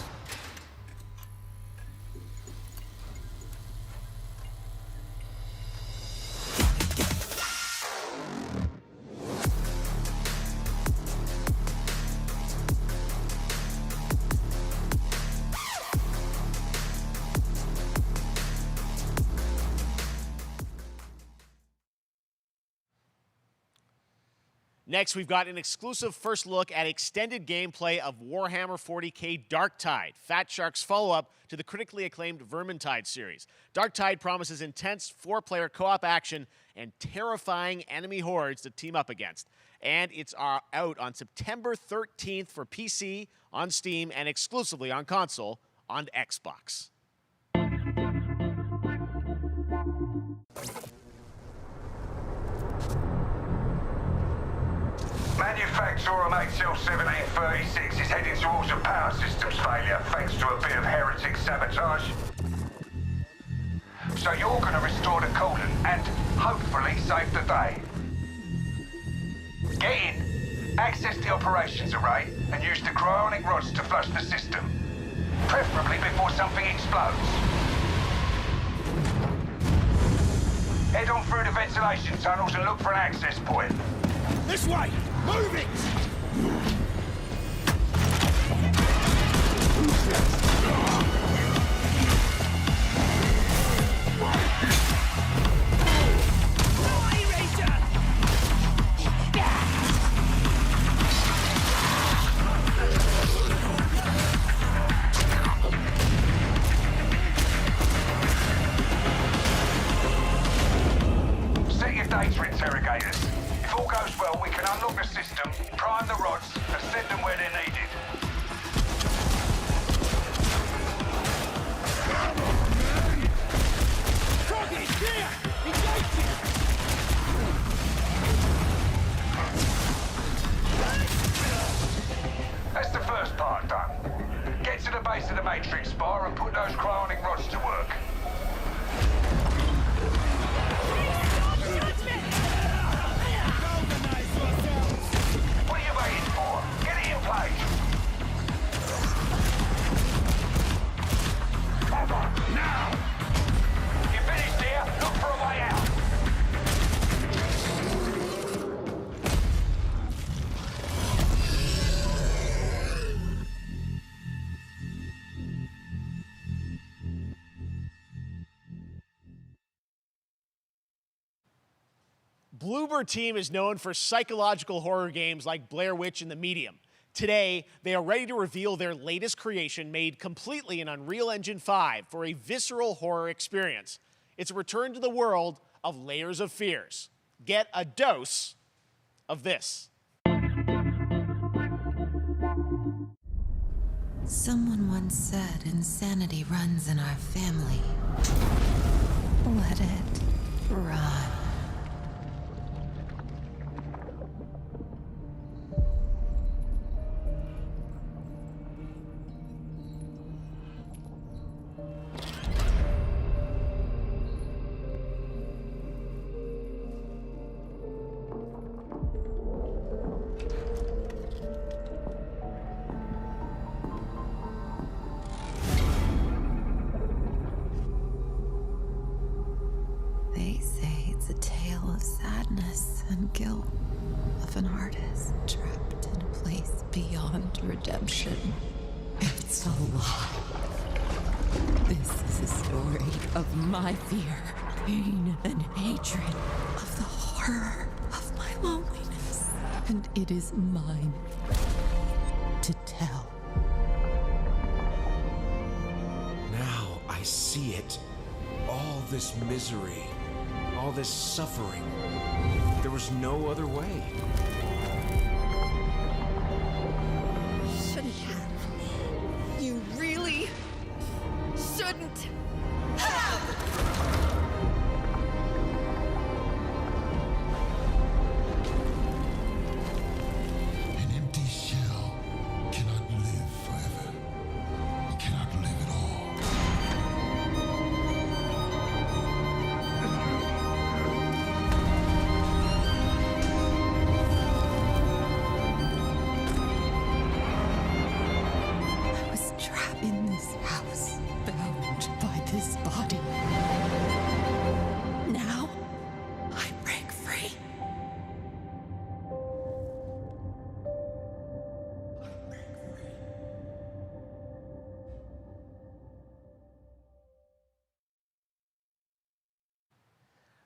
Next, we've got an exclusive first look at extended gameplay of Warhammer 40k Darktide, Fat Shark's follow-up to the critically acclaimed Vermintide series. Darktide promises intense 4-player co-op action and terrifying enemy hordes to team up against. And it's out on September 13th for PC, on Steam, and exclusively on console on Xbox. Manufacturer of HL 1736 is heading towards a power systems failure thanks to a bit of heretic sabotage. So you're gonna restore the coolant and hopefully save the day. Get in, access the operations array, and use the cryonic rods to flush the system. Preferably before something explodes. Head on through the ventilation tunnels and look for an access point. This way! Move it! Set your data interrogators. If all goes well, we can unlock the system, prime the rods, and send them where they're needed. Target is here! Engage it! That's the first part done. Get to the base of the Matrix bar and put those cryonic rods to work. What are you waiting for? Get it in place! Come on, now! You finished here? Look for a way out! Bloober Team is known for psychological horror games like Blair Witch and The Medium. Today, they are ready to reveal their latest creation made completely in Unreal Engine 5 for a visceral horror experience. It's a return to the world of Layers of Fears. Get a dose of this. Someone once said insanity runs in our family. Let it run. They say it's a tale of sadness and guilt, of an artist trapped in a place beyond redemption. It's a lie. This is a story of my fear, pain, and hatred, of the horror of my loneliness. And it is mine to tell. Now I see it. All this misery, all this suffering. There was no other way. Shouldn't have. You really shouldn't have. An empty shell cannot live forever. It cannot live at all. I was trapped in this house, bound by this body. Now, I break free.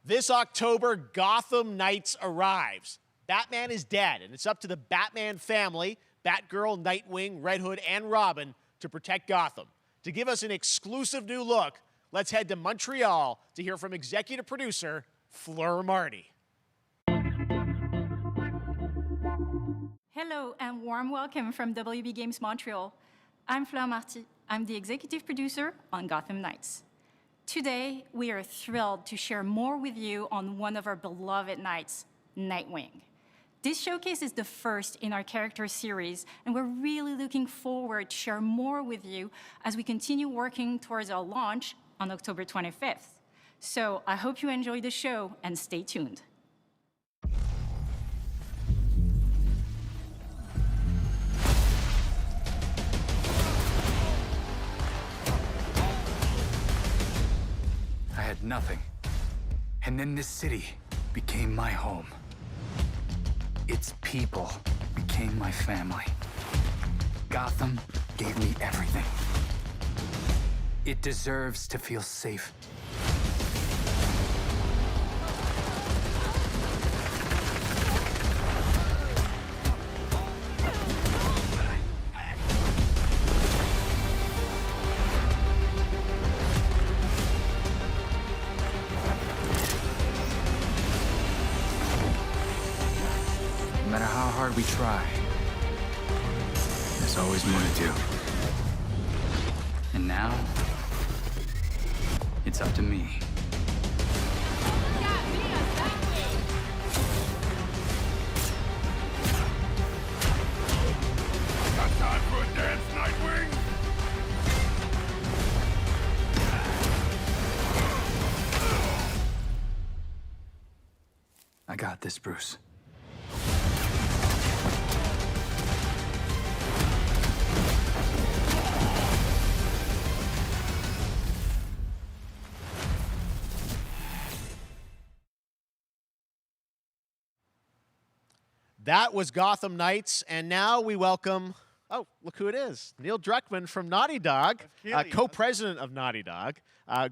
This October, Gotham Knights arrives. Batman is dead, and it's up to the Batman family, Batgirl, Nightwing, Red Hood, and Robin, to protect Gotham. To give us an exclusive new look, let's head to Montreal to hear from executive producer Fleur Marty. Hello and warm welcome from WB Games Montreal. I'm Fleur Marty. I'm the executive producer on Gotham Knights. Today, we are thrilled to share more with you on one of our beloved knights, Nightwing. This showcase is the first in our character series, and we're really looking forward to share more with you as we continue working towards our launch on October 25th. So I hope you enjoy the show and stay tuned. I had nothing. And then this city became my home. Its people became my family. Gotham gave me everything. It deserves to feel safe. No matter how hard we try, there's always more to do. And now, it's up to me. Got time for a dance, Nightwing? I got this, Bruce. That was Gotham Knights, and now we welcome, oh, look who it is, Neil Druckmann from Naughty Dog, co-president of Naughty Dog.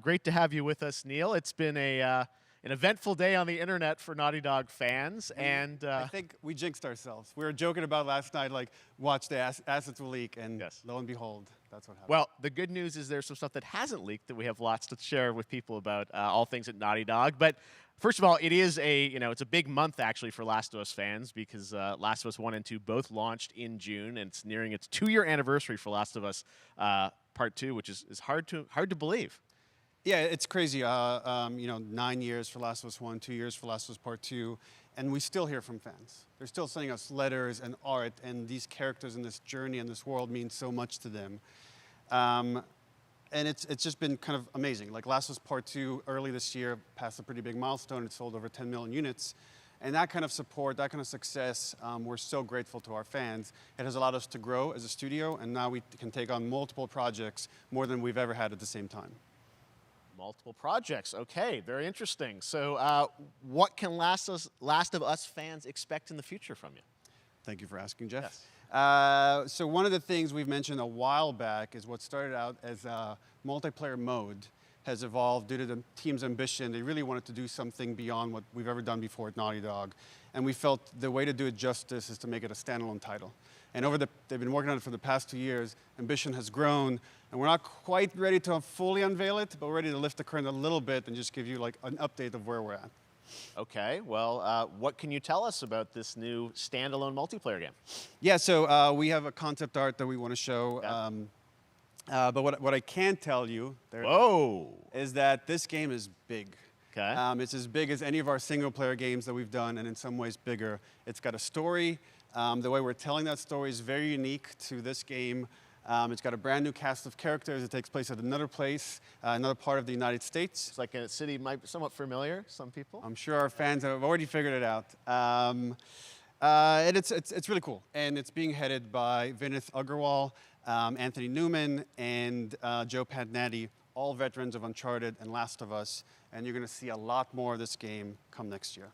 Great to have you with us, Neil. It's been an eventful day on the internet for Naughty Dog fans, and I think we jinxed ourselves. We were joking about last night, like, watch the assets will leak, and lo and behold, that's what happened. Well, the good news is there's some stuff that hasn't leaked that we have lots to share with people about all things at Naughty Dog. But first of all, it is it's a big month actually for Last of Us fans because Last of Us 1 and 2 both launched in June, and it's nearing its 2-year anniversary for Last of Us Part 2, which is hard to believe. Yeah, it's crazy. 9 years for Last of Us 1, 2 years for Last of Us Part 2, and we still hear from fans. They're still sending us letters and art, and these characters in this journey and this world mean so much to them. And it's just been kind of amazing. Like Last of Us Part 2 early this year passed a pretty big milestone. It sold over 10 million units. And that kind of support, that kind of success, we're so grateful to our fans. It has allowed us to grow as a studio, and now we can take on multiple projects, more than we've ever had at the same time. Multiple projects. Okay, very interesting. So what can Last of Us fans expect in the future from you? Thank you for asking, Jeff. Yes. So one of the things we've mentioned a while back is what started out as a multiplayer mode has evolved due to the team's ambition. They really wanted to do something beyond what we've ever done before at Naughty Dog. And we felt the way to do it justice is to make it a standalone title. And they've been working on it for the past 2 years. Ambition has grown, and we're not quite ready to fully unveil it, but we're ready to lift the curtain a little bit and just give you like an update of where we're at. Okay, well, what can you tell us about this new standalone multiplayer game? Yeah, so we have a concept art that we want to show. Yeah. But what I can tell you is that this game is big. Okay. It's as big as any of our single-player games that we've done, and in some ways bigger. It's got a story. The way we're telling that story is very unique to this game. It's got a brand new cast of characters. It takes place at another place, another part of the United States. It's like a city might be somewhat familiar, some people. I'm sure our fans have already figured it out. And it's really cool. And it's being headed by Vinith Agarwal, Anthony Newman, and Joe Pantnati, all veterans of Uncharted and Last of Us. And you're going to see a lot more of this game come next year.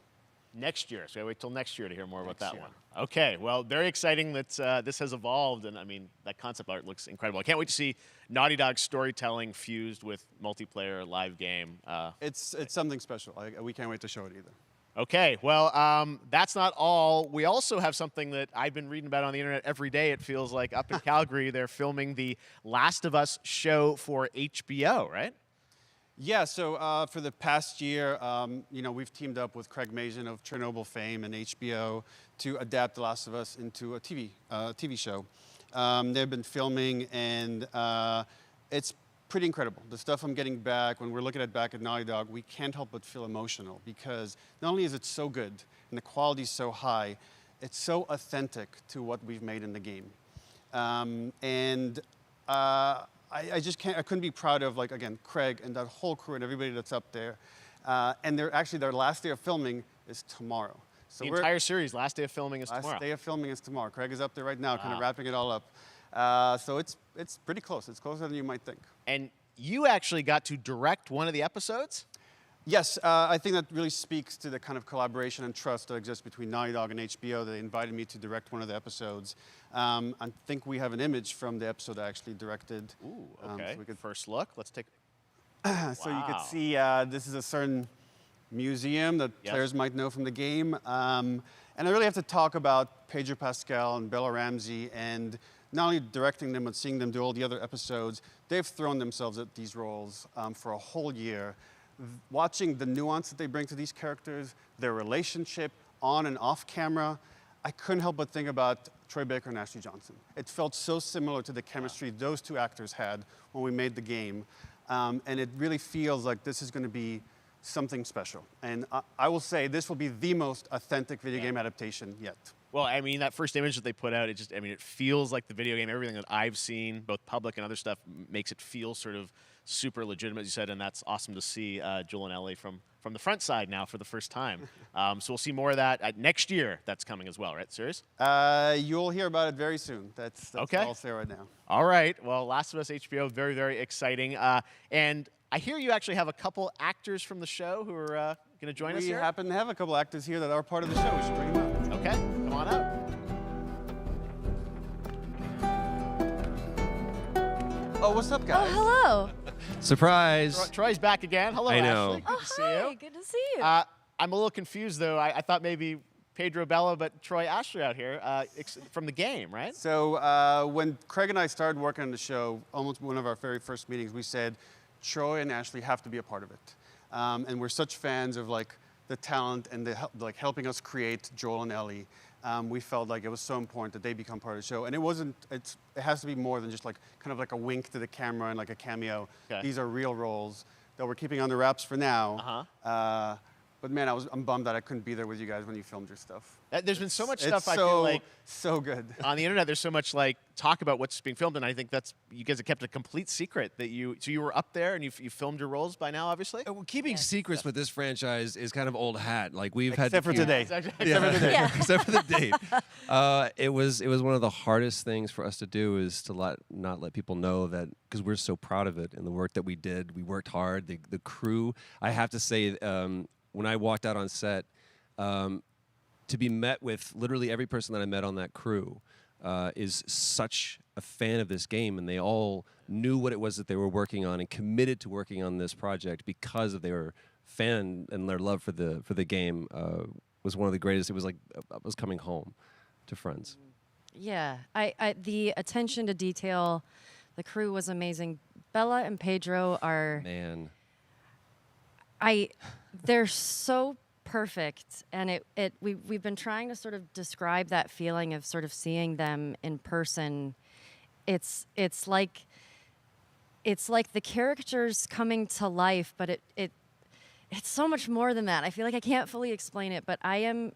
Next year, so we wait till next year to hear more about that one. Okay, well, very exciting that this has evolved, and I mean, that concept art looks incredible. I can't wait to see Naughty Dog's storytelling fused with multiplayer live game. It's something special. We can't wait to show it either. Okay, well, that's not all. We also have something that I've been reading about on the internet every day, it feels like. Up in Calgary, they're filming the Last of Us show for HBO, right? Yeah, so for the past year, we've teamed up with Craig Mazin of Chernobyl fame and HBO to adapt The Last of Us into a TV show. They've been filming, and it's pretty incredible. The stuff I'm getting back, when we're looking at back at Naughty Dog, we can't help but feel emotional because not only is it so good and the quality is so high, it's so authentic to what we've made in the game. I just can't. I couldn't be proud of, like, again, Craig and that whole crew and everybody that's up there. And their last day of filming is tomorrow. So the entire series, last day of filming is tomorrow. Last day of filming is tomorrow. Craig is up there right now, kind of Wow. wrapping it all up. So it's pretty close. It's closer than you might think. And you actually got to direct one of the episodes? Yes, I think that really speaks to the kind of collaboration and trust that exists between Naughty Dog and HBO. They invited me to direct one of the episodes. I think we have an image from the episode I actually directed. Ooh, okay. So we could, first look. Let's take. So you could see this is a certain museum that Yes. players might know from the game. And I really have to talk about Pedro Pascal and Bella Ramsey, and not only directing them, but seeing them do all the other episodes. They've thrown themselves at these roles for a whole year. Watching the nuance that they bring to these characters, their relationship on and off camera, I couldn't help but think about Troy Baker and Ashley Johnson. It felt so similar to the chemistry those two actors had when we made the game. And it really feels like this is going to be something special. And I will say this will be the most authentic video game adaptation yet. Well, I mean, that first image that they put out, it feels like the video game. Everything that I've seen, both public and other stuff, makes it feel sort of super legitimate, as you said, and that's awesome to see Joel and Ellie from the front side now for the first time. So we'll see more of that next year. That's coming as well, right? Serious? You'll hear about it very soon. That's okay. all I'll say right now. All right. Well, Last of Us HBO, very, very exciting. And I hear you actually have a couple actors from the show who are going to join us here. We happen to have a couple actors here that are part of the show. We should bring them up. Okay, come on out. Oh, what's up, guys? Oh, hello. Surprise. Troy's back again. Hello, I know. Ashley. Good Oh, to see hi. you. Good to see you. I'm a little confused, though. I thought maybe Pedro Bella, but Troy Ashley out here from the game, right? So when Craig and I started working on the show, almost one of our very first meetings, we said, Troy and Ashley have to be a part of it. And we're such fans of like the talent and the helping us create Joel and Ellie. We felt like it was so important that they become part of the show. And it has to be more than just like kind of like a wink to the camera and like a cameo. Okay. These are real roles that we're keeping under wraps for now. But man, I'm bummed that I couldn't be there with you guys when you filmed your stuff. There's been so much It's stuff I feel like so good on the internet. There's so much like talk about what's being filmed, and I think that's you guys have kept a complete secret that you were up there and you filmed your roles by now, obviously. Well, keeping secrets with this franchise is kind of old hat. Like we've Except had for today. Except for the day. Yeah. Except for the date. It was one of the hardest things for us to do is to not let people know that, because we're so proud of it and the work that we did. We worked hard. The crew. I have to say, when I walked out on set, to be met with literally every person that I met on that crew is such a fan of this game, and they all knew what it was that they were working on and committed to working on this project because of their fan and their love for the game was one of the greatest. It was like I was coming home to friends. Yeah, the attention to detail, the crew was amazing. Bella and Pedro are they're so perfect, and we've been trying to sort of describe that feeling of sort of seeing them in person. It's like the characters coming to life, but it's so much more than that. I feel like I can't fully explain it, but I am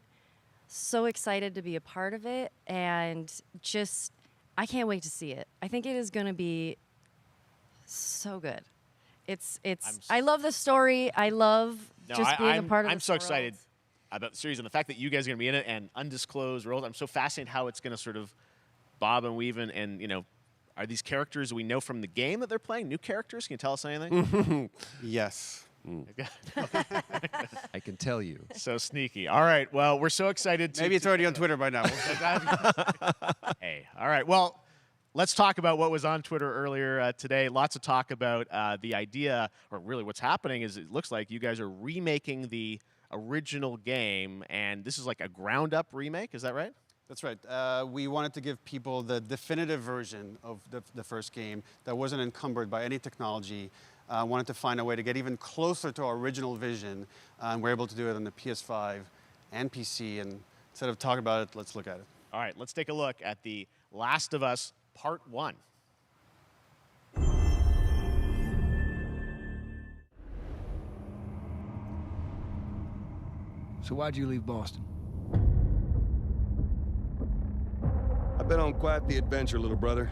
so excited to be a part of it, and just I can't wait to see it. I think it is going to be so good. I love the story. I love just being a part of. I'm this so world. excited about the series and the fact that you guys are going to be in it and undisclosed roles. I'm so fascinated how it's going to sort of bob and weave and are these characters we know from the game that they're playing new characters? Can you tell us anything? Yes. I can tell you. So sneaky. All right. Well, we're so excited. Maybe it's already on Twitter by now. Hey. All right. Well, let's talk about what was on Twitter earlier today. Lots of talk about the idea, or really what's happening is it looks like you guys are remaking the original game, and this is like a ground-up remake. Is that right? That's right. We wanted to give people the definitive version of the first game that wasn't encumbered by any technology. Wanted to find a way to get even closer to our original vision. We're able to do it on the PS5 and PC. And instead of talking about it, let's look at it. All right, let's take a look at The Last of Us Part 1. So why'd you leave Boston? I've been on quite the adventure, little brother.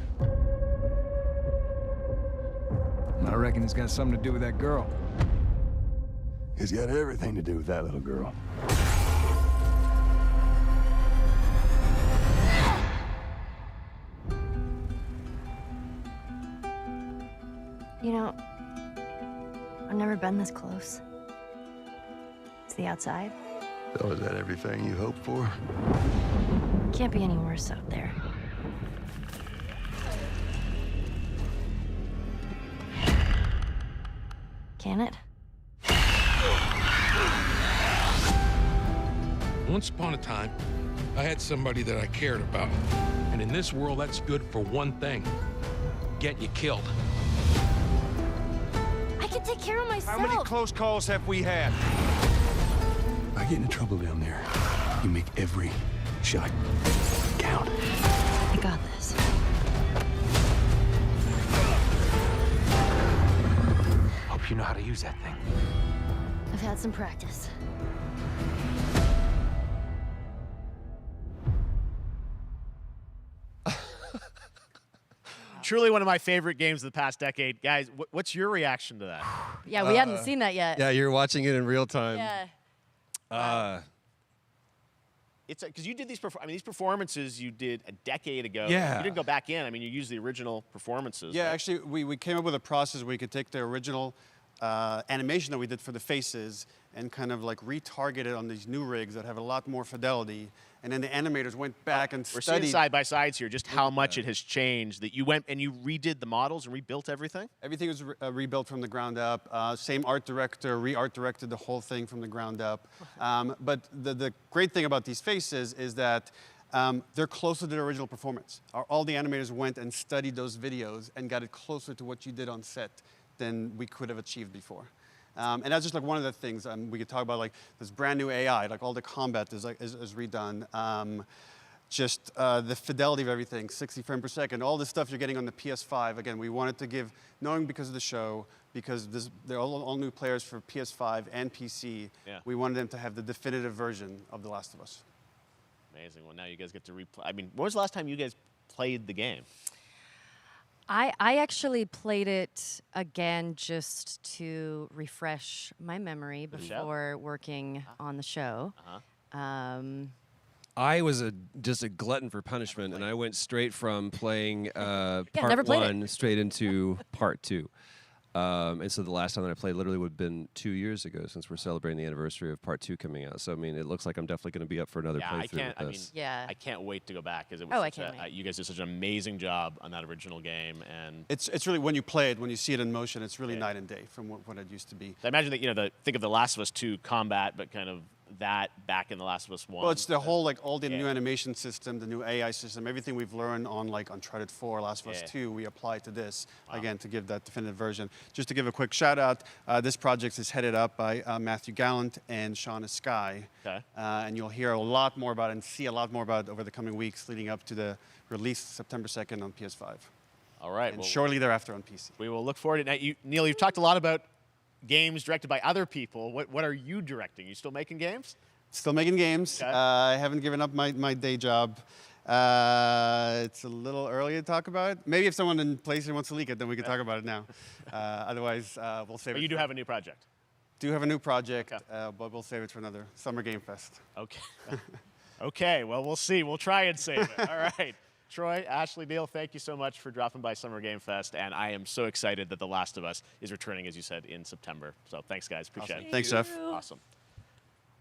I reckon it's got something to do with that girl. It's got everything to do with that little girl. You know, I've never been this close. It's the outside. So is that everything you hoped for? Can't be any worse out there. Can it? Once upon a time, I had somebody that I cared about. And in this world, that's good for one thing. Getting you killed. I can take care of myself. How many close calls have we had? I get into trouble down there. You make every shot count. I got this. Hope you know how to use that thing. I've had some practice. Truly one of my favorite games of the past decade. Guys, what's your reaction to that? Yeah, we hadn't seen that yet. Yeah, you're watching it in real time. Yeah. It's because you did these. These performances you did a decade ago. Yeah. You didn't go back in. I mean, you used the original performances. Yeah, right? actually, we came up with a process where we could take the original animation that we did for the faces and kind of like retarget it on these new rigs that have a lot more fidelity. And then the animators went back and We're studied. seeing side by sides here, just how much it has changed. That you went and you redid the models and rebuilt everything. Everything was rebuilt from the ground up. Same art director, re-art directed the whole thing from the ground up. But the great thing about these faces is that they're closer to the original performance. All the animators went and studied those videos and got it closer to what you did on set than we could have achieved before. And that's just like one of the things we could talk about, like this brand new AI, like all the combat is redone. Just the fidelity of everything, 60 frames per second, all the stuff you're getting on the PS5. Again, we wanted to give, knowing because of the show, because they're all new players for PS5 and PC, we wanted them to have the definitive version of The Last of Us. Amazing. Well, now you guys get to replay. I mean, when was the last time you guys played the game? I actually played it again just to refresh my memory before working on the show. I was just a glutton for punishment, and I went straight from playing never part played one straight into part two. And so the last time that I played literally would have been 2 years ago, since we're celebrating the anniversary of part two coming out. So I mean, it looks like I'm definitely going to be up for another playthrough with this. I can't wait to go back because it was I can't wait. You guys did such an amazing job on that original game, and It's really, when you play it, when you see it in motion, it's really night and day from what it used to be. I imagine that think of The Last of Us 2 combat, but kind of that back in The Last of Us 1. Well, it's the whole, like, all the new animation system, the new AI system, everything we've learned on, like, Uncharted 4, Last of Us 2, we apply to this, again, to give that definitive version. Just to give a quick shout out, this project is headed up by Matthew Gallant and Shauna Skye. Okay. And you'll hear a lot more about it and see a lot more about it over the coming weeks leading up to the release September 2nd on PS5. All right. And shortly thereafter on PC. We will look forward to it. Now, Neil, you've talked a lot about games directed by other people. What are you directing? You still making games? Still making games. Okay. I haven't given up my day job. It's a little early to talk about it. Maybe if someone in PlayStation wants to leak it, then we can talk about it now. Otherwise, we'll save it. But you do have a new project. Do have a new project, but we'll save it for another Summer Game Fest. Okay. Okay, well, we'll see. We'll try and save it. All right. Troy, Ashley, Neil, thank you so much for dropping by Summer Game Fest, and I am so excited that The Last of Us is returning, as you said, in September. So thanks, guys. Appreciate it. Thanks, Jeff. Awesome.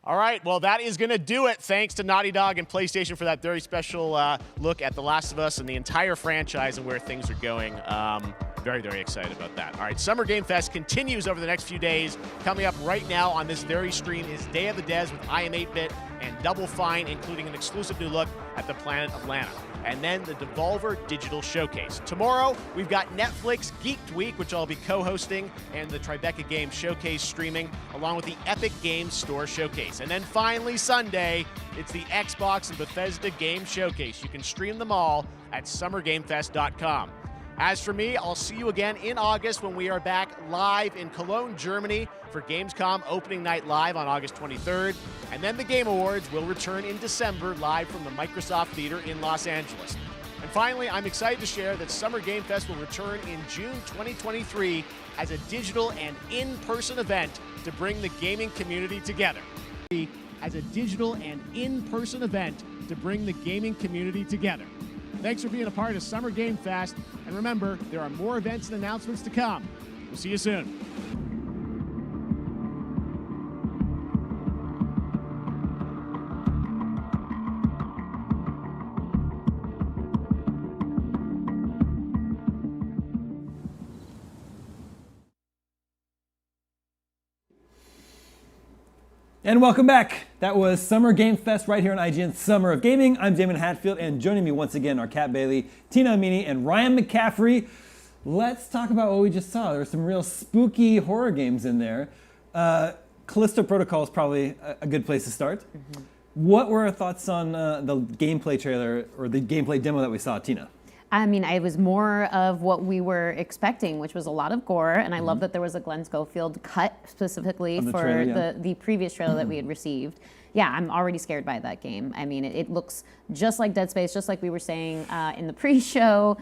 All right, well, that is going to do it. Thanks to Naughty Dog and PlayStation for that very special look at The Last of Us and the entire franchise and where things are going. Very, very excited about that. All right, Summer Game Fest continues over the next few days. Coming up right now on this very stream is Day of the Des with I Am 8-Bit and Double Fine, including an exclusive new look at the planet Atlanta. And then the Devolver Digital Showcase. Tomorrow, we've got Netflix Geeked Week, which I'll be co-hosting, and the Tribeca Games Showcase streaming, along with the Epic Games Store Showcase. And then finally, Sunday, it's the Xbox and Bethesda Game Showcase. You can stream them all at summergamefest.com. As for me, I'll see you again in August when we are back live in Cologne, Germany for Gamescom Opening Night Live on August 23rd. And then the Game Awards will return in December live from the Microsoft Theater in Los Angeles. And finally, I'm excited to share that Summer Game Fest will return in June 2023 as a digital and in-person event to bring the gaming community together. As a digital and in-person event to bring the gaming community together. Thanks for being a part of Summer Game Fest, and remember, there are more events and announcements to come. We'll see you soon. And welcome back. That was Summer Game Fest right here on IGN Summer of Gaming. I'm Damon Hatfield, and joining me once again are Kat Bailey, Tina Amini, and Ryan McCaffrey. Let's talk about what we just saw. There were some real spooky horror games in there. Callisto Protocol is probably a good place to start. Mm-hmm. What were our thoughts on the gameplay trailer or the gameplay demo that we saw, Tina? I mean, it was more of what we were expecting, which was a lot of gore, and I love that there was a Glenn Schofield cut specifically for trailer, the previous trailer that we had received. Yeah, I'm already scared by that game. I mean, it looks just like Dead Space, just like we were saying in the pre-show,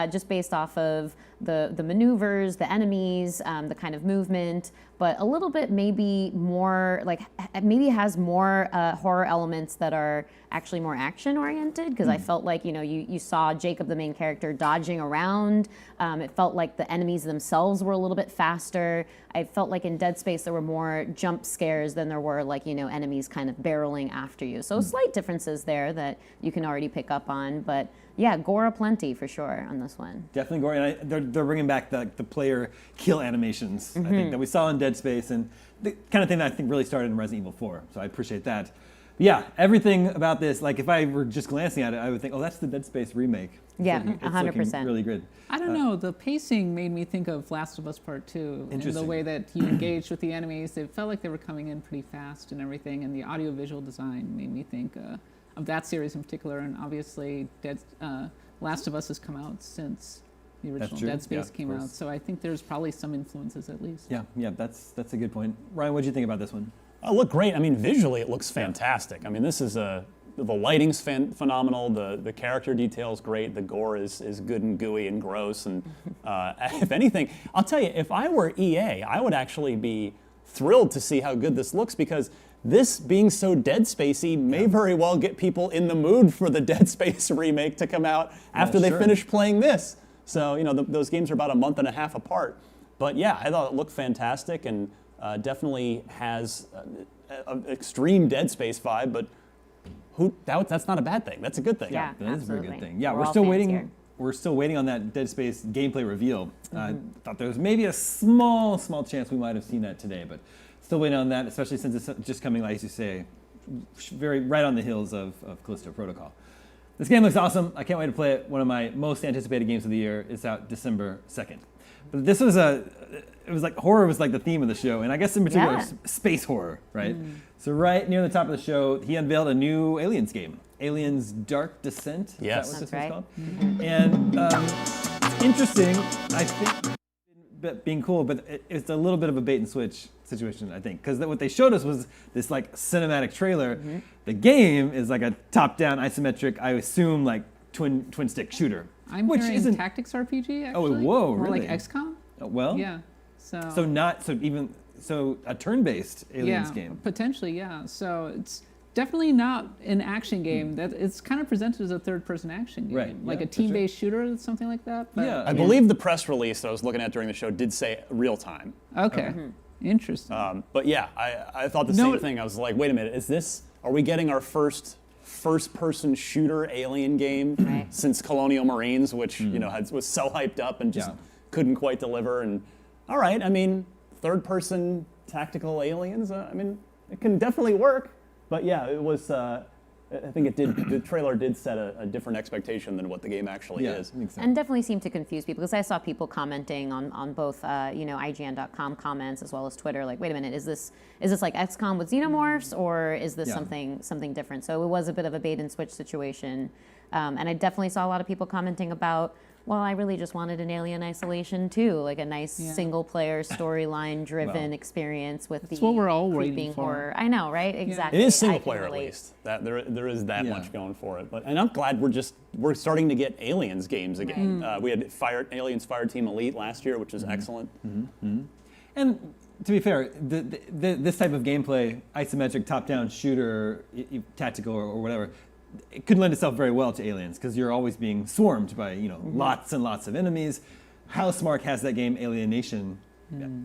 just based off of the maneuvers, the enemies, the kind of movement, but a little bit maybe more, like, maybe has more horror elements that are actually more action-oriented, because I felt like, you know, you saw Jacob, the main character, dodging around. It felt like the enemies themselves were a little bit faster. I felt like in Dead Space there were more jump scares than there were, like, you know, enemies kind of barreling after you. So slight differences there that you can already pick up on, but yeah, gore aplenty for sure on this one. Definitely gore, and they're bringing back the player kill animations, I think, that we saw in Dead Space, and the kind of thing that I think really started in Resident Evil 4, so I appreciate that. But yeah, everything about this, like if I were just glancing at it, I would think, oh, that's the Dead Space remake. Yeah, it's 100%. Really good. I don't know, the pacing made me think of Last of Us Part 2, and the way that you engaged with the enemies. It felt like they were coming in pretty fast and everything, and the audiovisual design made me think of that series in particular, and obviously Last of Us has come out since the original Dead Space came out, so I think there's probably some influences at least. Yeah, that's a good point. Ryan, what did you think about this one? It looked great. I mean, visually it looks fantastic. I mean, this is the lighting's phenomenal, the character detail's great, the gore is good and gooey and gross, and if anything, I'll tell you, if I were EA, I would actually be thrilled to see how good this looks, because this being so Dead Spacey may very well get people in the mood for the Dead Space remake to come out after they finish playing this. So, you know, those games are about a month and a half apart. But yeah, I thought it looked fantastic, and definitely has an extreme Dead Space vibe, but that's not a bad thing. That's a good thing. Yeah, that is a very good thing. Yeah, we're still waiting. Here. We're still waiting on that Dead Space gameplay reveal. I thought there was maybe a small chance we might have seen that today, but still waiting on that, especially since it's just coming, like you say, very right on the heels of Callisto Protocol. This game looks awesome. I can't wait to play it. One of my most anticipated games of the year. It's out December 2nd. But this was it was like horror was like the theme of the show, and I guess in particular space horror, right? So right near the top of the show, he unveiled a new Aliens game, Aliens Dark Descent. Yes, is that what this was called? And it's interesting, I think, being cool, but it's a little bit of a bait and switch situation, I think, because what they showed us was this like cinematic trailer. The game is like a top-down isometric, I assume, like twin stick shooter. I'm hearing tactics RPG, actually. Oh, whoa, really? Or like XCOM? Well, yeah. So a turn-based Aliens game. Potentially, yeah. So it's definitely not an action game. That it's kind of presented as a third-person action game, right? Like a team-based shooter or something like that. But, yeah, I believe the press release that I was looking at during the show did say real time. Okay, interesting. But yeah, I thought the same thing. I was like, wait a minute, are we getting our first-person shooter alien game since Colonial Marines, which you know was so hyped up and just couldn't quite deliver? And all right, I mean, third-person tactical aliens. I mean, it can definitely work. But yeah, it was. I think it did. The trailer did set a different expectation than what the game actually is. And definitely seemed to confuse people, because I saw people commenting on both, IGN.com comments as well as Twitter. Like, wait a minute, is this like XCOM with xenomorphs, or is this something different? So it was a bit of a bait and switch situation. And I definitely saw a lot of people commenting about Well, I really just wanted an Alien Isolation too, like a nice single-player storyline-driven experience with That's what we're all waiting creeping for. horror. I know, right? Exactly. It is single I can player at relate. least. That there is that much going for it. And I'm glad we're starting to get Aliens games again. We had Aliens Fireteam Elite last year, which was excellent. And to be fair, this type of gameplay, isometric top-down shooter, tactical or whatever, it could lend itself very well to Aliens because you're always being swarmed by lots and lots of enemies. Housemarque has that game Alienation.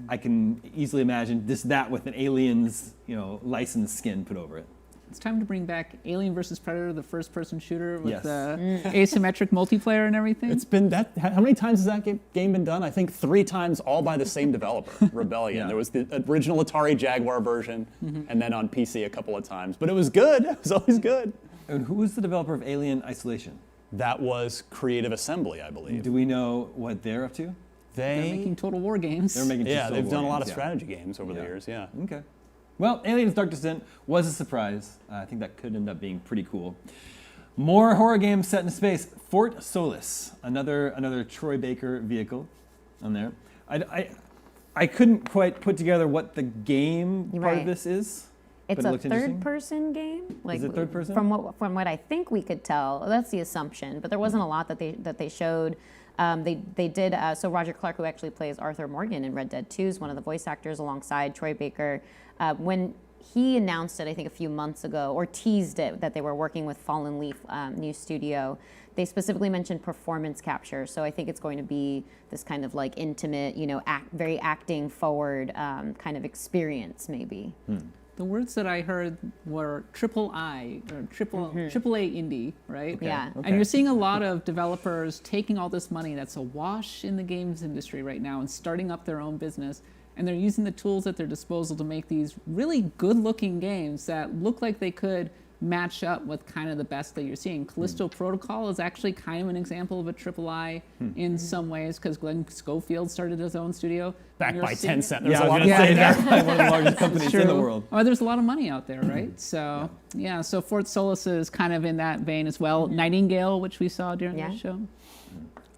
I can easily imagine that with an Aliens licensed skin put over it. It's time to bring back Alien vs. Predator, the first-person shooter with asymmetric multiplayer and everything. It's been that. How many times has that game been done? I think 3 times, all by the same developer, Rebellion. There was the original Atari Jaguar version, and then on PC a couple of times. But it was good. It was always good. And who was the developer of Alien Isolation? That was Creative Assembly, I believe. Do we know what they're up to? They're making Total War games. They're making they've done a lot of strategy games over the years. Yeah. Okay. Well, Aliens Dark Descent was a surprise. I think that could end up being pretty cool. More horror games set in space. Fort Solis, another Troy Baker vehicle on there. I couldn't quite put together what the game part of this is. It's but it a looks interesting. third-person game. Is it third person? From what I think we could tell, that's the assumption. But there wasn't a lot that they showed. They did. So Roger Clark, who actually plays Arthur Morgan in Red Dead 2, is one of the voice actors alongside Troy Baker. When he announced it, I think a few months ago, or teased it, that they were working with Fallen Leaf new studio, they specifically mentioned performance capture. So I think it's going to be this kind of like intimate, very acting forward kind of experience, maybe. The words that I heard were triple I, or triple A indie, right? Okay. Yeah. And you're seeing a lot of developers taking all this money that's awash in the games industry right now and starting up their own business. And they're using the tools at their disposal to make these really good-looking games that look like they could match up with kind of the best that you're seeing. Callisto Protocol is actually kind of an example of a triple I in some ways, because Glenn Schofield started his own studio. Backed by Tencent. There's a lot of backed by one of the largest companies in the world. Oh, there's a lot of money out there, right? So so Fort Solis is kind of in that vein as well. Nightingale, which we saw during the show.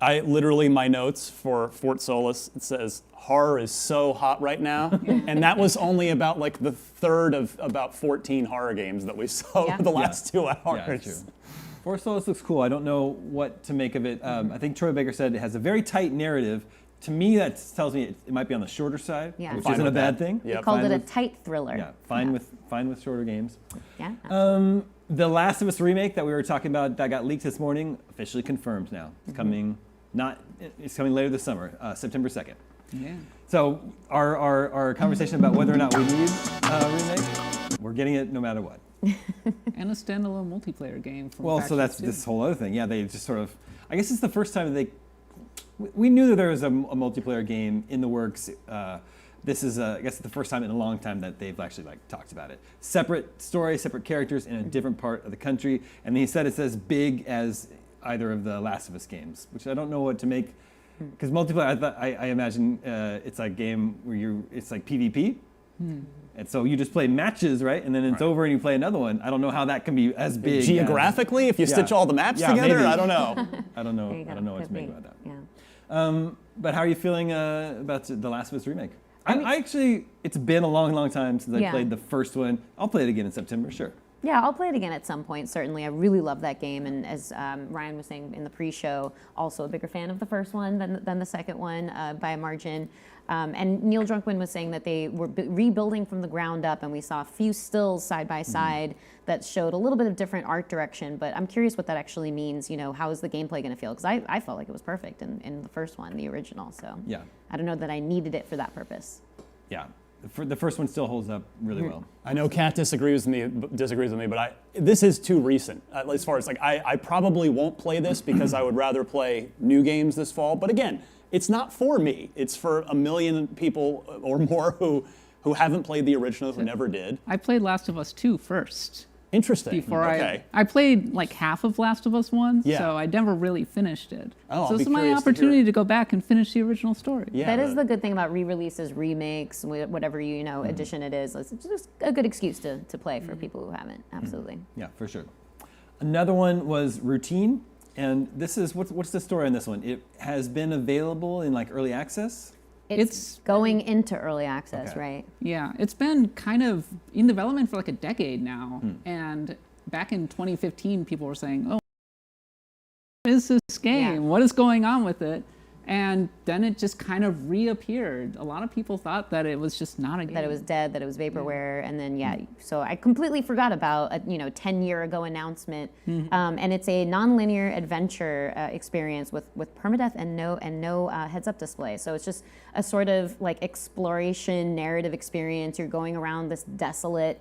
I literally, my notes for Fort Solis, it says, horror is so hot right now. And that was only about like the third of about 14 horror games that we saw over the last 2 hours. Yeah, that's true. Fort Solis looks cool. I don't know what to make of it. I think Troy Baker said it has a very tight narrative. To me, that tells me it might be on the shorter side, which isn't a bad thing. They called it a tight thriller. Yeah, fine with shorter games. Yeah. The Last of Us remake that we were talking about that got leaked this morning, officially confirmed now. It's coming. It's coming later this summer, September 2nd. Yeah. So our conversation about whether or not we need a remake, we're getting it no matter what. And a standalone multiplayer game. From so that's this whole other thing. Yeah, they just sort of. I guess it's the first time that we knew that there was a multiplayer game in the works. This is, I guess, the first time in a long time that they've actually talked about it. Separate story, separate characters in a different part of the country, and he said it's as big as either of the Last of Us games, which I don't know what to make, because multiplayer, I imagine it's like a game where it's like PvP, and so you just play matches, right? And then it's over and you play another one. I don't know how that can be as big. Geographically, if you stitch all the maps together, maybe. I don't know. I don't know what to make about that. Yeah. But how are you feeling about the Last of Us remake? I actually, it's been a long, long time since I played the first one. I'll play it again in September, sure. Yeah, I'll play it again at some point, certainly. I really love that game, and as Ryan was saying in the pre-show, also a bigger fan of the first one than the second one by a margin. And Neil Druckmann was saying that they were rebuilding from the ground up, and we saw a few stills side by side that showed a little bit of different art direction, but I'm curious what that actually means. How is the gameplay going to feel? Because I felt like it was perfect in the first one, the original, so yeah. I don't know that I needed it for that purpose. Yeah. The first one still holds up really well. I know Kat disagrees with me, but this is too recent. As far as I probably won't play this because I would rather play new games this fall. But again, it's not for me. It's for a million people or more who haven't played the original, who never did. I played Last of Us 2 first. Interesting. Before okay. I played like half of Last of Us 1, so I never really finished it. So this is my opportunity to go back and finish the original story. Yeah, that is the good thing about re-releases, remakes, whatever edition it is. It's just a good excuse to play for people who haven't. Absolutely. Yeah, for sure. Another one was Routine, And this is what's the story on this one? It has been available in like early access. It's going into early access, Okay. right? Yeah, it's been kind of in development for like a decade now. And back in 2015, people were saying, "Oh, what is this game? Yeah. What is going on with it?" And then it just kind of reappeared. A lot of people thought that it was just not a game. That it was dead, that it was vaporware, and then so I completely forgot about a 10-year ago announcement. And it's a non-linear adventure experience with permadeath and no heads-up display. So it's just a sort of like exploration narrative experience. You're going around this desolate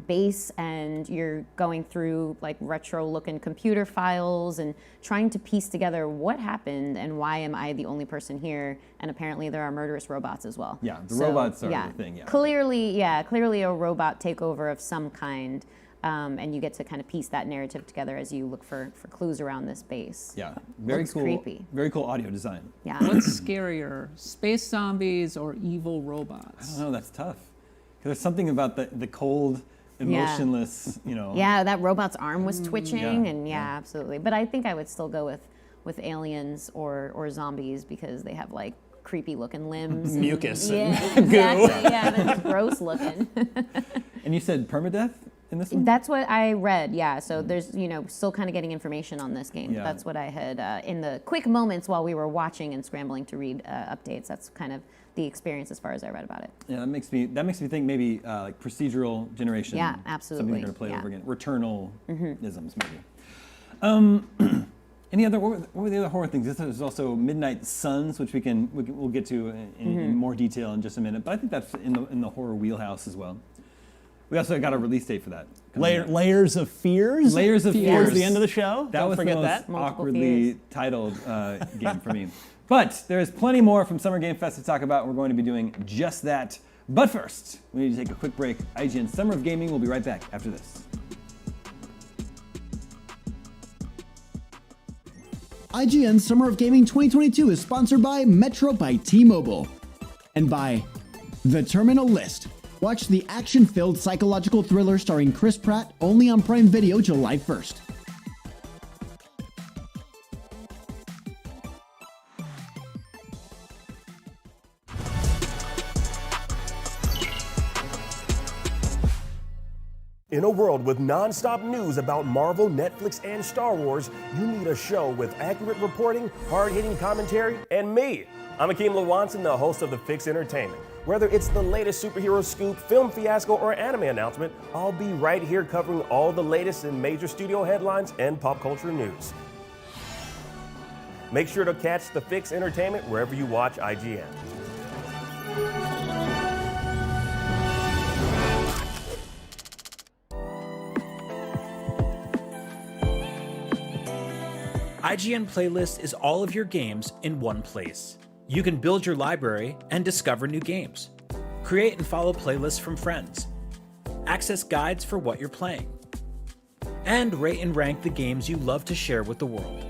base, and you're going through like retro-looking computer files and trying to piece together what happened and why am I the only person here. And apparently there are murderous robots as well. Yeah, the robots are the thing. Yeah. Clearly a robot takeover of some kind. And you get to kind of piece that narrative together as you look for clues around this base. Yeah, very Looks cool. creepy. Very cool audio design. Yeah. What's scarier, space zombies or evil robots? I don't know. That's tough. 'Cause there's something about the cold, emotionless. Yeah, that robot's arm was twitching, Yeah, and absolutely. But I think I would still go with aliens or zombies because they have like creepy looking limbs. Mucus Yeah, and goo. exactly. Yeah, they're just gross looking. And you said permadeath in this one? That's what I read, yeah. So there's, still kind of getting information on this game. Yeah. That's what I had in the quick moments while we were watching and scrambling to read updates. That's kind of the experience as far as I read about it. Yeah, that makes me think maybe like procedural generation. Yeah, absolutely. Something you're gonna play Yeah. over again. Returnal-isms maybe. Any other? What were the other horror things? There's also Midnight Suns, which we'll get to in more detail in just a minute. But I think that's in the horror wheelhouse as well. We also got a release date for that. Layers of Fears? Layers of Fears. Towards the end of the show? That Don't was forget the most that. Multiple awkwardly fears. titled game for me. But there's plenty more from Summer Game Fest to talk about. We're going to be doing just that. But first, we need to take a quick break. IGN Summer of Gaming will be right back after this. IGN Summer of Gaming 2022 is sponsored by Metro by T-Mobile and by The Terminal List. Watch the action-filled psychological thriller starring Chris Pratt only on Prime Video July 1st. In a world with non-stop news about Marvel, Netflix, and Star Wars, you need a show with accurate reporting, hard-hitting commentary, and me. I'm Akeem Lawanson, the host of The Fix Entertainment. Whether it's the latest superhero scoop, film fiasco, or anime announcement, I'll be right here covering all the latest in major studio headlines and pop culture news. Make sure to catch The Fix Entertainment wherever you watch IGN. IGN Playlist is all of your games in one place. You can build your library and discover new games. Create and follow playlists from friends. Access guides for what you're playing. And rate and rank the games you love to share with the world.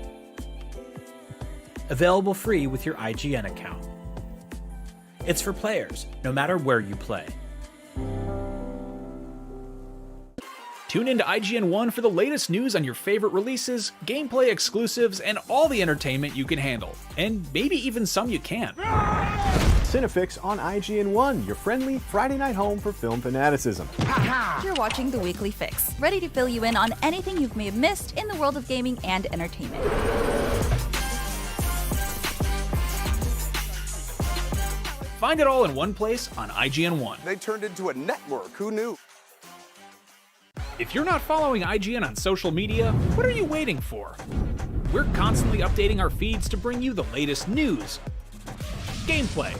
Available free with your IGN account. It's for players, no matter where you play. Tune into IGN 1 for the latest news on your favorite releases, gameplay exclusives, and all the entertainment you can handle. And maybe even some you can't. Cinefix on IGN 1, your friendly Friday night home for film fanaticism. You're watching The Weekly Fix, ready to fill you in on anything you may have missed in the world of gaming and entertainment. Find it all in one place on IGN 1. They turned into a network. Who knew? If you're not following IGN on social media, what are you waiting for? We're constantly updating our feeds to bring you the latest news, gameplay,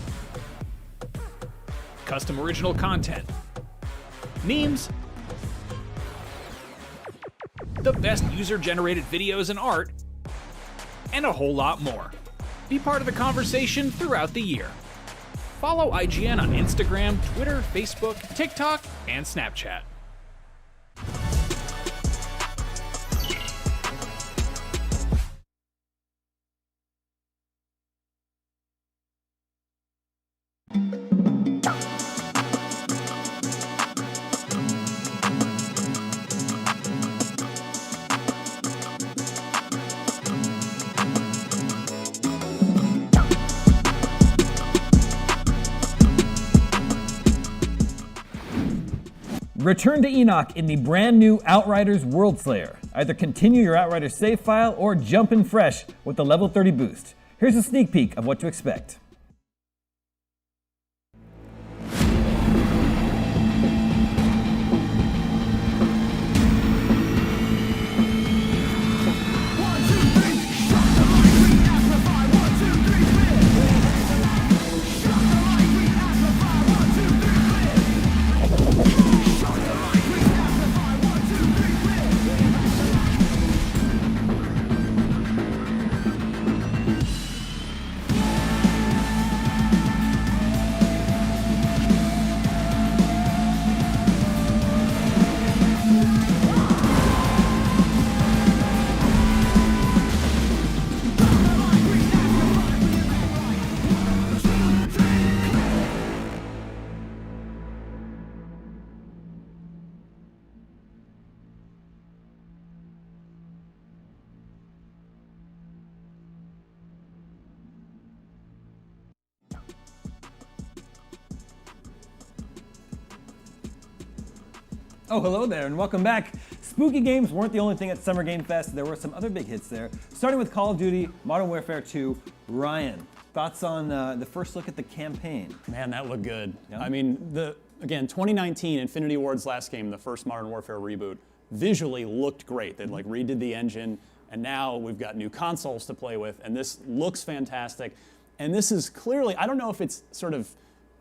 custom original content, memes, the best user-generated videos and art, and a whole lot more. Be part of the conversation throughout the year. Follow IGN on Instagram, Twitter, Facebook, TikTok, and Snapchat. Return to Enoch in the brand new Outriders World Slayer. Either continue your Outriders save file or jump in fresh with the level 30 boost. Here's a sneak peek of what to expect. Oh, hello there, and welcome back. Spooky games weren't the only thing at Summer Game Fest. There were some other big hits there, starting with Call of Duty Modern Warfare 2. Ryan, thoughts on the first look at the campaign? Man, that looked good. Yeah. I mean, again, 2019, Infinity Ward's last game, the first Modern Warfare reboot, visually looked great. They'd like redid the engine, and now we've got new consoles to play with, and this looks fantastic. And this is clearly, I don't know if it's sort of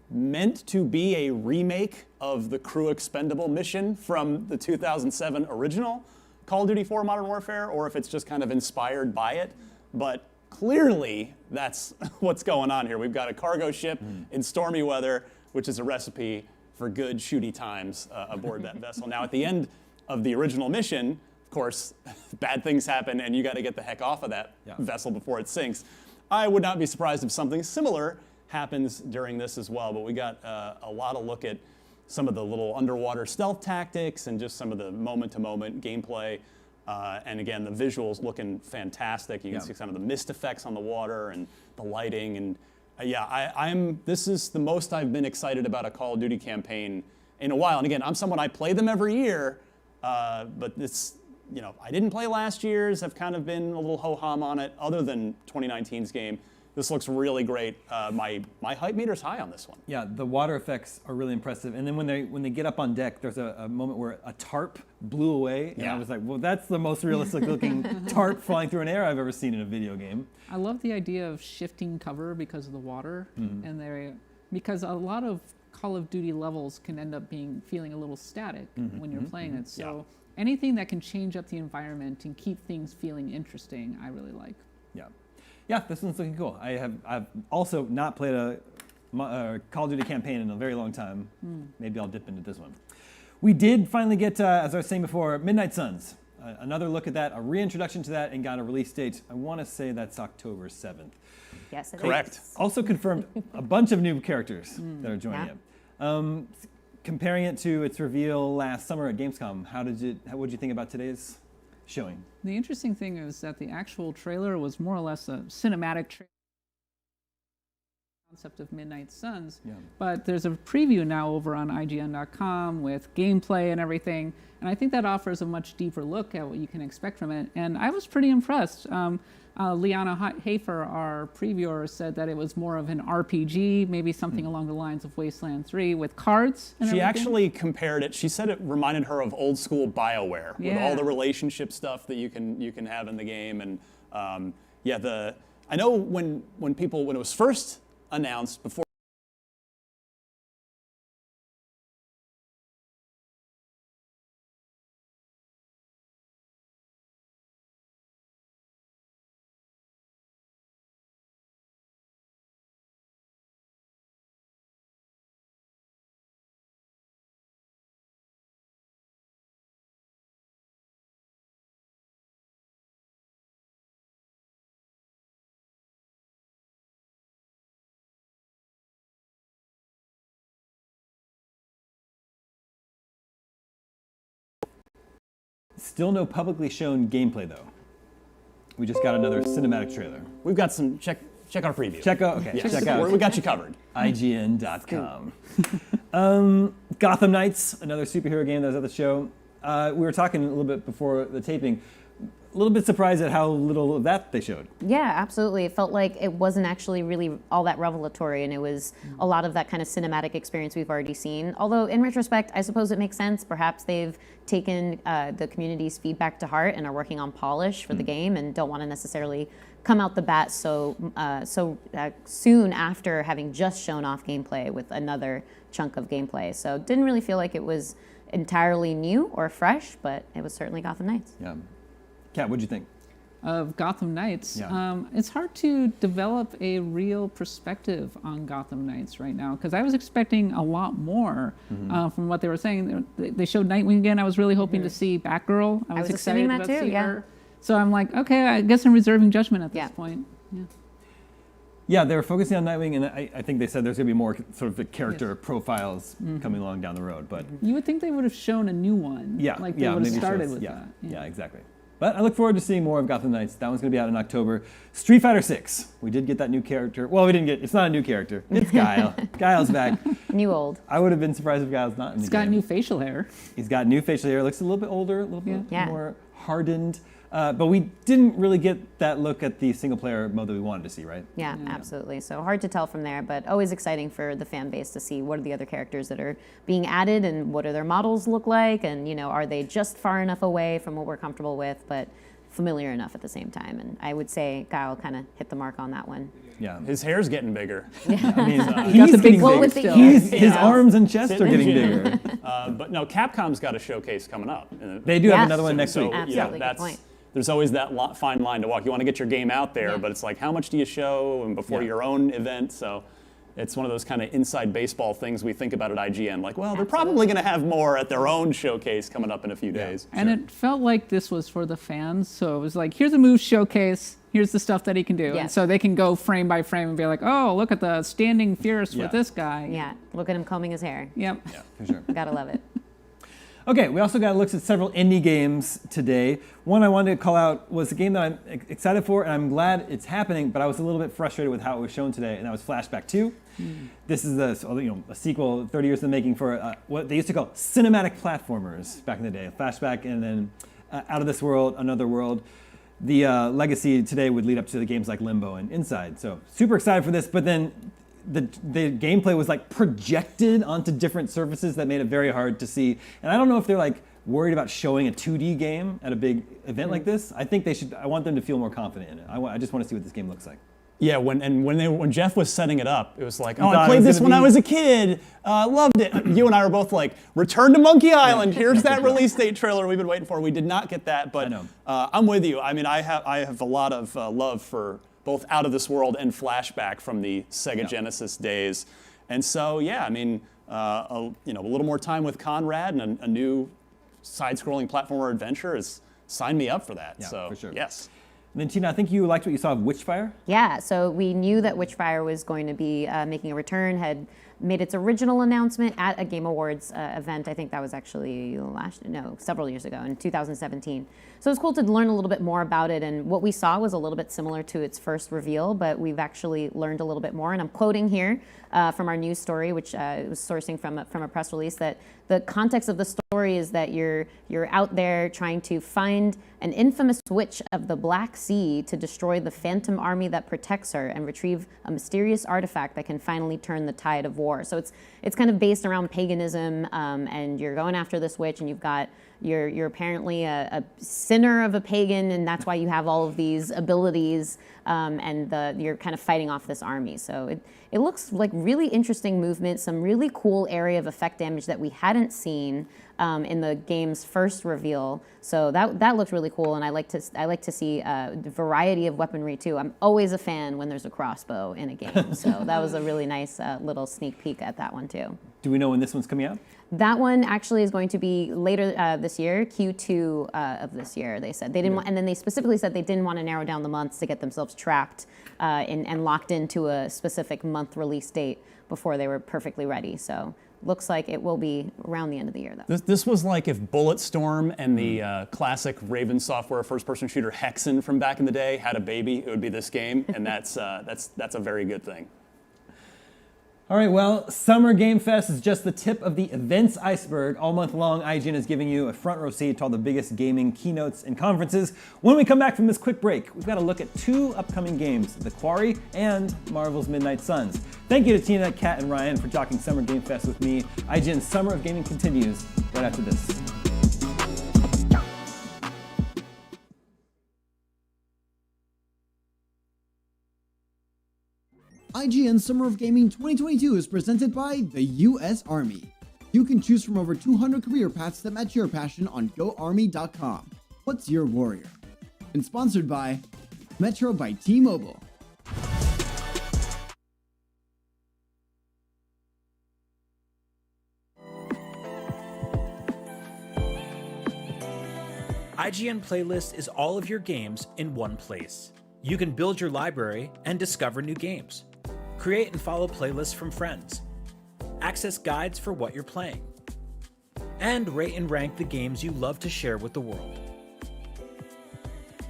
meant to be a remake of the Crew Expendable mission from the 2007 original Call of Duty 4 Modern Warfare, or if it's just kind of inspired by it. But clearly, that's what's going on here. We've got a cargo ship in stormy weather, which is a recipe for good shooty times aboard that vessel. Now, at the end of the original mission, of course, bad things happen, and you got to get the heck off of that vessel before it sinks. I would not be surprised if something similar happens during this as well, but we got a lot of look at some of the little underwater stealth tactics and just some of the moment-to-moment gameplay. And again, the visuals looking fantastic. You can see some of the mist effects on the water and the lighting. And this is the most I've been excited about a Call of Duty campaign in a while. And again, I'm someone, I play them every year, but this, I didn't play last year's. I've kind of been a little ho-hum on it, other than 2019's game. This looks really great. My hype meter's high on this one. Yeah, the water effects are really impressive. And then when they get up on deck, there's a moment where a tarp blew away, and I was like, well, that's the most realistic looking tarp flying through an air I've ever seen in a video game. I love the idea of shifting cover because of the water, and because a lot of Call of Duty levels can end up feeling a little static when you're playing it. So anything that can change up the environment and keep things feeling interesting, I really like. Yeah, this one's looking cool. I've also not played a Call of Duty campaign in a very long time. Maybe I'll dip into this one. We did finally get, as I was saying before, Midnight Suns. Another look at that, a reintroduction to that, and got a release date. I want to say that's October 7th. Yes, it Correct. is. Also confirmed a bunch of new characters that are joining it. Comparing it to its reveal last summer at Gamescom, what did you think about today's showing? The interesting thing is that the actual trailer was more or less a cinematic trailer concept of Midnight Suns, but there's a preview now over on IGN.com with gameplay and everything, and I think that offers a much deeper look at what you can expect from it, and I was pretty impressed. Liana Hafer, our previewer, said that it was more of an RPG, maybe something along the lines of Wasteland 3 with cards and She everything. actually compared it. She said it reminded her of old school BioWare with all the relationship stuff that you can have in the game. And I know when it was first announced before. Still no publicly shown gameplay though. We just got another cinematic trailer. We've got some, check our preview. Check out. We got you covered. IGN.com. Gotham Knights, another superhero game that was at the show. We were talking a little bit before the taping. A little bit surprised at how little of that they showed. Yeah, absolutely. It felt like it wasn't actually really all that revelatory, and it was a lot of that kind of cinematic experience we've already seen. Although, in retrospect, I suppose it makes sense. Perhaps they've taken the community's feedback to heart and are working on polish for the game and don't want to necessarily come out the bat so soon after having just shown off gameplay with another chunk of gameplay. So didn't really feel like it was entirely new or fresh, but it was certainly Gotham Knights. Yeah. Kat, what'd you think? Of Gotham Knights. Yeah. It's hard to develop a real perspective on Gotham Knights right now because I was expecting a lot more from what they were saying. They showed Nightwing again. I was really hoping to see Batgirl. I was excited assuming that about too, seeing yeah. her. So I'm like, okay, I guess I'm reserving judgment at this point. Yeah. Yeah, they were focusing on Nightwing, and I think they said there's going to be more sort of the character profiles coming along down the road. But You would think they would have shown a new one. yeah, Like they yeah, would have maybe started shows- with yeah, that. Yeah, exactly. But I look forward to seeing more of Gotham Knights. That one's going to be out in October. Street Fighter 6. We did get that new character. Well, we didn't get. It's not a new character. It's Guile. Guile's back. New old. I would have been surprised if Guile's not in the It's got game. new facial hair. He's got new facial hair. Looks a little bit older, a little bit Yeah. more hardened. But we didn't really get that look at the single-player mode that we wanted to see, right? Yeah, absolutely. So hard to tell from there, but always exciting for the fan base to see what are the other characters that are being added and what do their models look like, and are they just far enough away from what we're comfortable with, but familiar enough at the same time. And I would say Guile kind of hit the mark on that one. Yeah. His hair's getting bigger. I mean, got the big Well, thing with the still. ears. his arms and chest are getting bigger. But no, Capcom's got a showcase coming up. They do have Yes. another one next week. Absolutely, good point. There's always that fine line to walk. You want to get your game out there, but it's like, how much do you show and before Yeah. your own event? So it's one of those kind of inside baseball things we think about at IGN. Like, well, they're probably going to have more at their own showcase coming up in a few days. And it felt like this was for the fans. So it was like, here's a move showcase. Here's the stuff that he can do. And Yes. so they can go frame by frame and be like, oh, look at the standing fierce Yeah. with this guy. Yeah, look at him combing his hair. Yep. Yeah, for sure. Gotta love it. Okay, we also got looks at several indie games today. One I wanted to call out was a game that I'm excited for, and I'm glad it's happening, but I was a little bit frustrated with how it was shown today, and that was Flashback 2. This is a sequel 30 years in the making for what they used to call cinematic platformers back in the day. Flashback and then Out of This World, Another World. The legacy today would lead up to the games like Limbo and Inside. So super excited for this, but then the gameplay was like projected onto different surfaces that made it very hard to see. And I don't know if they're like worried about showing a 2D game at a big event like this. I think they should. I want them to feel more confident in it. I just want to see what this game looks like. Yeah, when Jeff was setting it up, it was like, oh, thought I it played was this gonna when I be- was a kid, loved it. You and I were both like, return to Monkey Island. Here's that release date trailer we've been waiting for. We did not get that, but I'm with you. I mean, I have a lot of love for both Out of This World and Flashback from the Sega Genesis days, and so yeah, I mean, a little more time with Conrad and a new side-scrolling platformer adventure is sign me up for that. Yeah, so for sure. yes. And then Tina, I think you liked what you saw of Witchfire. Yeah, so we knew that Witchfire was going to be making a return, had made its original announcement at a Game Awards event. I think that was actually several years ago in 2017. So it was cool to learn a little bit more about it, and what we saw was a little bit similar to its first reveal, but we've actually learned a little bit more, and I'm quoting here from our news story, which was sourcing from a press release, that the context of the story is that you're out there trying to find an infamous witch of the Black Sea to destroy the phantom army that protects her and retrieve a mysterious artifact that can finally turn the tide of war. So it's kind of based around paganism, and you're going after this witch, and you're apparently a sinner of a pagan, and that's why you have all of these abilities, and you're kind of fighting off this army. So it looks like really interesting movement, some really cool area of effect damage that we hadn't seen in the game's first reveal. So that looked really cool, and I like to see a variety of weaponry too. I'm always a fan when there's a crossbow in a game, so that was a really nice little sneak peek at that one too. Do we know when this one's coming out? That one actually is going to be later this year, Q2 of this year. They said they didn't, and then they specifically said they didn't want to narrow down the months to get themselves trapped and locked into a specific month release date before they were perfectly ready. So looks like it will be around the end of the year, though. This was like if Bulletstorm and the classic Raven Software first-person shooter Hexen from back in the day had a baby, it would be this game, and that's a very good thing. All right, well, Summer Game Fest is just the tip of the events iceberg. All month long, IGN is giving you a front row seat to all the biggest gaming keynotes and conferences. When we come back from this quick break, we've got to look at two upcoming games, The Quarry and Marvel's Midnight Suns. Thank you to Tina, Kat, and Ryan for talking Summer Game Fest with me. IGN's Summer of Gaming continues right after this. IGN Summer of Gaming 2022 is presented by the U.S. Army. You can choose from over 200 career paths that match your passion on GoArmy.com. What's your warrior? And sponsored by Metro by T-Mobile. IGN Playlist is all of your games in one place. You can build your library and discover new games. Create and follow playlists from friends. Access guides for what you're playing. And rate and rank the games you love to share with the world.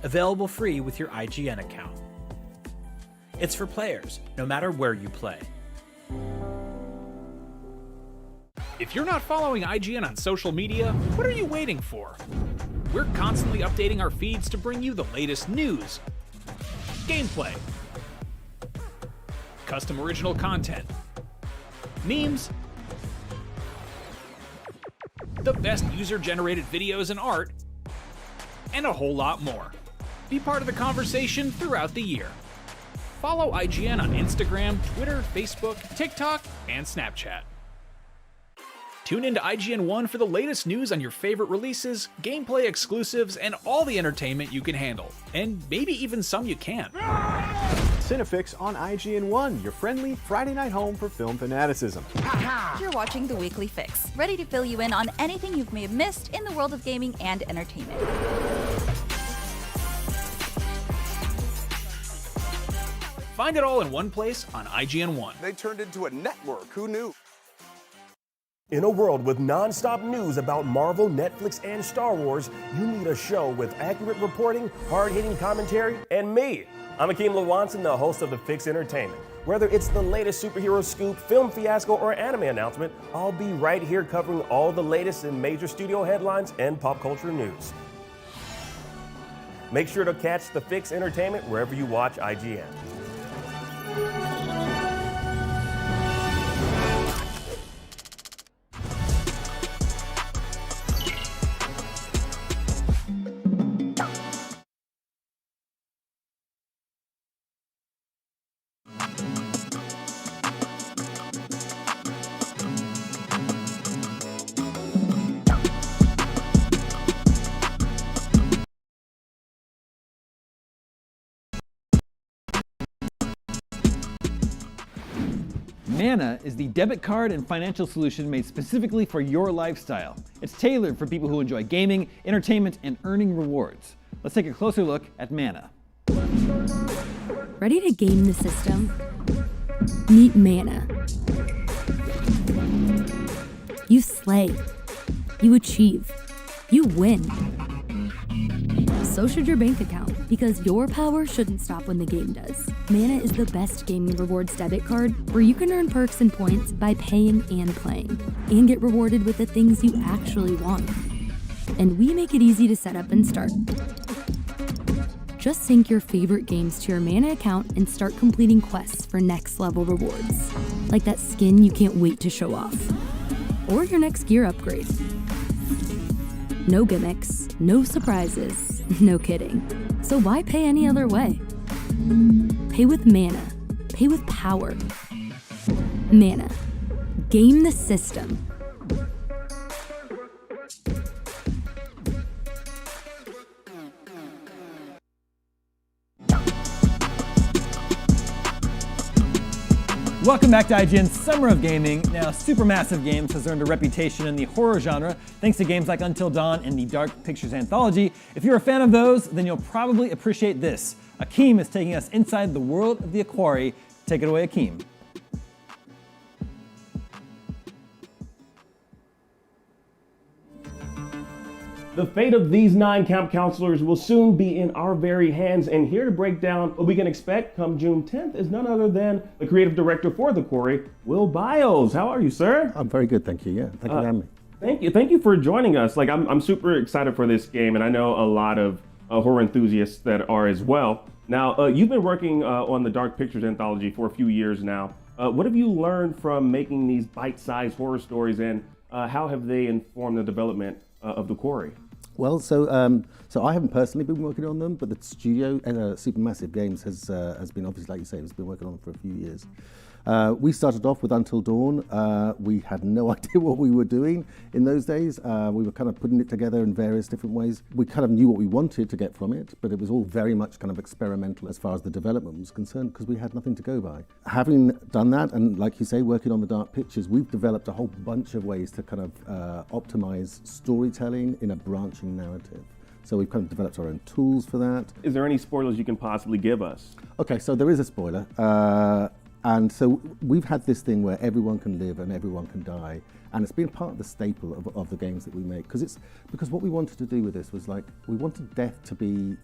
Available free with your IGN account. It's for players, no matter where you play. If you're not following IGN on social media, what are you waiting for? We're constantly updating our feeds to bring you the latest news, gameplay, custom original content, memes, the best user-generated videos and art, and a whole lot more. Be part of the conversation throughout the year. Follow IGN on Instagram, Twitter, Facebook, TikTok, and Snapchat. Tune in to IGN 1 for the latest news on your favorite releases, gameplay exclusives, and all the entertainment you can handle. And maybe even some you can't. Cinefix on IGN 1, your friendly Friday night home for film fanaticism. You're watching The Weekly Fix, ready to fill you in on anything you may have missed in the world of gaming and entertainment. Find it all in one place on IGN 1. They turned into a network. Who knew? In a world with non-stop news about Marvel, Netflix, and Star Wars, you need a show with accurate reporting, hard-hitting commentary, and me. I'm Akeem Lawanson, the host of The Fix Entertainment. Whether it's the latest superhero scoop, film fiasco, or anime announcement, I'll be right here covering all the latest in major studio headlines and pop culture news. Make sure to catch The Fix Entertainment wherever you watch IGN. Mana is the debit card and financial solution made specifically for your lifestyle. It's tailored for people who enjoy gaming, entertainment, and earning rewards. Let's take a closer look at Mana. Ready to game the system? Meet Mana. You slay. You achieve. You win. So should your bank account, because your power shouldn't stop when the game does. Mana is the best gaming rewards debit card where you can earn perks and points by paying and playing, and get rewarded with the things you actually want. And we make it easy to set up and start. Just sync your favorite games to your Mana account and start completing quests for next level rewards, like that skin you can't wait to show off, or your next gear upgrade. No gimmicks, no surprises, no kidding. So why pay any other way? Pay with Mana. Pay with power. Mana. Game the system. Welcome back to IGN's Summer of Gaming. Now, Supermassive Games has earned a reputation in the horror genre thanks to games like Until Dawn and the Dark Pictures Anthology. If you're a fan of those, then you'll probably appreciate this. Akeem is taking us inside the world of the Quarry. Take it away, Akeem. The fate of these 9 camp counselors will soon be in our very hands, and here to break down what we can expect come June 10th is none other than the creative director for the quarry, Will Biles. How are you, sir? I'm very good, thank you. Yeah, thank you for having me. Thank you for joining us. Like, I'm super excited for this game, and I know a lot of horror enthusiasts that are as well. Now, you've been working on the Dark Pictures anthology for a few years now. What have you learned from making these bite-sized horror stories, and how have they informed the development of the quarry? Well, so I haven't personally been working on them, but the studio, Supermassive Games, has been, obviously, like you say, has been working on them for a few years. We started off with Until Dawn. We had no idea what we were doing in those days. We were kind of putting it together in various different ways. We kind of knew what we wanted to get from it, but it was all very much kind of experimental as far as the development was concerned, because we had nothing to go by. Having done that, and like you say, working on the Dark Pictures, we've developed a whole bunch of ways to kind of optimize storytelling in a branching narrative. So we've kind of developed our own tools for that. Is there any spoilers you can possibly give us? Okay, so there is a spoiler. And so we've had this thing where everyone can live and everyone can die, and it's been part of the staple of the games that we make, because what we wanted to do with this was, like, we wanted death to be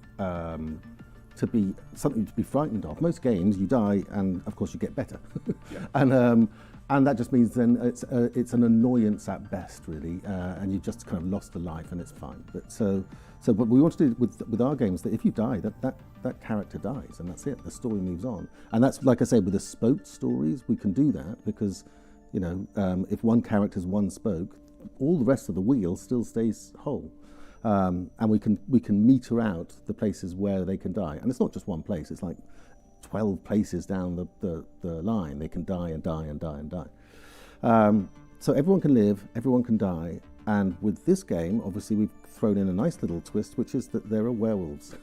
something to be frightened of. Most games, you die and of course you get better. Yeah. And that just means then it's an annoyance at best, really, and you've just kind of lost a life and it's fine. But we want to do with our games that if you die, that character dies and that's it. The story moves on, and that's, like I say, with the spoke stories we can do that, because, you know, if one character's one spoke, all the rest of the wheel still stays whole, and we can meter out the places where they can die, and it's not just one place. It's like 12 places down the line they can die and die and die and die. So everyone can live, everyone can die, and with this game, obviously, we've thrown in a nice little twist, which is that there are werewolves.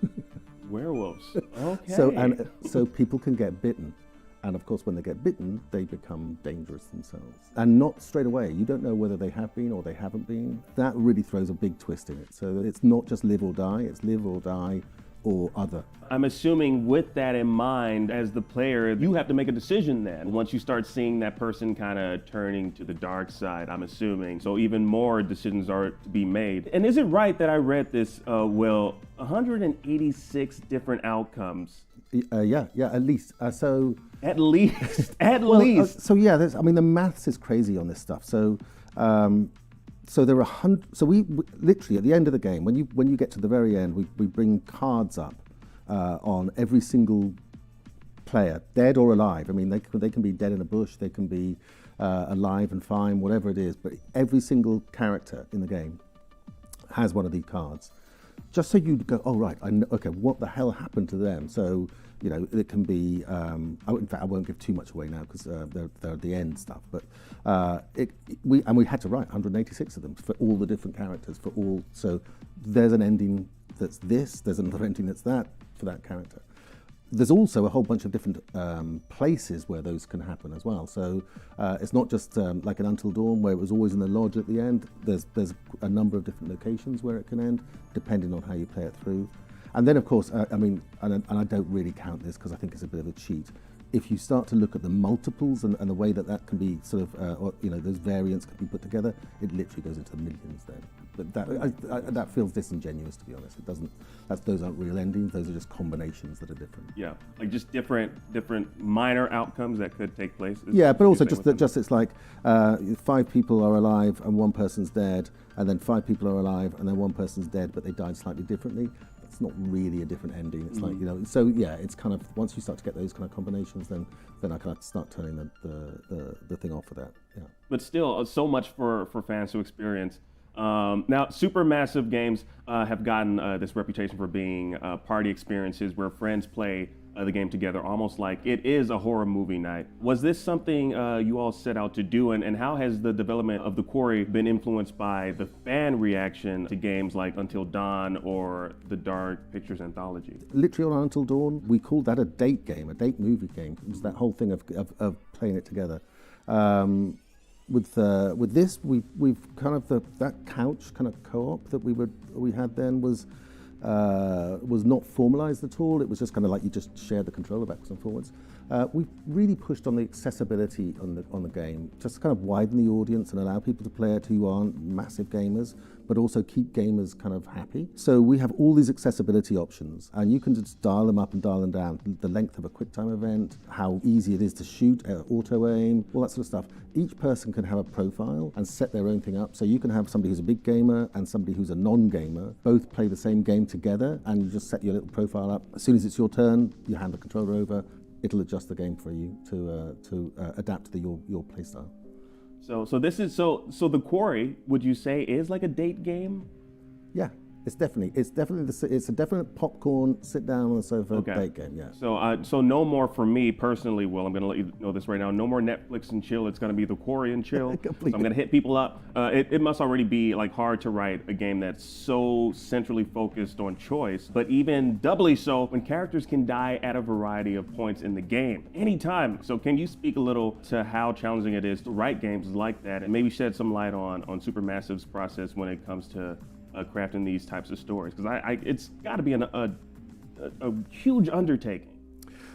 Werewolves. Okay. So people can get bitten, and of course, when they get bitten, they become dangerous themselves, and not straight away. You don't know whether they have been or they haven't been. That really throws a big twist in it. So it's not just live or die; it's live or die, or other. I'm assuming with that in mind, as the player, you have to make a decision then. Once you start seeing that person kind of turning to the dark side, I'm assuming. So even more decisions are to be made. And is it right that I read this, Will, 186 different outcomes? Yeah, at least. At least, So yeah, I mean, the maths is crazy on this stuff. So there are we literally at the end of the game, when you get to the very end, we bring cards up on every single player, dead or alive. I mean, they can be dead in a bush, they can be alive and fine, whatever it is. But every single character in the game has one of these cards, just so you go, oh right, I know, okay, what the hell happened to them? So, you know, it can be. In fact, I won't give too much away now because they're at the end stuff. But we had to write 186 of them for all the different characters for all. So there's an ending that's this. There's another ending that's that for that character. There's also a whole bunch of different places where those can happen as well. So it's not just like an Until Dawn where it was always in the lodge at the end. There's a number of different locations where it can end, depending on how you play it through. And then, of course, I mean, and I don't really count this because I think it's a bit of a cheat. If you start to look at the multiples and the way that can be sort of, or, you know, those variants can be put together, it literally goes into the millions then. But that feels disingenuous, to be honest. It doesn't. Those aren't real endings. Those are just combinations that are different. Yeah, like just different minor outcomes that could take place. Yeah, but also just it's like 5 people are alive and 1 person's dead, and then 5 people are alive and then 1 person's dead, but they died slightly differently. It's not really a different ending. It's like, you know, so yeah, it's kind of, once you start to get those kind of combinations, then I kind of start turning the thing off for that. Yeah. But still, so much for fans to experience. Now, Supermassive Games have gotten this reputation for being party experiences where friends play the game together, almost like it is a horror movie night. Was this something you all set out to do, and how has the development of the Quarry been influenced by the fan reaction to games like Until Dawn or the Dark Pictures anthology? Literally on Until Dawn, we called that a date game, a date movie game. It was that whole thing of playing it together. With this, we've kind of that couch kind of co-op that we had then was not formalized at all. It was just kind of like you just shared the controller backwards and forwards. We've really pushed on the accessibility on the game, just to kind of widen the audience and allow people to play it who aren't massive gamers, but also keep gamers kind of happy. So we have all these accessibility options, and you can just dial them up and dial them down. The length of a QuickTime event, how easy it is to shoot, auto aim, all that sort of stuff. Each person can have a profile and set their own thing up. So you can have somebody who's a big gamer and somebody who's a non-gamer both play the same game together, and you just set your little profile up. As soon as it's your turn, you hand the controller over. It'll adjust the game for you to adapt to your playstyle. So this is so the Quarry, would you say, is like a date game? Yeah. It's a definite popcorn, sit down on the sofa date game. Yeah. So no more for me personally, Will. I'm going to let you know this right now. No more Netflix and chill. It's going to be the Quarry and chill. So I'm going to hit people up. It must already be like hard to write a game that's so centrally focused on choice, but even doubly so when characters can die at a variety of points in the game, anytime. So can you speak a little to how challenging it is to write games like that, and maybe shed some light on Supermassive's process when it comes to crafting these types of stories, because it's got to be a huge undertaking.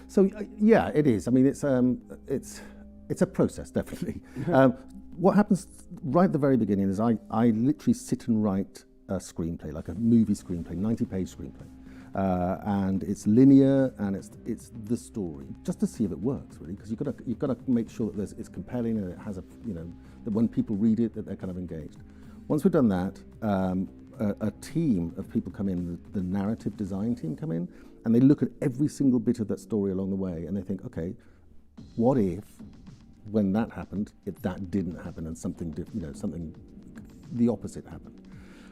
So yeah, it is. I mean, it's a process, definitely. What happens right at the very beginning is I literally sit and write a screenplay, like a movie screenplay, 90-page screenplay, and it's linear and it's the story, just to see if it works, really, because you've got to make sure that it's compelling and it has that when people read it that they're kind of engaged. Once we've done that, a team of people come in, the narrative design team come in, and they look at every single bit of that story along the way, and they think, okay, what if, when that happened, if that didn't happen and something the opposite happened?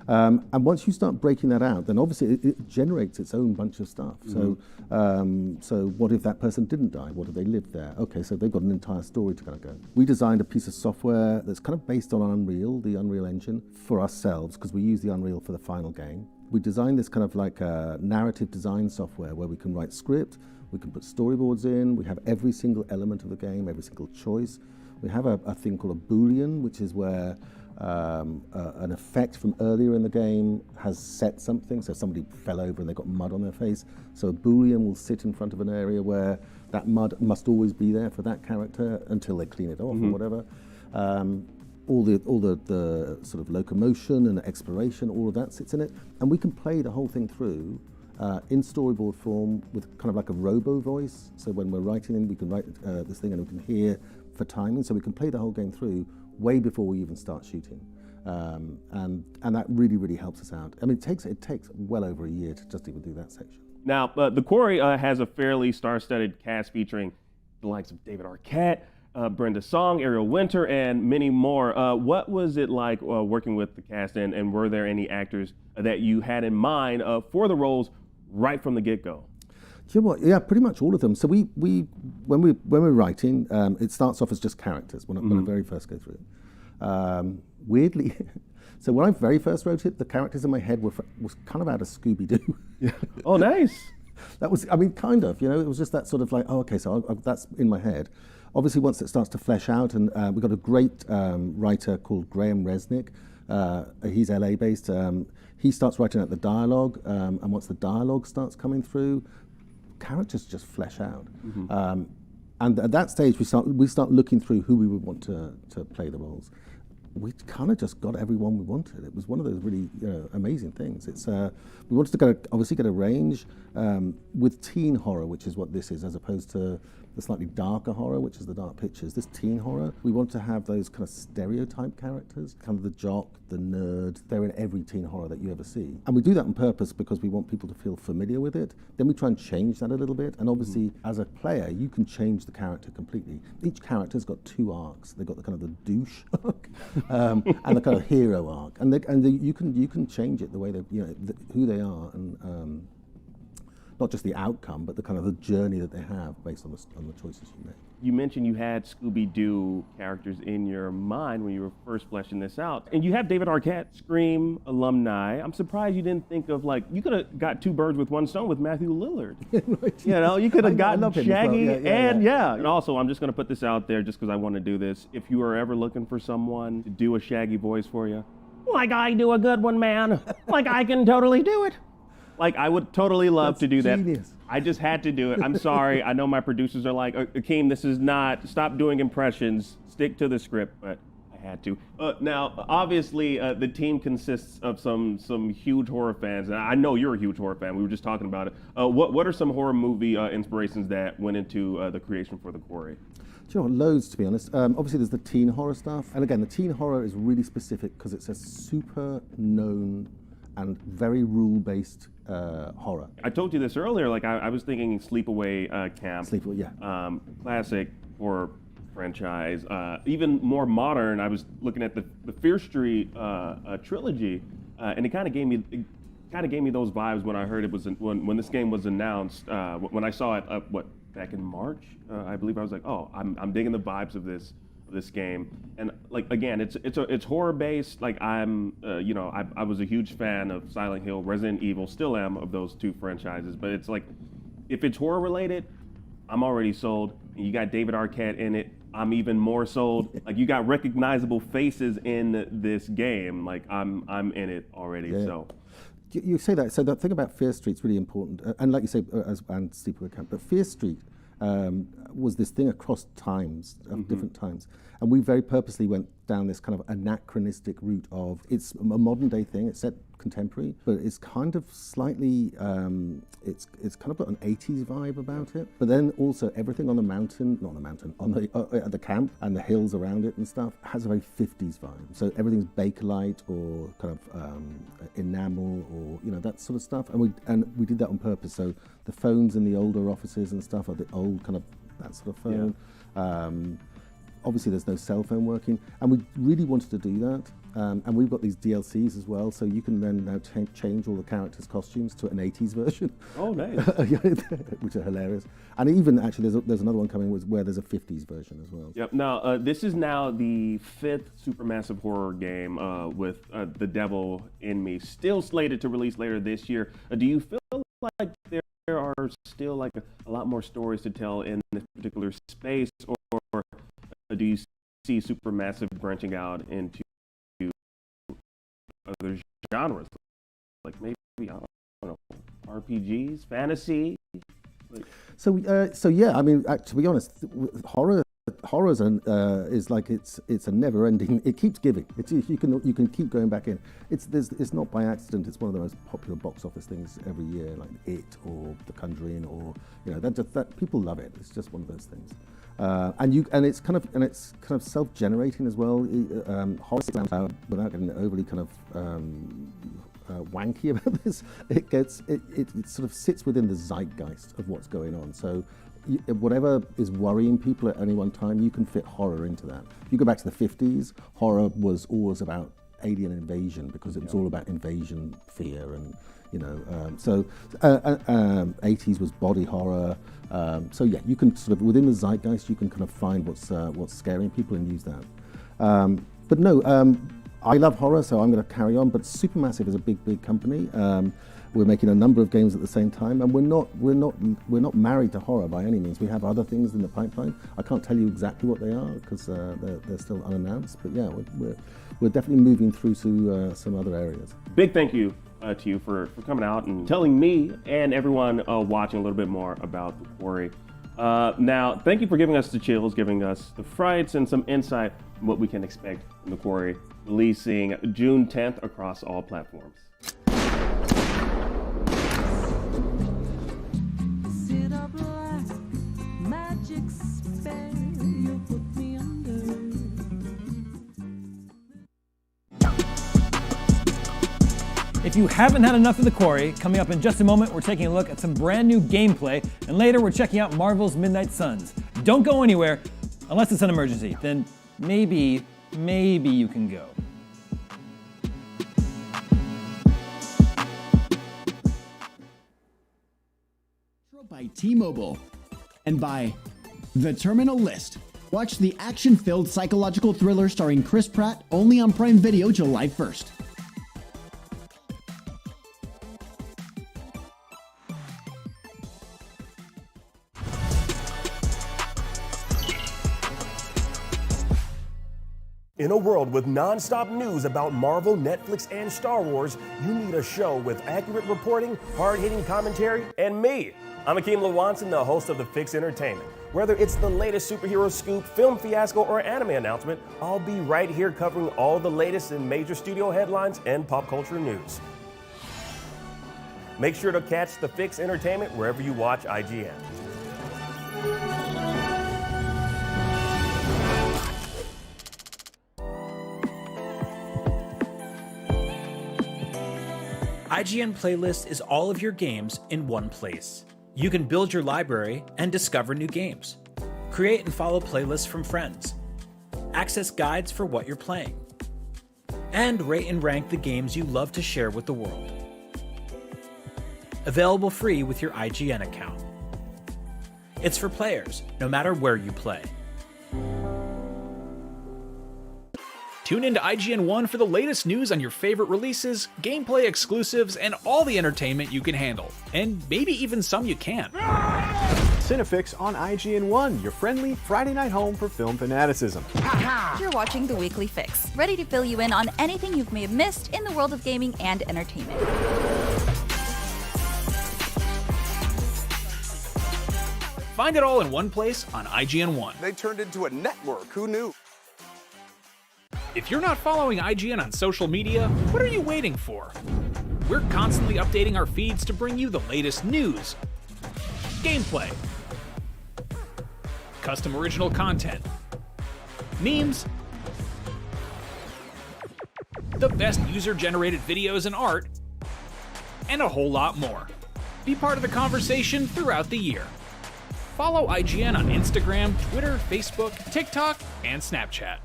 And once you start breaking that out, then obviously it generates its own bunch of stuff. Mm-hmm. So what if that person didn't die? What if they lived there? Okay, so they've got an entire story to kind of go. We designed a piece of software that's kind of based on Unreal, the Unreal Engine, for ourselves, because we use the Unreal for the final game. We designed this kind of like a narrative design software where we can write script, we can put storyboards in, we have every single element of the game, every single choice. We have a thing called a Boolean, which is where an effect from earlier in the game has set something, so somebody fell over and they got mud on their face. So a Boolean will sit in front of an area where that mud must always be there for that character until they clean it off or whatever. All the sort of locomotion and exploration, all of that sits in it, and we can play the whole thing through in storyboard form with kind of like a robo voice. So when we're writing in, we can write this thing and we can hear for timing, so we can play the whole game through way before we even start shooting, and that really helps us out. I mean, it takes well over a year to just even do that section. Now, the Quarry has a fairly star-studded cast featuring the likes of David Arquette, Brenda Song, Ariel Winter, and many more. What was it like working with the cast, and were there any actors that you had in mind for the roles right from the get-go? Do you know what? Yeah, pretty much all of them. So when we're writing, it starts off as just characters when I very first go through it. Weirdly, so when I very first wrote it, the characters in my head was kind of out of Scooby-Doo. Yeah. Oh, nice. That was, I mean, kind of. It was just that sort of like, oh, okay, so that's in my head. Obviously, once it starts to flesh out, and we've got a great writer called Graham Resnick. He's LA-based. He starts writing out the dialogue, and once the dialogue starts coming through, characters just flesh out. Mm-hmm. And at that stage, we start looking through who we would want to play the roles. We kind of just got everyone we wanted. It was one of those really amazing things. It's we wanted to obviously get a range with teen horror, which is what this is, as opposed to the slightly darker horror, which is the Dark Pictures. This teen horror, we want to have those kind of stereotype characters, kind of the jock, the nerd. They're in every teen horror that you ever see. And we do that on purpose because we want people to feel familiar with it. Then we try and change that a little bit. And obviously, as a player, you can change the character completely. Each character's got two arcs. They've got the kind of the douche arc and the kind of hero arc. And you can change it the way they, who they are, and not just the outcome, but the kind of the journey that they have based on the choices you make. You mentioned you had Scooby-Doo characters in your mind when you were first fleshing this out. And you have David Arquette, Scream alumni. I'm surprised you didn't think of, you could have got two birds with one stone with Matthew Lillard. Right. You could have gotten Shaggy well. And also, I'm just going to put this out there just because I want to do this. If you are ever looking for someone to do a Shaggy voice for you, like I do a good one, man. Like I can totally do it. I would totally love to do that. Genius. I just had to do it. I'm sorry. I know my producers are like, Akeem, this is not, stop doing impressions, stick to the script, but I had to. Now, obviously, the team consists of some huge horror fans, and I know you're a huge horror fan. We were just talking about it. What are some horror movie inspirations that went into the creation for the quarry? Sure, loads to be honest. Obviously, there's the teen horror stuff, and again, the teen horror is really specific because it's a super known and very rule-based horror. I told you this earlier. Like I was thinking Sleepaway Camp. Sleepaway, yeah. Classic horror franchise. Even more modern, I was looking at the Fear Street trilogy, and it kind of gave me those vibes when I heard it was when this game was announced. When I saw it, back in March, I believe, I was like, oh, I'm digging the vibes of this game. And like again, it's horror based. Like I was a huge fan of Silent Hill, Resident Evil, still am, of those two franchises. But it's like, if it's horror related, I'm already sold. And you got David Arquette in it, I'm even more sold. Like you got recognizable faces in this game. Like I'm in it already. Yeah. So you say that. So the thing about Fear Street's really important, and like you say, and Sleepaway Camp. But Fear Street was this thing across times, different times, and we very purposely went down this kind of anachronistic route of it's a modern day thing. It's set contemporary, but it's kind of slightly it's kind of got an 80s vibe about it. But then also everything on the mountain, not on the mountain, on the at the camp and the hills around it and stuff has a very 50s vibe. So everything's Bakelite or kind of enamel or that sort of stuff. And we did that on purpose. So the phones in the older offices and stuff are the old kind of that sort of phone. Yeah. Obviously, there's no cell phone working, and we really wanted to do that. And we've got these DLCs as well, so you can then now change all the characters' costumes to an 80s version. Oh, nice. Which are hilarious. And even actually, there's another one coming where there's a 50s version as well. Yep. Now, this is now the 5th supermassive horror game with The Devil in Me, still slated to release later this year. Do you feel like there are still like a lot more stories to tell in this particular space, or do you see Supermassive branching out into other genres, like maybe, I don't know, RPGs, fantasy? So yeah, I mean, to be honest, horror is like it's a never-ending. It keeps giving. You can keep going back in. It's not by accident. It's one of the most popular box office things every year, like It or The Conjuring, or that people love it. It's just one of those things. And it's kind of self-generating as well. Horror, without getting overly kind of wanky about this, it sort of sits within the zeitgeist of what's going on. So whatever is worrying people at any one time, you can fit horror into that. If you go back to the 50s, horror was always about alien invasion because it was all about invasion fear, and 80s was body horror. So yeah, you can sort of within the zeitgeist, you can kind of find what's scaring people and use that. But no, I love horror, so I'm going to carry on. But Supermassive is a big company. We're making a number of games at the same time, and we're not married to horror by any means. We have other things in the pipeline. I can't tell you exactly what they are because they're still unannounced. But yeah, we're definitely moving through to some other areas. Big thank you to you for coming out and telling me and everyone watching a little bit more about the quarry. Now, thank you for giving us the chills, giving us the frights, and some insight on what we can expect from the quarry, releasing June 10th across all platforms. If you haven't had enough of the quarry, coming up in just a moment, we're taking a look at some brand new gameplay, and later we're checking out Marvel's Midnight Suns. Don't go anywhere, unless it's an emergency. Then maybe you can go. By T-Mobile and by The Terminal List. Watch the action-filled psychological thriller starring Chris Pratt only on Prime Video July 1st. In a world with non-stop news about Marvel, Netflix, and Star Wars, you need a show with accurate reporting, hard-hitting commentary, and me. I'm Akeem Lawanson, the host of The Fix Entertainment. Whether it's the latest superhero scoop, film fiasco, or anime announcement, I'll be right here covering all the latest in major studio headlines and pop culture news. Make sure to catch The Fix Entertainment wherever you watch IGN. IGN Playlist is all of your games in one place. You can build your library and discover new games. Create and follow playlists from friends. Access guides for what you're playing. And rate and rank the games you love to share with the world. Available free with your IGN account. It's for players, no matter where you play. Tune into IGN 1 for the latest news on your favorite releases, gameplay exclusives, and all the entertainment you can handle. And maybe even some you can't. Cinefix on IGN 1, your friendly Friday night home for film fanaticism. You're watching The Weekly Fix, ready to fill you in on anything you may have missed in the world of gaming and entertainment. Find it all in one place on IGN 1. They turned into a network. Who knew? If you're not following IGN on social media, what are you waiting for? We're constantly updating our feeds to bring you the latest news, gameplay, custom original content, memes, the best user-generated videos and art, and a whole lot more. Be part of the conversation throughout the year. Follow IGN on Instagram, Twitter, Facebook, TikTok, and Snapchat.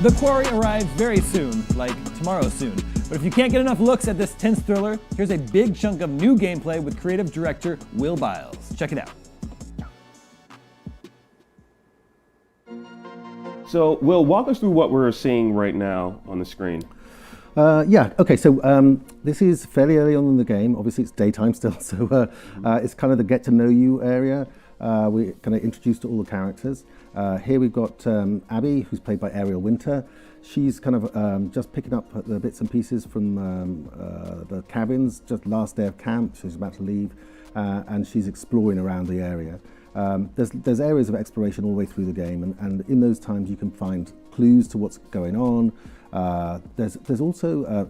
The Quarry arrives very soon, like tomorrow soon. But if you can't get enough looks at this tense thriller, here's a big chunk of new gameplay with creative director Will Biles. Check it out. So, Will, walk us through what we're seeing right now on the screen. Okay, so this is fairly early on in the game. Obviously, it's daytime still, so it's kind of the get to know you area. We're kind of introduced to all the characters. Here we've got Abby, who's played by Ariel Winter. She's kind of just picking up the bits and pieces from the cabins, just last day of camp. She's about to leave, and she's exploring around the area. There's areas of exploration all the way through the game, and in those times you can find clues to what's going on. There's also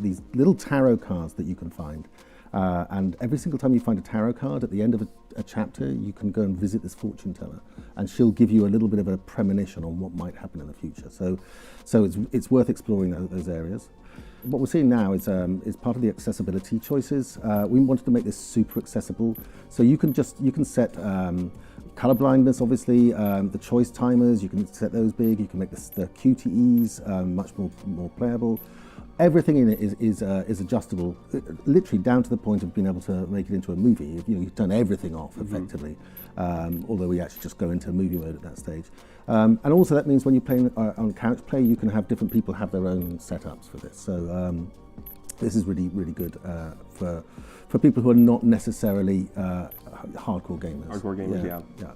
these little tarot cards that you can find. And every single time you find a tarot card at the end of a chapter, you can go and visit this fortune teller, and she'll give you a little bit of a premonition on what might happen in the future. So it's worth exploring those areas. What we're seeing now is part of the accessibility choices. We wanted to make this super accessible, so you can set color blindness, obviously, the choice timers. You can set those big. You can make the QTEs much more playable. Everything in it is adjustable, literally down to the point of being able to make it into a movie. You turn everything off effectively, although we actually just go into movie mode at that stage. And also that means when you're playing on couch play, you can have different people have their own setups for this. So this is really, really good for people who are not necessarily hardcore gamers. Hardcore gamers, yeah.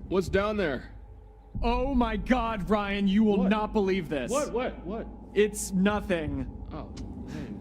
What's down there? Oh my God, Ryan, you will not believe this. What? It's nothing. Oh, hey.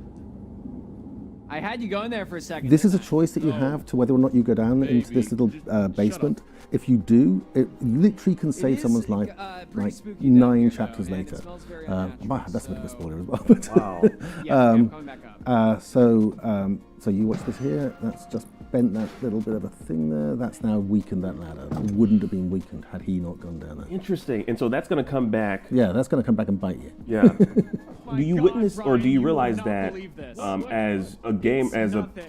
I had you go in there for a second. This is a choice that you have to whether or not you go down into this little basement. If you do, it literally can save someone's life like 9 chapters later. That's a bit of a spoiler as well. But Wow. Coming back up. So you watch this here. That's just bent that little bit of a thing there. That's now weakened that ladder. That wouldn't have been weakened had he not gone down there. Interesting. And so that's going to come back. Yeah, that's going to come back and bite you. Yeah. Do you witness or do you realize that as a game,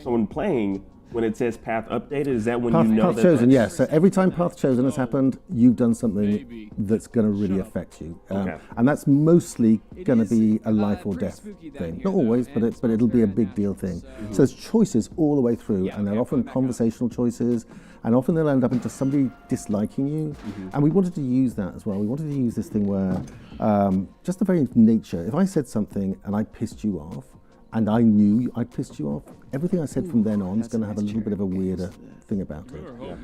someone playing, when it says path updated, is that when you know path chosen? Yes. So every time path chosen has happened, you've done something that's going to really affect you, and that's mostly going to be a life or death thing. Not always, but it'll be a big deal thing. So there's choices all the way through, and they're often conversational choices, and often they'll end up into somebody disliking you. And we wanted to use that as well. We wanted to use this thing where just the very nature. If I said something and I pissed you off, and I knew I pissed you off, everything I said from then on is going to have a little bit of a weirder thing about it.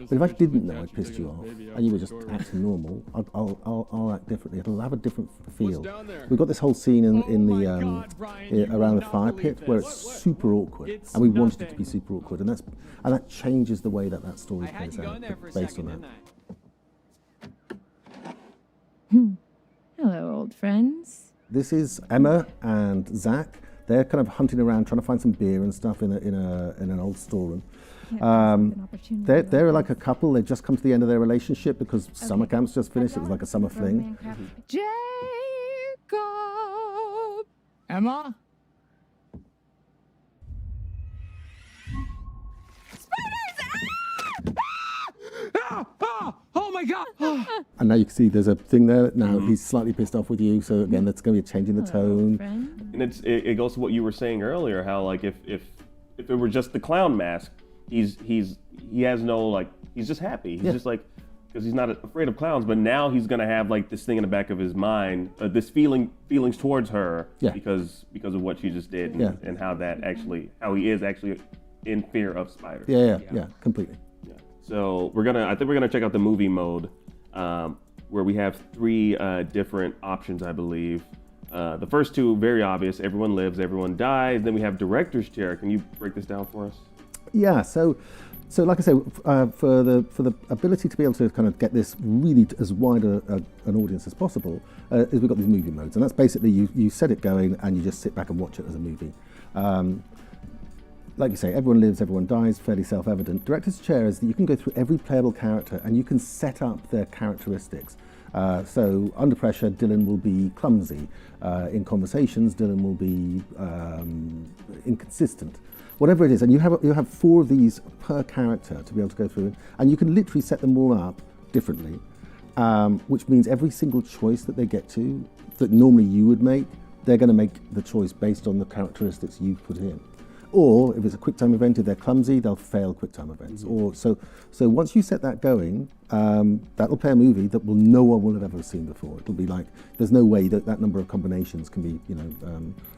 But if I didn't know I pissed you off and you were just acting normal, I'll act differently. It'll have a different feel. We've got this whole scene in the around the fire pit where it's super awkward, and we wanted it to be super awkward, and that changes the way that story plays out based on that. Hello, old friends. This is Emma and Zach. They're kind of hunting around, trying to find some beer and stuff in an old storeroom. They're like a couple. They've just come to the end of their relationship because summer camp's just finished. It was like a summer fling. Jacob! Emma? Oh my god! And now you can see there's a thing there. Now he's slightly pissed off with you. So again, that's going to be a change in the tone. And it goes to what you were saying earlier, how like if it were just the clown mask, he has no like, he's just happy. He's just like, because he's not afraid of clowns. But now he's going to have like this thing in the back of his mind, this feelings towards her because of what she just did, and how he is actually in fear of spiders. Yeah, completely. So I think we're gonna check out the movie mode, where we have 3 different options, I believe. The first 2, very obvious: everyone lives, everyone dies. Then we have director's chair. Can you break this down for us? Yeah. So like I say, for the ability to be able to kind of get this really as wide an audience as possible, is we've got these movie modes, and that's basically you set it going and you just sit back and watch it as a movie. Like you say, everyone lives, everyone dies, fairly self-evident. Director's chair is that you can go through every playable character and you can set up their characteristics. So under pressure, Dylan will be clumsy. In conversations, Dylan will be inconsistent. Whatever it is, and you have 4 of these per character to be able to go through, and you can literally set them all up differently, which means every single choice that they get to, that normally you would make, they're going to make the choice based on the characteristics you've put in. Or if it's a QuickTime event, if they're clumsy, they'll fail QuickTime events. Or so once you set that going, that'll play a movie that no one will have ever seen before. It'll be like there's no way that number of combinations can be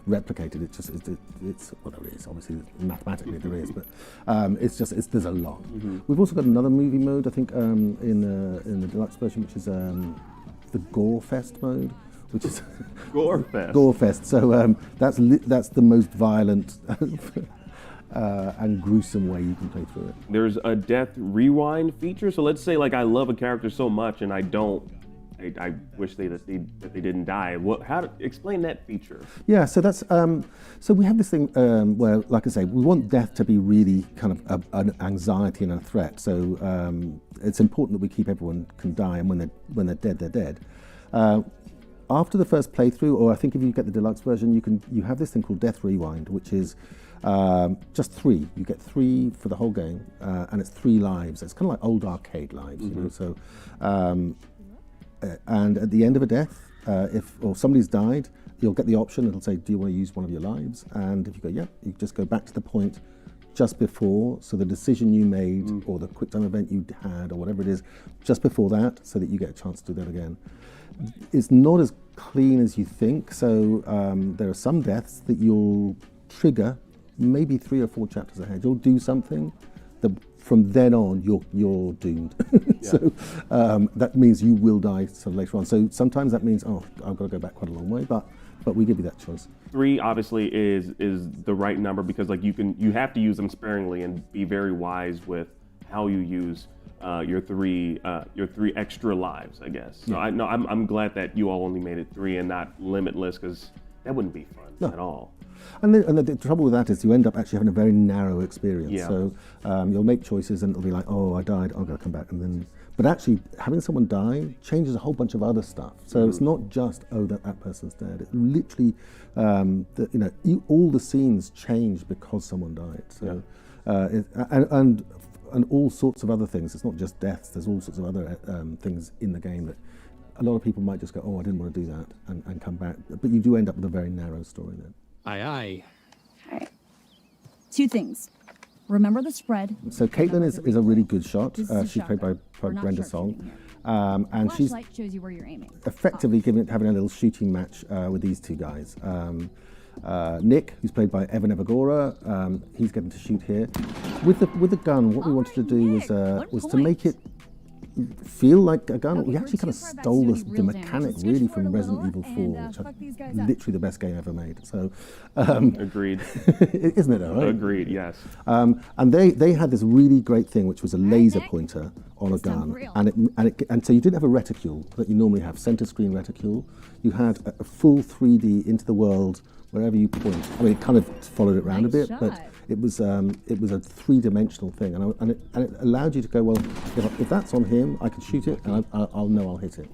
replicated. It's well, there is obviously mathematically there is, but there's a lot. We've also got another movie mode, I think, in the deluxe version, which is the Gore Fest mode. Which is Gore Fest. So that's the most violent and gruesome way you can play through it. There's a death rewind feature. So let's say like I love a character so much and I wish that they didn't die. Explain that feature? Yeah, so that's so we have this thing where, like I say, we want death to be really kind of an anxiety and a threat. So it's important that we keep everyone can die, and when they're dead, they're dead. After the first playthrough, or I think if you get the deluxe version, you have this thing called Death Rewind, which is just 3. You get 3 for the whole game, and it's 3 lives. It's kind of like old arcade lives, you know. So, and at the end of a death, if somebody's died, you'll get the option. It'll say, "Do you want to use one of your lives?" And if you go, "Yeah," you just go back to the point just before, so the decision you made, or the QuickTime event you had, or whatever it is, just before that, so that you get a chance to do that again. It's not as clean as you think, so there are some deaths that you'll trigger maybe 3 or 4 chapters ahead. You'll do something that from then on you're doomed. So that means you will die sort of later on. So sometimes that means, I've got to go back quite a long way, but we give you that choice. 3 obviously is the right number, because like you have to use them sparingly and be very wise with how you use your 3 extra lives, I guess. So I'm glad that you all only made it 3 and not limitless, because that wouldn't be fun at all. And the trouble with that is you end up actually having a very narrow experience. Yeah. So you'll make choices and it'll be like, I died, I've got to come back, and then. But actually, having someone die changes a whole bunch of other stuff. So it's not just that person's dead. It literally, all the scenes change because someone died. So and all sorts of other things. It's not just deaths. There's all sorts of other things in the game that a lot of people might just go, I didn't want to do that, and come back. But you do end up with a very narrow story then. Aye, aye. All right. 2 things. Remember the spread. So Caitlin is a really good shot. She's played by Brenda Song. And she's shows you where you're aiming. effectively having a little shooting match with these 2 guys. Nick, who's played by Evan Evagora, he's getting to shoot here. With the gun, what we wanted to do was to make it feel like a gun. We actually kind of stole the mechanic really from Resident Evil 4, which is literally the best game ever made. So, agreed. Isn't it though? Right? Agreed. Yes. And they had this really great thing, which was a laser pointer on a gun, and so you didn't have a reticule that you normally have, center screen reticule. You had a full 3D into the world wherever you point. I mean, it kind of followed it around a bit, but it was a three-dimensional thing, and it allowed you to go, well, if that's on him, I can shoot it, and I'll know I'll hit it.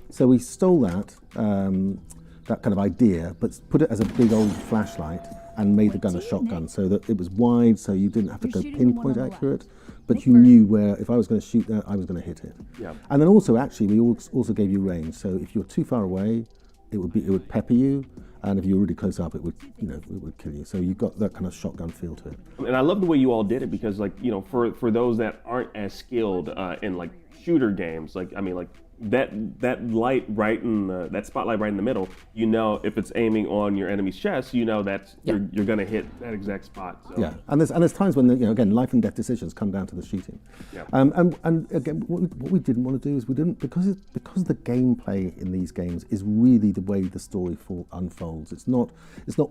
So we stole that kind of idea, but put it as a big old flashlight and made the gun a shotgun, so that it was wide, so you didn't have to go pinpoint accurate, but you knew where, if I was going to shoot that, I was going to hit it. Yeah. And then also, actually, we also gave you range. So if you're too far away, it would pepper you, and if you were really close up, it would kill you. So you got that kind of shotgun feel to it. And I love the way you all did it, because for those that aren't as skilled in like shooter games, that light right in that spotlight right in the middle, if it's aiming on your enemy's chest, that's you're going to hit that exact spot. So. Yeah, and there's times when again, life and death decisions come down to the shooting. Yeah. And again, what we didn't want to do is because the gameplay in these games is really the way the story unfolds. It's not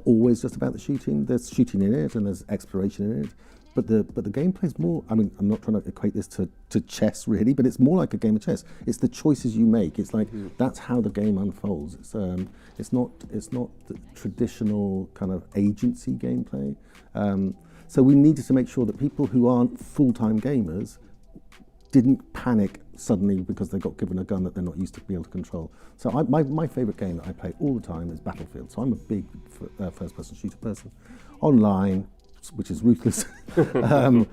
always just about the shooting. There's shooting in it and there's exploration in it. But the gameplay is more. I mean, I'm not trying to equate this to chess really, but it's more like a game of chess. It's the choices you make. It's like that's how the game unfolds. It's not the traditional kind of agency gameplay. So we needed to make sure that people who aren't full-time gamers didn't panic suddenly because they got given a gun that they're not used to be able to control. So my favorite game that I play all the time is Battlefield. So I'm a big first-person shooter person, online, which is ruthless. And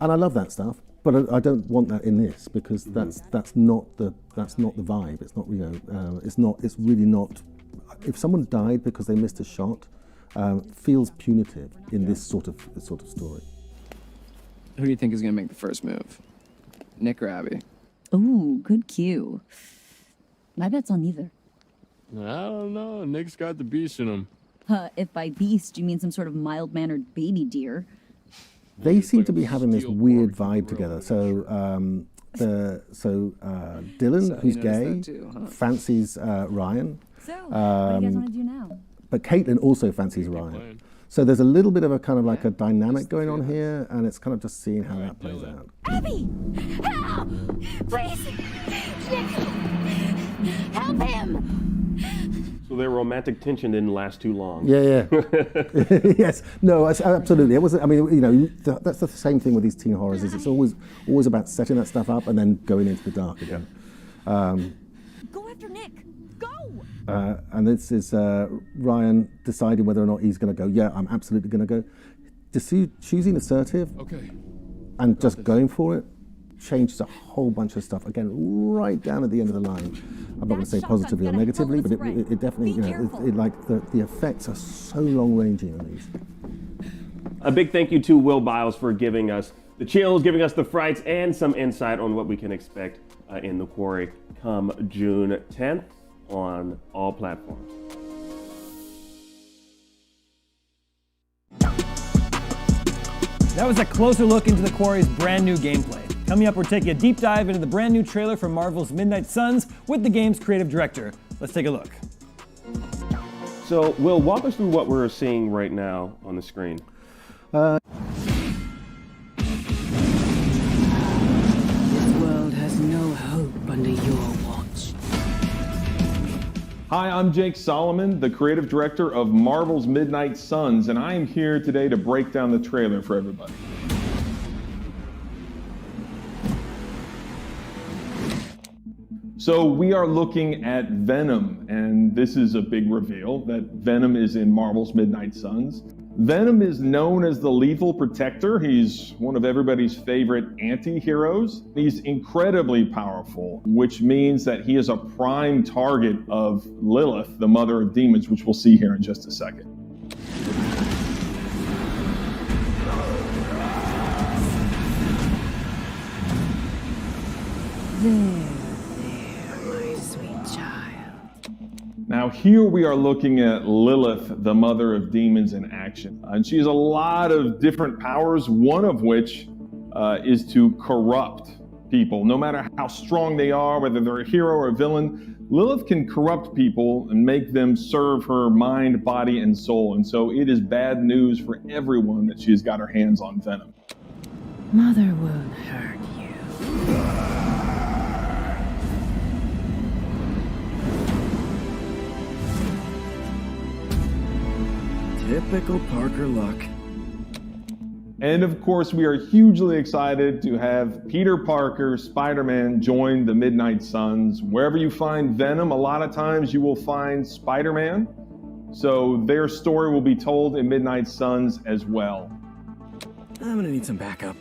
I love that stuff, but I don't want that in this, because that's not the vibe. It's not. It's really not. If someone died because they missed a shot, feels punitive in this sort of story. Who do you think is going to make the first move? Nick or Abby? Ooh, good cue. My bet's on neither. I don't know. Nick's got the beast in him. If by beast you mean some sort of mild-mannered baby deer. They seem to be having this weird vibe together. So Dylan, who's gay, fancies Ryan. So, what do you guys want to do now? But Caitlin also fancies Ryan. So there's a little bit of a kind of like a dynamic going on here, and it's kind of just seeing how that plays out. Abby! Help! Please! Nick! Help him! So their romantic tension didn't last too long. Yeah. Yes. No, absolutely. It wasn't. I mean, that's the same thing with these teen horrors. Is it's always about setting that stuff up and then going into the dark again. Go after Nick. Go. And this is Ryan deciding whether or not he's going to go. Yeah, I'm absolutely going to go. Choosing assertive. Okay. And just going for it changes a whole bunch of stuff. Again, right down at the end of the line. I'm not going to say positively or negatively, but it definitely, the effects are so long-ranging on these. A big thank you to Will Biles for giving us the chills, giving us the frights, and some insight on what we can expect in The Quarry come June 10th on all platforms. That was a closer look into The Quarry's brand new gameplay. Coming up, we're taking a deep dive into the brand new trailer for Marvel's Midnight Suns with the game's creative director. Let's take a look. So, Will, walk us through what we're seeing right now on the screen. This world has no hope under your watch. Hi, I'm Jake Solomon, the creative director of Marvel's Midnight Suns, and I am here today to break down the trailer for everybody. So we are looking at Venom, and this is a big reveal that Venom is in Marvel's Midnight Suns. Venom is known as the Lethal Protector. He's one of everybody's favorite anti-heroes. He's incredibly powerful, which means that he is a prime target of Lilith, the mother of demons, which we'll see here in just a second. Now, Now here we are looking at Lilith, the mother of demons in action. And she has a lot of different powers, one of which is to corrupt people. No matter how strong they are, whether they're a hero or a villain, Lilith can corrupt people and make them serve her mind, body, and soul. And so it is bad news for everyone that she has got her hands on Venom. Mother won't hurt you. Typical Parker luck. And of course, we are hugely excited to have Peter Parker, Spider-Man, join the Midnight Suns. Wherever you find Venom, a lot of times you will find Spider-Man. So their story will be told in Midnight Suns as well. I'm gonna need some backup.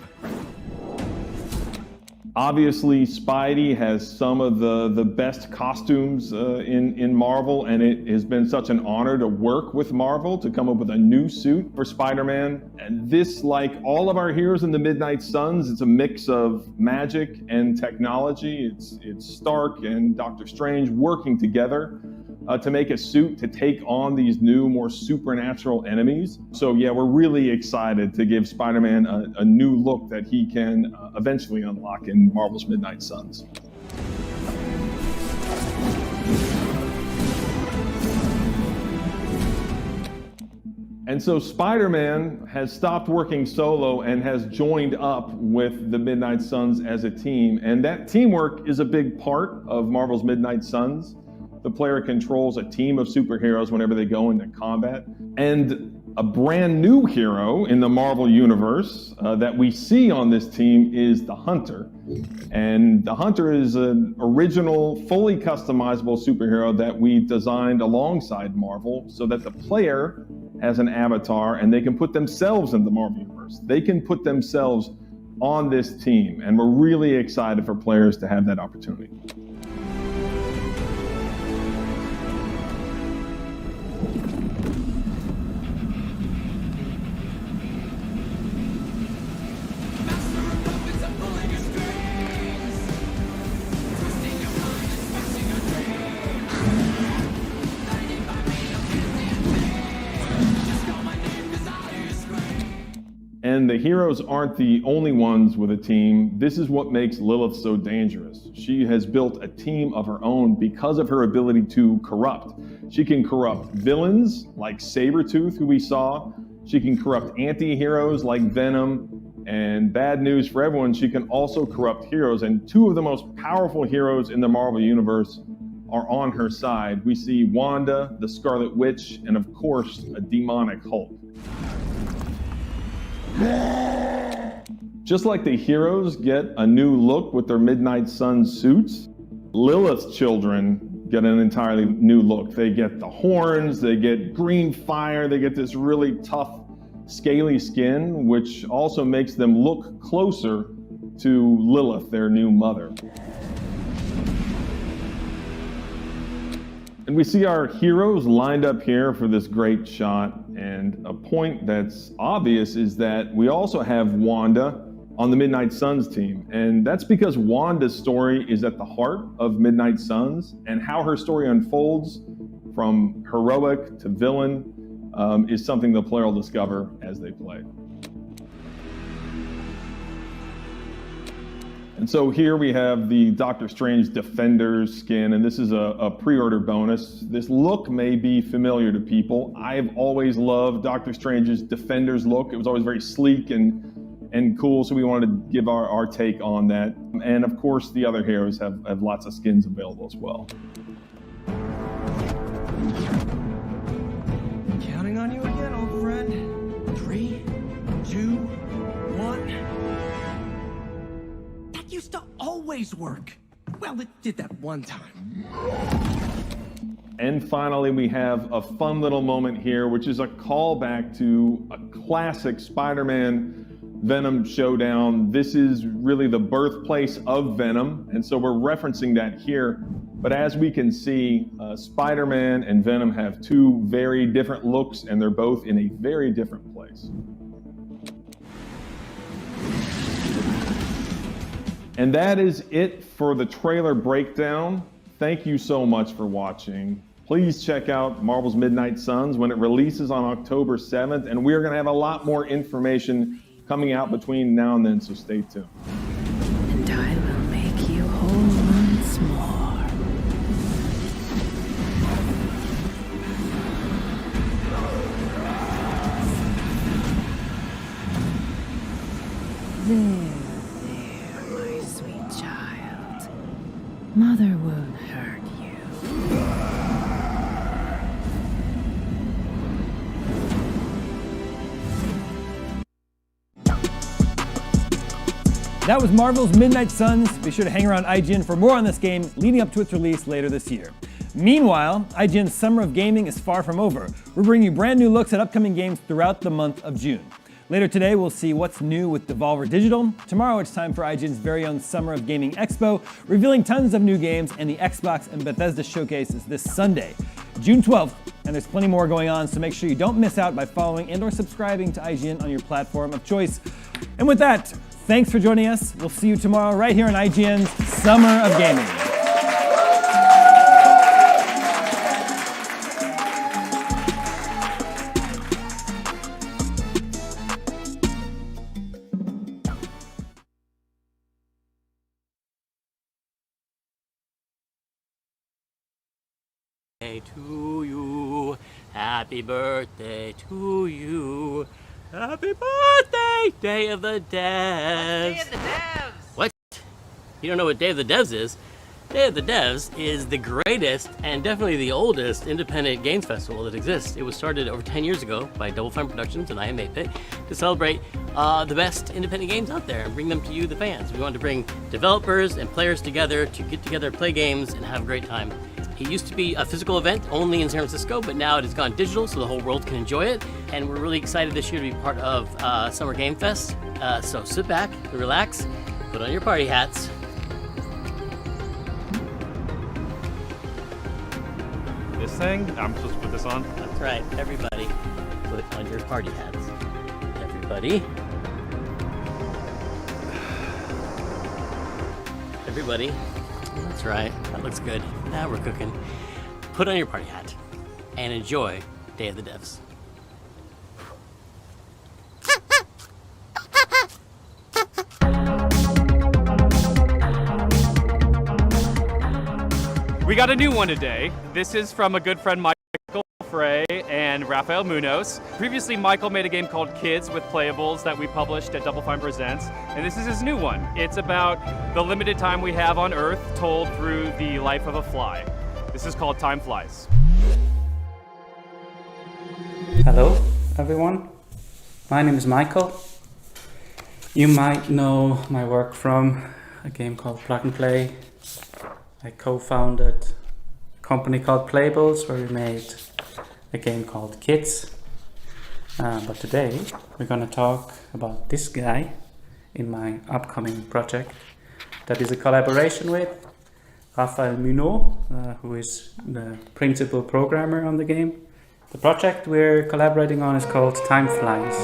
Obviously, Spidey has some of the best costumes in Marvel, and it has been such an honor to work with Marvel to come up with a new suit for Spider-Man. And this, like all of our heroes in the Midnight Suns, it's a mix of magic and technology. It's Stark and Doctor Strange working together to make a suit to take on these new, more supernatural enemies. So yeah, we're really excited to give Spider-Man a new look that he can eventually unlock in Marvel's Midnight Suns. And so Spider-Man has stopped working solo and has joined up with the Midnight Suns as a team. And that teamwork is a big part of Marvel's Midnight Suns. The player controls a team of superheroes whenever they go into combat. And a brand new hero in the Marvel Universe that we see on this team is the Hunter. And the Hunter is an original, fully customizable superhero that we designed alongside Marvel so that the player has an avatar and they can put themselves in the Marvel Universe. They can put themselves on this team. And we're really excited for players to have that opportunity. And the heroes aren't the only ones with a team. This is what makes Lilith so dangerous. She has built a team of her own because of her ability to corrupt. She can corrupt villains like Sabretooth, who we saw. She can corrupt anti-heroes like Venom. And bad news for everyone, she can also corrupt heroes. And two of the most powerful heroes in the Marvel Universe are on her side. We see Wanda, the Scarlet Witch, and of course, a demonic Hulk. Just like the heroes get a new look with their Midnight Sun suits, Lilith's children get an entirely new look. They get the horns, they get green fire, they get this really tough, scaly skin, which also makes them look closer to Lilith, their new mother. And we see our heroes lined up here for this great shot. And a point that's obvious is that we also have Wanda on the Midnight Suns team. And that's because Wanda's story is at the heart of Midnight Suns, and how her story unfolds from heroic to villain is something the player will discover as they play. And so here we have the Doctor Strange Defenders skin, and this is a pre-order bonus. This look may be familiar to people. I've always loved Doctor Strange's Defenders look. It was always very sleek and cool, so we wanted to give our take on that. And of course, the other heroes have lots of skins available as well. Counting on you again, old friend. 3, 2, 1. Used to always work. Well, it did that one time. And finally, we have a fun little moment here, which is a callback to a classic Spider-Man Venom showdown. This is really the birthplace of Venom, and so we're referencing that here. But as we can see, Spider-Man and Venom have two very different looks, and they're both in a very different place. And that is it for the trailer breakdown. Thank you so much for watching. please check out Marvel's Midnight Suns when it releases on October 7th, and we're going to have a lot more information coming out between now and then, so stay tuned. And I will make you whole once more. There, my sweet child. Mother won't hurt you. That was Marvel's Midnight Suns. Be sure to hang around IGN for more on this game leading up to its release later this year. Meanwhile, IGN's Summer of Gaming is far from over. We're bringing you brand new looks at upcoming games throughout the month of June. Later today, we'll see what's new with Devolver Digital. Tomorrow, it's time for IGN's very own Summer of Gaming Expo, revealing tons of new games, and the Xbox and Bethesda showcase is this Sunday, June 12th, and there's plenty more going on, so make sure you don't miss out by following and or subscribing to IGN on your platform of choice. And with that, thanks for joining us. We'll see you tomorrow right here on IGN's Summer of Gaming. To you, happy birthday to you, happy birthday, Day of the Devs. Day of the Devs. What? You don't know what Day of the Devs is? Day of the Devs is the greatest and definitely the oldest independent games festival that exists. It was started over 10 years ago by Double Fine Productions and I Am 8-Bit to celebrate the best independent games out there and bring them to you, the fans. We wanted to bring developers and players together to get together, play games, and have a great time. It used to be a physical event only in San Francisco, but now it has gone digital so the whole world can enjoy it. And we're really excited this year to be part of Summer Game Fest. So sit back, relax, put on your party hats. This thing? I'm supposed to put this on? That's right, everybody, put on your party hats. Everybody. Everybody. That's right, that looks good. Now we're cooking. Put on your party hat and enjoy Day of the Devs. We got a new one today. This is from a good friend, Michael Frey and Rafael Munoz. Previously, Michael made a game called Kids with Playables that we published at Double Fine Presents, and this is his new one. It's about the limited time we have on Earth told through the life of a fly. This is called Time Flies. Hello, everyone. My name is Michael. You might know my work from a game called Plug and Play. I co-founded a company called Playables where we made a game called Kids. But today we're going to talk about this guy in my upcoming project that is a collaboration with Rafael Munoz, who is the principal programmer on the game. The project we're collaborating on is called Time Flies.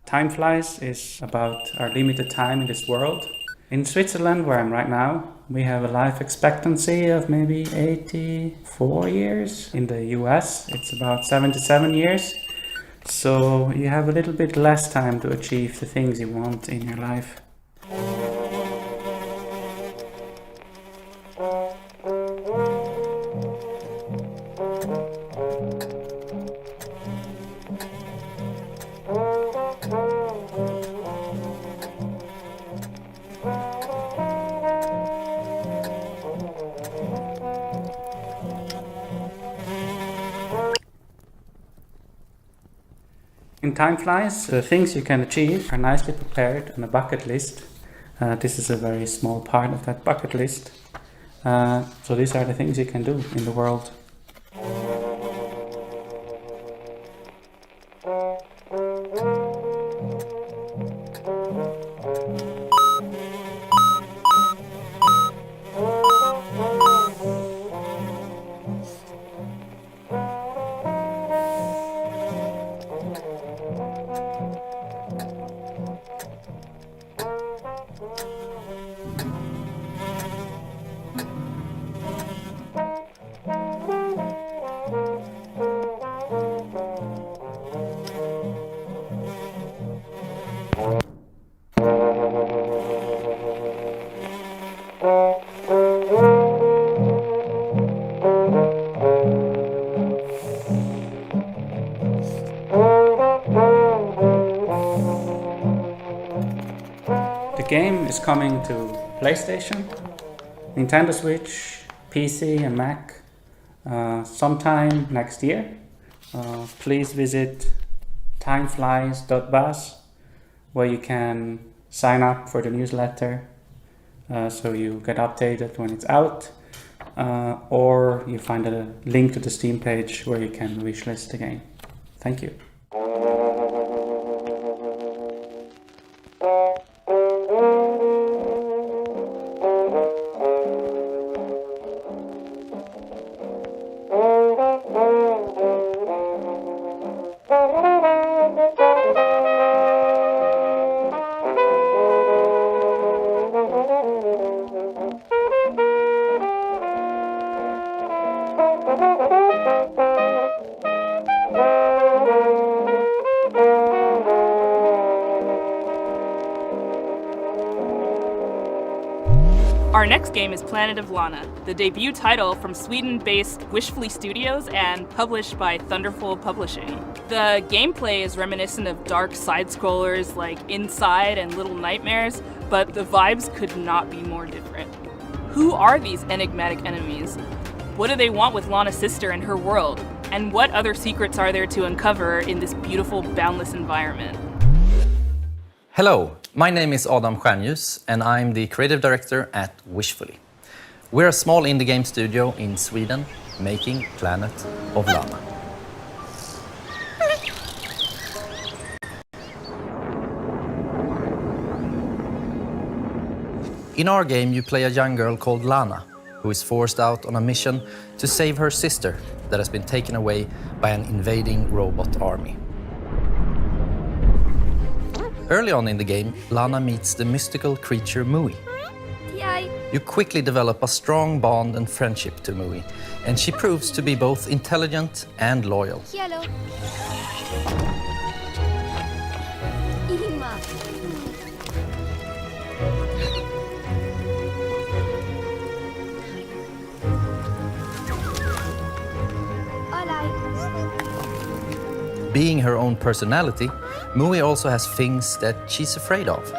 Time Flies is about our limited time in this world. In Switzerland, where I'm right now, we have a life expectancy of maybe 84 years. In the US, it's about 77 years. So you have a little bit less time to achieve the things you want in your life. In Time Flies, the things you can achieve are nicely prepared on a bucket list. This is a very small part of that bucket list. So these are the things you can do in the world. is coming to PlayStation, Nintendo Switch, PC and Mac sometime next year. Please visit timeflies.buzz, where you can sign up for the newsletter so you get updated when it's out, or you find a link to the Steam page where you can wishlist the game. Thank you. Our next game is Planet of Lana, the debut title from Sweden-based Wishfully Studios and published by Thunderful Publishing. The gameplay is reminiscent of dark side-scrollers like Inside and Little Nightmares, but the vibes could not be more different. Who are these enigmatic enemies? What do they want with Lana's sister and her world? And what other secrets are there to uncover in this beautiful, boundless environment? Hello, my name is Adam Stjernljus and I'm the creative director at Wishfully. We're a small indie game studio in Sweden making Planet of Lana. In our game, you play a young girl called Lana, who is forced out on a mission to save her sister that has been taken away by an invading robot army. Early on in the game, Lana meets the mystical creature Mui. You quickly develop a strong bond and friendship to Mui, and she proves to be both intelligent and loyal. Being her own personality, Mui also has things that she's afraid of.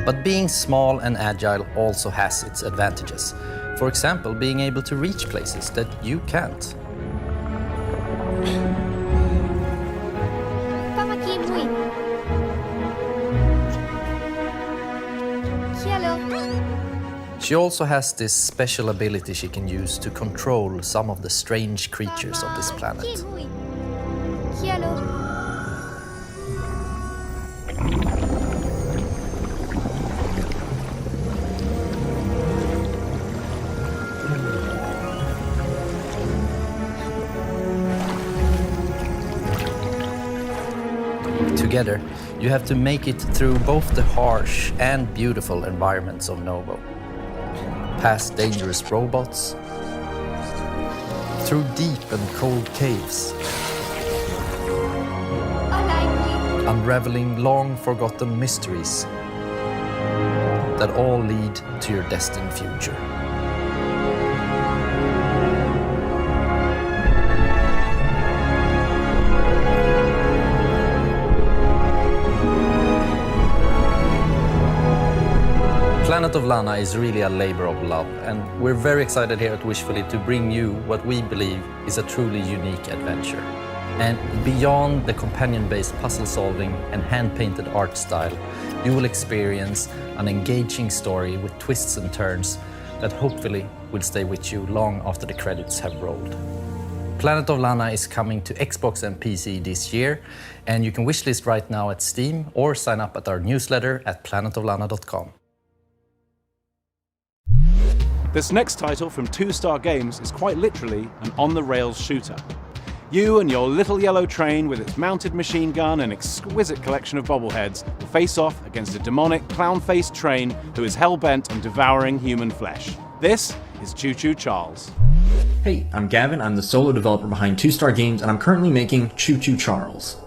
But being small and agile also has its advantages. For example, being able to reach places that you can't. She also has this special ability she can use to control some of the strange creatures of this planet. Together, you have to make it through both the harsh and beautiful environments of Novo. Past dangerous robots, through deep and cold caves, unraveling long-forgotten mysteries that all lead to your destined future. Planet of Lana is really a labor of love, and we're very excited here at Wishfully to bring you what we believe is a truly unique adventure. And beyond the companion-based puzzle solving and hand-painted art style, you will experience an engaging story with twists and turns that hopefully will stay with you long after the credits have rolled. Planet of Lana is coming to Xbox and PC this year, and you can wishlist right now at Steam or sign up at our newsletter at planetoflana.com. This next title from 2-Star Games is quite literally an on-the-rails shooter. You and your little yellow train with its mounted machine gun and exquisite collection of bobbleheads will face off against a demonic, clown-faced train who is hell-bent on devouring human flesh. This is Choo Choo Charles. Hey, I'm Gavin, I'm the solo developer behind 2-Star Games, and I'm currently making Choo Choo Charles.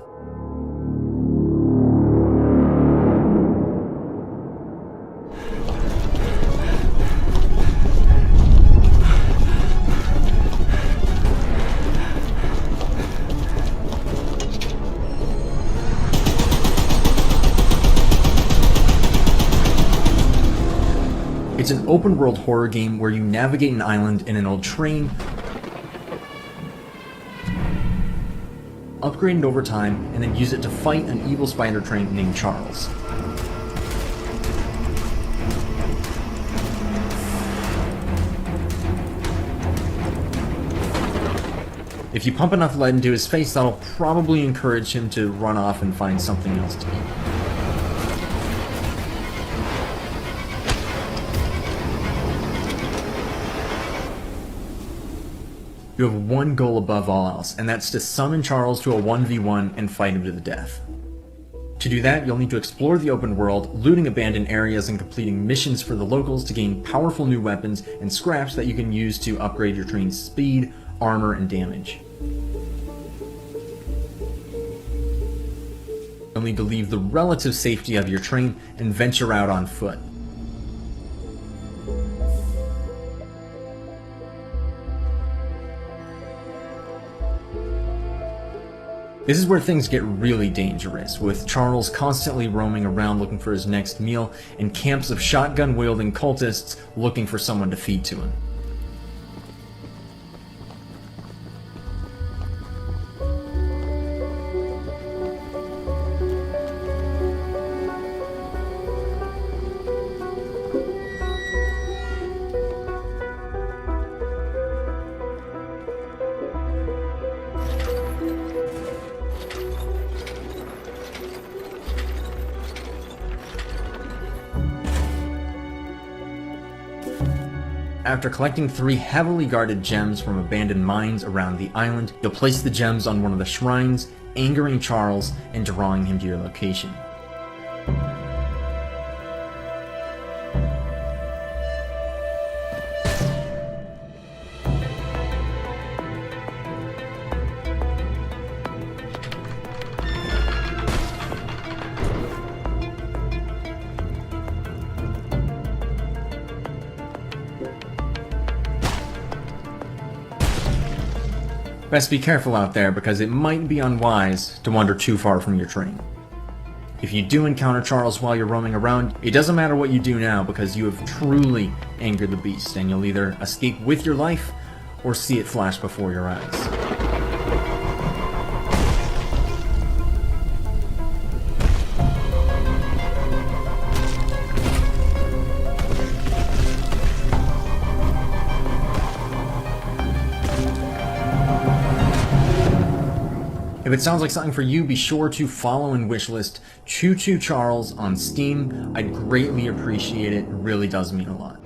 It's an open-world horror game where you navigate an island in an old train, upgrade it over time, and then use it to fight an evil spider train named Charles. If you pump enough lead into his face, that'll probably encourage him to run off and find something else to eat. You have one goal above all else, and that's to summon Charles to a 1v1 and fight him to the death. To do that, you'll need to explore the open world, looting abandoned areas and completing missions for the locals to gain powerful new weapons and scraps that you can use to upgrade your train's speed, armor, and damage. You'll need to leave the relative safety of your train and venture out on foot. This is where things get really dangerous, with Charles constantly roaming around looking for his next meal, and camps of shotgun-wielding cultists looking for someone to feed to him. After collecting 3 heavily guarded gems from abandoned mines around the island, you'll place the gems on one of the shrines, angering Charles and drawing him to your location. Best be careful out there, because it might be unwise to wander too far from your train. If you do encounter Charles while you're roaming around, it doesn't matter what you do now, because you have truly angered the beast, and you'll either escape with your life or see it flash before your eyes. If it sounds like something for you, be sure to follow and wishlist Choo Choo Charles on Steam. I'd greatly appreciate it. It really does mean a lot.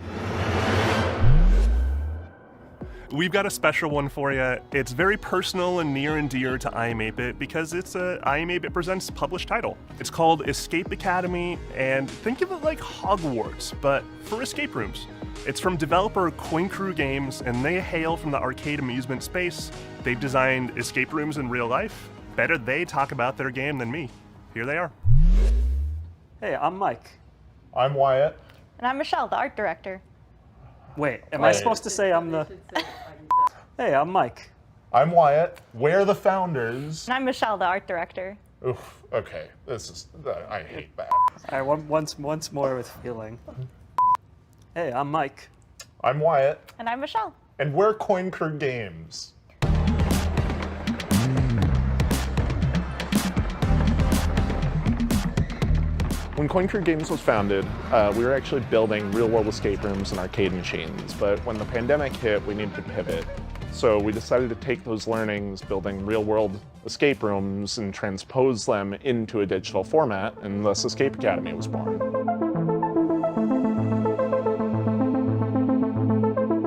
We've got a special one for you. It's very personal and near and dear to I Am 8-Bit because it's a I Am 8-Bit Presents published title. It's called Escape Academy, and think of it like Hogwarts, but for escape rooms. It's from developer Coin Crew Games, and they hail from the arcade amusement space. They've designed escape rooms in real life. Better they talk about their game than me. Here they are. Hey, I'm Mike. I'm Wyatt. And I'm Michelle, the art director. Wait, am I supposed to say I'm the... Hey, I'm Mike. I'm Wyatt. We're the founders. And I'm Michelle, the art director. Oof, okay. This is... I hate that. All right, once more with feeling. Hey, I'm Mike. I'm Wyatt. And I'm Michelle. And we're Coin Crew Games. When Coin Crew Games was founded, we were actually building real-world escape rooms and arcade machines, but when the pandemic hit, we needed to pivot. So we decided to take those learnings, building real-world escape rooms, and transpose them into a digital format, and thus Escape Academy was born.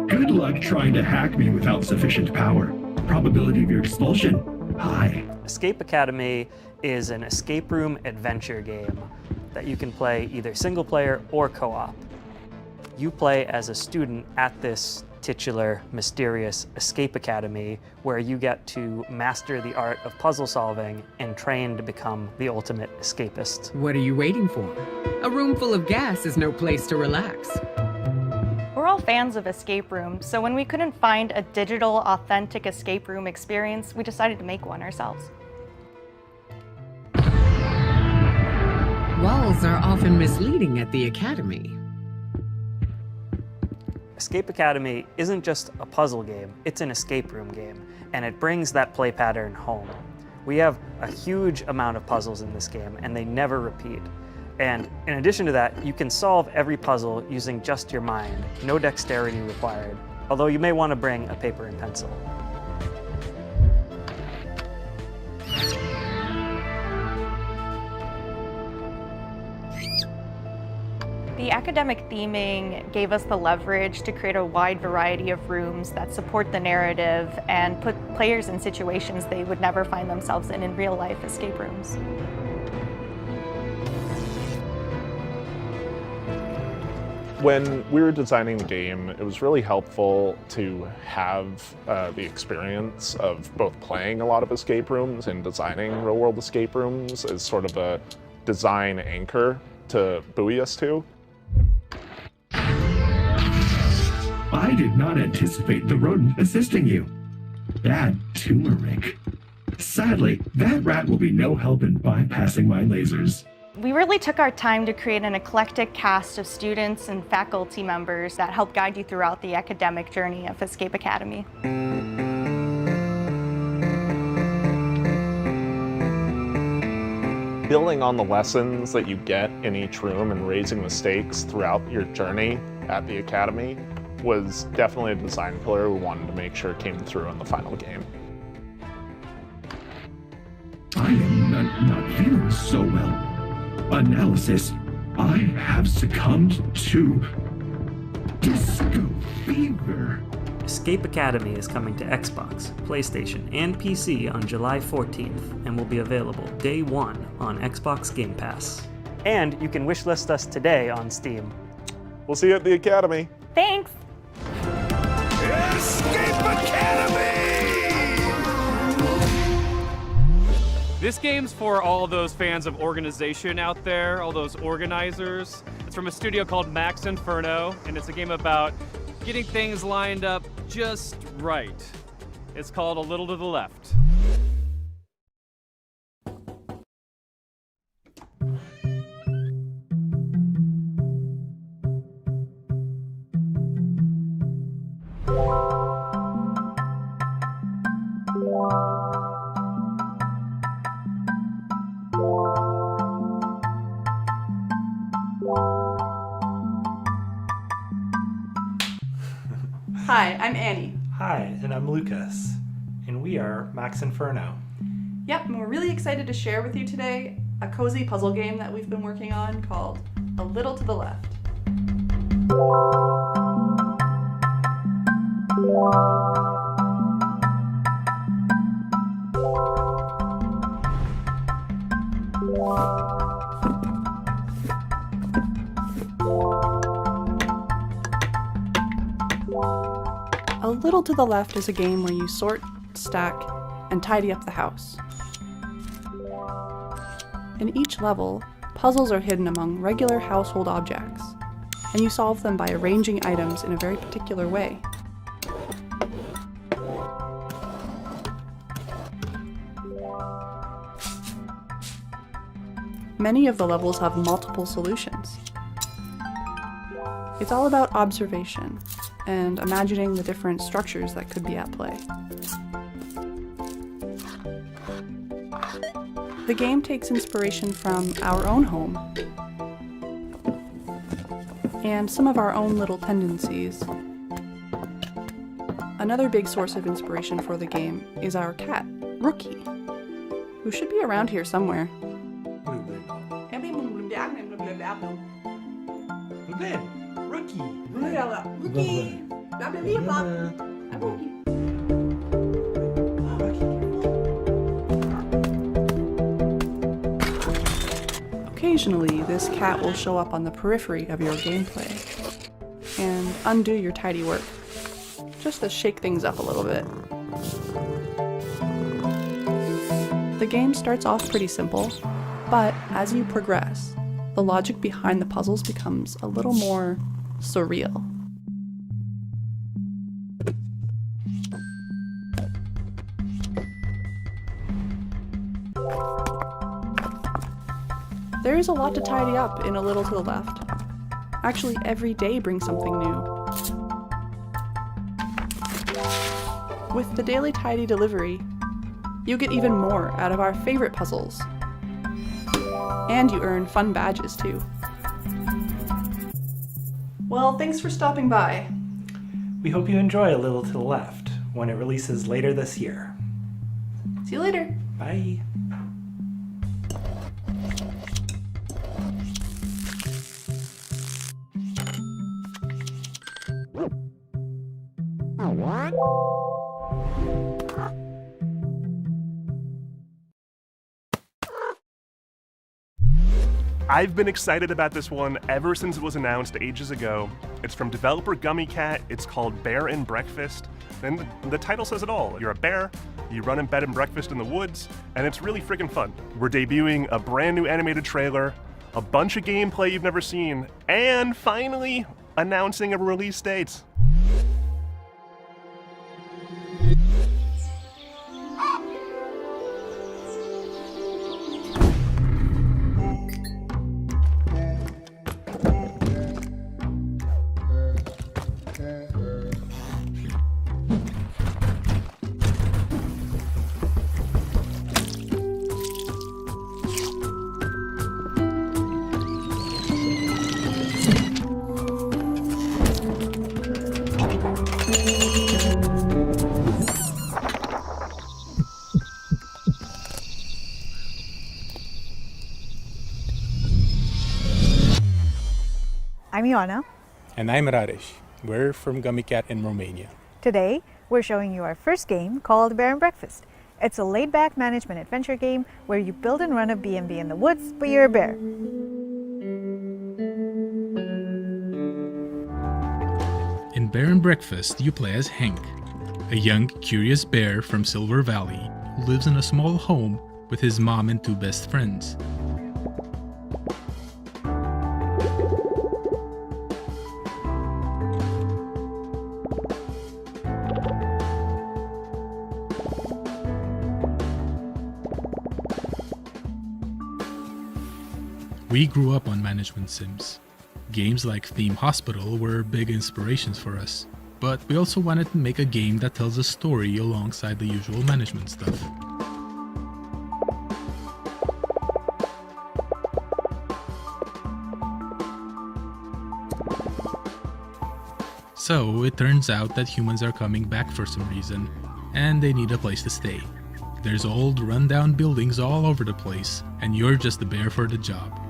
Good luck trying to hack me without sufficient power. Probability of your expulsion, high. Escape Academy is an escape room adventure game that you can play either single player or co-op. You play as a student at this titular, mysterious Escape Academy, where you get to master the art of puzzle solving and train to become the ultimate escapist. What are you waiting for? A room full of gas is no place to relax. We're all fans of escape rooms, so when we couldn't find a digital, authentic escape room experience, we decided to make one ourselves. Walls are often misleading at the Academy. Escape Academy isn't just a puzzle game, it's an escape room game, and it brings that play pattern home. We have a huge amount of puzzles in this game, and they never repeat. And in addition to that, you can solve every puzzle using just your mind, no dexterity required, although you may want to bring a paper and pencil. The academic theming gave us the leverage to create a wide variety of rooms that support the narrative and put players in situations they would never find themselves in real-life escape rooms. When we were designing the game, it was really helpful to have the experience of both playing a lot of escape rooms and designing real-world escape rooms as sort of a design anchor to buoy us to. I did not anticipate the rodent assisting you. Bad turmeric. Sadly, that rat will be no help in bypassing my lasers. We really took our time to create an eclectic cast of students and faculty members that help guide you throughout the academic journey of Escape Academy. Building on the lessons that you get in each room and raising the stakes throughout your journey at the Academy was definitely a design pillar we wanted to make sure came through in the final game. I am not feeling so well. Analysis, I have succumbed to disco fever. Escape Academy is coming to Xbox, PlayStation, and PC on July 14th and will be available day one on Xbox Game Pass. And you can wishlist us today on Steam. We'll see you at the Academy. Thanks! Escape Academy! This game's for all those fans of organization out there, all those organizers. It's from a studio called Max Inferno, and it's a game about getting things lined up just right. It's called A Little to the Left. Hi, I'm Annie. Hi, and I'm Lucas, and we are Max Inferno. Yep, and we're really excited to share with you today a cozy puzzle game that we've been working on called A Little to the Left. A Little to the Left is a game where you sort, stack, and tidy up the house. In each level, puzzles are hidden among regular household objects, and you solve them by arranging items in a very particular way. Many of the levels have multiple solutions. It's all about observation and imagining the different structures that could be at play. The game takes inspiration from our own home and some of our own little tendencies. Another big source of inspiration for the game is our cat, Rookie, who should be around here somewhere. Occasionally, this cat will show up on the periphery of your gameplay and undo your tidy work, just to shake things up a little bit. The game starts off pretty simple, but as you progress, the logic behind the puzzles becomes a little more surreal. There is a lot to tidy up in A Little to the Left. Actually, every day brings something new. With the daily tidy delivery, you get even more out of our favorite puzzles. And you earn fun badges too. Well, thanks for stopping by. We hope you enjoy A Little to the Left when it releases later this year. See you later. Bye. I've been excited about this one ever since it was announced ages ago. It's from developer Gummy Cat. It's called Bear and Breakfast. And the title says it all. You're a bear, you run in bed and breakfast in the woods, and it's really freaking fun. We're debuting a brand new animated trailer, a bunch of gameplay you've never seen, and finally announcing a release date. I'm Ioana. And I'm Radesh. We're from Gummy Cat in Romania. Today, we're showing you our first game called Bear and Breakfast. It's a laid-back management adventure game where you build and run a B&B in the woods, but you're a bear. In Bear and Breakfast, you play as Hank, a young, curious bear from Silver Valley who lives in a small home with his mom and two best friends. We grew up on management sims. Games like Theme Hospital were big inspirations for us, but we also wanted to make a game that tells a story alongside the usual management stuff. So it turns out that humans are coming back for some reason, and they need a place to stay. There's old, rundown buildings all over the place, and you're just the bear for the job.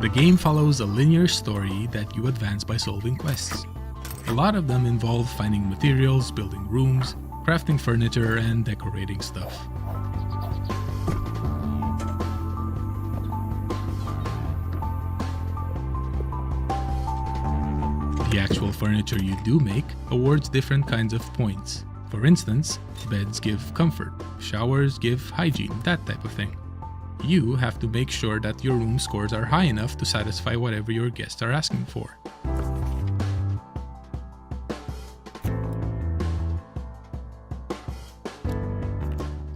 The game follows a linear story that you advance by solving quests. A lot of them involve finding materials, building rooms, crafting furniture, and decorating stuff. The actual furniture you do make awards different kinds of points. For instance, beds give comfort, showers give hygiene, that type of thing. You have to make sure that your room scores are high enough to satisfy whatever your guests are asking for.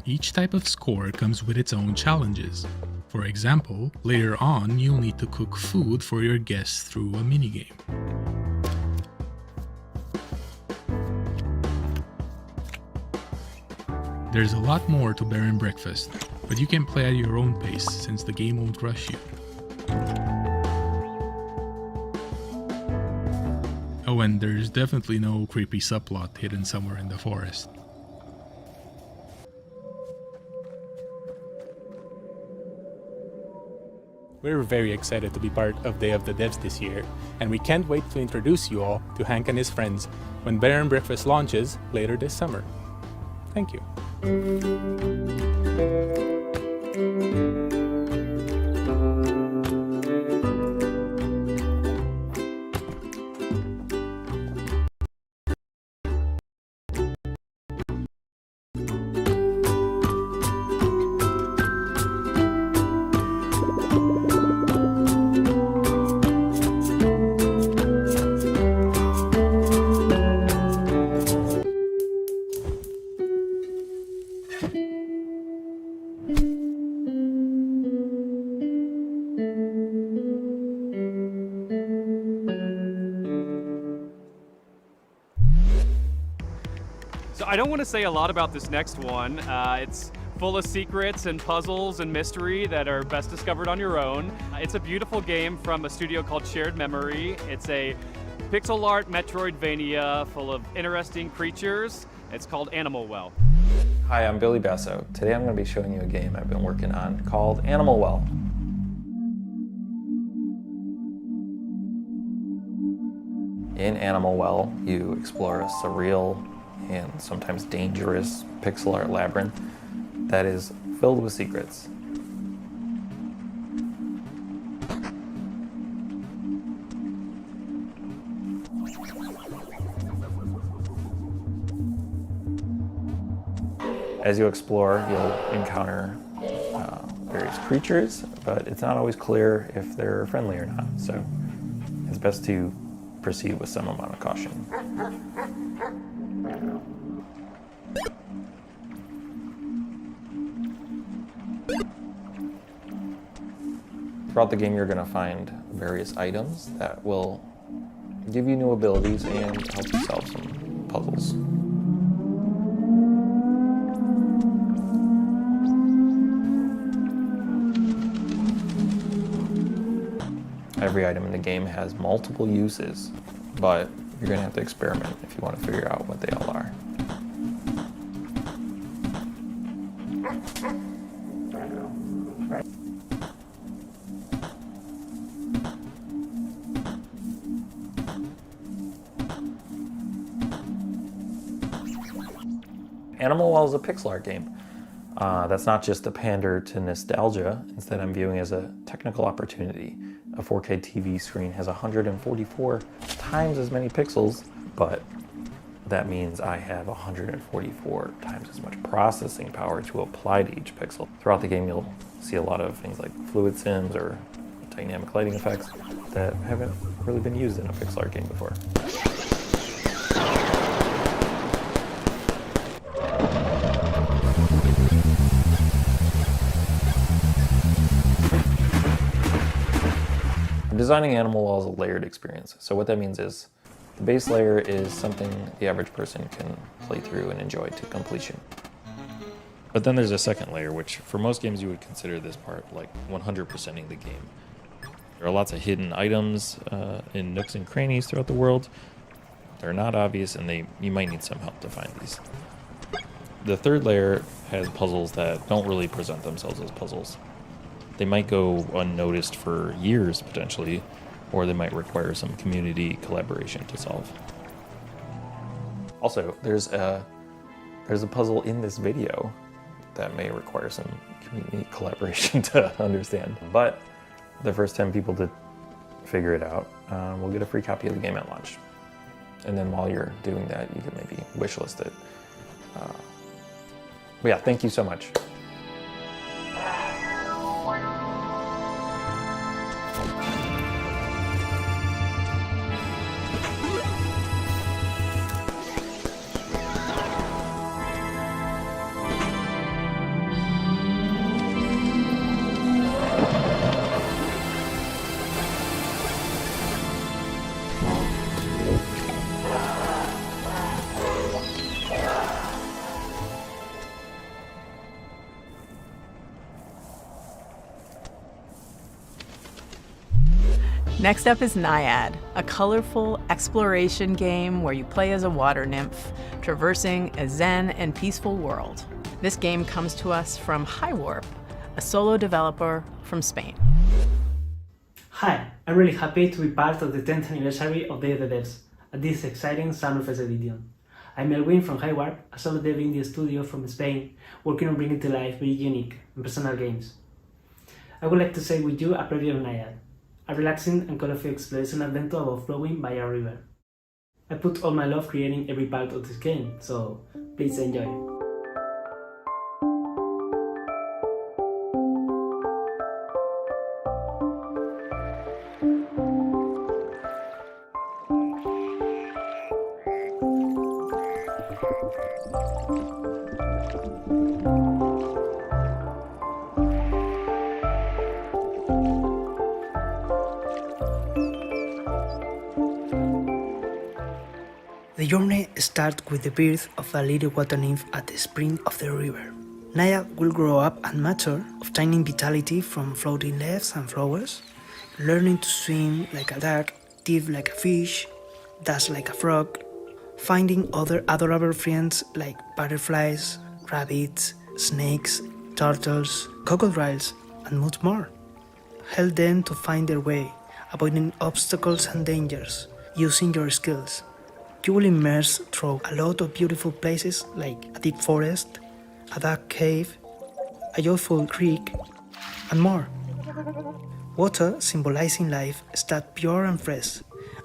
Each type of score comes with its own challenges. For example, later on you'll need to cook food for your guests through a minigame. There's a lot more to Bear and Breakfast, but you can play at your own pace since the game won't rush you. Oh, and there's definitely no creepy subplot hidden somewhere in the forest. We're very excited to be part of Day of the Devs this year, and we can't wait to introduce you all to Hank and his friends when Bear and Breakfast launches later this summer. Thank you. I don't want to say a lot about this next one. It's full of secrets and puzzles and mystery that are best discovered on your own. It's a beautiful game from a studio called Shared Memory. It's a pixel art Metroidvania full of interesting creatures. It's called Animal Well. Hi, I'm Billy Basso. Today I'm going to be showing you a game I've been working on called Animal Well. In Animal Well, you explore a surreal and sometimes dangerous pixel art labyrinth that is filled with secrets. As you explore, you'll encounter various creatures, but it's not always clear if they're friendly or not, so it's best to proceed with some amount of caution. Throughout the game, you're going to find various items that will give you new abilities and help you solve some puzzles. Every item in the game has multiple uses, but you're going to have to experiment if you want to figure out what they all are. Animal Well is a pixel art game. That's not just a pander to nostalgia. Instead, I'm viewing it as a technical opportunity. A 4K TV screen has 144 times as many pixels, but that means I have 144 times as much processing power to apply to each pixel. Throughout the game, you'll see a lot of things like fluid sims or dynamic lighting effects that haven't really been used in a pixel art game before. Designing Animal Well is a layered experience. So what that means is the base layer is something the average person can play through and enjoy to completion. But then there's a second layer, which for most games you would consider this part like 100%ing the game. There are lots of hidden items in nooks and crannies throughout the world. They're not obvious and you might need some help to find these. The third layer has puzzles that don't really present themselves as puzzles. They might go unnoticed for years, potentially, or they might require some community collaboration to solve. Also, there's a puzzle in this video that may require some community collaboration to understand. But the first 10 people to figure it out will get a free copy of the game at launch. And then while you're doing that, you can maybe wishlist it. But yeah, thank you so much. Next up is Naiad, a colorful exploration game where you play as a water nymph, traversing a zen and peaceful world. This game comes to us from Highwarp, a solo developer from Spain. Hi, I'm really happy to be part of the 10th anniversary of Day of the Devs at this exciting Sunroof edition. I'm Melwin from Highwarp, a solo dev indie studio from Spain, working on bringing to life very unique and personal games. I would like to share with you a preview of Naiad, a relaxing and colorful exploration adventure overflowing by a river. I put all my love creating every part of this game, so please enjoy. The journey starts with the birth of a little water nymph at the spring of the river. Nayad will grow up and mature, obtaining vitality from floating leaves and flowers, learning to swim like a duck, dive like a fish, dance like a frog, finding other adorable friends like butterflies, rabbits, snakes, turtles, crocodiles, and much more. Help them to find their way, avoiding obstacles and dangers, using your skills. You will immerse through a lot of beautiful places like a deep forest, a dark cave, a joyful creek, and more. Water, symbolizing life, starts pure and fresh,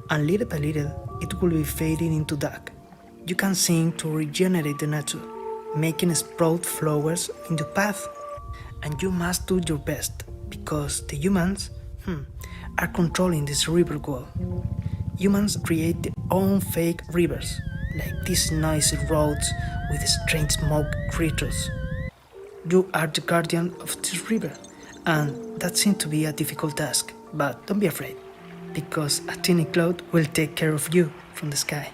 and little by little it will be fading into dark. You can sing to regenerate the nature, making sprout flowers in your path. And you must do your best, because the humans are controlling this river wall. Humans create their own fake rivers, like these noisy roads with strange smoke creatures. You are the guardian of this river, and that seems to be a difficult task, but don't be afraid, because a tiny cloud will take care of you from the sky.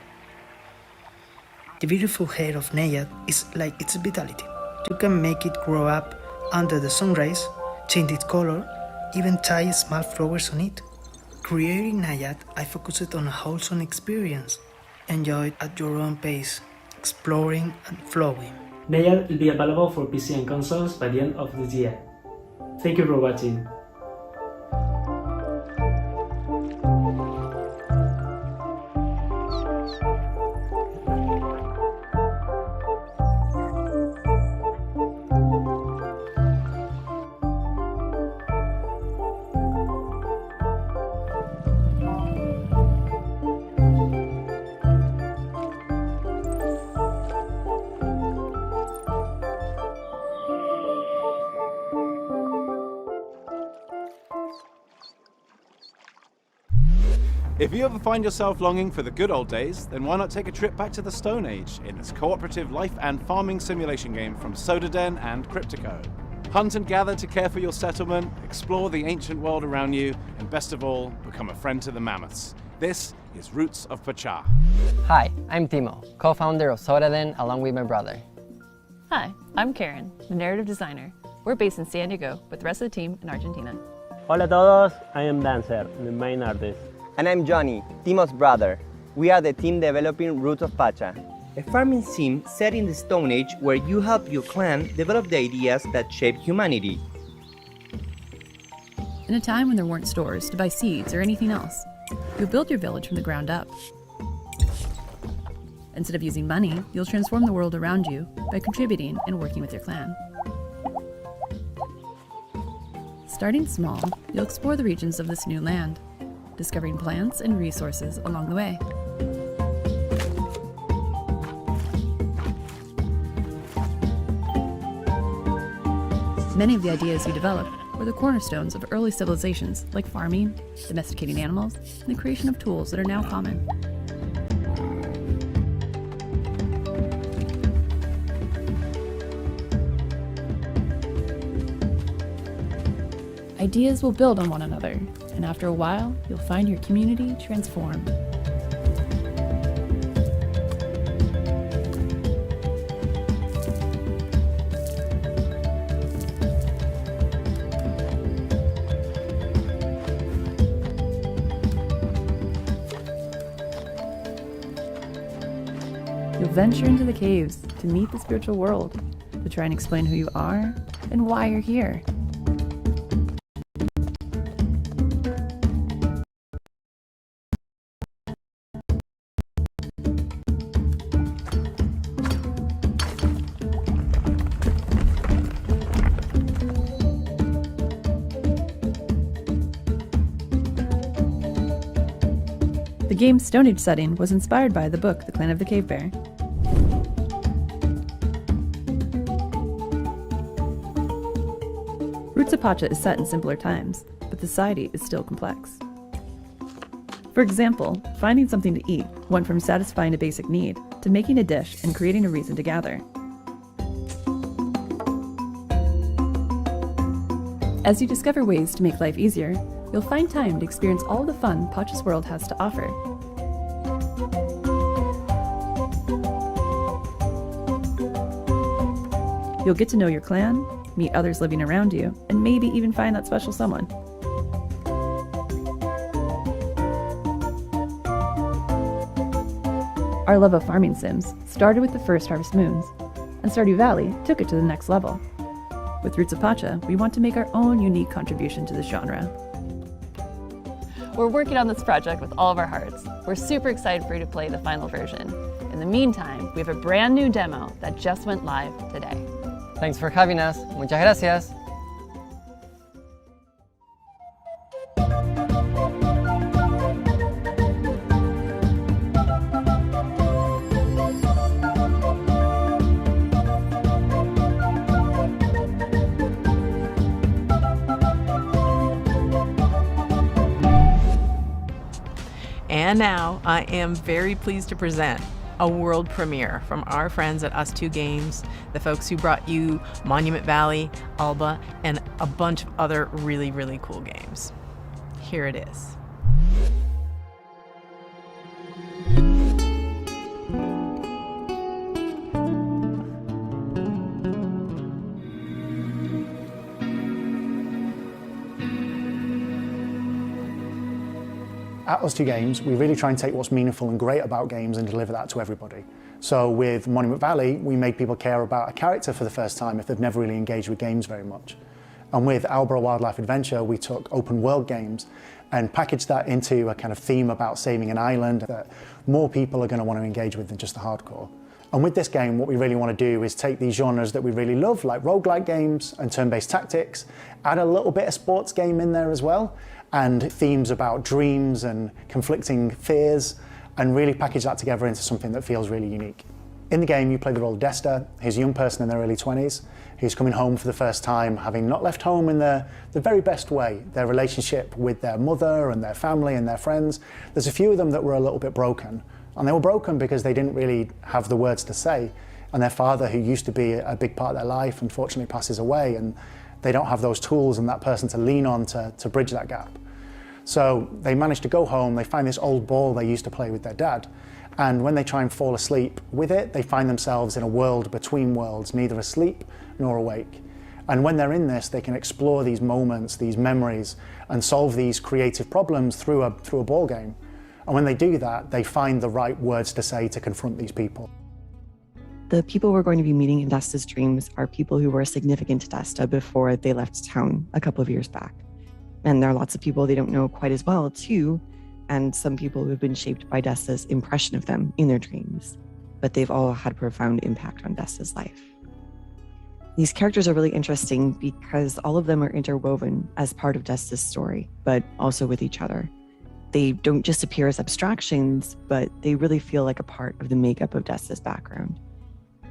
The beautiful hair of Nayad is like its vitality. You can make it grow up under the sun rays, change its color, even tie small flowers on it. Creating Nayad, I focused on a wholesome experience. Enjoy it at your own pace, exploring and flowing. Nayad will be available for PC and consoles by the end of this year. Thank you for watching. If you ever find yourself longing for the good old days, then why not take a trip back to the Stone Age in this cooperative life and farming simulation game from Sodaden and Cryptico. Hunt and gather to care for your settlement, explore the ancient world around you, and best of all, become a friend to the mammoths. This is Roots of Pachá. Hi, I'm Timo, co-founder of Sodaden along with my brother. Hi, I'm Karen, the narrative designer. We're based in San Diego, with the rest of the team in Argentina. Hola a todos, I am Dancer, the main artist. And I'm Johnny, Timo's brother. We are the team developing Roots of Pachá, a farming sim set in the Stone Age where you help your clan develop the ideas that shape humanity. In a time when there weren't stores to buy seeds or anything else, you'll build your village from the ground up. Instead of using money, you'll transform the world around you by contributing and working with your clan. Starting small, you'll explore the regions of this new land, discovering plants and resources along the way. Many of the ideas you develop were the cornerstones of early civilizations like farming, domesticating animals, and the creation of tools that are now common. Ideas will build on one another, and after a while, you'll find your community transformed. You'll venture into the caves to meet the spiritual world, to try and explain who you are and why you're here. The game's Stone Age setting was inspired by the book The Clan of the Cave Bear. Roots of Pachá is set in simpler times, but the society is still complex. For example, finding something to eat went from satisfying a basic need to making a dish and creating a reason to gather. As you discover ways to make life easier, you'll find time to experience all the fun Pachá's world has to offer. You'll get to know your clan, meet others living around you, and maybe even find that special someone. Our love of farming sims started with the first Harvest Moons, and Stardew Valley took it to the next level. With Roots of Pacha, we want to make our own unique contribution to the genre. We're working on this project with all of our hearts. We're super excited for you to play the final version. In the meantime, we have a brand new demo that just went live today. Thanks for having us. Muchas gracias. And now I am very pleased to present a world premiere from our friends at Us2 Games, the folks who brought you Monument Valley, Alba, and a bunch of other really, really cool games. Here it is. At Us2 Games, we really try and take what's meaningful and great about games and deliver that to everybody. So with Monument Valley, we made people care about a character for the first time if they've never really engaged with games very much. And with Alba Wildlife Adventure, we took open world games and packaged that into a kind of theme about saving an island that more people are going to want to engage with than just the hardcore. And with this game, what we really want to do is take these genres that we really love, like roguelike games and turn-based tactics, add a little bit of sports game in there as well, and themes about dreams and conflicting fears, and really package that together into something that feels really unique. In the game, you play the role of Desta, who's a young person in their early 20s, who's coming home for the first time, having not left home in the very best way. Their relationship with their mother and their family and their friends, there's a few of them that were a little bit broken. And they were broken because they didn't really have the words to say. And their father, who used to be a big part of their life, unfortunately passes away, and they don't have those tools and that person to lean on to bridge that gap. So they manage to go home, they find this old ball they used to play with their dad, and when they try and fall asleep with it, they find themselves in a world between worlds, neither asleep nor awake. And when they're in this, they can explore these moments, these memories, and solve these creative problems through a ball game. And when they do that, they find the right words to say to confront these people. The people we're going to be meeting in Desta's dreams are people who were significant to Desta before they left town a couple of years back. And there are lots of people they don't know quite as well, too, and some people who have been shaped by Desta's impression of them in their dreams. But they've all had a profound impact on Desta's life. These characters are really interesting because all of them are interwoven as part of Desta's story, but also with each other. They don't just appear as abstractions, but they really feel like a part of the makeup of Desta's background.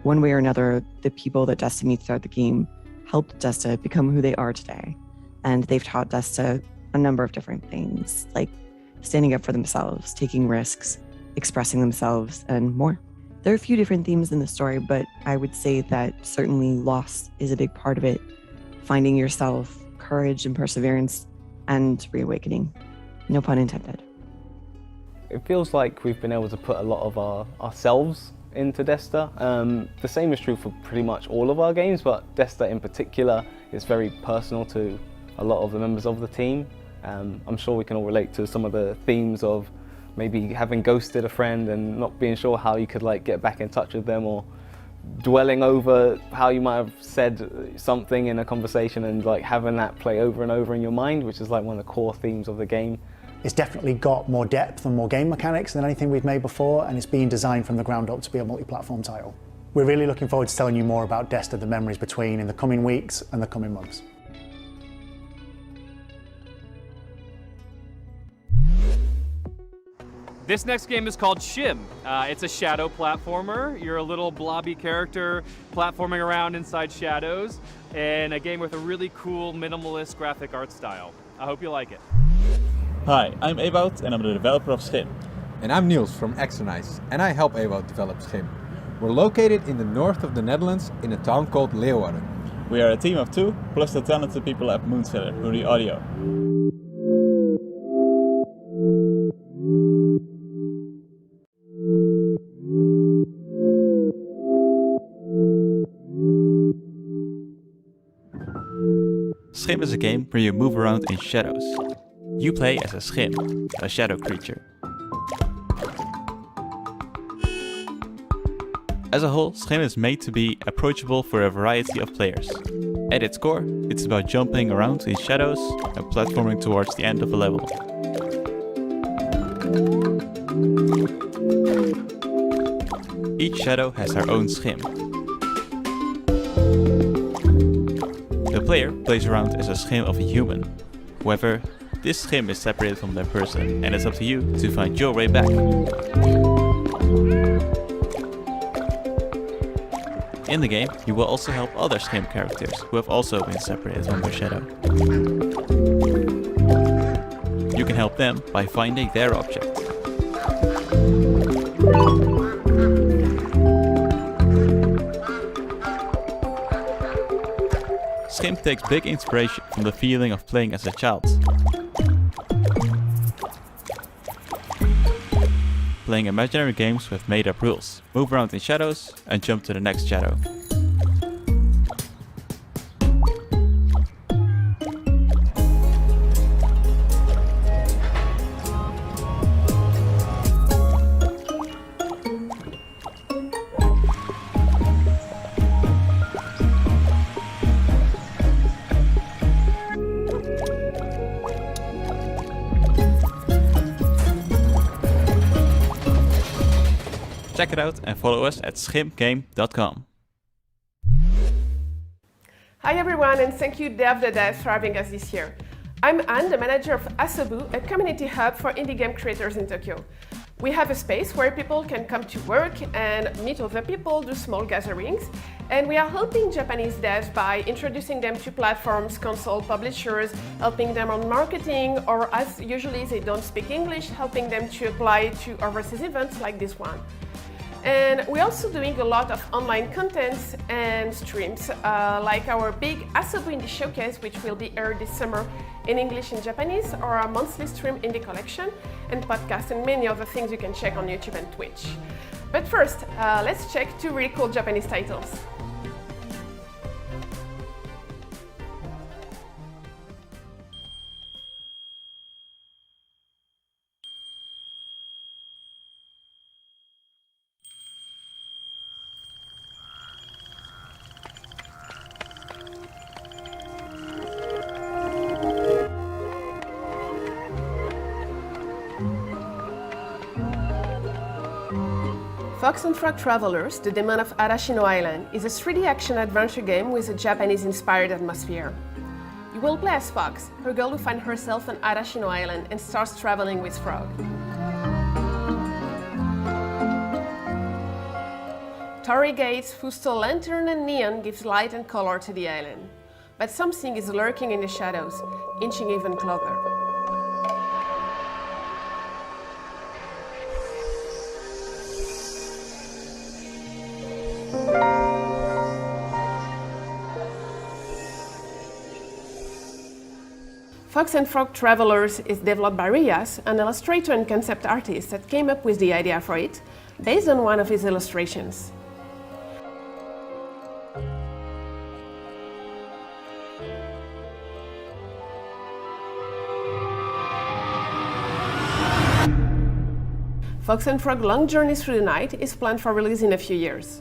One way or another, the people that Desta meets throughout the game helped Desta become who they are today. And they've taught Desta a number of different things, like standing up for themselves, taking risks, expressing themselves, and more. There are a few different themes in the story, but I would say that certainly loss is a big part of it. Finding yourself, courage and perseverance, and reawakening. No pun intended. It feels like we've been able to put a lot of ourselves into Desta. The same is true for pretty much all of our games, but Desta in particular is very personal to a lot of the members of the team. I'm sure we can all relate to some of the themes of maybe having ghosted a friend and not being sure how you could get back in touch with them, or dwelling over how you might have said something in a conversation and having that play over and over in your mind, which is one of the core themes of the game. It's definitely got more depth and more game mechanics than anything we've made before, and it's being designed from the ground up to be a multi-platform title. We're really looking forward to telling you more about Desta: The Memories Between in the coming weeks and the coming months. This next game is called Shim. It's a shadow platformer. You're a little blobby character platforming around inside shadows, and a game with a really cool minimalist graphic art style. I hope you like it. Hi, I'm Ewout and I'm the developer of Schim. And I'm Niels from Extranize, and I help Ewout develop Schim. We're located in the north of the Netherlands in a town called Leeuwarden. We are a team of 2, plus the talented people at Moonseller, who do the audio. Schim is a game where you move around in shadows. You play as a schim, a shadow creature. As a whole, Schim is made to be approachable for a variety of players. At its core, it's about jumping around in shadows and platforming towards the end of a level. Each shadow has her own schim. The player plays around as a schim of a human. However, this schim is separated from their person, and it's up to you to find your way back. In the game, you will also help other schim characters who have also been separated from their shadow. You can help them by finding their object. Schim takes big inspiration from the feeling of playing as a child. Playing imaginary games with made-up rules. Move around in shadows and jump to the next shadow. Check it out and follow us at schimgame.com. Hi everyone, and thank you Dev the Dev for having us this year. I'm Anne, the manager of Asobu, a community hub for indie game creators in Tokyo. We have a space where people can come to work and meet other people, do small gatherings, and we are helping Japanese devs by introducing them to platforms, console publishers, helping them on marketing, or as usually they don't speak English, helping them to apply to overseas events like this one. And we're also doing a lot of online contents and streams, like our big Asobu Indie Showcase, which will be aired this summer in English and Japanese, or our monthly stream Indie Collection, and podcasts, and many other things you can check on YouTube and Twitch. But first, let's check 2 really cool Japanese titles. Fox and Frog Travelers, The Demon of Arashino Island, is a 3D action-adventure game with a Japanese-inspired atmosphere. You will play as Fox, a girl who finds herself on Arashino Island and starts traveling with Frog. Torii Gates, whose tall lantern and neon gives light and color to the island. But something is lurking in the shadows, inching even closer. Fox and Frog Travelers is developed by Rias, an illustrator and concept artist that came up with the idea for it, based on one of his illustrations. Fox and Frog Long Journey Through the Night is planned for release in a few years.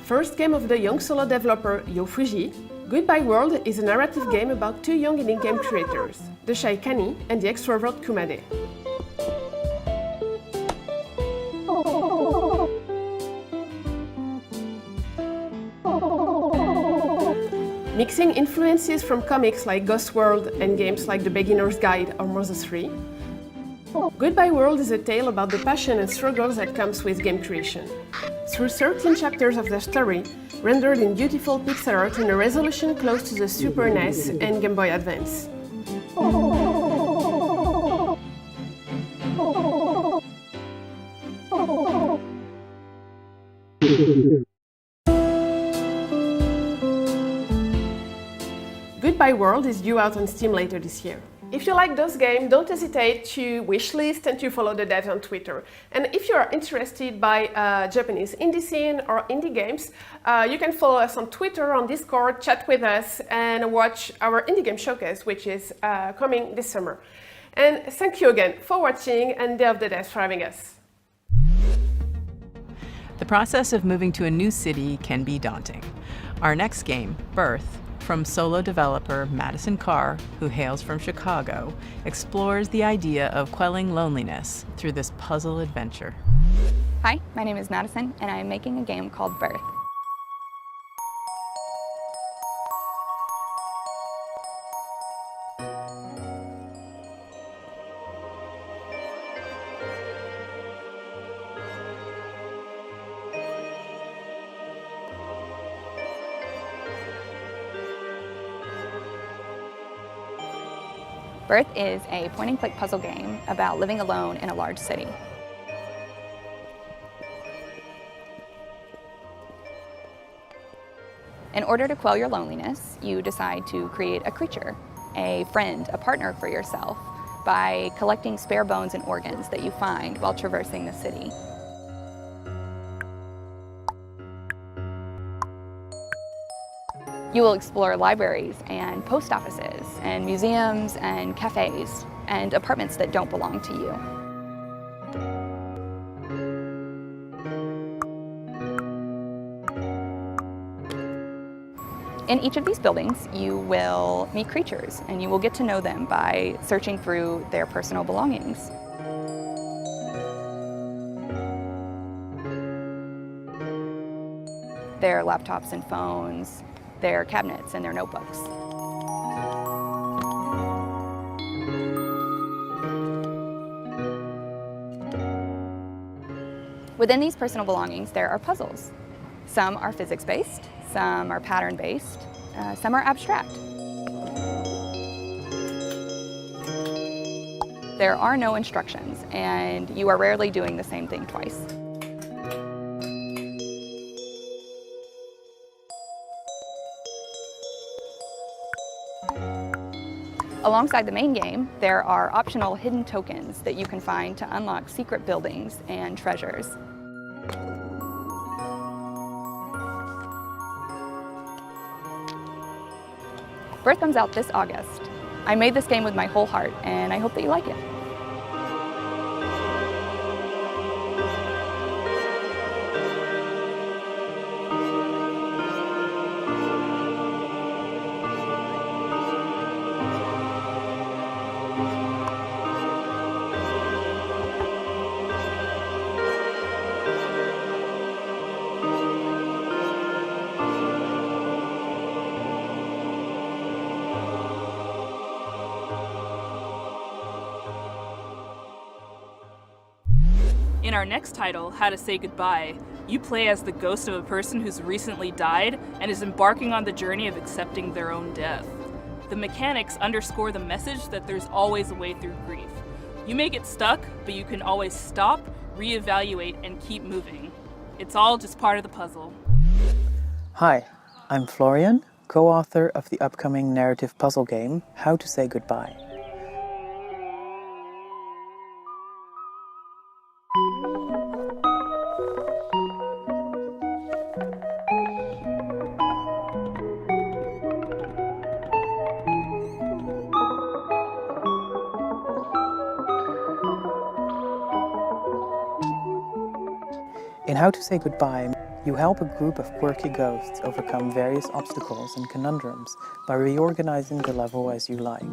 First game of the young solo developer Yo Fuji, Goodbye World is a narrative game about 2 young indie game creators, the shy Kani and the extrovert Kumade. Mixing influences from comics like Ghost World and games like The Beginner's Guide or Mother 3, Goodbye World is a tale about the passion and struggles that comes with game creation. Through 13 chapters of the story, rendered in beautiful pixel art in a resolution close to the Super NES and Game Boy Advance. Goodbye World is due out on Steam later this year. If you like those games, don't hesitate to wishlist and to follow the devs on Twitter. And if you are interested by Japanese indie scene or indie games, you can follow us on Twitter, on Discord, chat with us, and watch our Indie Game Showcase, which is coming this summer. And thank you again for watching, and Day of the Devs for having us. The process of moving to a new city can be daunting. Our next game, Birth, from solo developer Madison Carr, who hails from Chicago, explores the idea of quelling loneliness through this puzzle adventure. Hi, my name is Madison, and I am making a game called Birth. Birth is a point-and-click puzzle game about living alone in a large city. In order to quell your loneliness, you decide to create a creature, a friend, a partner for yourself, by collecting spare bones and organs that you find while traversing the city. You will explore libraries and post offices and museums and cafes and apartments that don't belong to you. In each of these buildings, you will meet creatures, and you will get to know them by searching through their personal belongings. Their laptops and phones, their cabinets and their notebooks. Within these personal belongings, there are puzzles. Some are physics-based, some are pattern-based, some are abstract. There are no instructions, and you are rarely doing the same thing twice. Alongside the main game, there are optional hidden tokens that you can find to unlock secret buildings and treasures. Birth comes out this August. I made this game with my whole heart, and I hope that you like it. In our next title, How to Say Goodbye, you play as the ghost of a person who's recently died and is embarking on the journey of accepting their own death. The mechanics underscore the message that there's always a way through grief. You may get stuck, but you can always stop, reevaluate, and keep moving. It's all just part of the puzzle. Hi, I'm Florian, co-author of the upcoming narrative puzzle game, How to Say Goodbye. In How to Say Goodbye, you help a group of quirky ghosts overcome various obstacles and conundrums by reorganizing the level as you like.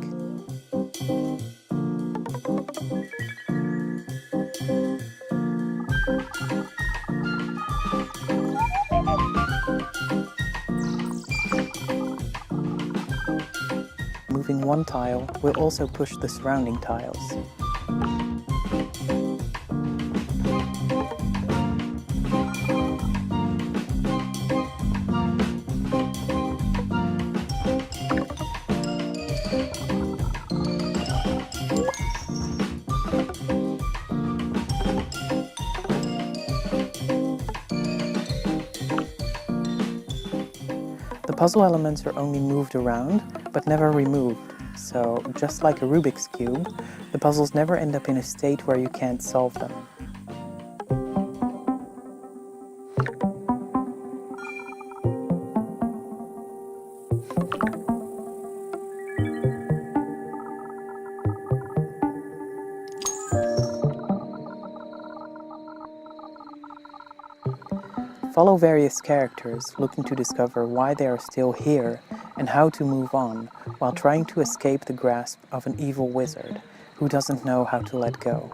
Moving one tile will also push the surrounding tiles. puzzle elements are only moved around, but never removed, so just like a Rubik's Cube, the puzzles never end up in a state where you can't solve them. Follow various characters looking to discover why they are still here and how to move on while trying to escape the grasp of an evil wizard who doesn't know how to let go.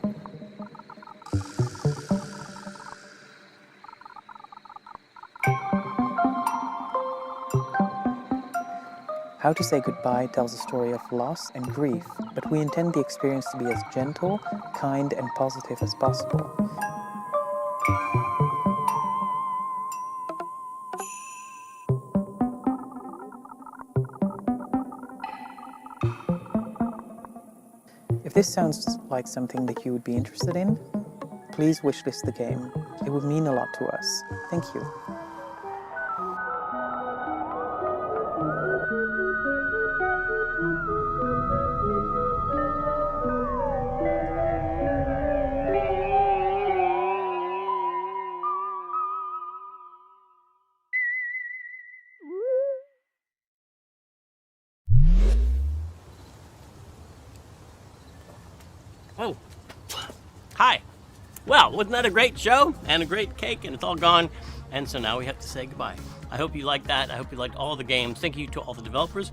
How to Say Goodbye tells a story of loss and grief, but we intend the experience to be as gentle, kind, and positive as possible. If this sounds like something that you would be interested in, please wishlist the game. It would mean a lot to us. Thank you. Oh, hi. Well, wasn't that a great show and a great cake, and it's all gone, and so now we have to say goodbye. I hope you liked that. I hope you liked all the games. Thank you to all the developers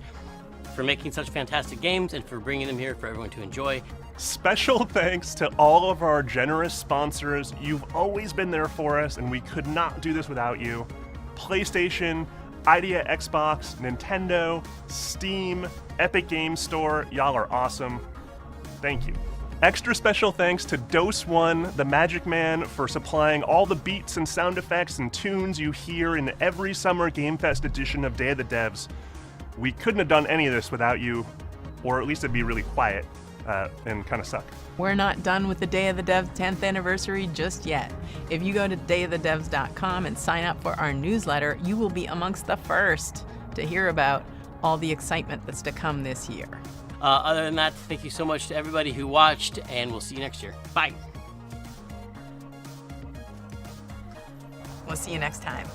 for making such fantastic games and for bringing them here for everyone to enjoy. Special thanks to all of our generous sponsors. You've always been there for us, and we could not do this without you. PlayStation, Idea Xbox, Nintendo, Steam, Epic Games Store. Y'all are awesome. Thank you. Extra special thanks to Dose One, the Magic Man, for supplying all the beats and sound effects and tunes you hear in every Summer Game Fest edition of Day of the Devs. We couldn't have done any of this without you, or at least it'd be really quiet and kind of suck. We're not done with the Day of the Devs 10th anniversary just yet. If you go to dayofthedevs.com and sign up for our newsletter, you will be amongst the first to hear about all the excitement that's to come this year. Other than that, thank you so much to everybody who watched, and we'll see you next year. Bye. We'll see you next time.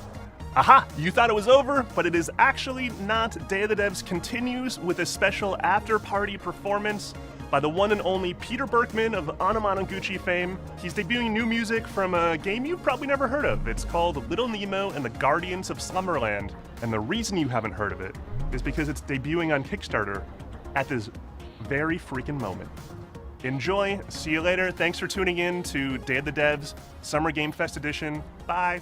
Aha! You thought it was over, but it is actually not. Day of the Devs continues with a special after-party performance by the one and only Peter Berkman of Anamanaguchi fame. He's debuting new music from a game you've probably never heard of. It's called Little Nemo and the Guardians of Slumberland. And the reason you haven't heard of it is because it's debuting on Kickstarter at this very freaking moment. Enjoy. See you later. Thanks for tuning in to Day of the Devs Summer Game Fest Edition. Bye.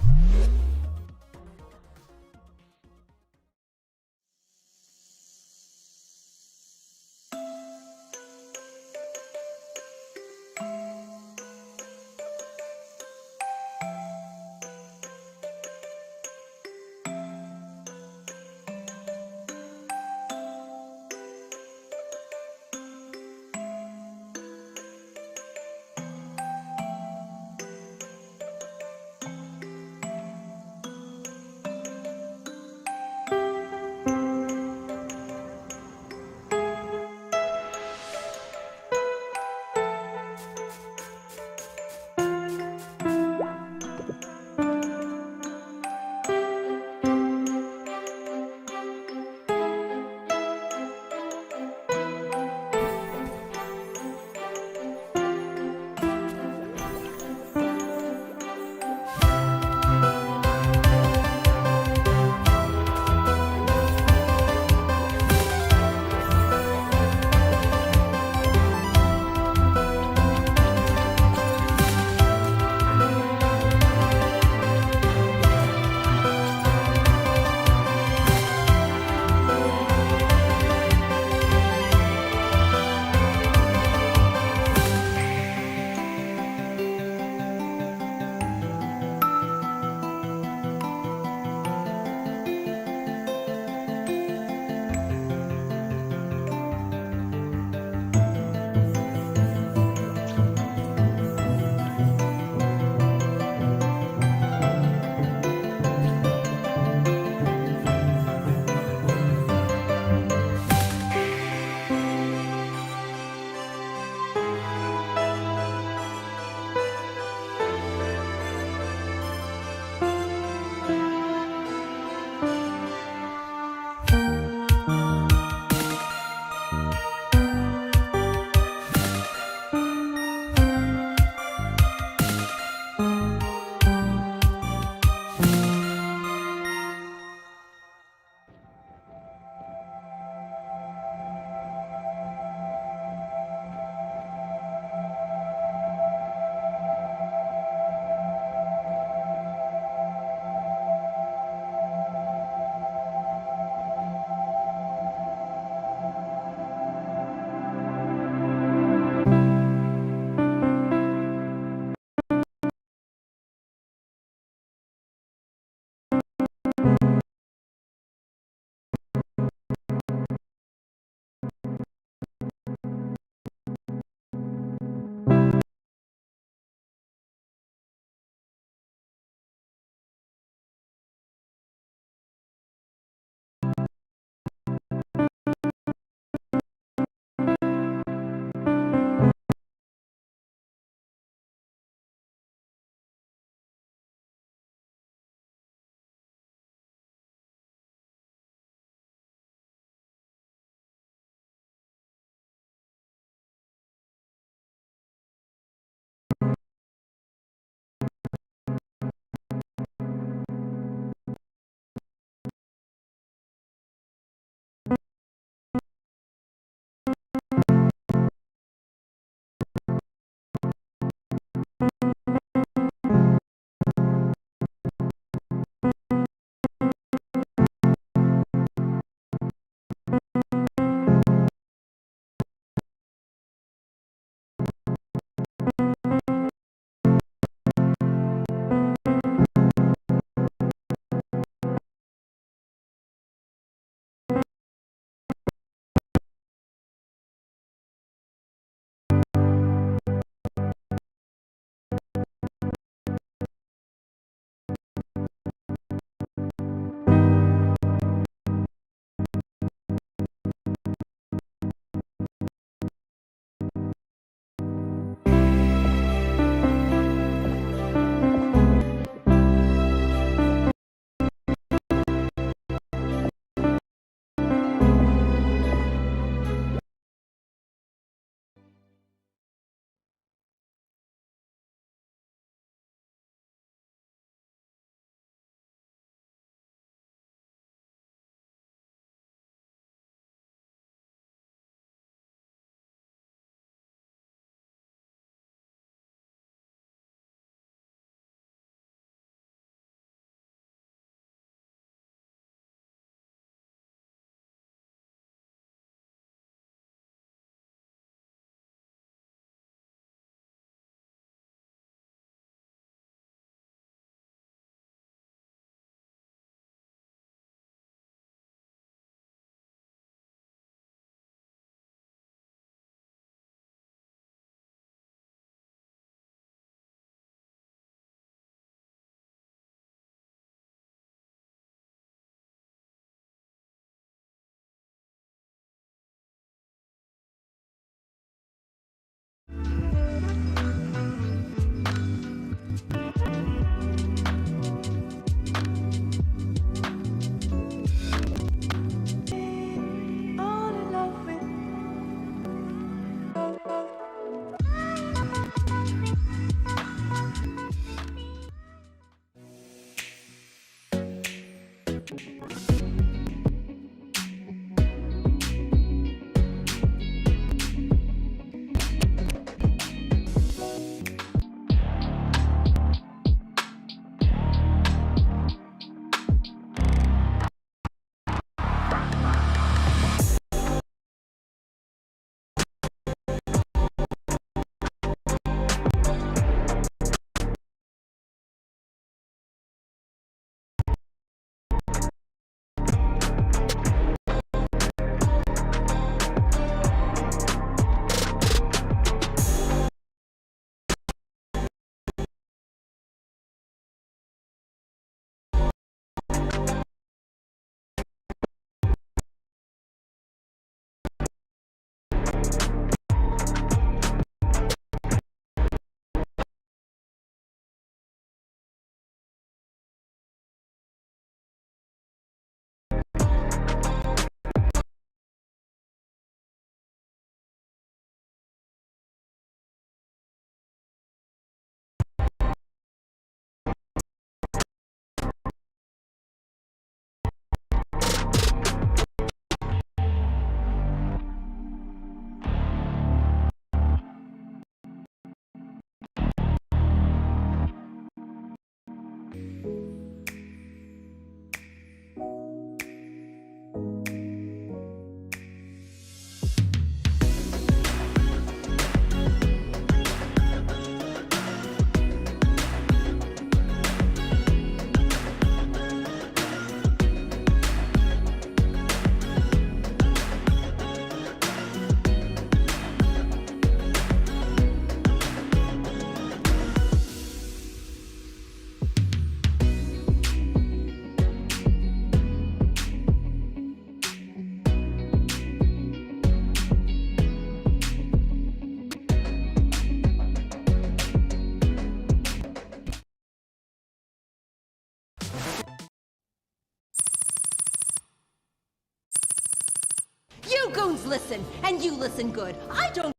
You goons listen, and you listen good. I don't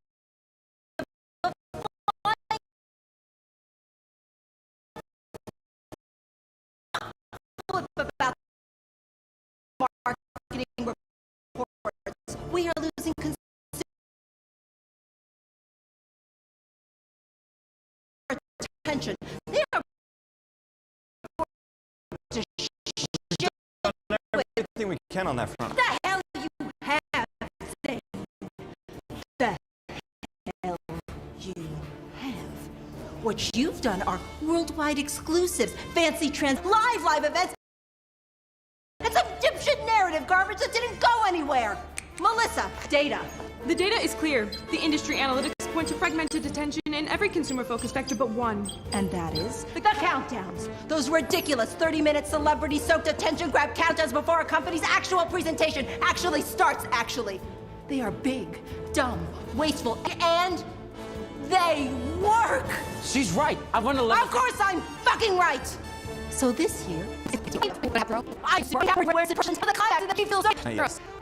about marketing reports. We are losing attention. They are to everything we can on that front. the hell you have, Zane. The hell you have. What you've done are worldwide exclusives, fancy trends, live events, and some dipshit narrative garbage that didn't go anywhere. Melissa, data. The data is clear. The industry analytics point to fragmented attention in every consumer-focused vector but one. And that is? The countdowns. Those ridiculous 30-minute celebrity-soaked attention grab countdowns before a company's actual presentation actually starts, They are big, dumb, wasteful, and they work! She's right. I want to let. Of course I'm fucking right! So this year, I where's the questions for the class that you feel so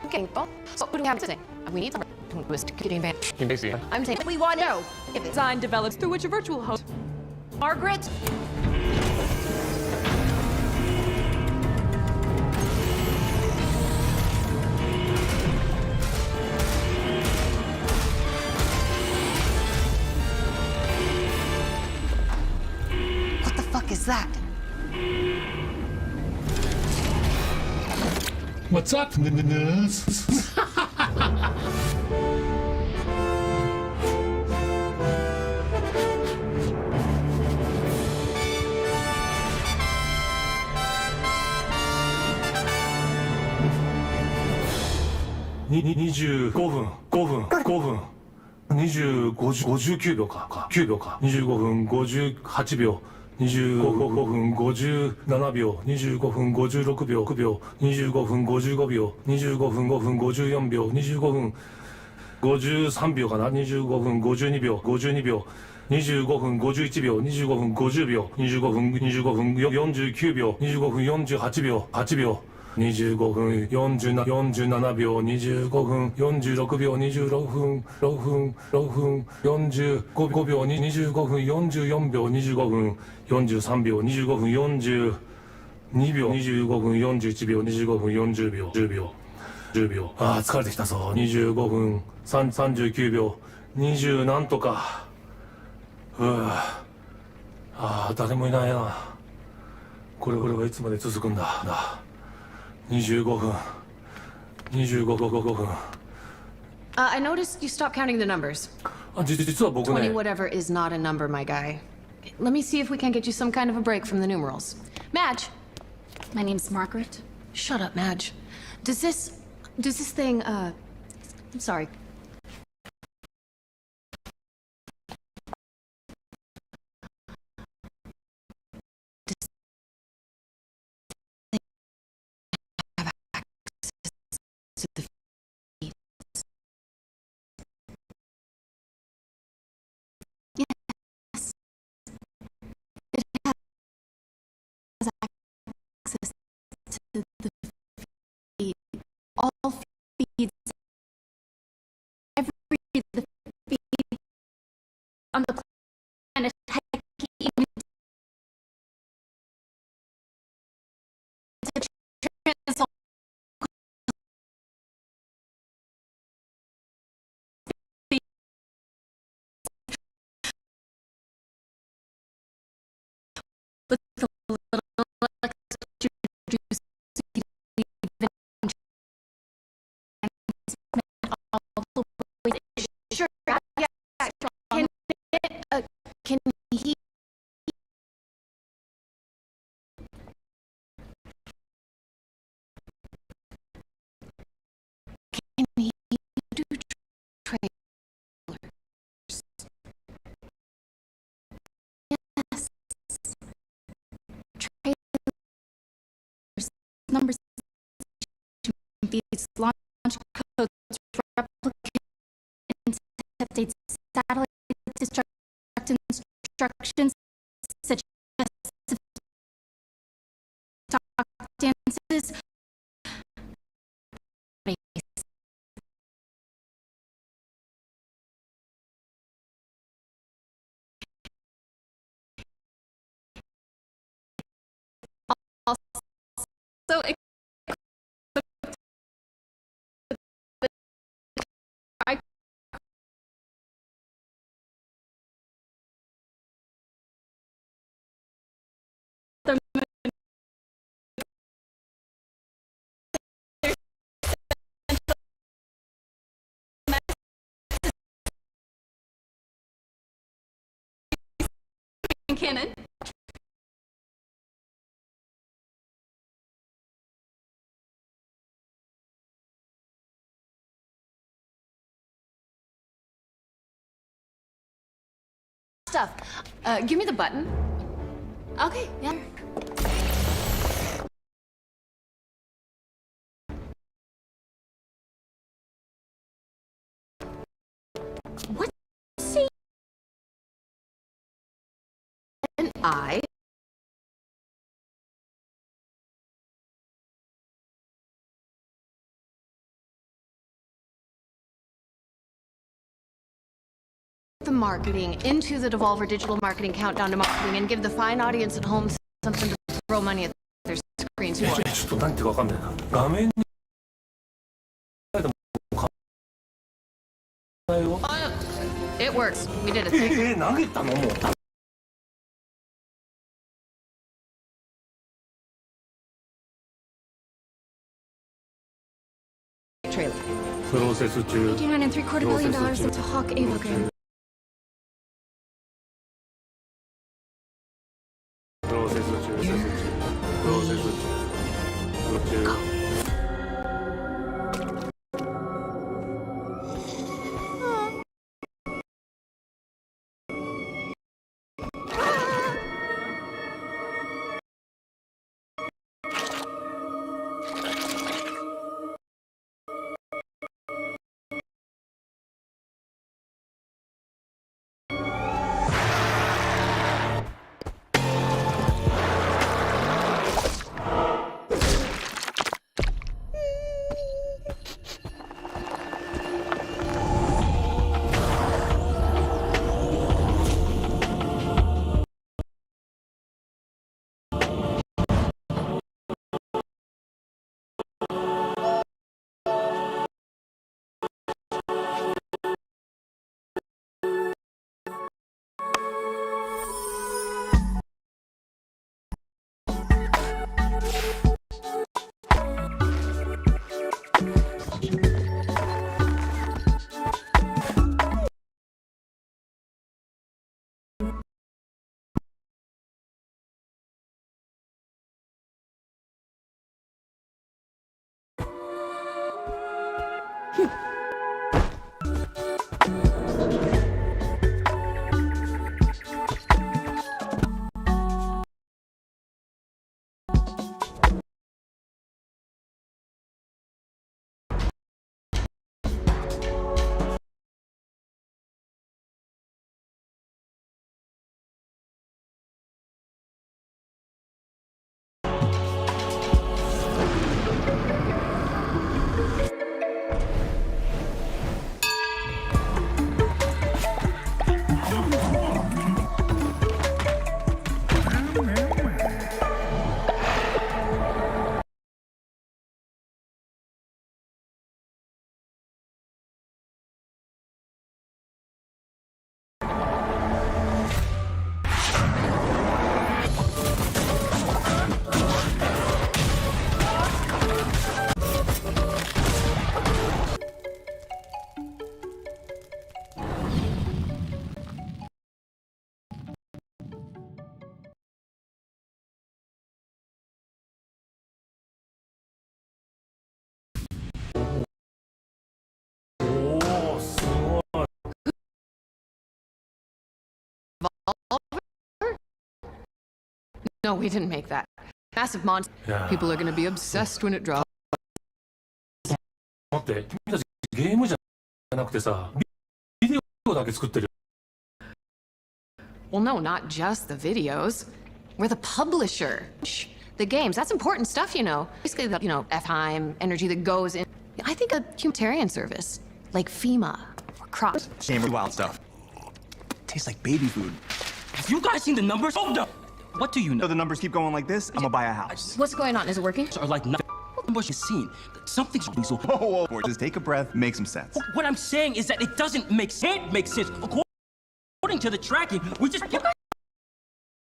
Okay, so what do we have to say? We need some linguistic computing advantage. I'm saying we want to know. If design develops through which a virtual host. Margaret? What the fuck is that? What's up, nurse?25分59秒か9秒か25分58秒25分57秒25分56秒9秒25分55秒25分5分54秒25分53秒かな25分52秒52秒25分51秒25分50秒25分49秒25分48秒8秒25分47秒25分46秒26分6分45秒25分44秒25分43秒25分42秒25分41秒25分40秒10秒ああ疲れてきたぞ25分39秒20なんとかああ誰もいないなこれはいつまで続くんだ25分I noticed you stopped counting the numbers. 実は僕ね 20 whatever is not a number, my guy. Let me see if we can get you some kind of a break from the numerals. Madge. My name's Margaret. Shut up, Madge. Does this thing, I'm sorry. All feeds, every the feed on the planet, even to transform with a little extra juice. Sure, yeah. Can he? Can he do trailers? Yes. Trailers. Numbers. Feeds. Launch codes. Replicate. Updates. Satellite. Destruct instructions. Suggestive talk dances. Also, Cannon. stuff. Give me the button. Okay, yeah. What? See? And I. The marketing into the Devolver Digital Marketing Countdown to Marketing and give the fine audience at home something to throw money at their screens for. ちょっと何てかわかんないな。画面に It works. We did a thing. 投げたのもう。Trailer. プロセス中。 $89.75 billion to Hawk Ava game. プロセス中。プロセス中。プロセス中。 No, we didn't make that. Massive monster. Yeah. People are gonna be obsessed when it drops. 待って、君たちゲームじゃなくてさ、ビデオだけ作ってる。 Well, no, not just the videos. We're the publisher. The games, that's important stuff, you know. Basically, the, F-time, energy that goes in. I think a humanitarian service, like FEMA or CROP. Shame for wild stuff. Tastes like baby food. Have you guys seen the numbers? Hold up! What do you know? The numbers keep going like this, I'm gonna buy a house. What's going on? Is it working? Or like nothing. What you've seen. Something's so. Whoa, whoa, just take a breath, make some sense. What I'm saying is that it doesn't make sense. It makes sense. According to the tracking, we just. You're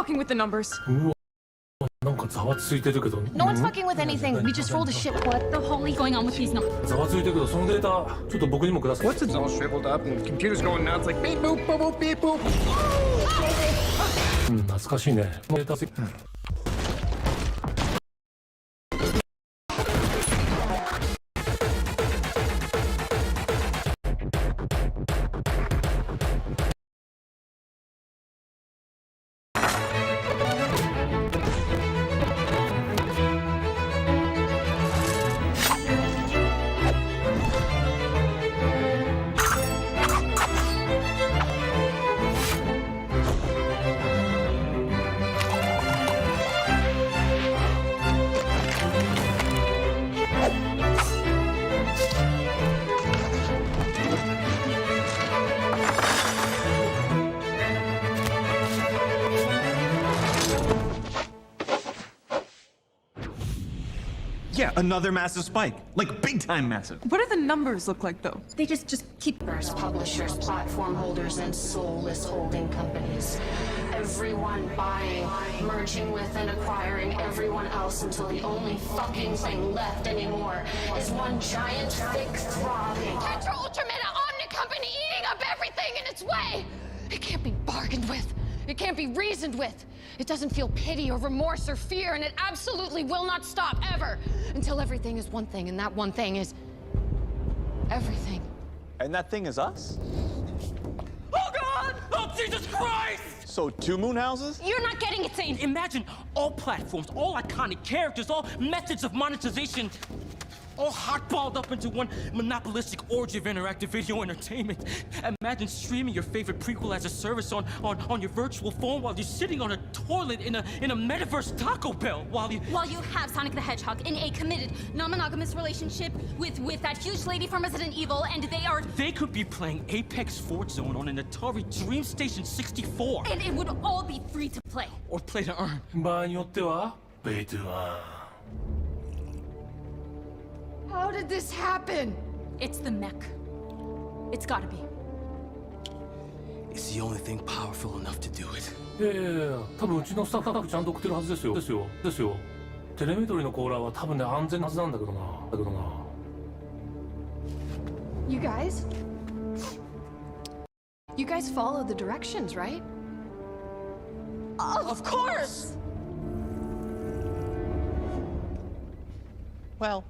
fucking with the numbers. なんかざわついてるけど。 No one's fucking with anything. We just rolled a shit. What the holy going on with these numbers? ざわついてるけど、そのデータ、ちょっと僕にもください。 What's it all shriveled up and computers going nuts like beep boop boop boop beep boop. 懐かしいね。データ Another massive spike. Like big time massive. What do the numbers look like, though? They just keep... Publishers, platform holders, and soulless holding companies. Everyone buying, merging with and acquiring everyone else until the only fucking thing left anymore is one giant, thick, throbbing Tetra Ultrameta Omni company eating up everything in its way! It can't be bargained with. It can't be reasoned with. It doesn't feel pity or remorse or fear, and it absolutely will not stop ever until everything is one thing, and that one thing is everything. And that thing is us? Oh God! Oh Jesus Christ! So 2 moon houses? You're not getting it, Zane. Imagine all platforms, all iconic characters, all methods of monetization, all hotballed up into one monopolistic orgy of interactive video entertainment. Imagine streaming your favorite prequel as a service on your virtual phone while you're sitting on a toilet in a metaverse Taco Bell while you have Sonic the Hedgehog in a committed, non-monogamous relationship with that huge lady from Resident Evil, and They could be playing Apex Fort Zone on an Atari Dream Station 64. And it would all be free to play. Or play to earn. 場合によってはペイトゥは How did this happen? It's the mech. It's gotta be. It's the only thing powerful enough to do it. いやいやいや多分うちのスタッフちゃんと送ってるはずですよテレメトリのコーラーは多分ね安全なはずなんだけどなYou guys follow the directions, right? Of course! Well,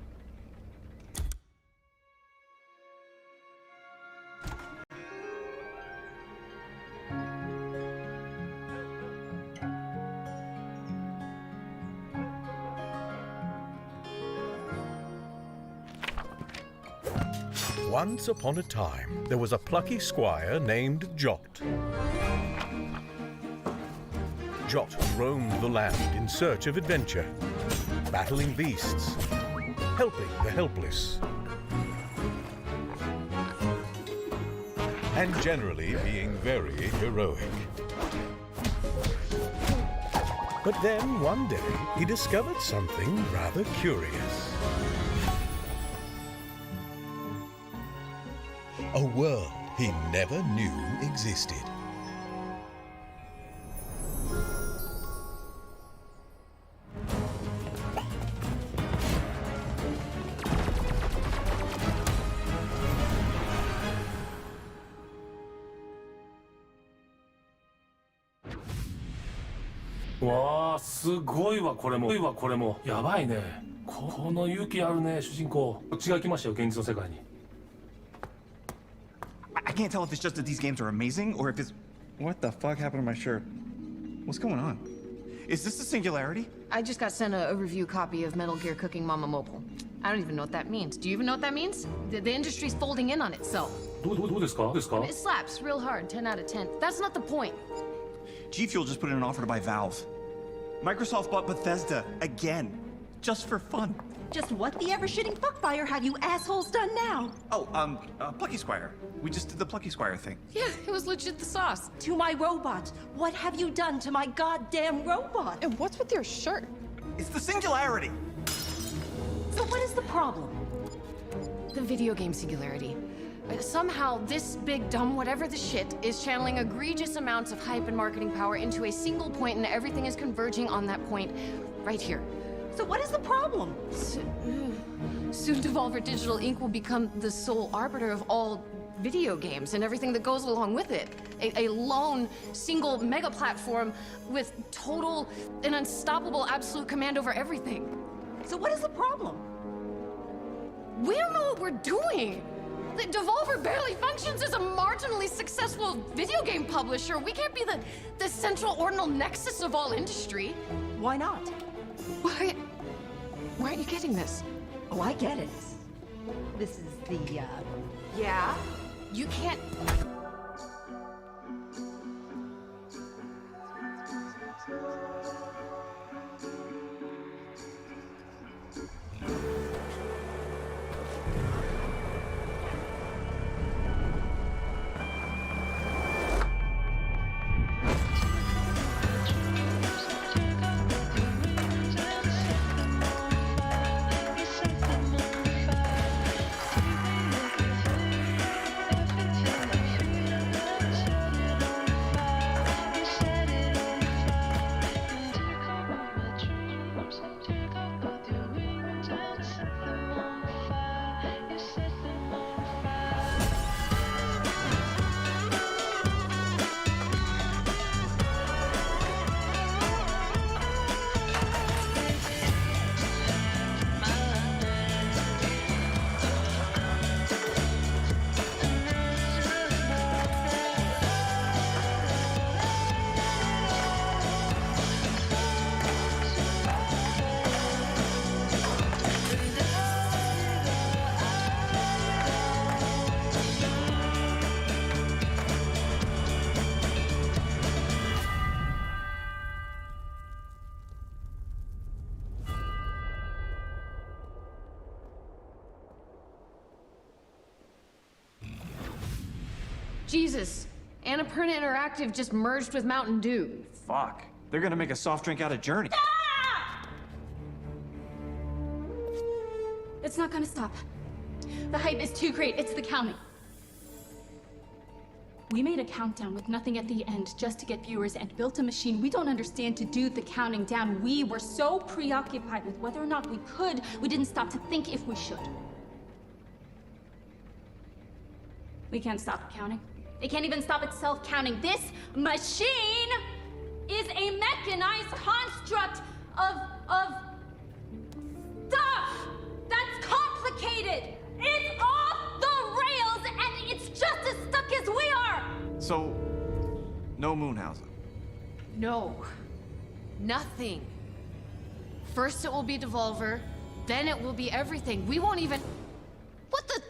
Once upon a time, there was a plucky squire named Jot. Jot roamed the land in search of adventure, battling beasts, helping the helpless, and generally being very heroic. But then, one day, he discovered something rather curious. A world he never knew existed. Wow, すごいわこれもやばいねこの勇気あるね主人公こっちが来ましたよ現実の世界に I can't tell if it's just that these games are amazing or if it's... What the fuck happened to my shirt? What's going on? Is this the singularity? I just got sent a review copy of Metal Gear Cooking Mama Mobile. I don't even know what that means. Do you even know what that means? The industry's folding in on itself. どうですか It slaps real hard, 10 out of 10. That's not the point. G Fuel just put in an offer to buy Valve. Microsoft bought Bethesda again, just for fun. Just what the ever-shitting fuckfire have you assholes done now? Oh, Plucky Squire. We just did the Plucky Squire thing. Yeah, it was legit the sauce. To my robot. What have you done to my goddamn robot? And what's with your shirt? It's the singularity. So what is the problem? The video game singularity. Somehow, this big, dumb, whatever the shit is channeling egregious amounts of hype and marketing power into a single point, and everything is converging on that point right here. So what is the problem? Soon Devolver Digital Inc. will become the sole arbiter of all video games and everything that goes along with it. A lone, single mega platform with total and unstoppable absolute command over everything. So what is the problem? We don't know what we're doing. The Devolver barely functions as a marginally successful video game publisher. We can't be the central ordinal nexus of all industry. Why not? Why aren't you getting this? Oh, I get it. This is the, Yeah? You can't... Jesus, Annapurna Interactive just merged with Mountain Dew. Fuck. They're gonna make a soft drink out of Journey. It's not gonna stop. The hype is too great. It's the counting. We made a countdown with nothing at the end just to get viewers and built a machine we don't understand to do the counting down. We were so preoccupied with whether or not we could, we didn't stop to think if we should. We can't stop counting. It can't even stop itself counting. This machine is a mechanized construct of stuff that's complicated. It's off the rails and it's just as stuck as we are. So, no Moonhausen. No. Nothing. First it will be Devolver, then it will be everything. We won't even... What the...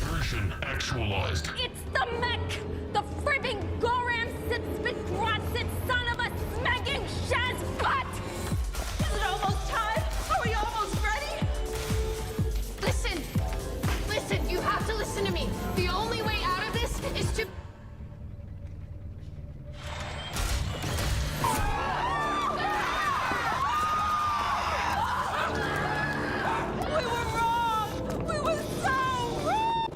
Version actualized. It's the mech! The fribbing Goran Sitspit Grotsit son of a smacking Shaz butt! Is it almost time? Are we almost ready? Listen! Listen, you have to listen to me. The only way out of this is to... We were wrong! We were so wrong!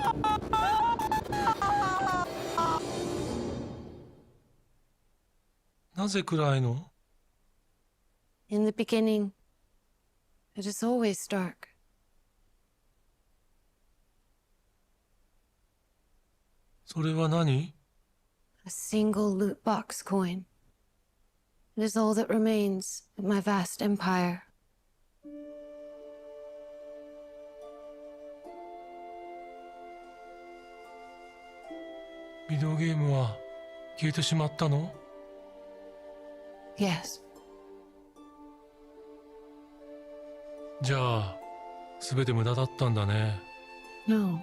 In the beginning, it is always dark. A single loot box coin. It is all that remains of my vast empire. Yes. じゃあ、すべて無駄だったんだね。No,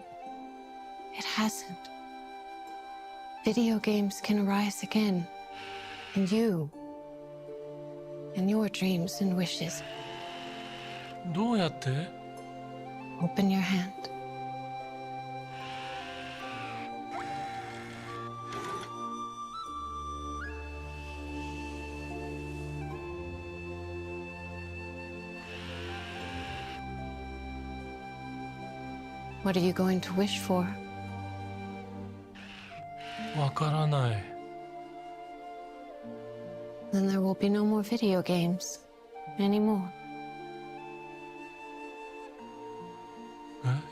it hasn't. Video games can arise again. And you. And your dreams and wishes. どうやって？ Open your hand. What are you going to wish for? わからない。 Then there will be no more video games anymore.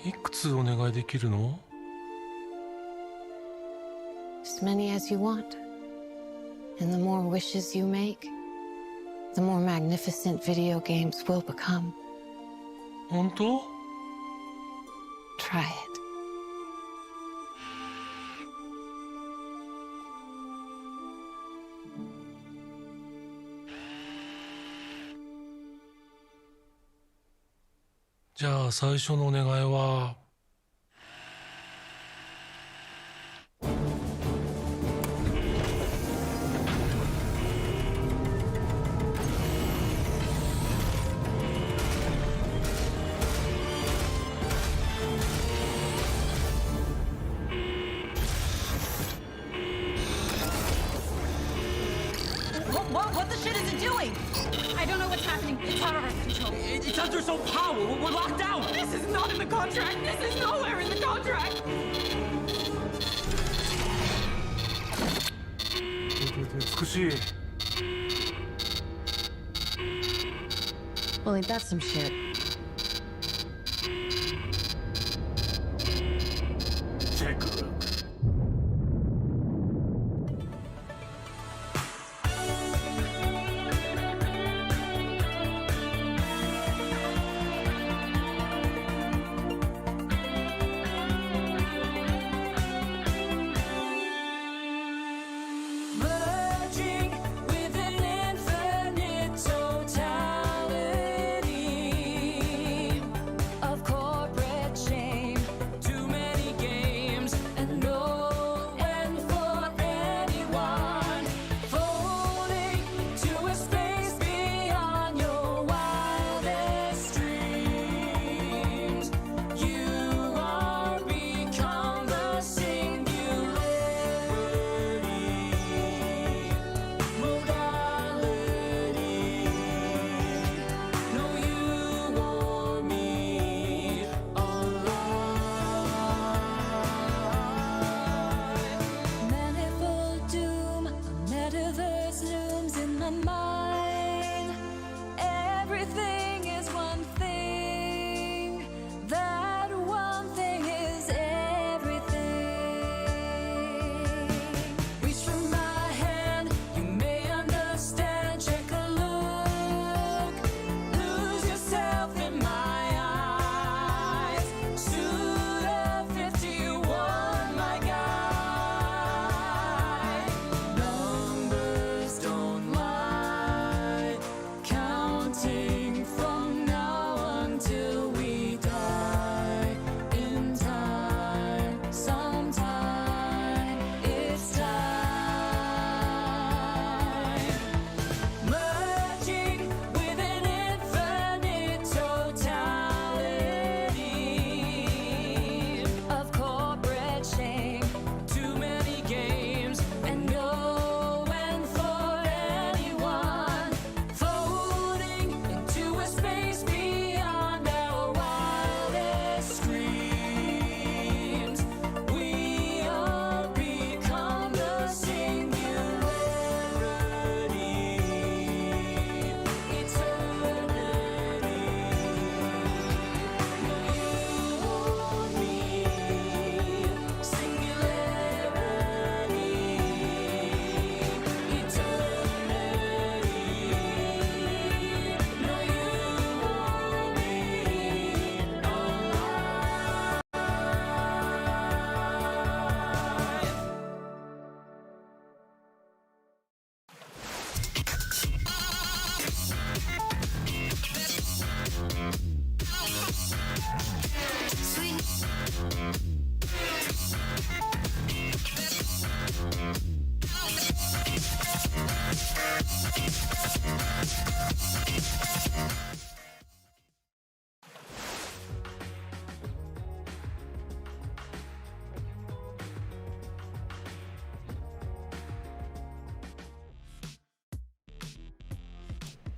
いくつお願いできるの？ As many as you want. And the more wishes you make, the more magnificent video games will become. 本当？ Try it.「じゃあ最初のお願いは」 What the shit is it doing? I don't know what's happening. It's out of our control. It's under its own power. We're locked down. This is not in the contract. This is nowhere in the contract. Well, ain't that some shit? Merging with an infinite totality.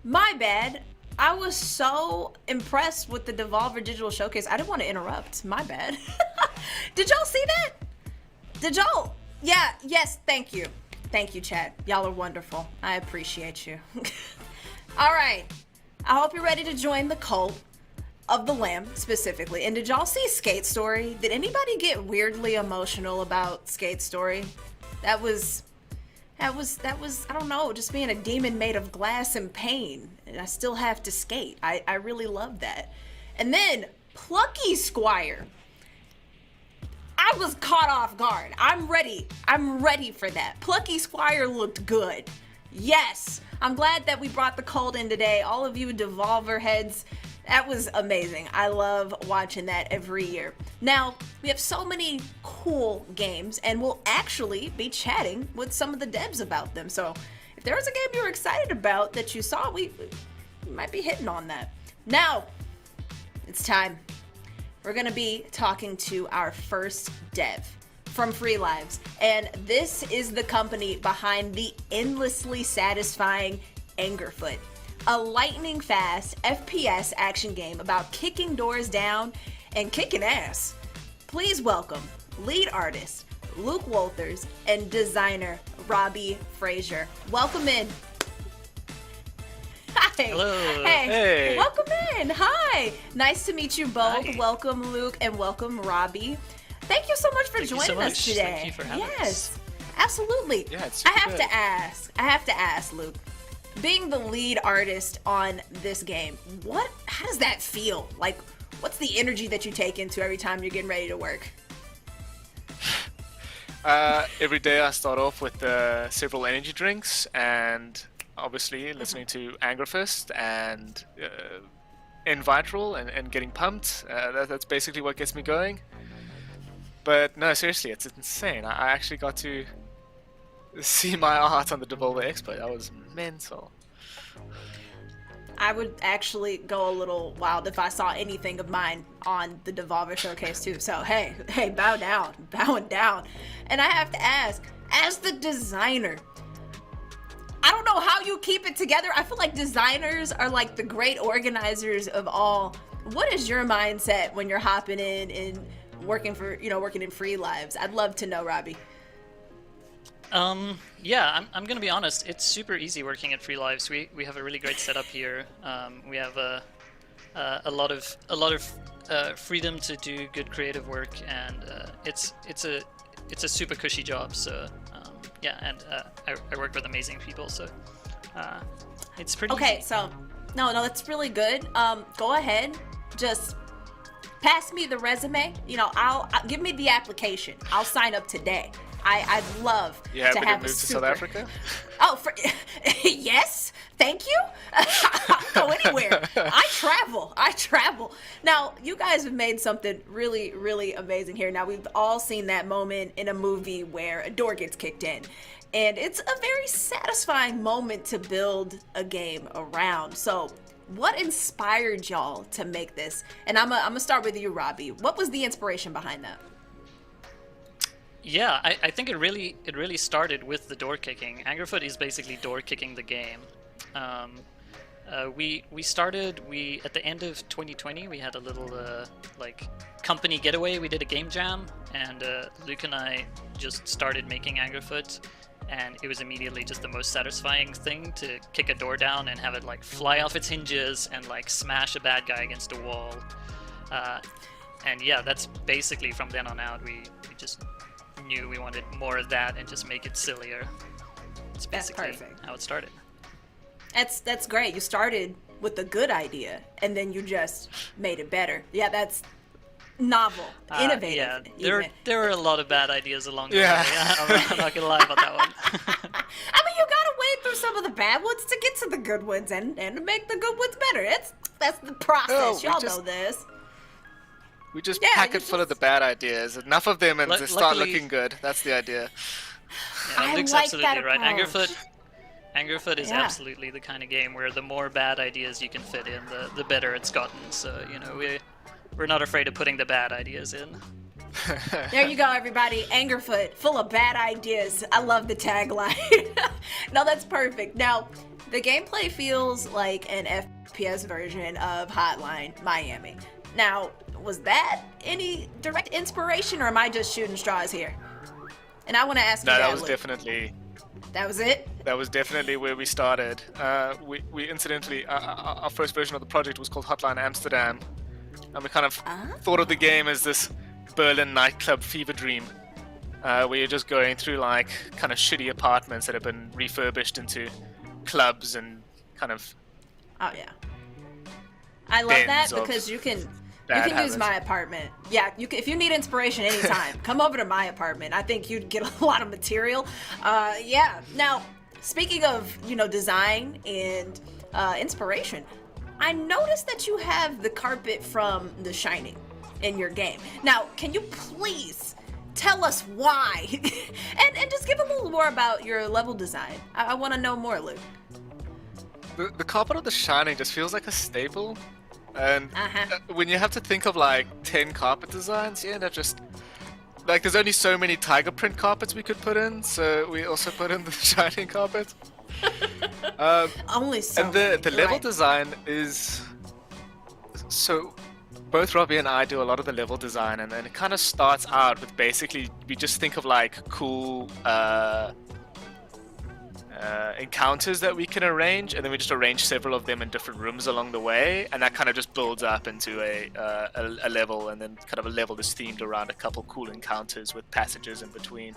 My bad. I was so impressed with the Devolver Digital Showcase. I didn't want to interrupt. My bad. Did y'all see that? Did y'all? Yeah, yes, thank you. Thank you, chat. Y'all are wonderful. I appreciate you. All right. I hope you're ready to join the cult of the Lamb specifically. And did y'all see Skate Story? Did anybody get weirdly emotional about Skate Story? That was, I don't know, just being a demon made of glass and pain. And I still have to skate. I really love that. And then Plucky Squire. I was caught off guard. I'm ready for that. Plucky Squire looked good. Yes. I'm glad that we brought the cult in today. All of you Devolver heads, that was amazing. I love watching that every year. Now, we have so many cool games, and we'll actually be chatting with some of the devs about them. So if there was a game you were excited about that you saw, we might be hitting on that. Now, it's time. We're gonna be talking to our first dev from Free Lives, and this is the company behind the endlessly satisfying Angerfoot, a lightning-fast FPS action game about kicking doors down and kicking ass. Please welcome lead artist Luke Walters and designer Robbie Frazier. Welcome in. Hi. Hello. Hey. Welcome in. Hi. Nice to meet you both. Hi. Welcome, Luke, and welcome, Robbie. Thank you so much for joining us today. Thank you for having yes, us. absolutely. Yeah, it's I super have good. to ask, Luke. Being the lead artist on this game, how does that feel? Like, what's the energy that you take into every time you're getting ready to work? Every day I start off with several energy drinks and obviously listening to Angerfist and Invitral and getting pumped. That's basically what gets me going. But no, seriously, it's insane. I actually got to see my art on the Devolver Expo. That was mental. I would actually go a little wild if I saw anything of mine on the Devolver Showcase too. So hey, bowing down. And I have to ask, as the designer, I don't know how you keep it together. I feel like designers are like the great organizers of all. What is your mindset when you're hopping in and working in Free Lives? I'd love to know, Robbie. Yeah, I'm gonna be honest. It's super easy working at Free Lives. We have a really great setup here. We have a lot of freedom to do good creative work, and it's a super cushy job. So yeah, and I work with amazing people. So it's pretty Okay, easy. so no, that's really good. Go ahead, just pass me the resume. I'll give me the application. I'll sign up today. I'd love You happy to to have move a to super... South Africa? Oh, yes, thank you. I'll go anywhere. I travel. Now, you guys have made something really, really amazing here. Now, we've all seen that moment in a movie where a door gets kicked in. And it's a very satisfying moment to build a game around. So, what inspired y'all to make this? And I'm gonna start with you, Robbie. What was the inspiration behind that? Yeah, I think it really started with the door kicking. Angerfoot is basically door kicking the game. We started at the end of 2020. We had a little company getaway. We did a game jam, and Luke and I just started making Angerfoot, and it was immediately just the most satisfying thing to kick a door down and have it fly off its hinges and smash a bad guy against a wall. And yeah, that's basically from then on out. We just knew we wanted more of that and just make it sillier. It's basically how it started. That's great. You started with a good idea and then you just made it better. Yeah, that's novel, innovative. Yeah, there were a lot of bad ideas along the way. Yeah. I'm not gonna lie about that one. I mean, you gotta wade through some of the bad ones to get to the good ones and to make the good ones better. That's the process. Y'all know this. We just pack it full of the bad ideas. Enough of them and they start looking good. That's the idea. Yeah, Luke's absolutely right. Angerfoot is Yeah. absolutely the kind of game where the more bad ideas you can fit in, the better it's gotten. So, we're not afraid of putting the bad ideas in. There you go, everybody. Angerfoot, full of bad ideas. I love the tagline. No, that's perfect. Now, The gameplay feels like an FPS version of Hotline Miami. Now, was that any direct inspiration, or am I just shooting straws here? And I want to ask you No, that, that was Luke. definitely. That was it? That was definitely where we started. We incidentally, our first version of the project was called Hotline Amsterdam, and we kind of thought of the game as this Berlin nightclub fever dream, where you're just going through like kind of shitty apartments that have been refurbished into clubs and kind of. Oh yeah. I love that because you can use my apartment. Yeah, you can, if you need inspiration anytime, come over to my apartment. I think you'd get a lot of material. Yeah. Now, speaking of, design and inspiration, I noticed that you have the carpet from The Shining in your game. Now, can you please tell us why? and just give a little more about your level design. I want to know more, Luke. The carpet of The Shining just feels like a staple. And when you have to think of like 10 carpet designs, you end up just like there's only so many tiger print carpets we could put in, so we also put in the Shining carpet. Only so. And the level design is so. Both Robbie and I do a lot of the level design, and then it kind of starts out with basically we just think of like cool encounters that we can arrange, and then we just arrange several of them in different rooms along the way, and that kind of just builds up into a level, and then kind of a level is themed around a couple cool encounters with passages in between.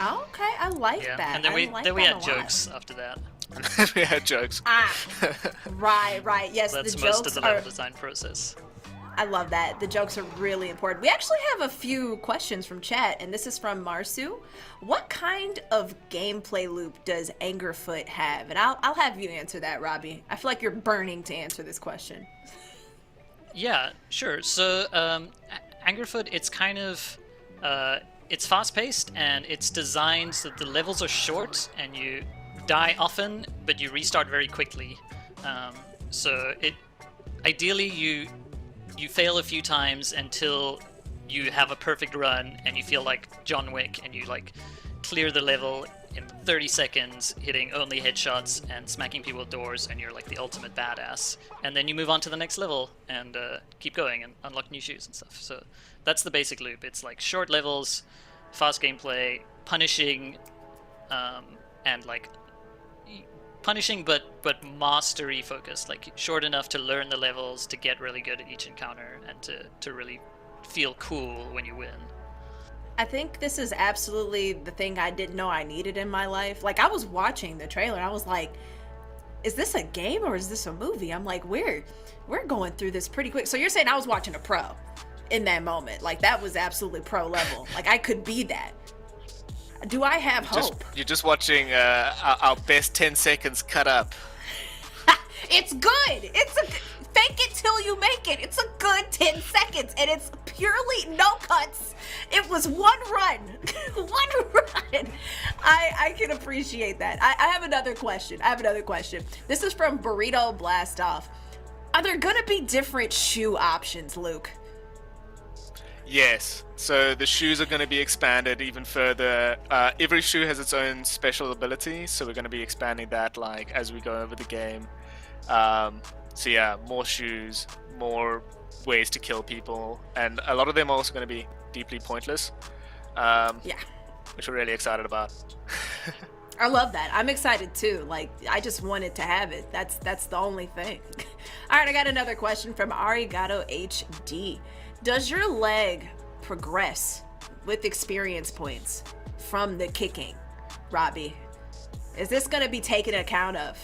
Okay, I like that. And then we had jokes after that. We had jokes. Right. Yes, that's the most jokes of the level design process. I love that. The jokes are really important. We actually have a few questions from chat, and this is from Marsu. What kind of gameplay loop does Angerfoot have? And I'll have you answer that, Robbie. I feel like you're burning to answer this question. Yeah, sure. So Angerfoot, it's kind of it's fast-paced, and it's designed so that the levels are short, and you die often, but you restart very quickly. So ideally you fail a few times until you have a perfect run and you feel like John Wick, and you like clear the level in 30 seconds, hitting only headshots and smacking people with doors, and you're like the ultimate badass. And then you move on to the next level and keep going and unlock new shoes and stuff. So that's the basic loop. It's like short levels, fast gameplay, punishing, and like punishing but mastery focused, like short enough to learn the levels, to get really good at each encounter, and to really feel cool when you win. I think this is absolutely the thing I didn't know I needed in my life. Like, I was watching the trailer, I was like, is this a game or is this a movie? I'm like, we're going through this pretty quick. So you're saying I was watching a pro in that moment. Like, that was absolutely pro level. Like, I could be that. Do I have hope? You're just watching our best 10 seconds cut up. It's good. Fake it till you make it. It's a good 10 seconds, and it's purely no cuts. It was one run. One run. I can appreciate that. I have another question. This is from Burrito Blast Off. Are there gonna be different shoe options, Luke? Yes, so the shoes are going to be expanded even further. Every shoe has its own special ability, so we're going to be expanding that like as we go over the game. So yeah, more shoes, more ways to kill people, and a lot of them are also going to be deeply pointless. Which we're really excited about. I love that. I'm excited too. Like, I just wanted to have it. That's the only thing. All right, I got another question from Arigato HD. Does your leg progress with experience points from the kicking, Robbie? Is this going to be taken account of?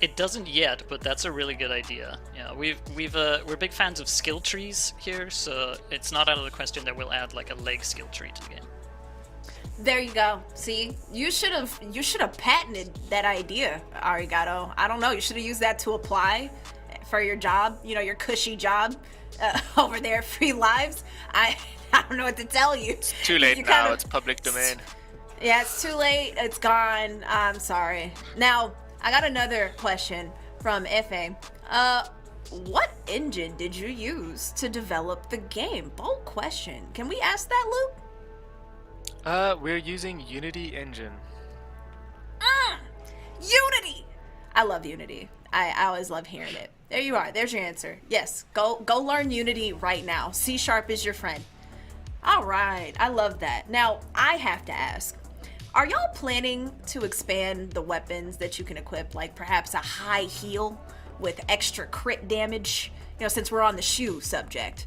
It doesn't yet, but that's a really good idea. Yeah, we're big fans of skill trees here, so it's not out of the question that we'll add like a leg skill tree to the game. There you go. See, you should have patented that idea, Arigato. I don't know. You should have used that to apply for your job. You know, your cushy job over there, Free Lives. I don't know what to tell you. It's too late now. It's public domain. Yeah, it's too late. It's gone. I'm sorry. Now, I got another question from Efe. What engine did you use to develop the game? Bold question. Can we ask that, Luke? We're using Unity Engine. Unity! I love Unity. I always love hearing it. There you are. There's your answer. Yes, go learn Unity right now. C# is your friend. All right, I love that. Now, I have to ask, are y'all planning to expand the weapons that you can equip, like perhaps a high heel with extra crit damage? You know, since we're on the shoe subject.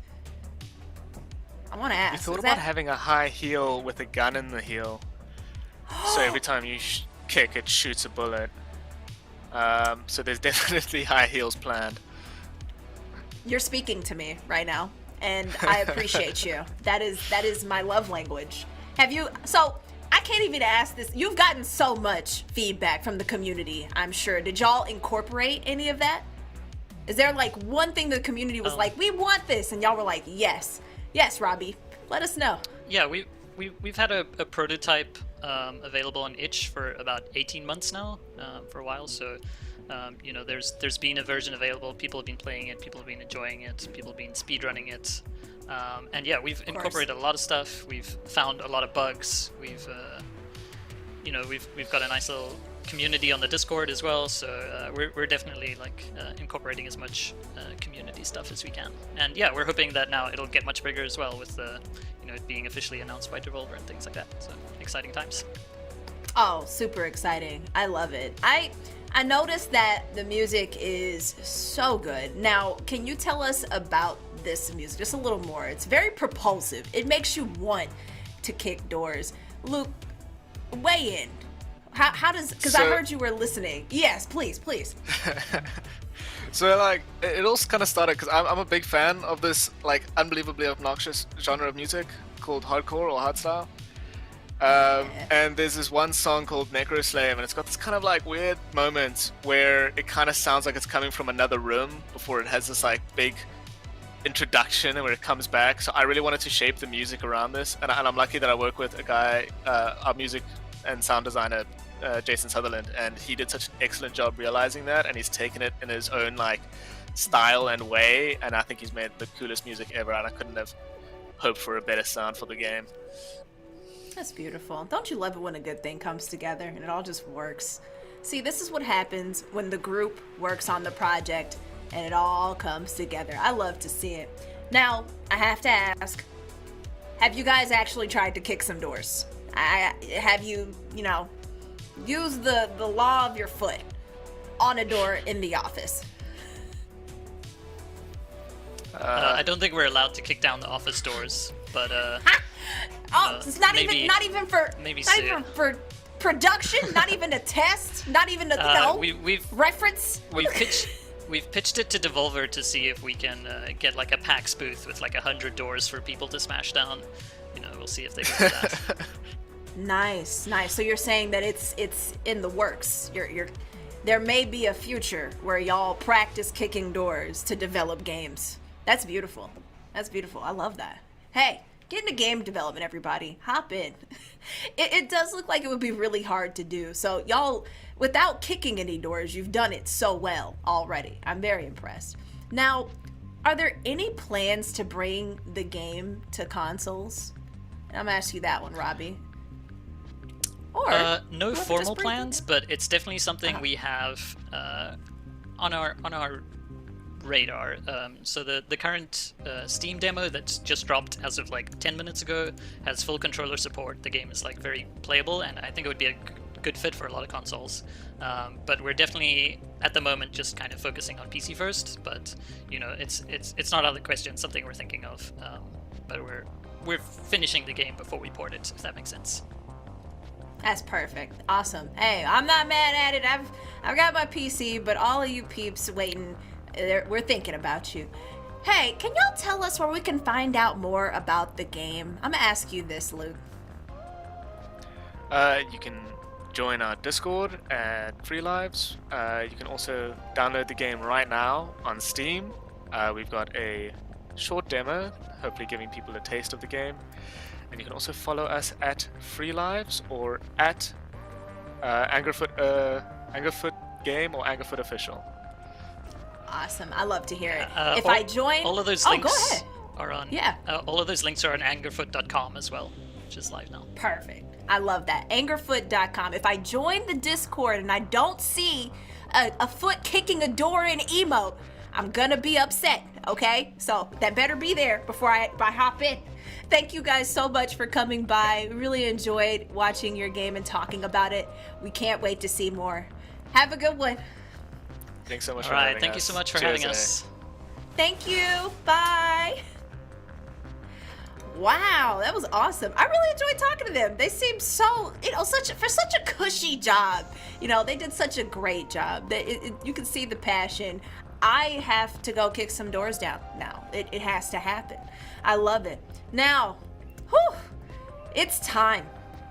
I want to ask. You thought about having a high heel with a gun in the heel, so every time you kick, it shoots a bullet. So there's definitely high heels planned. You're speaking to me right now, and I appreciate you. That is my love language. Have you? So I can't even ask this. You've gotten so much feedback from the community, I'm sure. Did y'all incorporate any of that? Is there like one thing the community was like, we want this, and y'all were like, yes, Robbie, let us know. Yeah, we've had a prototype available on itch for about 18 months now, for a while. So you know, there's been a version available. People have been playing it. People have been enjoying it. People have been speedrunning it. And yeah, we've incorporated a lot of stuff. We've found a lot of bugs. We've you know, we've got a nice little community on the Discord as well. So we're definitely like incorporating as much community stuff as we can. And yeah, we're hoping that now it'll get much bigger as well with you know, it being officially announced by Devolver and things like that. So exciting times. Oh, super exciting. I love it. I noticed that the music is so good. Now, can you tell us about this music just a little more? It's very propulsive. It makes you want to kick doors. Luke, weigh in. How does, because I heard you were listening. Yes, please. So like, it all kind of started because I'm a big fan of this like unbelievably obnoxious genre of music called hardcore or hardstyle. And there's this one song called Necroslave, and it's got this kind of like weird moment where it kind of sounds like it's coming from another room before it has this like big introduction and where it comes back. So I really wanted to shape the music around this, and I'm lucky that I work with a guy, our music and sound designer, Jason Sutherland, and he did such an excellent job realizing that, and he's taken it in his own like style and way, and I think he's made the coolest music ever, and I couldn't have hoped for a better sound for the game. That's beautiful. Don't you love it when a good thing comes together and it all just works? See, this is what happens when the group works on the project and it all comes together. I love to see it. Now, I have to ask, have you guys actually tried to kick some doors? Have you, you know, used the law of your foot on a door in the office? I don't think we're allowed to kick down the office doors, but it's not even for production, not even a test, not even a we've reference. We've pitched it to Devolver to see if we can get like a PAX booth with like 100 doors for people to smash down. You know, we'll see if they can do that. Nice. So you're saying that it's in the works. There may be a future where y'all practice kicking doors to develop games. That's beautiful. I love that. Hey, get into game development, everybody. Hop in. It does look like it would be really hard to do. So y'all, without kicking any doors, you've done it so well already. I'm very impressed. Now, are there any plans to bring the game to consoles? And I'm gonna ask you that one, Robbie. Or no formal plans, but it's definitely something we have on our radar. So the current Steam demo that's just dropped as of like 10 minutes ago has full controller support. The game is like very playable, and I think it would be a good fit for a lot of consoles. But we're definitely at the moment just kind of focusing on PC first. But you know, it's not out of the question. It's something we're thinking of. But we're finishing the game before we port it, if that makes sense. That's perfect. Awesome. Hey, I'm not mad at it. I've got my PC, but all of you peeps waiting, we're thinking about you. Hey, can y'all tell us where we can find out more about the game? I'm gonna ask you this, Luke. You can join our Discord at Free Lives. You can also download the game right now on Steam. We've got a short demo, hopefully giving people a taste of the game. And you can also follow us at Free Lives or at Angerfoot Game or Angerfoot Official. Awesome. I love to hear it. If I join... All of those go links ahead. are on... Yeah. all of those links are on angerfoot.com as well. which is live now. Perfect. I love that. Angerfoot.com. If I join the Discord and I don't see a foot kicking a door in emote, I'm gonna be upset, okay? So that better be there before I hop in. Thank you guys so much for coming by. Really enjoyed watching your game and talking about it. We can't wait to see more. Have a good one. Thanks so much All for right, having us. thank you so much for Cheers, having us. Thank you. Bye. Wow, that was awesome. I really enjoyed talking to them. They seem so, for such a cushy job. They did such a great job. You can see the passion. I have to go kick some doors down now. It has to happen. I love it. Now, it's time.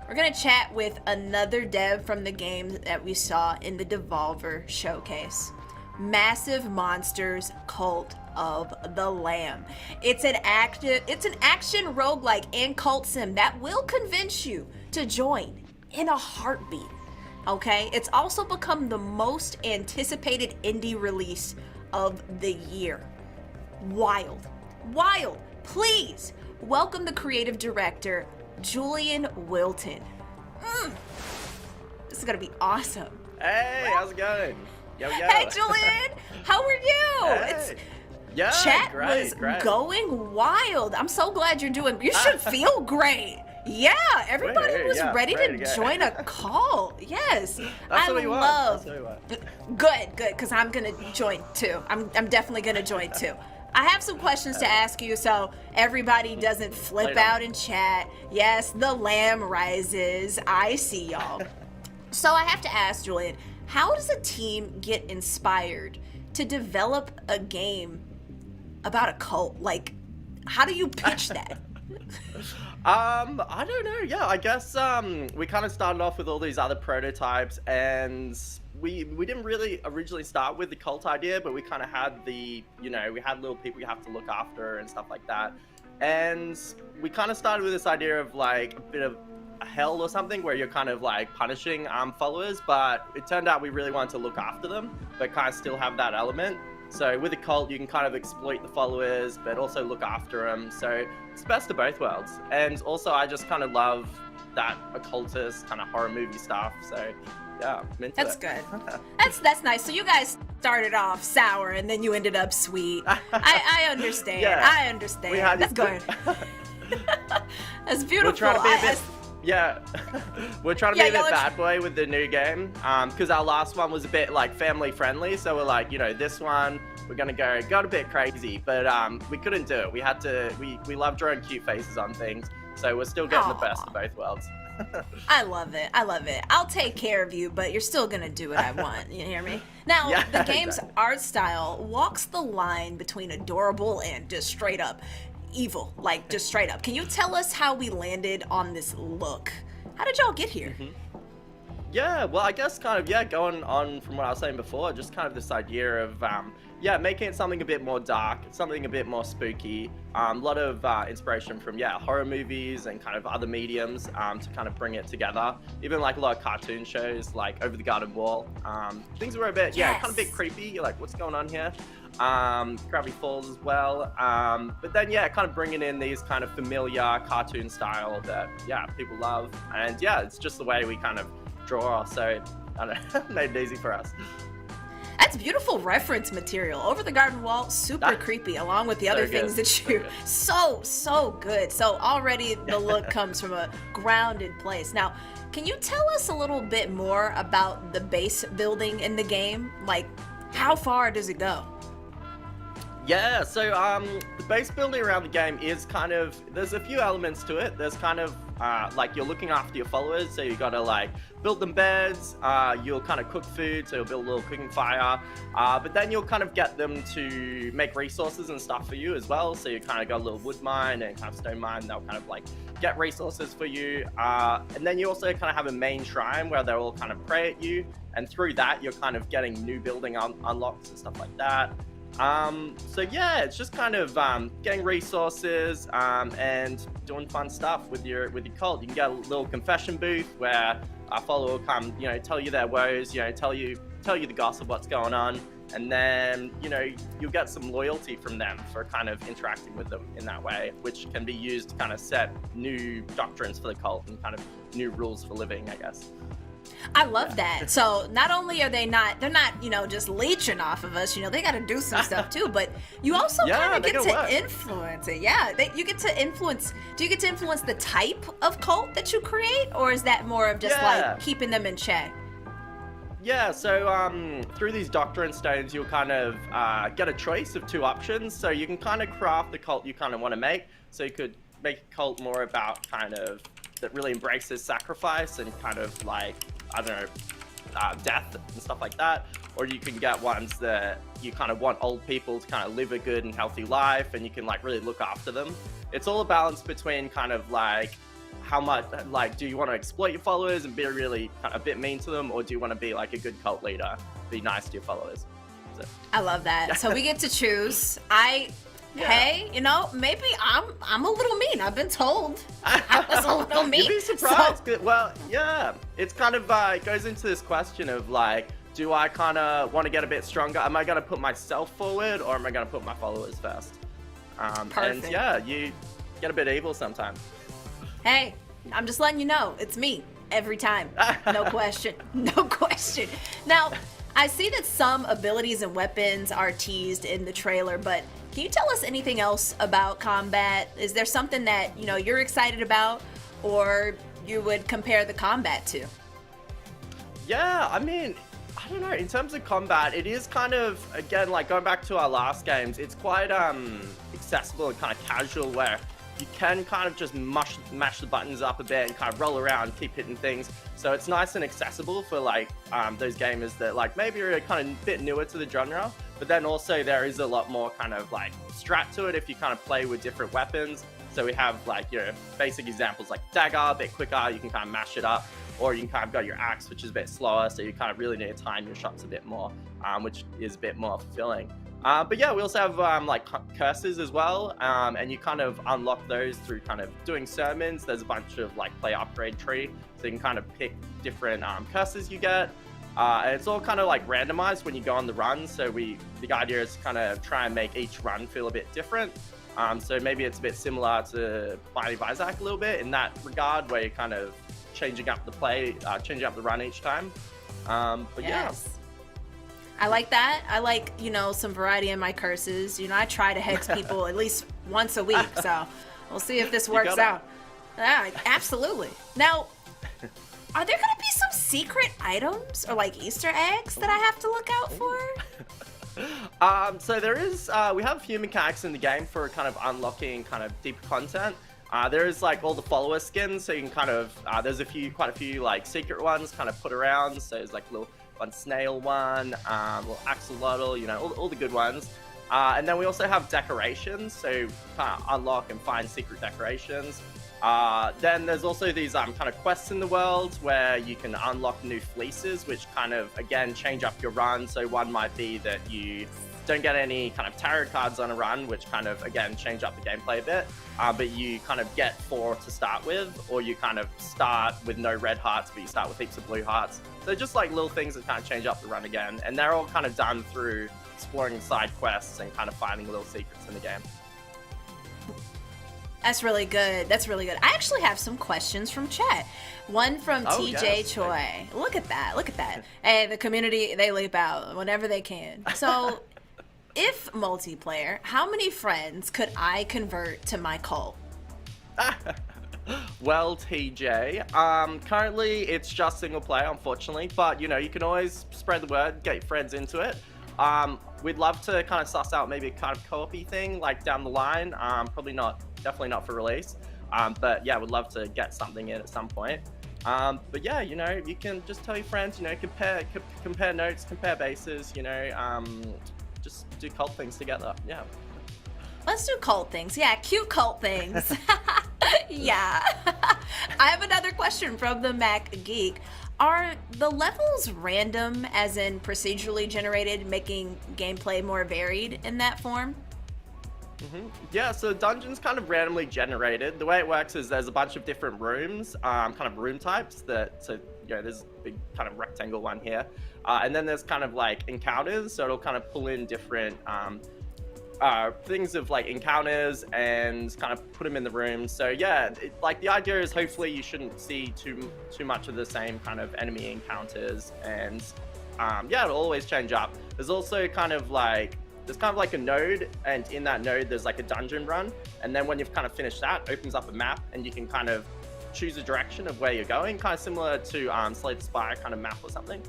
We're gonna chat with another dev from the game that we saw in the Devolver Showcase. Massive Monsters Cult of the Lamb. It's an action roguelike and cult sim that will convince you to join in a heartbeat. Okay? It's also become the most anticipated indie release of the year. Wild. Please welcome the creative director, Julian Wilton. This is gonna be awesome. Hey, how's it going? Yo. Hey, Julian, how are you? Hey. Yeah, Chat great. going wild. I'm so glad you're doing. You should feel great. Yeah, everybody was ready to join a call. Yes, That's what we want. Good, because I'm gonna join too. I'm definitely gonna join too. I have some questions to ask you, so everybody doesn't flip out in chat. Yes, the lamb rises. I see y'all. So I have to ask, Julian, how does a team get inspired to develop a game about a cult? Like, how do you pitch that? I don't know. Yeah, I guess we kind of started off with all these other prototypes, and we didn't really originally start with the cult idea, but we kind of had we had little people you have to look after and stuff like that. And we kind of started with this idea of like a bit of a hell or something where you're kind of like punishing followers, but it turned out we really wanted to look after them, but kind of still have that element. So with a cult, you can kind of exploit the followers, but also look after them. So it's best of both worlds. And also, I just kind of love that occultist kind of horror movie stuff. So yeah, I'm into That's it. good. That's nice. So you guys started off sour and then you ended up sweet. I understand. Yeah. I understand. That's good. That's beautiful. We're trying to be a bit, we're trying to be a bit y'all bad boy with the new game, because our last one was a bit like family friendly. So we're like, this one we're gonna got a bit crazy, but we couldn't do it. We had to. We love drawing cute faces on things, so we're still getting the best of both worlds. I love it. I'll take care of you, but you're still gonna do what I want. You hear me? Now, Yeah, the game's exactly. art style walks the line between adorable and just straight up evil. Like, just straight up. Can you tell us how we landed on this look? How did y'all get here? Yeah, well, I guess kind of, going on from what I was saying before, just kind of this idea of, making it something a bit more dark, something a bit more spooky, a lot of inspiration from, horror movies and kind of other mediums to kind of bring it together. Even like a lot of cartoon shows like Over the Garden Wall. Things were a bit, kind of a bit creepy. You're like, what's going on here? Gravity Falls as well. But then, kind of bringing in these kind of familiar cartoon style that, people love. And it's just the way we kind of draw, so I don't know, made it easy for us. That's beautiful reference material. Over the Garden Wall, super creepy, along with the other things that you... So good. So already the look comes from a grounded place. Now, can you tell us a little bit more about the base building in the game? Like, how far does it go? Yeah, so the base building around the game is kind of, there's a few elements to it. There's kind of like you're looking after your followers, so you gotta like build them beds, you'll kind of cook food, so you'll build a little cooking fire, but then you'll kind of get them to make resources and stuff for you as well. So you kind of got a little wood mine and kind of stone mine, they'll kind of like get resources for you. And then you also kind of have a main shrine where they'll all kind of pray at you, and through that you're kind of getting new building unlocks and stuff like that. So it's just kind of getting resources and doing fun stuff with your cult. You can get a little confession booth where a follower will come, tell you their woes, tell you the gossip, what's going on. and then, you know, you'll get some loyalty from them for kind of interacting with them in that way, which can be used to kind of set new doctrines for the cult and kind of new rules for living, I guess. I love that. So not only are they're not, you know, just leeching off of us, you know, they got to do some stuff too, but you also kind of get to influence it. Yeah, you get to influence, do you get to influence the type of cult that you create, or is that more of just like keeping them in check? Yeah, so through these doctrine stones, you'll kind of get a choice of 2 options. So you can kind of craft the cult you kind of want to make. So you could make a cult more about kind of that really embraces sacrifice and kind of like, I don't know, death and stuff like that. Or you can get ones that you kind of want old people to kind of live a good and healthy life, and you can like really look after them. It's all a balance between kind of like how much, like, do you want to exploit your followers and be really kind of a bit mean to them, or do you want to be like a good cult leader, be nice to your followers? So. I love that. So we get to choose. Hey, you know, maybe I'm a little mean. I've been told I was a little mean. You'd be surprised. So... Well, yeah, it's kind of it goes into this question of like, do I kind of want to get a bit stronger? Am I going to put myself forward, or am I going to put my followers first? Perfect. And yeah, you get a bit evil sometimes. Hey, I'm just letting you know, it's me every time. No question. No question. Now, I see that some abilities and weapons are teased in the trailer, but can you tell us anything else about combat? Is there something that, you know, you're excited about, or you would compare the combat to? Yeah, I mean, I don't know. In terms of combat, it is kind of, again, like going back to our last games, it's quite accessible and kind of casual, where you can kind of just mash the buttons up a bit and kind of roll around, keep hitting things. So it's nice and accessible for like those gamers that like maybe are kind of a bit newer to the genre. But then also there is a lot more kind of like strat to it if you kind of play with different weapons. So we have like your basic examples like dagger, a bit quicker, you can kind of mash it up. Or you can kind of go your axe, which is a bit slower, so you kind of really need to time your shots a bit more, which is a bit more fulfilling. But yeah, we also have like curses as well, and you kind of unlock those through kind of doing sermons. There's a bunch of like play upgrade tree, so you can kind of pick different curses you get. And it's all kind of like randomized when you go on the run. So the idea is to kind of try and make each run feel a bit different. So maybe it's a bit similar to Binding of Isaac a little bit in that regard, where you're kind of changing up the play, changing up the run each time. But yes. I like that. I like, you know, some variety in my curses. You know, I try to hex people at least once a week, so we'll see if this works out. Yeah, absolutely. Now, are there going to be some secret items or like Easter eggs that I have to look out for? So there is, we have a few mechanics in the game for kind of unlocking kind of deeper content. There is like all the follower skins, so you can kind of, there's quite a few like secret ones kind of put around. So there's like little one snail one, little axolotl, you know, all the good ones. And then we also have decorations, so you kind of unlock and find secret decorations. Then there's also these kind of quests in the world where you can unlock new fleeces, which kind of, again, change up your run. So one might be that you don't get any kind of tarot cards on a run, which kind of, again, change up the gameplay a bit. But you kind of get 4 to start with, or you kind of start with no red hearts, but you start with heaps of blue hearts. So just like little things that kind of change up the run again. And they're all kind of done through exploring side quests and kind of finding little secrets in the game. That's really good. That's really good. I actually have some questions from chat. One from TJ Choi. Look at that. Look at that. Hey, the community, they leap out whenever they can. So, if multiplayer, how many friends could I convert to my cult? Well, TJ, currently it's just single player, unfortunately, but you know, you can always spread the word, get your friends into it. We'd love to kind of suss out maybe a kind of co-op-y thing like down the line. Definitely not for release. But yeah, we'd love to get something in at some point. But yeah, you know, you can just tell your friends, you know, compare notes, compare bases, you know, just do cult things together. Yeah. Let's do cult things. Yeah, cute cult things. Yeah. I have another question from the Mac Geek. Are the levels random, as in procedurally generated, making gameplay more varied in that form? Yeah, so dungeons kind of randomly generated. The way it works is there's a bunch of different rooms, kind of room types so there's a big kind of rectangle one here. And then there's kind of like encounters, so it'll kind of pull in different things of like encounters and kind of put them in the room. So yeah, like the idea is hopefully you shouldn't see too much of the same kind of enemy encounters, and yeah, it'll always change up. There's also kind of like a node, and in that node there's like a dungeon run, and then when you've kind of finished that, it opens up a map and you can kind of choose a direction of where you're going, kind of similar to Slay the Spire kind of map or something.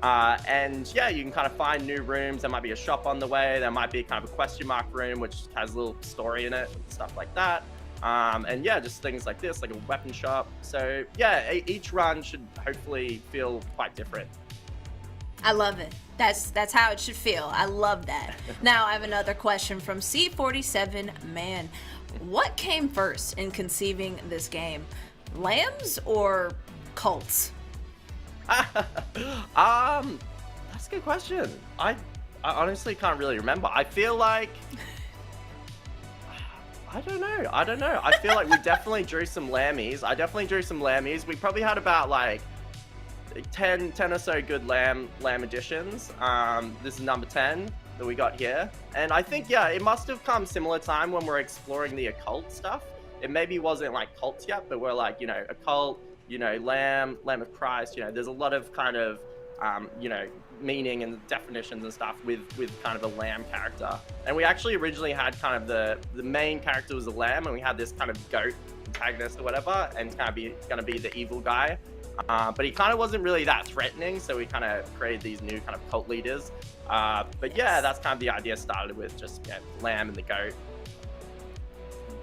And yeah, you can kind of find new rooms. There might be a shop on the way. There might be kind of a question mark room, which has a little story in it, and stuff like that. And yeah, just things like this, like a weapon shop. So yeah, each run should hopefully feel quite different. I love it. That's how it should feel. I love that. Now I have another question from C47 Man. What came first in conceiving this game? Lambs or cults? That's a good question. I honestly can't really remember. I feel like I don't know. I feel like we definitely drew some lammies. I definitely drew some lammies. We probably had about like 10 or so good lamb editions. This is number 10 that we got here. And I think, yeah, it must have come similar time when we're exploring the occult stuff. It maybe wasn't like cults yet, but we're like, occult, Lamb of Christ, there's a lot of kind of, meaning and definitions and stuff with kind of a lamb character. And we actually originally had kind of the main character was a lamb, and we had this kind of goat antagonist or whatever, and kind of gonna be the evil guy. But he kind of wasn't really that threatening, so we kind of created these new kind of cult leaders. But yeah, that's kind of the idea started with just lamb and the goat.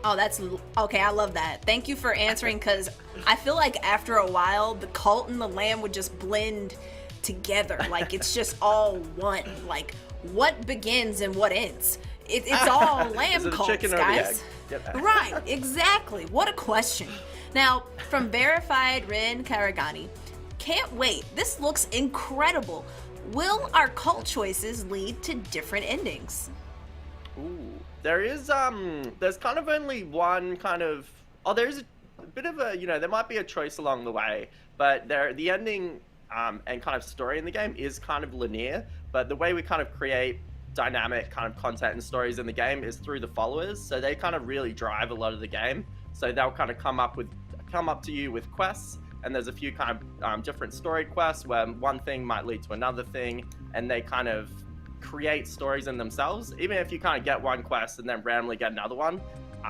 Oh, that's okay. I love that. Thank you for answering, because I feel like after a while, the cult and the lamb would just blend together. Like it's just all one. Like what begins and what ends. It's all lamb cults, guys. Right, exactly. What a question. Now, from Verified Ren Karagani, can't wait. This looks incredible. Will our cult choices lead to different endings? Ooh. There's kind of only one kind of, there's a bit of a, there might be a choice along the way, but the ending and kind of story in the game is kind of linear, but the way we kind of create dynamic kind of content and stories in the game is through the followers, so they kind of really drive a lot of the game. So they'll kind of come up to you with quests, and there's a few kind of different story quests where one thing might lead to another thing, and they kind of create stories in themselves. Even if you kind of get one quest and then randomly get another one,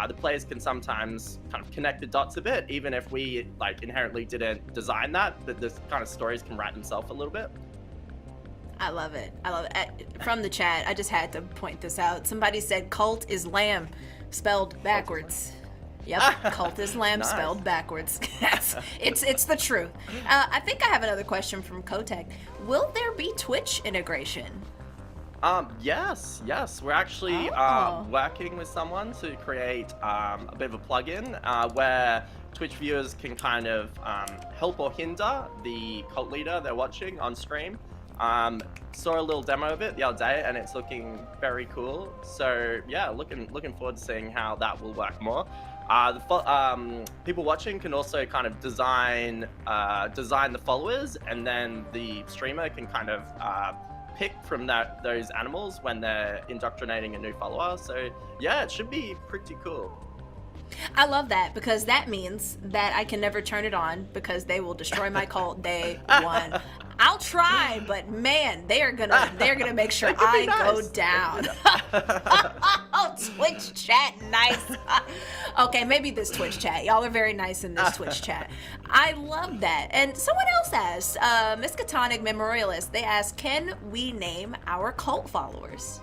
the players can sometimes kind of connect the dots a bit, even if we like inherently didn't design that, but this kind of stories can write themselves a little bit. I love it. From the chat, I just had to point this out. Somebody said cult is lamb spelled backwards. Yep, cult is lamb nice. Spelled backwards. It's the truth. I think I have another question from Kotek. Will there be Twitch integration? Yes. We're actually working with someone to create a bit of a plugin where Twitch viewers can kind of help or hinder the cult leader they're watching on stream. Saw a little demo of it the other day, and it's looking very cool. So yeah, looking forward to seeing how that will work more. People watching can also kind of design the followers, and then the streamer can kind of pick from those animals when they're indoctrinating a new follower. So yeah, it should be pretty cool. I love that, because that means that I can never turn it on, because they will destroy my cult day one. I'll try, but man, they're gonna make sure I go down. Oh, Twitch chat, nice. Okay, maybe this Twitch chat. Y'all are very nice in this Twitch chat. I love that. And someone else asked, Miskatonic Memorialist, they asked, can we name our cult followers?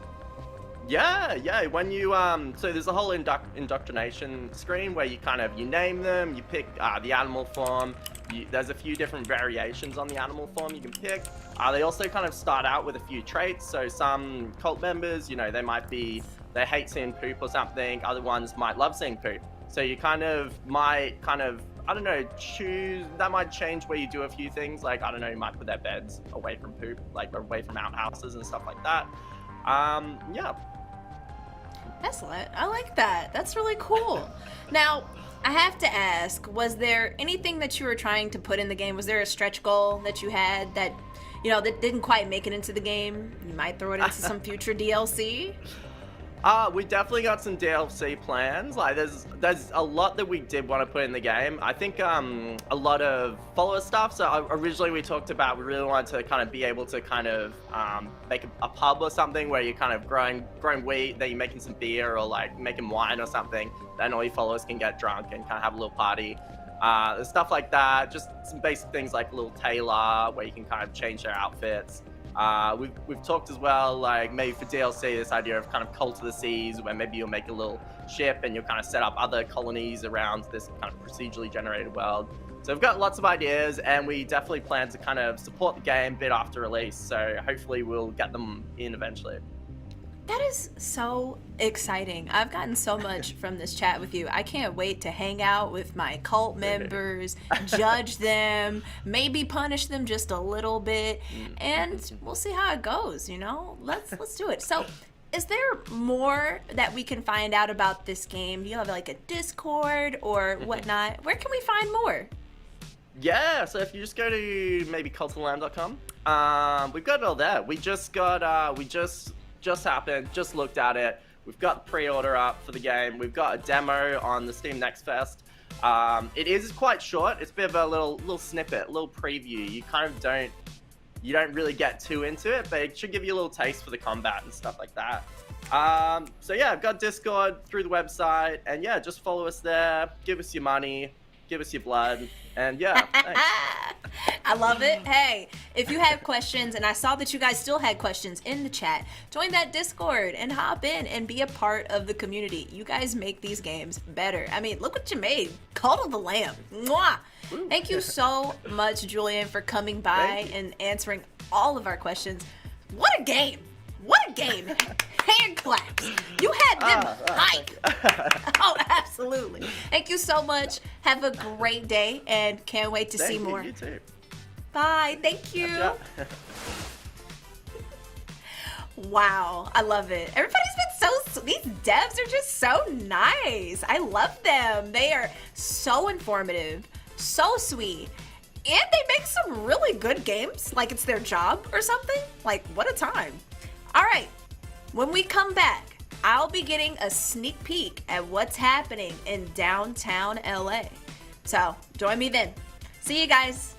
Yeah. When you so there's a whole indoctrination screen where you name them, you pick the animal form. There's a few different variations on the animal form you can pick. They also kind of start out with a few traits. So some cult members, they hate seeing poop or something. Other ones might love seeing poop. So you might choose. That might change where you do a few things. Like, you might put their beds away from poop, like away from outhouses and stuff like that. Yeah. Excellent. I like that. That's really cool. Now, I have to ask, was there anything that you were trying to put in the game? Was there a stretch goal that you had that, that didn't quite make it into the game? You might throw it into some future DLC? We definitely got some DLC plans. Like, there's a lot that we did want to put in the game. I think a lot of follower stuff. So originally we talked about we really wanted to kind of be able to kind of make a pub or something where you're kind of growing wheat, then you're making some beer or like making wine or something. Then all your followers can get drunk and kind of have a little party. Stuff like that. Just some basic things like a little tailor where you can kind of change their outfits. We've talked as well, like maybe for DLC, this idea of kind of Cult of the Seas, where maybe you'll make a little ship and you'll kind of set up other colonies around this kind of procedurally generated world. So we've got lots of ideas, and we definitely plan to kind of support the game a bit after release. So hopefully we'll get them in eventually. That is so exciting. I've gotten so much from this chat with you. I can't wait to hang out with my cult members, judge them, maybe punish them just a little bit, and we'll see how it goes, Let's do it. So, is there more that we can find out about this game? Do you have like a Discord or whatnot? Where can we find more? Yeah, so if you just go to maybe cultofthelamb.com, we've got it all there. We just got, just happened, just looked at it. We've got the pre-order up for the game. We've got a demo on the Steam Next Fest. It is quite short. It's a bit of a little snippet, a little preview. You kind of don't really get too into it, but it should give you a little taste for the combat and stuff like that. So yeah, I've got Discord through the website, and yeah, just follow us there. Give us your money, give us your blood, and yeah, thanks. I love it. Hey, if you have questions, and I saw that you guys still had questions in the chat, join that Discord and hop in and be a part of the community. You guys make these games better. I mean, look what you made. Cult of the Lamb. Mwah! Thank you so much, Julian, for coming by and answering all of our questions. What a game. What a game. Hand claps. You had them hyped. Oh, absolutely. Thank you so much. Have a great day and can't wait to see more. You too. Bye. Thank you. Wow. I love it. Everybody's been these devs are just so nice. I love them. They are so informative, so sweet. And they make some really good games, like it's their job or something. Like, what a time. All right, when we come back, I'll be getting a sneak peek at what's happening in downtown LA. So join me then. See you guys.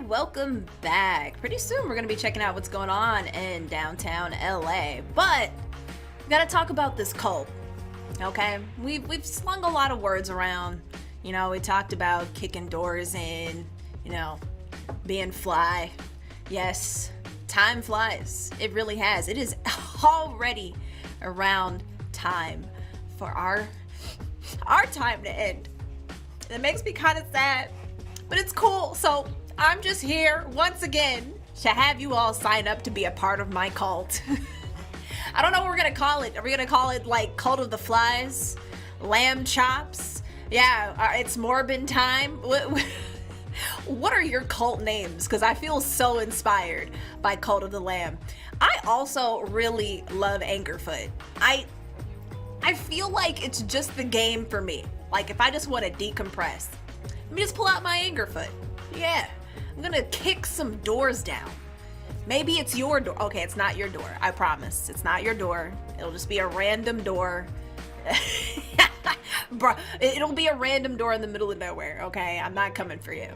welcome back. Pretty soon we're gonna be checking out what's going on in downtown LA, but we gotta talk about this cult. Okay, we've slung a lot of words around. You know, we talked about kicking doors in, you know, being fly. Yes, time flies. It really has. It is already around time for our time to end. It makes me kind of sad, but it's cool. So I'm just here once again to have you all sign up to be a part of my cult. I don't know what we're gonna call it. Are we gonna call it like Cult of the Flies? Lamb Chops? Yeah, it's Morbin time. What are your cult names? Because I feel so inspired by Cult of the Lamb. I also really love Angerfoot. I feel like it's just the game for me. Like if I just want to decompress, let me just pull out my Angerfoot. Yeah, I'm gonna kick some doors down. Maybe it's your door. Okay, it's not your door. I promise. It's not your door. It'll just be a random door. Bro, it'll be a random door in the middle of nowhere, okay? I'm not coming for you.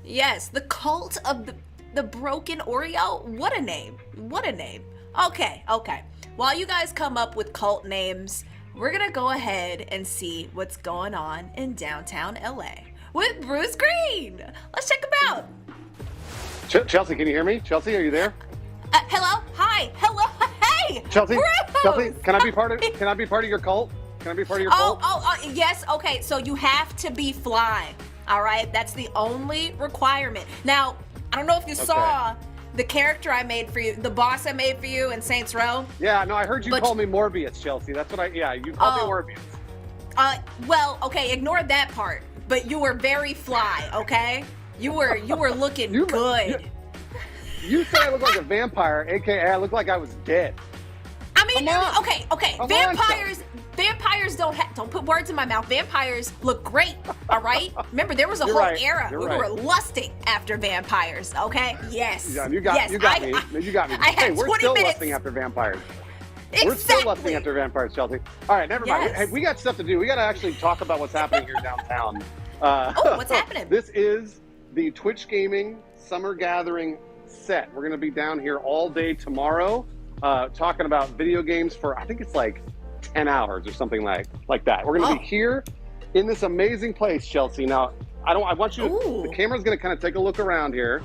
Yes, the Cult of the Broken Oreo? What a name. What a name. Okay. While you guys come up with cult names, we're gonna go ahead and see what's going on in downtown LA with Bruce Green. Let's check him out. Chelsea, can you hear me? Chelsea, are you there? Hello? Hi. Hello? Hey! Chelsea, Bruce! Chelsea, can I be part of your cult? Can I be part of your cult? Yes. Okay, so you have to be fly. All right? That's the only requirement. Now, I don't know if you saw the character I made for you, the boss I made for you in Saints Row. Yeah, no, I heard you call me Morbius, Chelsea. That's what you called me Morbius. Well, okay, ignore that part. But you were very fly, okay? You were looking good. You say I look like a vampire, aka I look like I was dead. I mean, okay. Vampires don't put words in my mouth. Vampires look great, all right? Remember, there was a whole era where we were lusting after vampires, okay? Yes. Yeah, you got me. You got me. Hey, we're still lusting after vampires. Exactly. We're still lusting after vampires, Chelsea. All right, never mind. Yes. Hey, we got stuff to do. We got to actually talk about what's happening here downtown. What's happening? This is the Twitch Gaming Summer Gathering set. We're going to be down here all day tomorrow talking about video games for, I think it's like 10 hours or something like that. We're going to be here in this amazing place, Chelsea. Now, I want you to, the camera's going to kind of take a look around here.